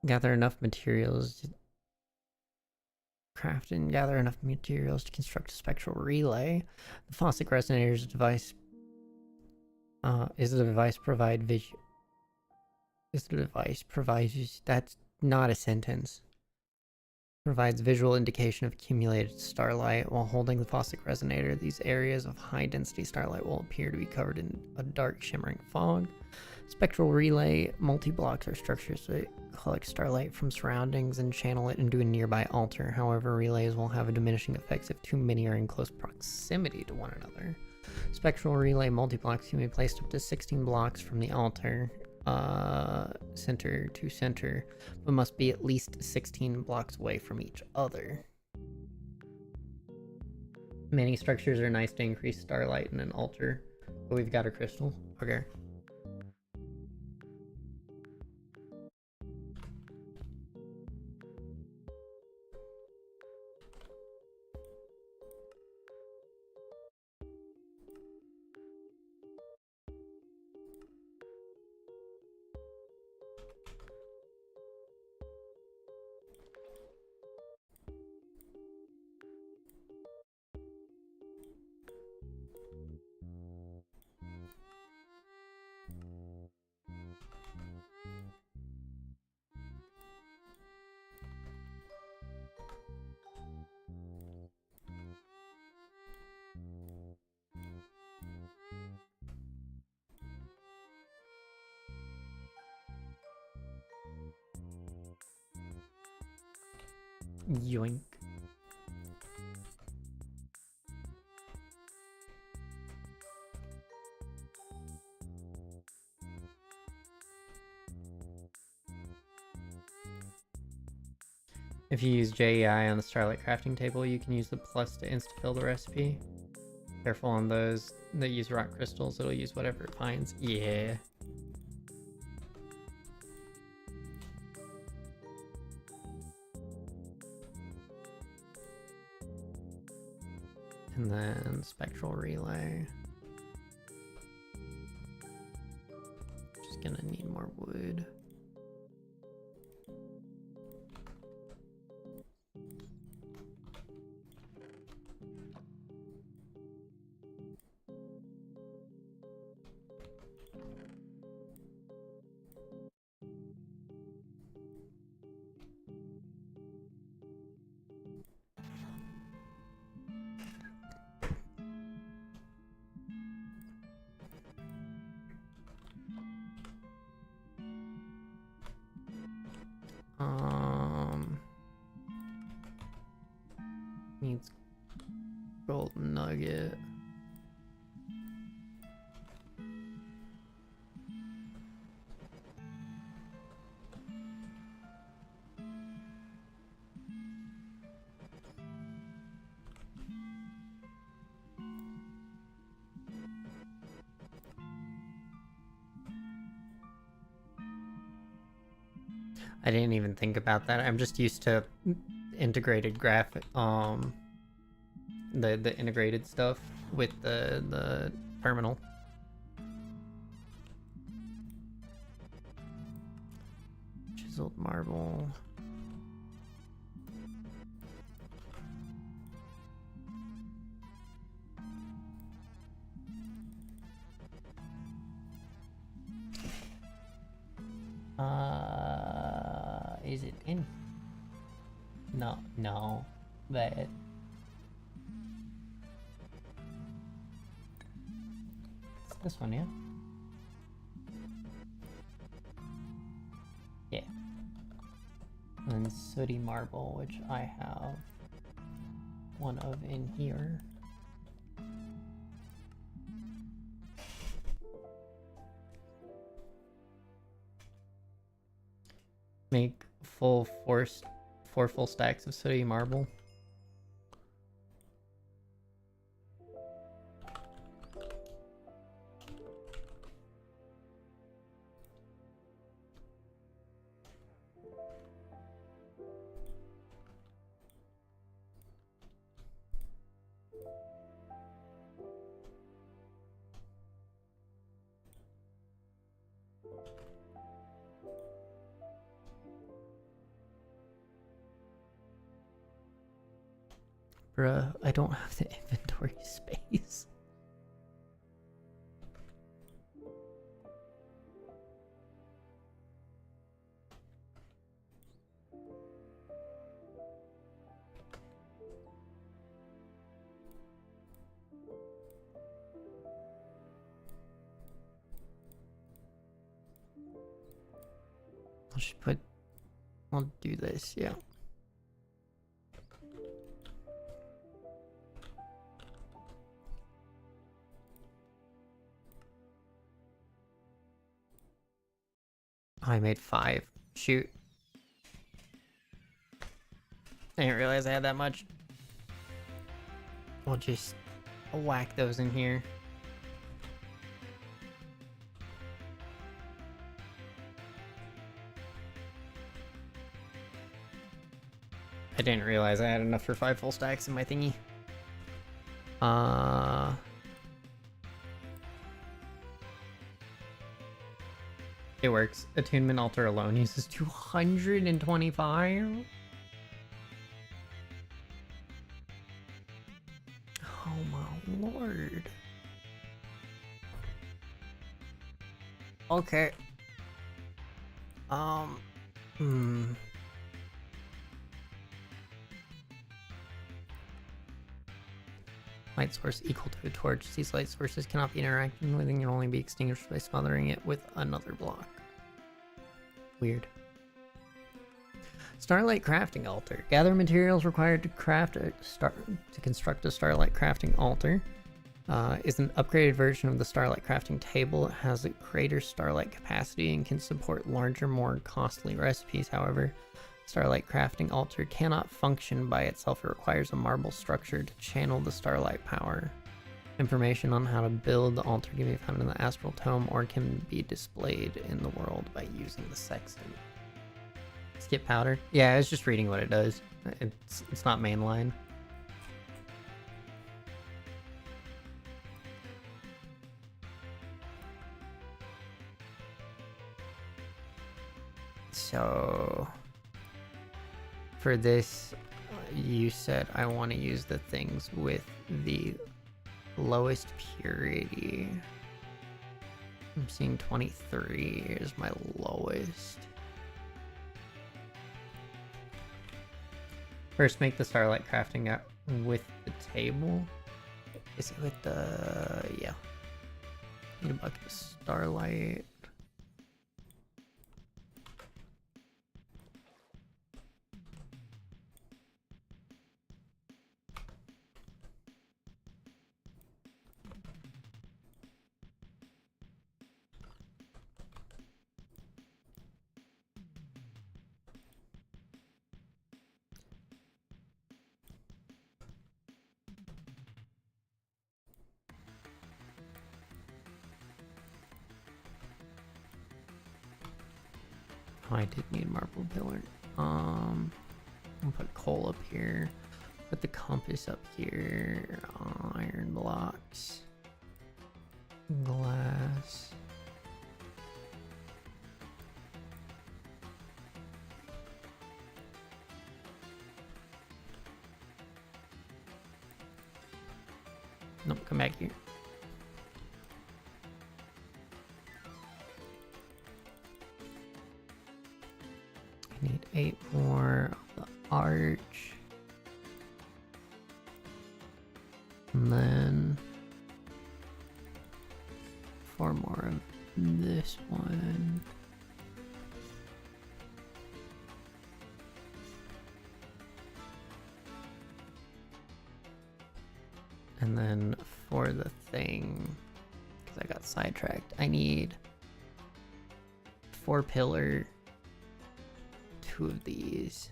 Gather enough materials. Craft and gather enough materials to construct a spectral relay. The Phosic resonator is a device. Is the device provide vision? Is the device provides? That's not a sentence. Provides visual indication of accumulated starlight. While holding the Phosic resonator, these areas of high density starlight will appear to be covered in a dark shimmering fog. Spectral relay multi-blocks are structures that collect starlight from surroundings and channel it into a nearby altar. However, relays will have a diminishing effects if too many are in close proximity to one another. Spectral relay multi-blocks can be placed up to 16 blocks from the altar, center to center, but must be at least 16 blocks away from each other. Many structures are nice to increase starlight in an altar, but we've got a crystal. Okay. Yoink. If you use JEI on the Starlight crafting table, you can use the plus to insta-fill the recipe. Careful on those that use rock crystals, it'll use whatever it finds. Yeah. And then spectral relay. Just gonna need more wood. Needs gold nugget. I didn't even think about that. I'm just used to integrated graphic, the integrated stuff with the terminal. Chiseled marble. Is it in? No, but it's this one, yeah? Yeah. And then sooty marble, which I have one of in here. Make four full stacks of sooty marble. Bruh, I don't have the inventory space. I'll do this, yeah. Oh, I made 5. Shoot. I didn't realize I had that much. We'll just whack those in here. I didn't realize I had enough for 5 full stacks in my thingy. It works. Attunement altar alone uses 225. Oh my lord. Okay. Light source equal to a torch. These light sources cannot be interacted with and can only be extinguished by smothering it with another block. Weird. Starlight crafting altar. Gather materials required to construct a starlight crafting altar. Is an upgraded version of the starlight crafting table. It has a greater starlight capacity and can support larger, more costly recipes. However, starlight crafting altar cannot function by itself. It requires a marble structure to channel the starlight power. Information on how to build the altar can be found in the astral tome or can be displayed in the world by using the sextant. Skip powder. Yeah, I was just reading what it does. It's not mainline. So for this, you said I want to use the things with the lowest purity. I'm seeing 23 is my lowest. First, make the starlight crafting out with the table. Is it with the... yeah. Need a bucket of starlight. Oh, I did need marble pillar. I'll put coal up here. Put the compass up here. Iron blocks. Glass. Nope, come back here. I need 8 more of the arch. And then 4 more of this one. And then for the thing, because I got sidetracked, I need 4 pillar, 2 of these.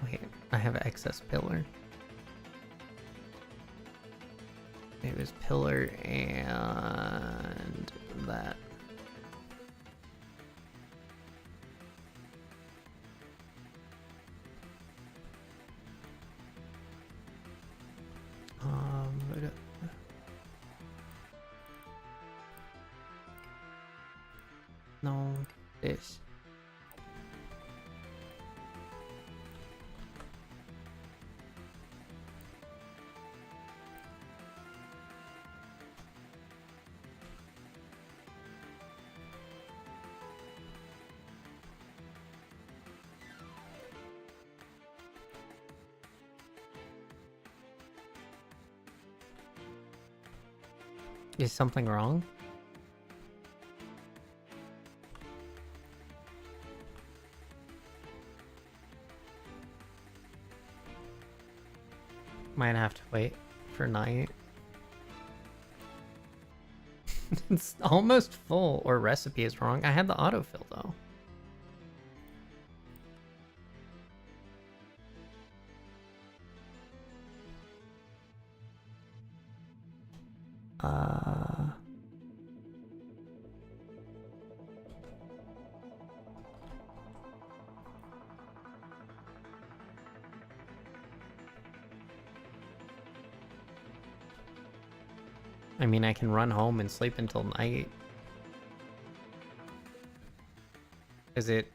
Wait, I have excess pillar. It was pillar and that. No, this. Is something wrong? Might have to wait for night. It's almost full, or recipe is wrong. I had the autofill though. I mean, I can run home and sleep until night. Is it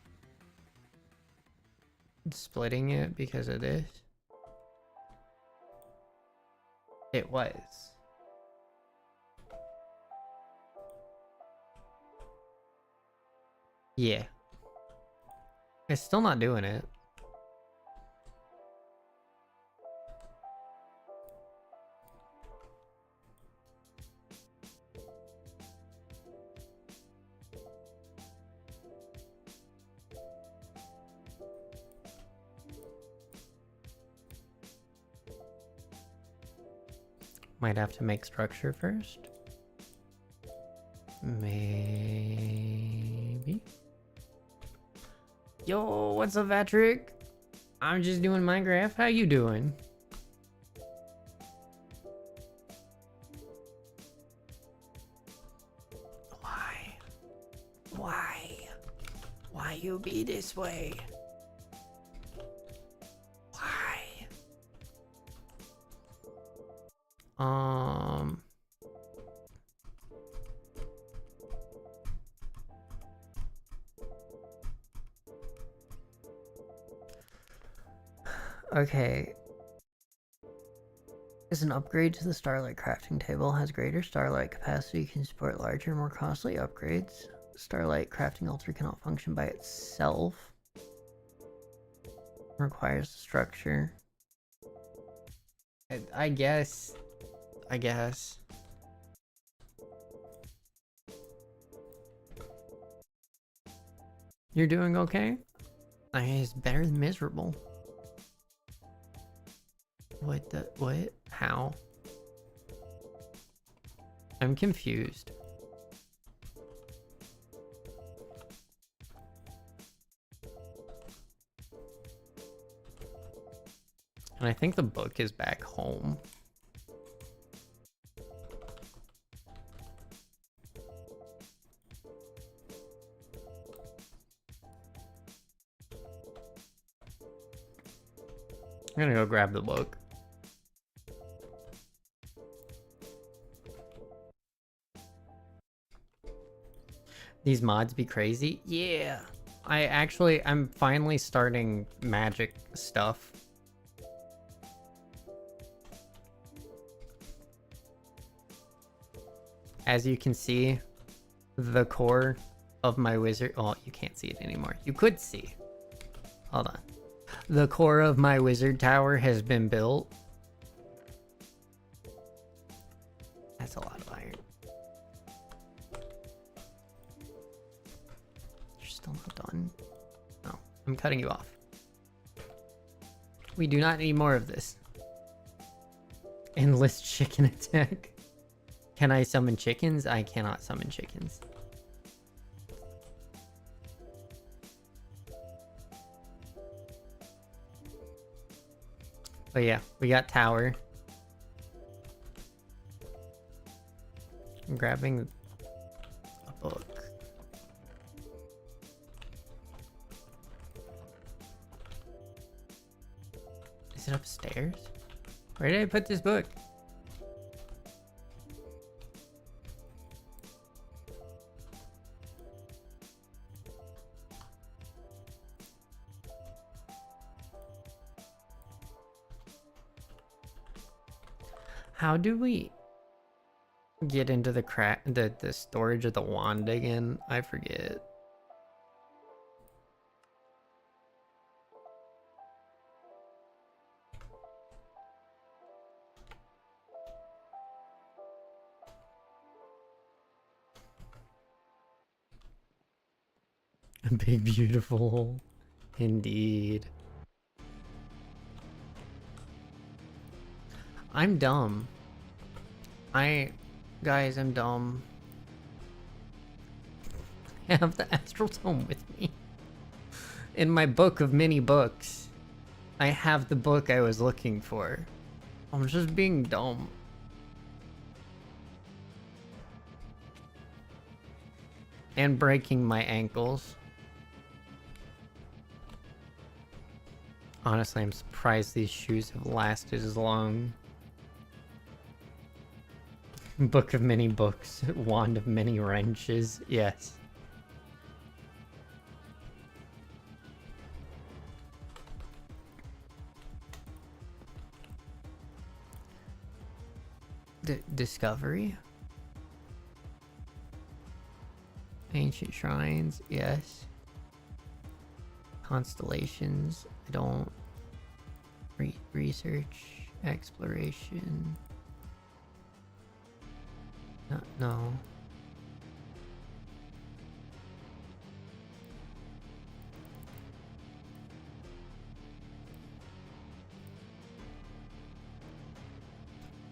splitting it because of this? It was. Yeah. It's still not doing it. Might have to make structure first. Maybe. Yo, what's up, Patrick? I'm just doing Minecraft. How you doing? Why? Why? Why you be this way? Why? Okay. Is an upgrade to the Starlight crafting table. Has greater Starlight capacity, can support larger, more costly upgrades. Starlight crafting altar cannot function by itself. Requires structure. I guess. You're doing okay? I mean, it's better than miserable. What? How? I'm confused. And I think the book is back home. I'm gonna go grab the book. These mods be crazy? Yeah. I'm finally starting magic stuff. As you can see, the core of my wizard... Oh, you can't see it anymore. You could see. Hold on. The core of my wizard tower has been built. That's a lot of iron. You're still not done? No, I'm cutting you off. We do not need more of this. Endless chicken attack. Can I summon chickens? I cannot summon chickens. But yeah, we got tower. I'm grabbing a book. Is it upstairs? Where did I put this book? How do we get into the storage of the wand again? I forget. A big beautiful hole. Indeed. I'm dumb. Guys, I'm dumb. I have the Astral Tome with me. In my book of many books, I have the book I was looking for. I'm just being dumb. And breaking my ankles. Honestly, I'm surprised these shoes have lasted as long. Book of many books, wand of many wrenches, yes. Discovery? Ancient shrines, yes. Constellations, I don't. Research, exploration. No.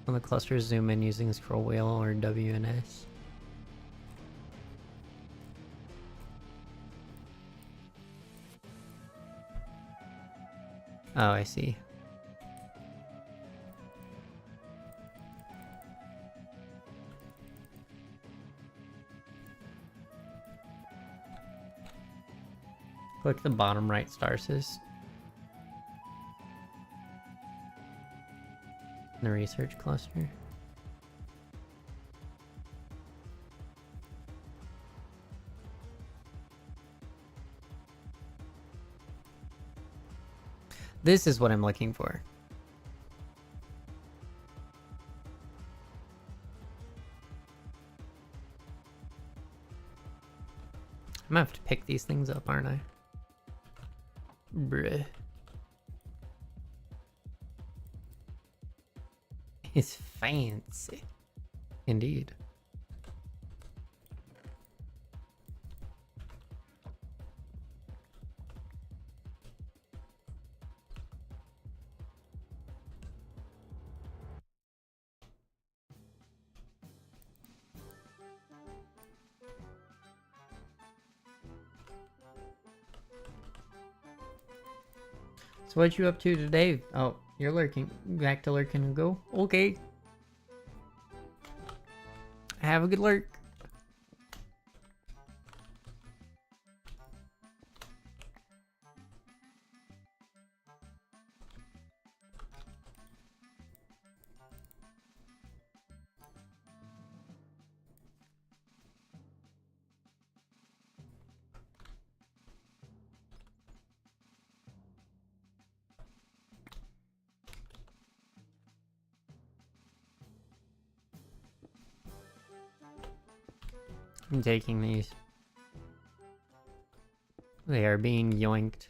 When the clusters zoom in using scroll wheel or WNS. Oh, I see. Click the bottom right Starsis. The research cluster. This is what I'm looking for. I'm gonna have to pick these things up, aren't I? Bruh. It's fancy. Indeed. So what you up to today? Oh, you're lurking. Back to lurking and go. Okay. Have a good lurk. I'm taking these. They are being yoinked.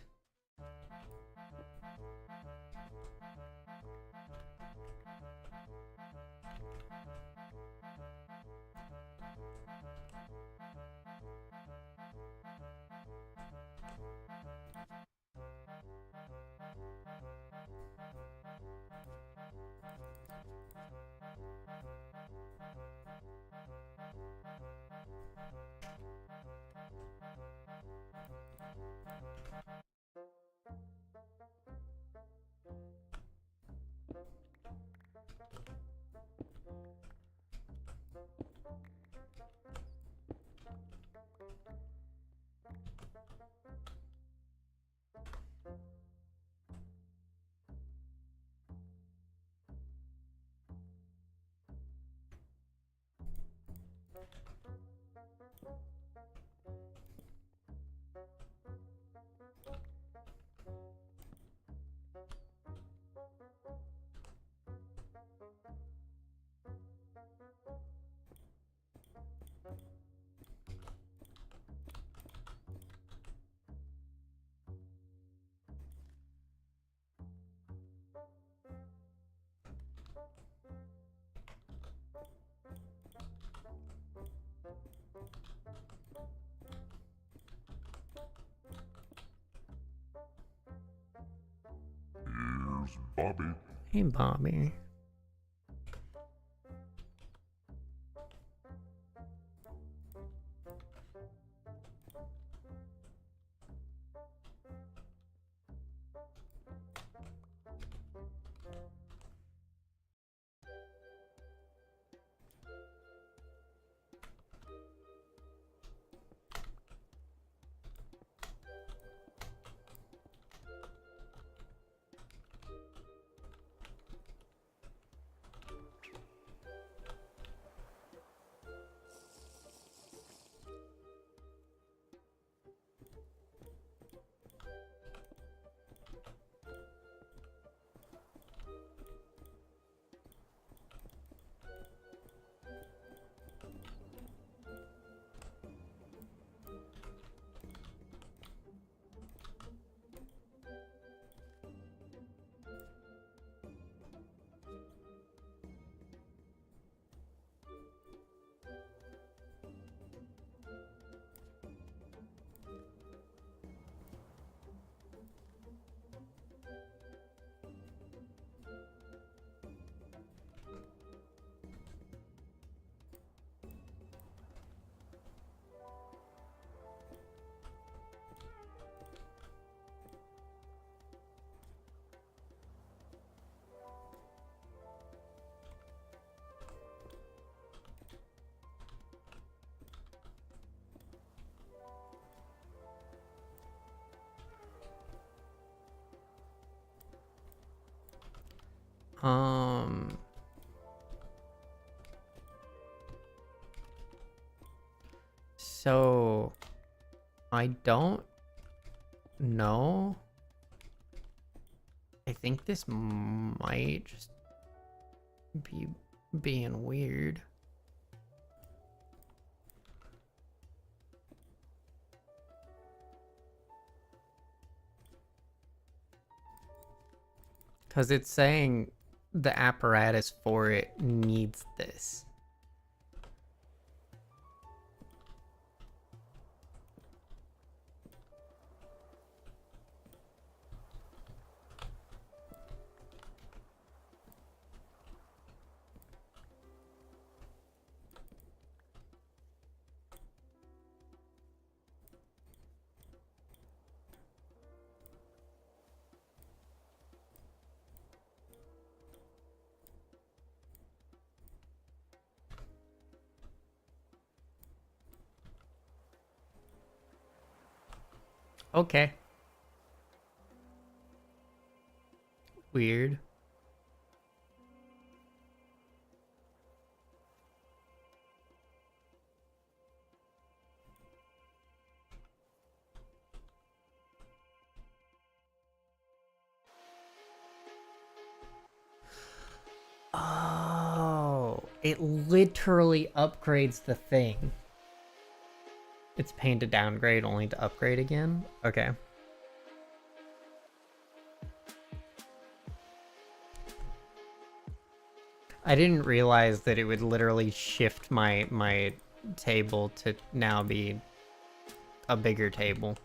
Here's Bobby. Hey, Bobby. Um. So, I don't know. I think this might just be being weird. Because it's saying the apparatus for it needs this. Okay. Weird. Oh, it literally upgrades the thing. It's pain to downgrade only to upgrade again? Okay. I didn't realize that it would literally shift my table to now be a bigger table.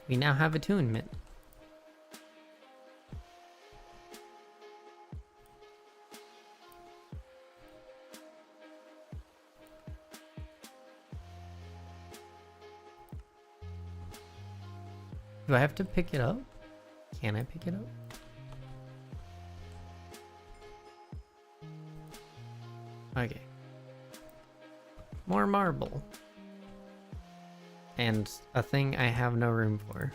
We now have attunement. Do I have to pick it up? Can I pick it up? Okay. More marble. And a thing I have no room for.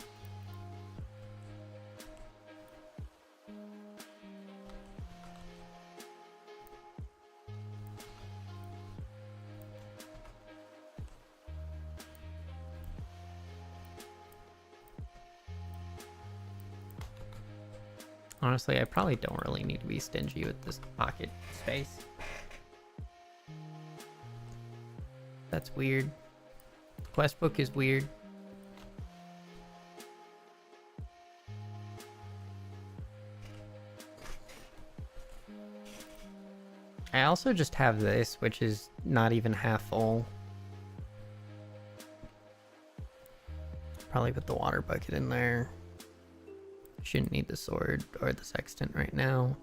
Honestly, I probably don't really need to be stingy with this pocket space. That's weird. Quest book is weird. I also just have this, which is not even half full. Probably put the water bucket in there. Shouldn't need the sword or the sextant right now.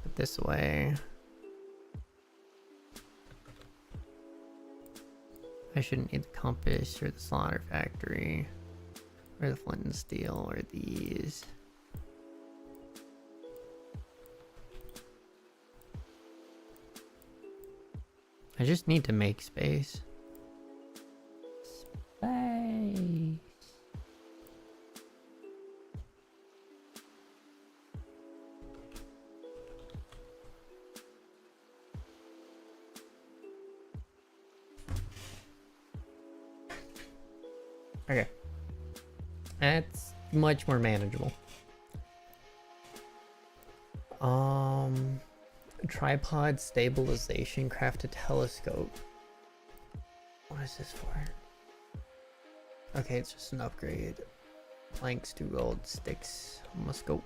Put this away. I shouldn't need the compass or the slaughter factory or the flint and steel or these. I just need to make space. Space. Okay. That's much more manageable. Tripod stabilization, craft a telescope. What is this for? Okay, it's just an upgrade. Planks, 2 gold, sticks, a scope.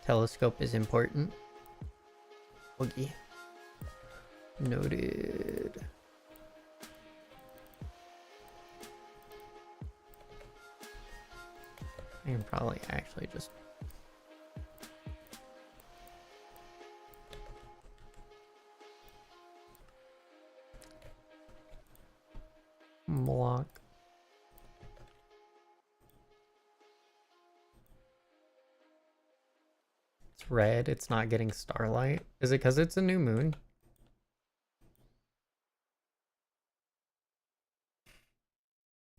Telescope is important. Boogie. Noted. I can probably actually just... block. It's red. It's not getting starlight. Is it because it's a new moon?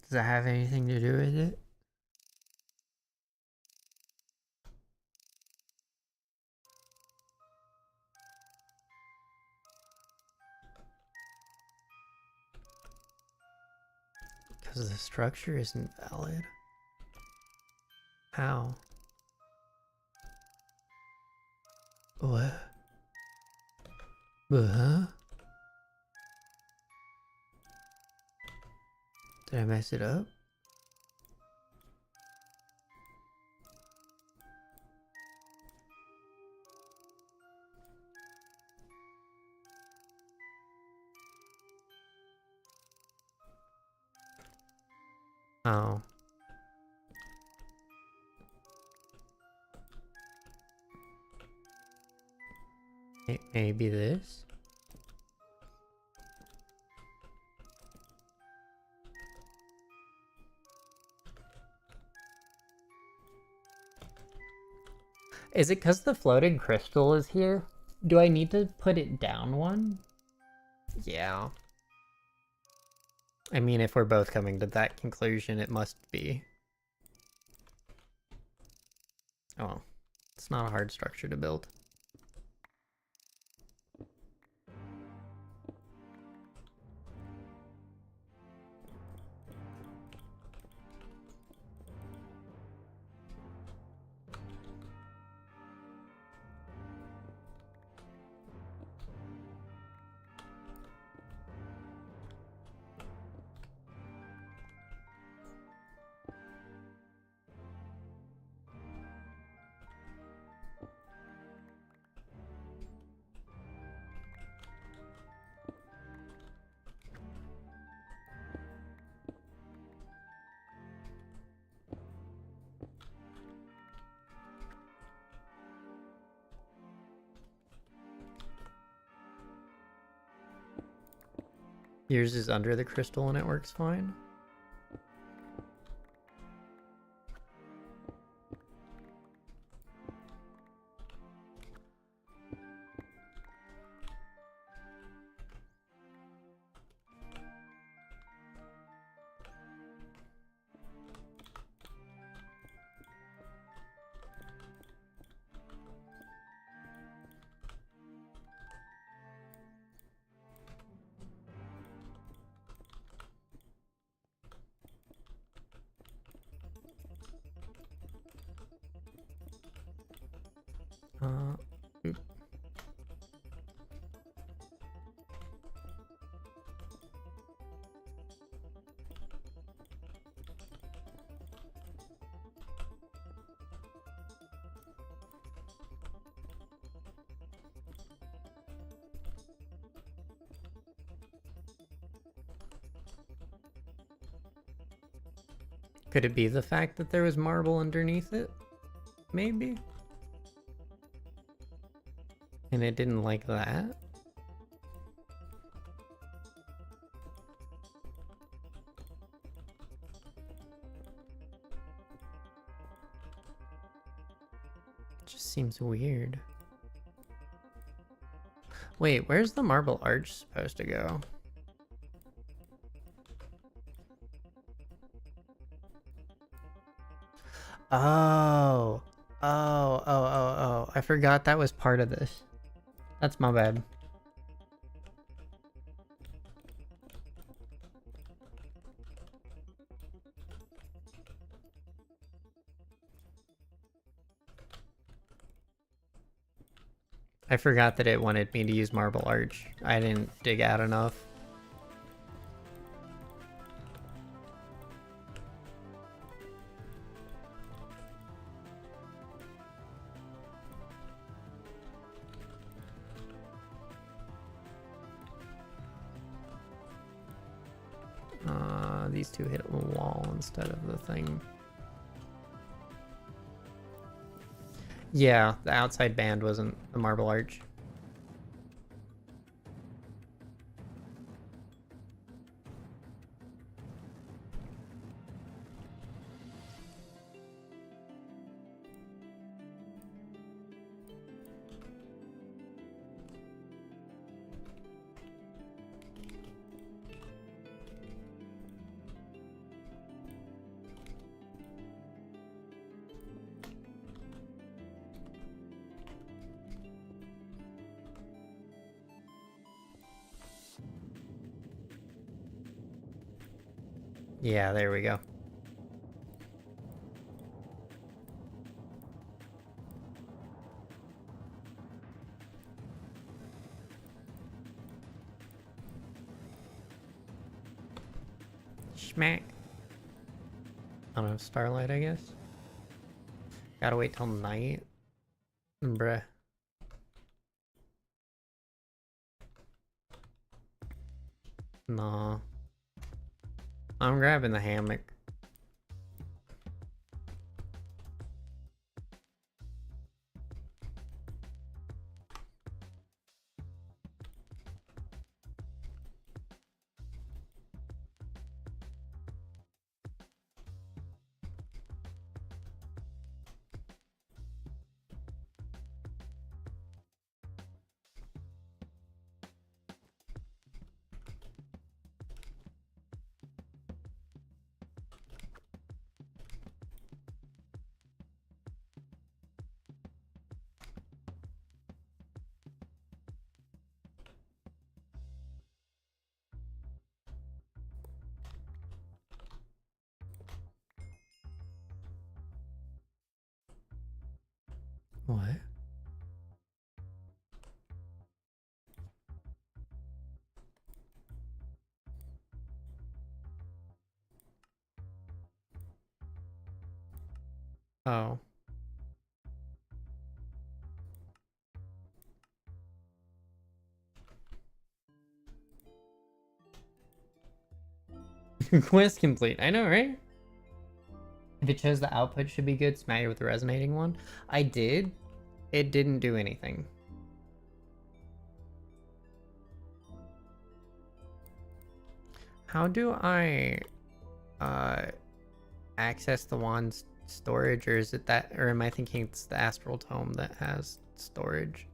Does that have anything to do with it? Because the structure isn't valid. How? What? Huh? Did I mess it up? Oh. Maybe this? Is it because the floating crystal is here? Do I need to put it down one? Yeah. I mean, if we're both coming to that conclusion, it must be. Oh, well. It's not a hard structure to build. Yours is under the crystal and it works fine. Oop. Could it be the fact that there was marble underneath it? Maybe? And it didn't like that? Just seems weird. Wait, where's the marble arch supposed to go? Oh. Oh. I forgot that was part of this. That's my bad. I forgot that it wanted me to use marble arch. I didn't dig out enough. These two hit the wall instead of the thing. Yeah, the outside band wasn't the marble arch. Yeah, there we go. Schmack. I don't know, starlight, I guess. Gotta wait till night. Bruh. Nah. I'm grabbing the hammock. What? Oh. Quest complete. I know, right? If it shows the output should be good, smack it with the resonating one. I did. It didn't do anything. How do I access the wand's storage, or is it that, or am I thinking it's the astral tome that has storage?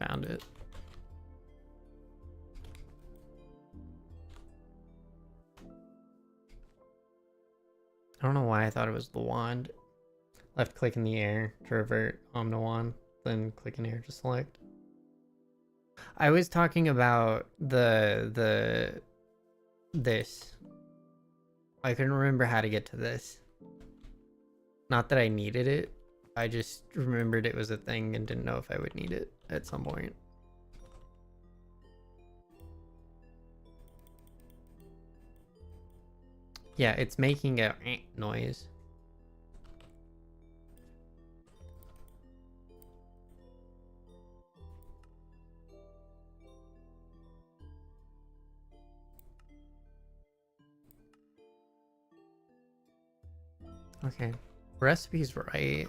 Found it. I don't know why I thought it was the wand. Left click in the air to revert Omniwand, then click in air to select. I was talking about this. I couldn't remember how to get to this. Not that I needed it. I just remembered it was a thing and didn't know if I would need it at some point. Yeah, it's making a noise. Okay, recipe's right.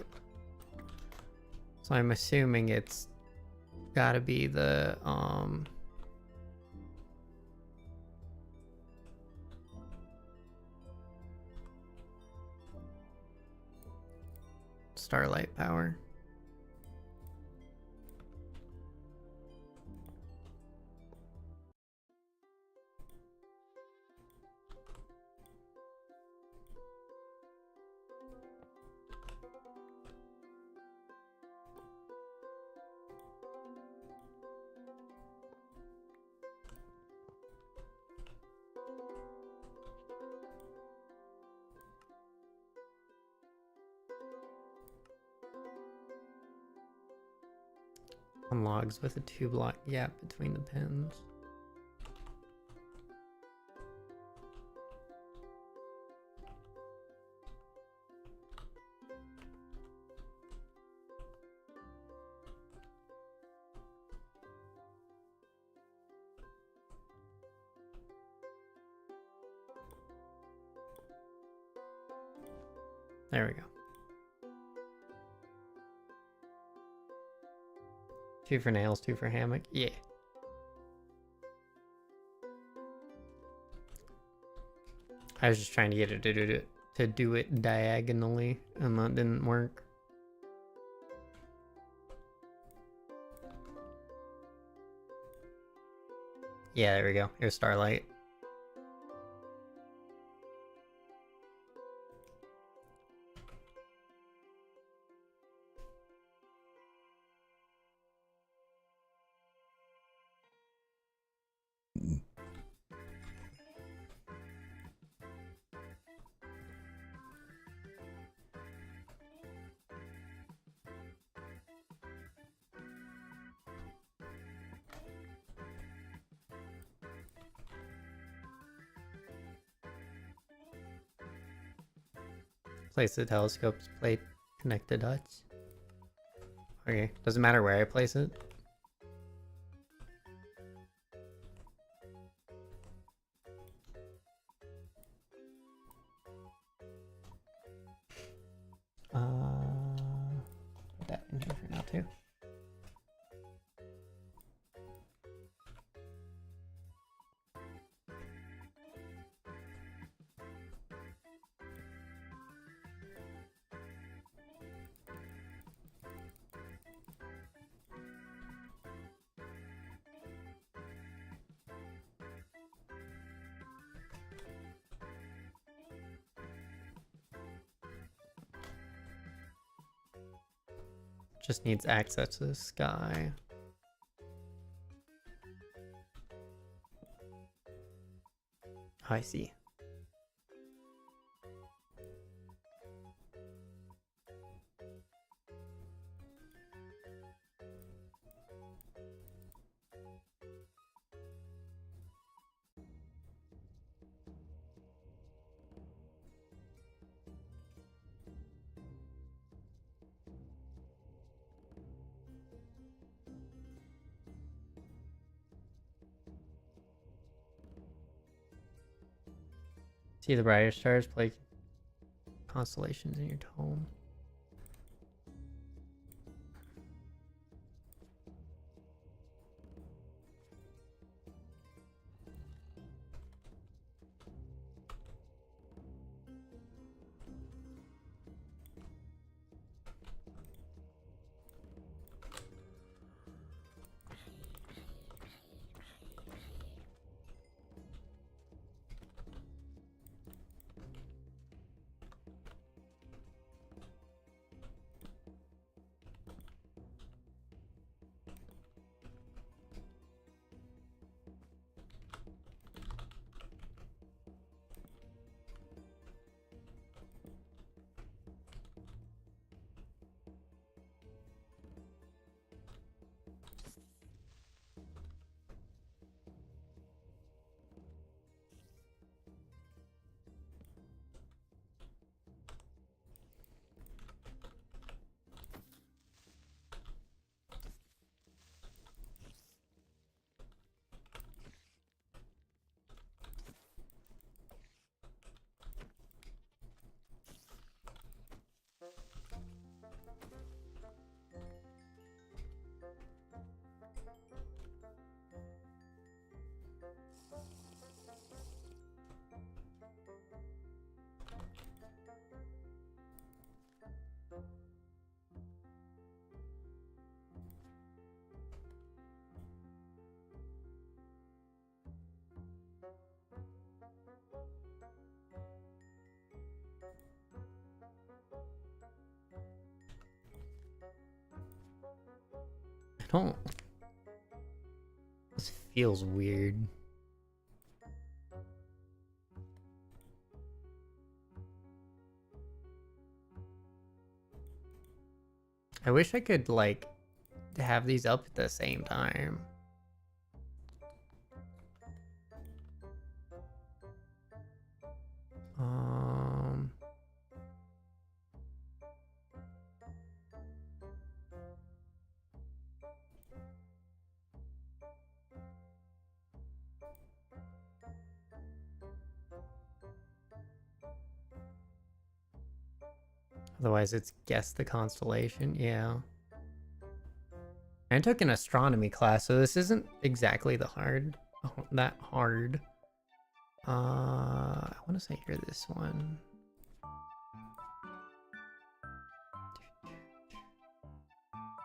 So I'm assuming it's gotta be the starlight power. On logs with a 2-block gap between the pins. There we go. 2 for nails, 2 for hammock. Yeah. I was just trying to get it to do it diagonally, and that didn't work. Yeah, there we go. Here's Starlight. Place the telescope's plate, connect the dots. Okay, doesn't matter where I place it. Put that in here for now too. Just needs access to the sky. I see. See the brighter stars, play constellations in your tome. I don't. This feels weird. I wish I could, like, have these up at the same time. Otherwise, it's guess the constellation. Yeah. I took an astronomy class, so this isn't exactly that hard. I want to say here this one.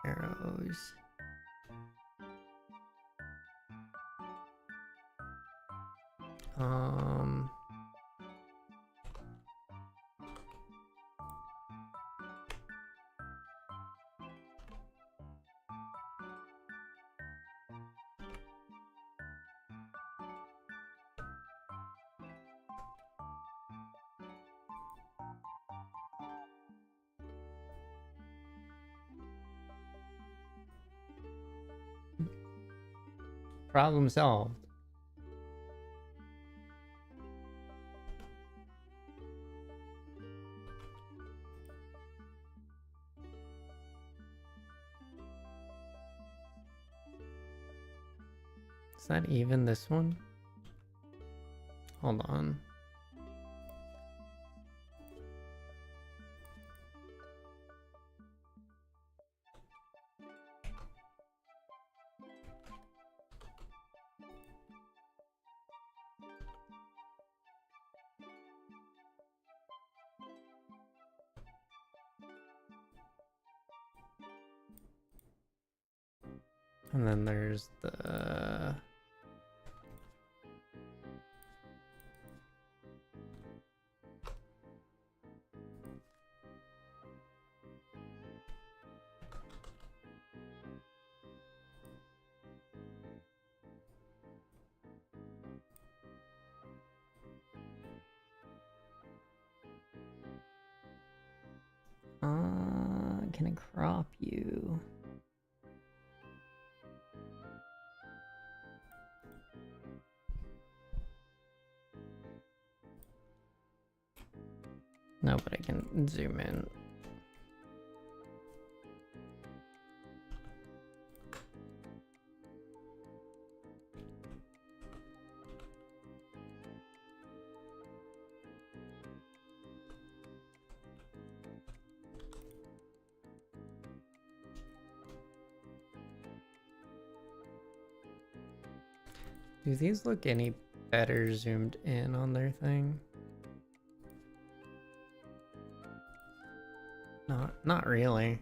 Arrows. Um. Problem solved. Is that even this one? Hold on. And then there's the... Can I crop you? No, but I can zoom in. Do these look any better zoomed in on their thing? Not really.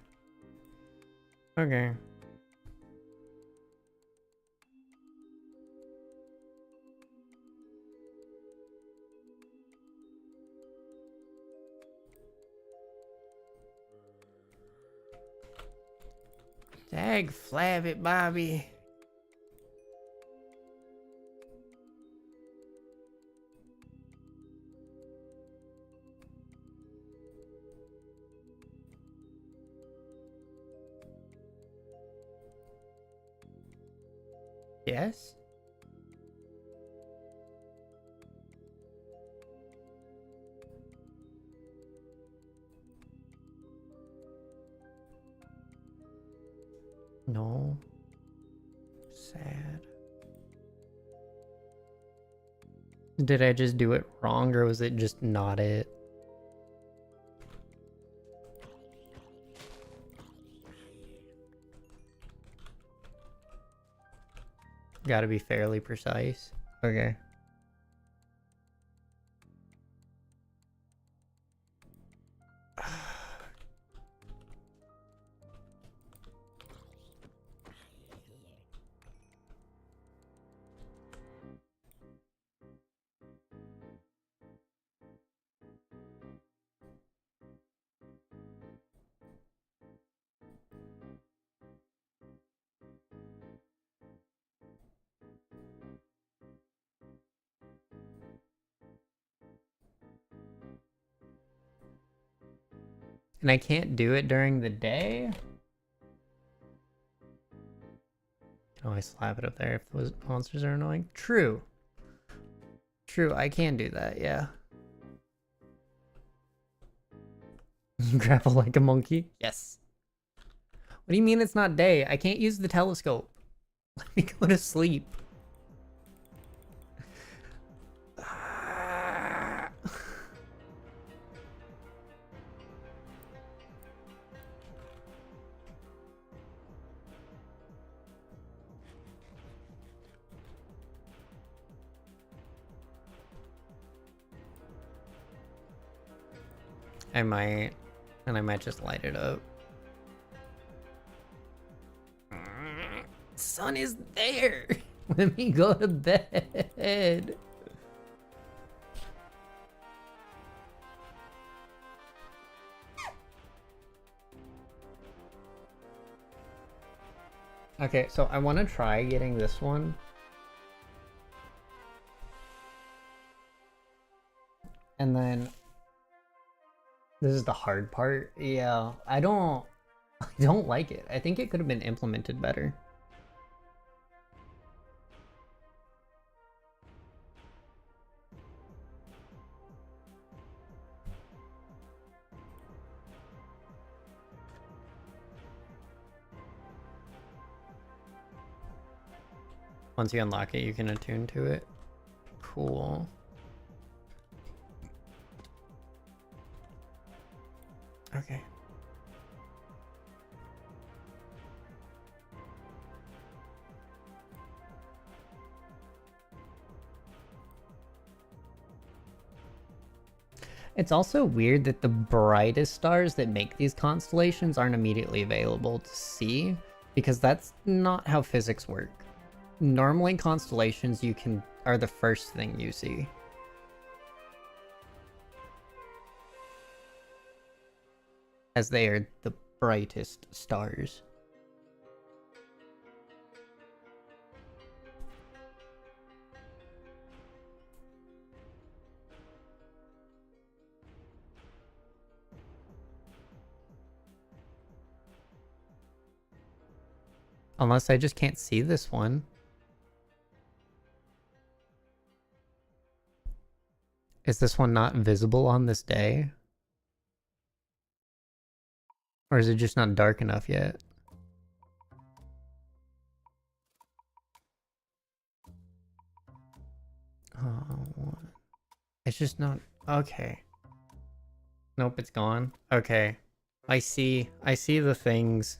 Okay. Dag flabbit, Bobby. Yes? No. Sad. Did I just do it wrong, or was it just not it? Gotta be fairly precise. Okay. And I can't do it during the day? Can always slap it up there if those monsters are annoying. True. True, I can do that, yeah. Grapple like a monkey? Yes. What do you mean it's not day? I can't use the telescope. Let me go to sleep. I might, and I might just light it up. Sun is there. Let me go to bed. Okay, so I want to try getting this one. And then this is the hard part. Yeah, I don't like it. I think it could have been implemented better. Once you unlock it, you can attune to it. Cool. Okay. It's also weird that the brightest stars that make these constellations aren't immediately available to see, because that's not how physics work. Normally constellations are the first thing you see. As they are the brightest stars. Unless I just can't see this one. Is this one not visible on this day? Or is it just not dark enough yet? Oh, it's just not... Okay. Nope, it's gone. Okay. I see the things.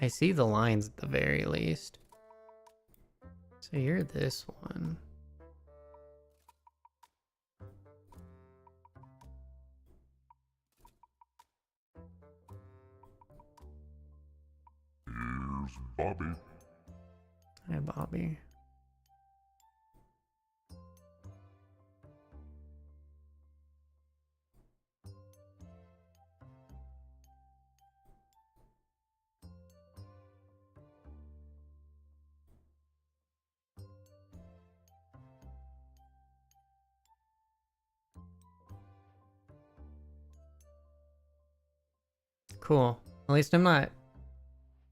I see the lines at the very least. So you're this one. Here's Bobby. Hi, Bobby. Cool. At least I'm not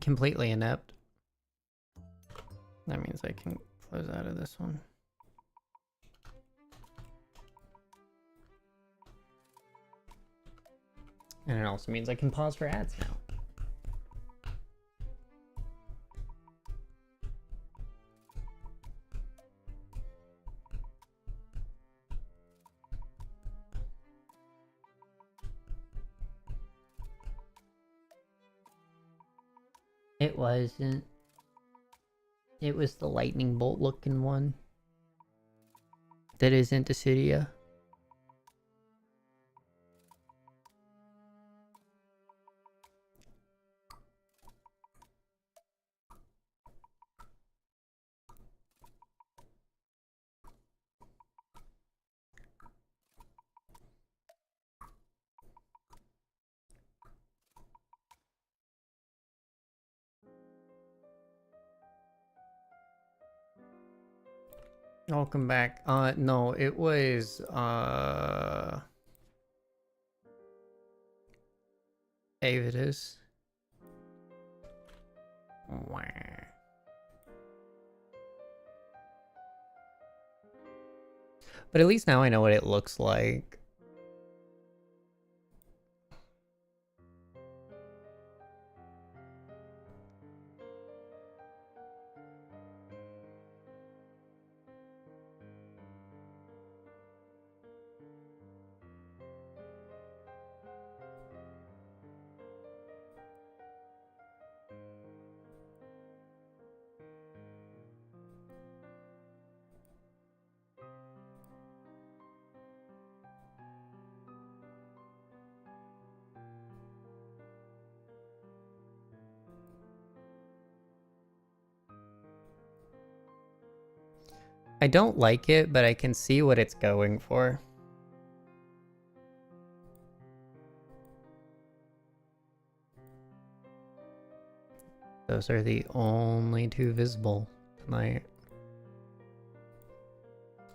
completely inept. That means I can close out of this one. And it also means I can pause for ads now. It wasn't. It was the lightning bolt looking one. That isn't Dissidia. Welcome back. No, it was, Avidus. Wah. But at least now I know what it looks like. I don't like it, but I can see what it's going for. Those are the only two visible tonight.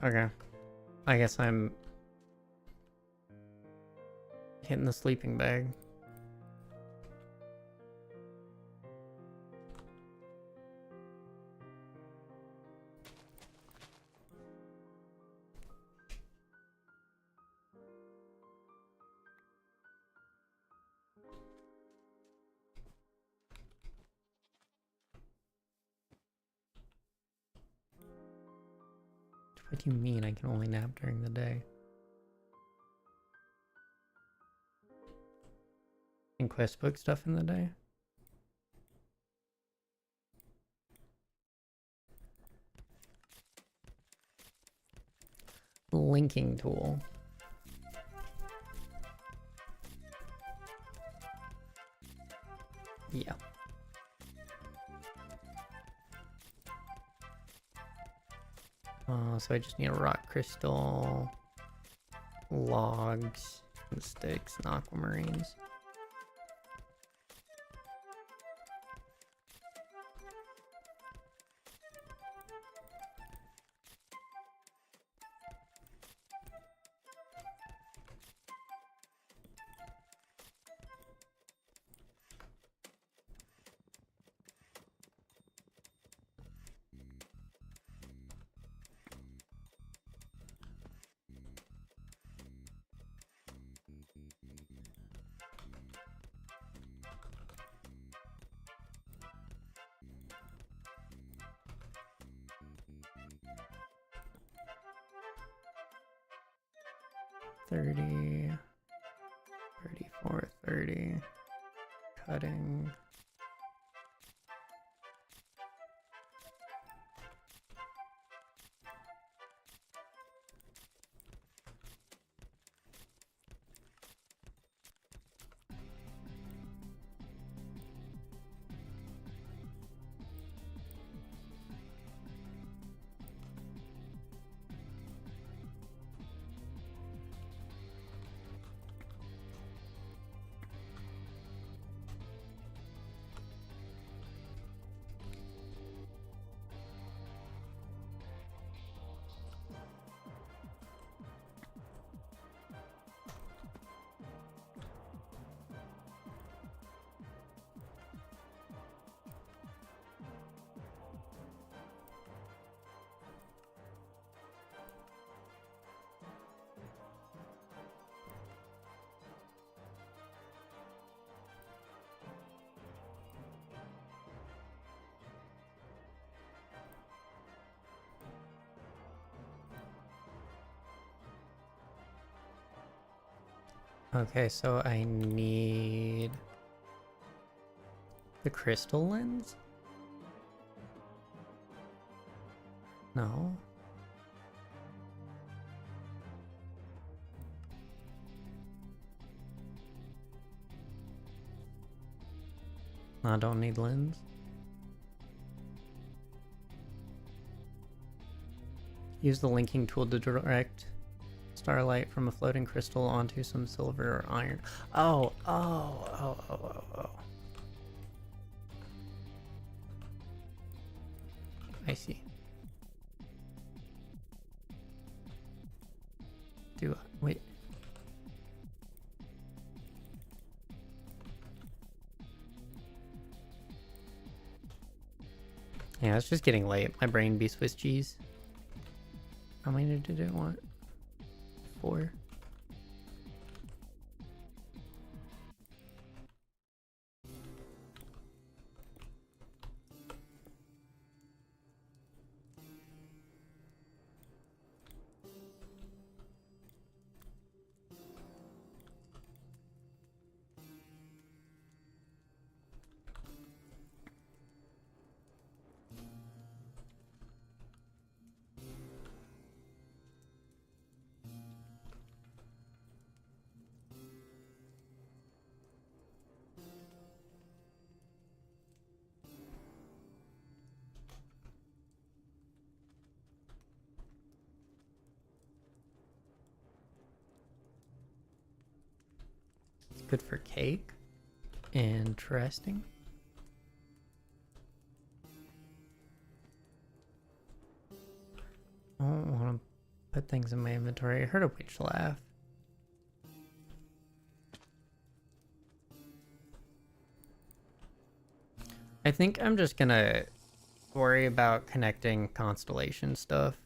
Okay. I guess I'm hitting the sleeping bag. What do you mean I can only nap during the day? And quest book stuff in the day? Linking tool. Yeah. So I just need a rock crystal, logs, and sticks, and aquamarines. $30, $34, $30, cutting. Okay, so I need the crystal lens? No. I don't need lens. Use the linking tool to direct starlight from a floating crystal onto some silver or iron. Oh. I see. Wait. Yeah, it's just getting late. My brain be Swiss cheese. How many did it want? 4. good for cake. Interesting. I don't want to put things in my inventory. I heard a witch laugh. I think I'm just gonna worry about connecting constellation stuff.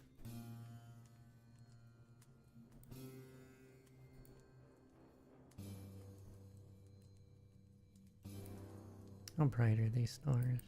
How bright are these stars?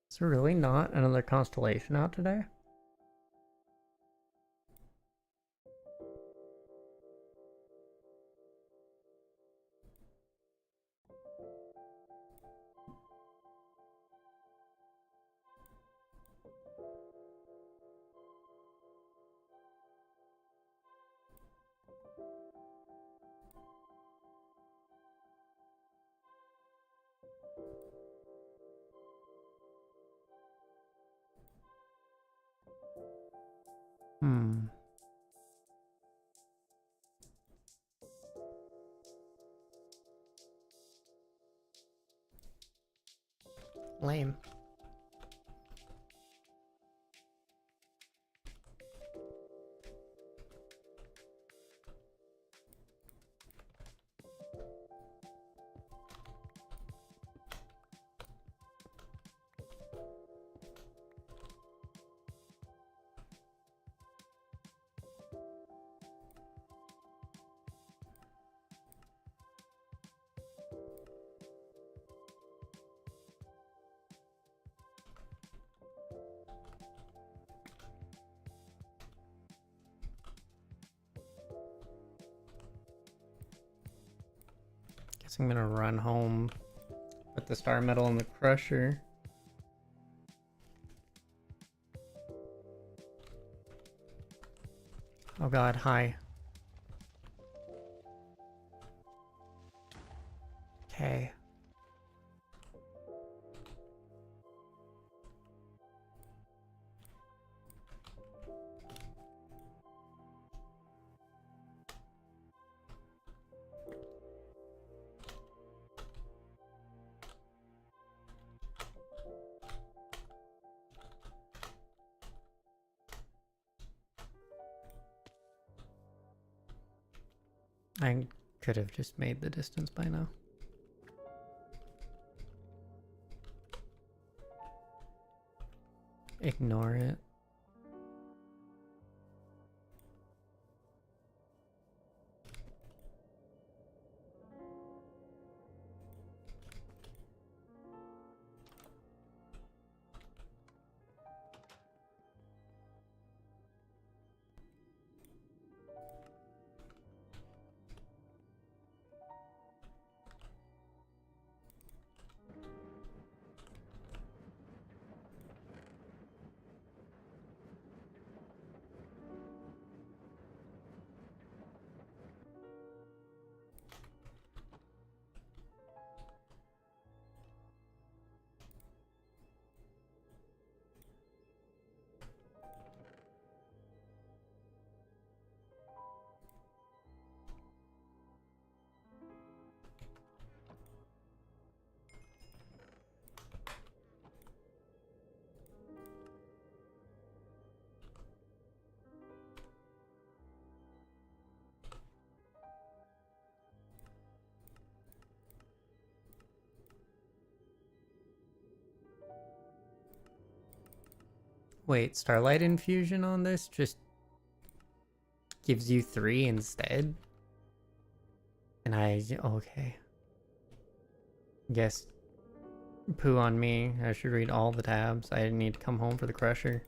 Is there really not another constellation out today? Hmm. Lame. Guess I'm gonna run home, put the star metal in the crusher. Oh god, hi. Okay. I could have just made the distance by now. Ignore it. Wait, Starlight Infusion on this just gives you 3 instead? And okay. Guess poo on me. I should read all the tabs. I need to come home for the crusher.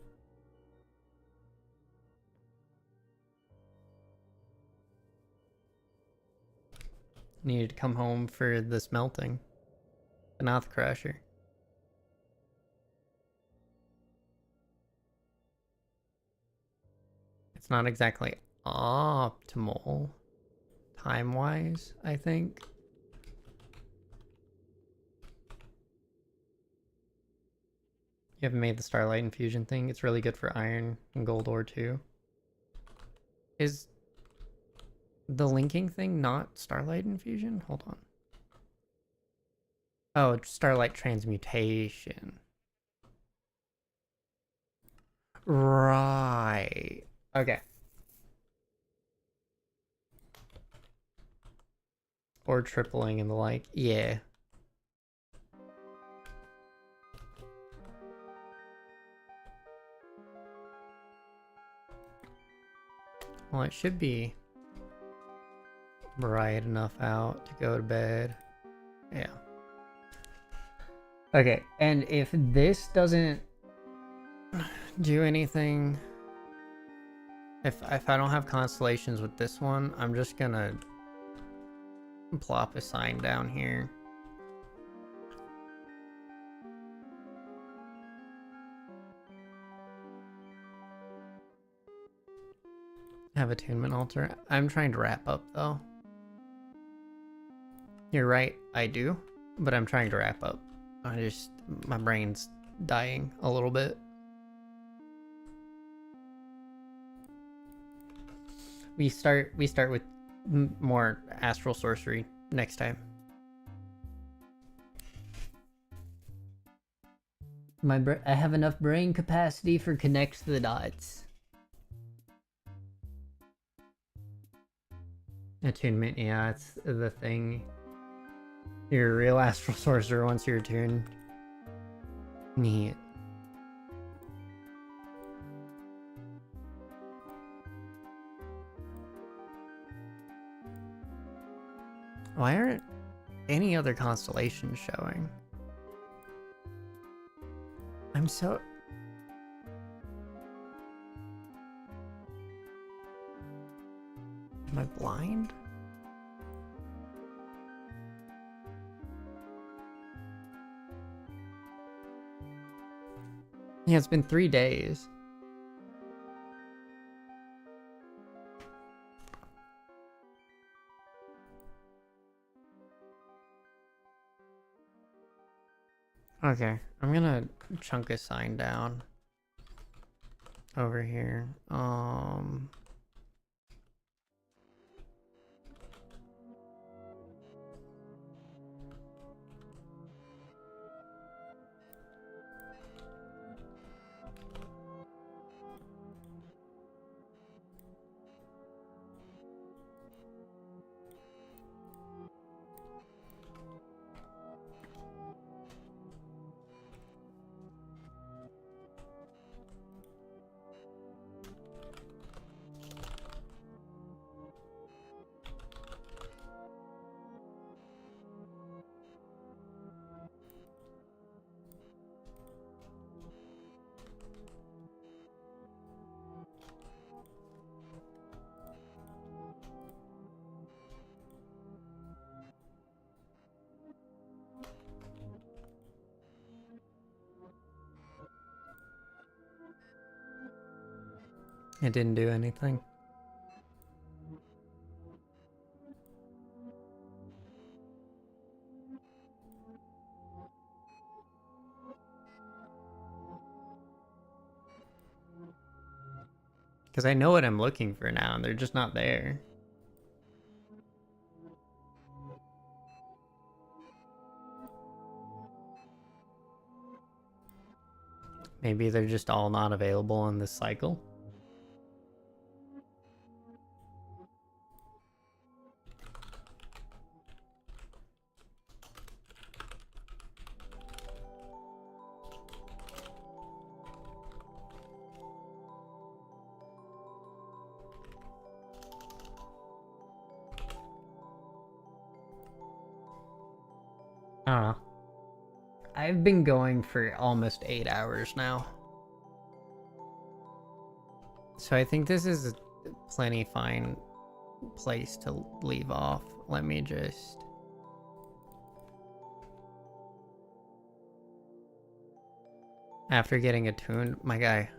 Needed to come home for the smelting, but not the crusher. It's not exactly optimal time-wise, I think. You haven't made the Starlight Infusion thing. It's really good for iron and gold ore too. Is the linking thing not Starlight Infusion? Hold on. Oh, it's Starlight Transmutation. Right. Okay. Or tripling and the like. Yeah. Well, it should be bright enough out to go to bed. Yeah. Okay, and if this doesn't do anything, if I don't have constellations with this one, I'm just gonna plop a sign down here. Have attunement altar. I'm trying to wrap up though. You're right, I do, but I'm trying to wrap up. My brain's dying a little bit. We start with more astral sorcery next time. I have enough brain capacity for connect the dots. Attunement, yeah, it's the thing. You're a real astral sorcerer once you're attuned. Neat. Why aren't any other constellations showing? I'm so... Am I blind? Yeah, it's been 3 days. Okay, I'm gonna chunk a sign down over here. It didn't do anything. Because I know what I'm looking for now, and they're just not there. Maybe they're just all not available in this cycle. I don't know. I've been going for almost 8 hours now. So I think this is a plenty fine place to leave off. Let me just... After getting attuned, my guy,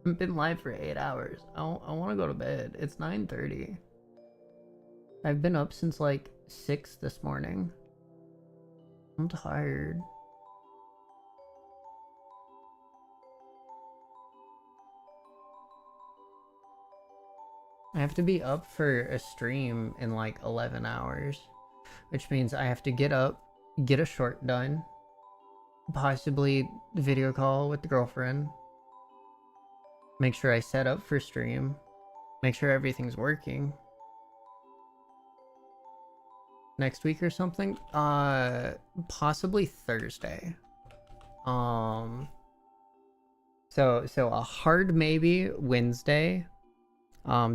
I've been live for 8 hours. I want to go to bed. It's 9:30. I've been up since like 6 this morning. I'm tired. I have to be up for a stream in like 11 hours, which means I have to get up, get a short done, possibly video call with the girlfriend, make sure I set up for stream, make sure everything's working. Next week or something? Possibly Thursday. So a hard maybe Wednesday.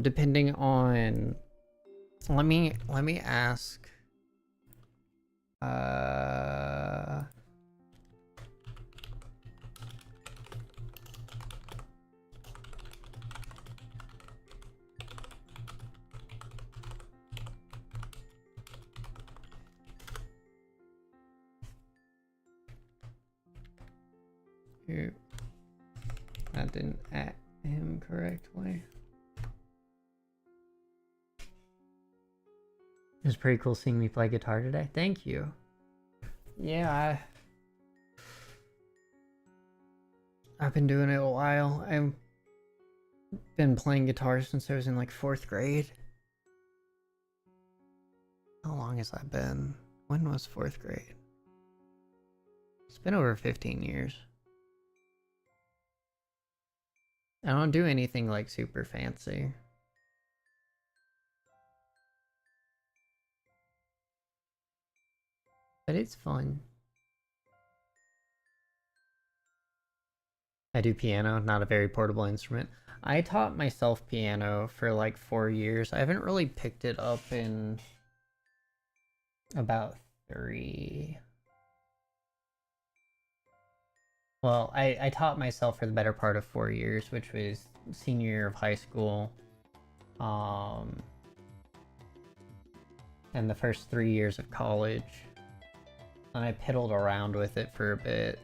Depending on, let me ask. Here. That didn't at him correctly. It was pretty cool seeing me play guitar today. Thank you. Yeah, I've been doing it a while. I've been playing guitar since I was in like 4th grade. How long has that been? When was 4th grade? It's been over 15 years. I don't do anything like super fancy. But it's fun. I do piano, not a very portable instrument. I taught myself piano for like 4 years. I haven't really picked it up in about 3. Well, I taught myself for the better part of 4 years, which was senior year of high school. And the first 3 years of college. And I piddled around with it for a bit.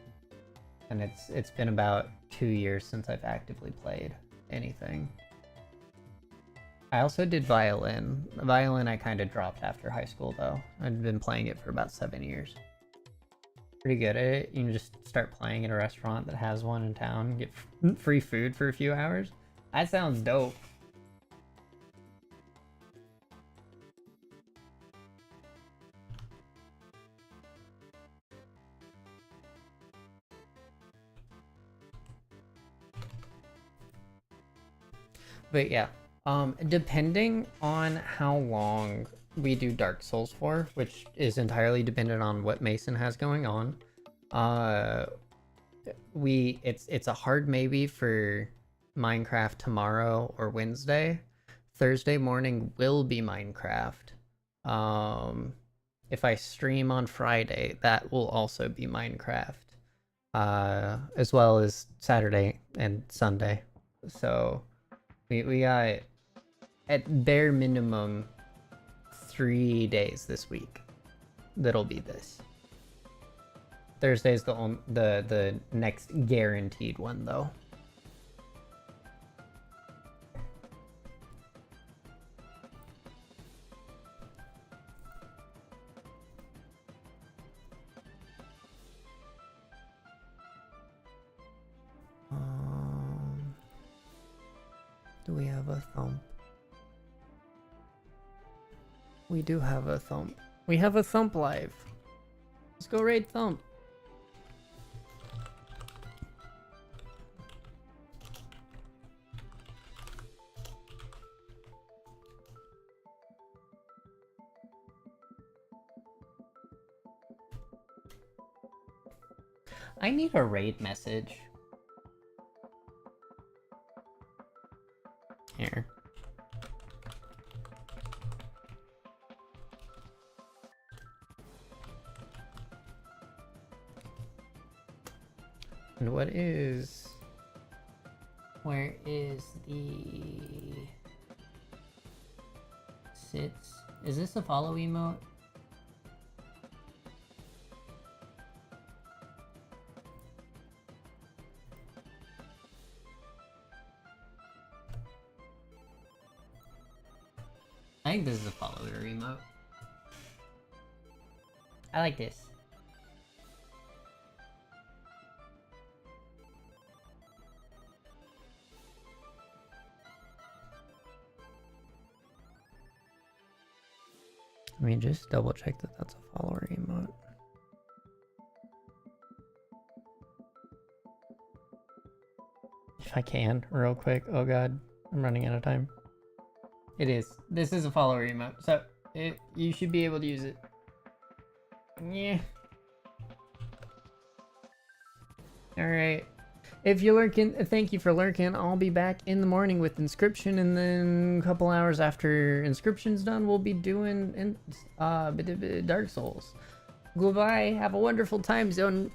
And it's been about 2 years since I've actively played anything. I also did violin. Violin I kind of dropped after high school though. I'd been playing it for about 7 years. Pretty good at it. You can just start playing at a restaurant that has one in town, get free food for a few hours. That sounds dope. But yeah, depending on how long we do Dark Souls for, which is entirely dependent on what Mason has going on, it's a hard maybe for Minecraft tomorrow or Wednesday. Thursday morning will be Minecraft. If I stream on Friday, that will also be Minecraft, as well as Saturday and Sunday. So we got at bare minimum 3 days this week that'll be this. Thursday's the next guaranteed one though. Do we have a thump? We do have a thump. We have a thump live. Let's go raid thump. I need a raid message. Here. And where is the sits? Is this a follow emote? I think this is a follower emote. I like this. Let me just double check that that's a follower emote. If I can, real quick. Oh god, I'm running out of time. It is. This is a follower emote, so you should be able to use it. Yeah. Alright. If you're lurking, thank you for lurking. I'll be back in the morning with Inscription, and then a couple hours after Inscription's done, we'll be doing Dark Souls. Goodbye. Have a wonderful time zone.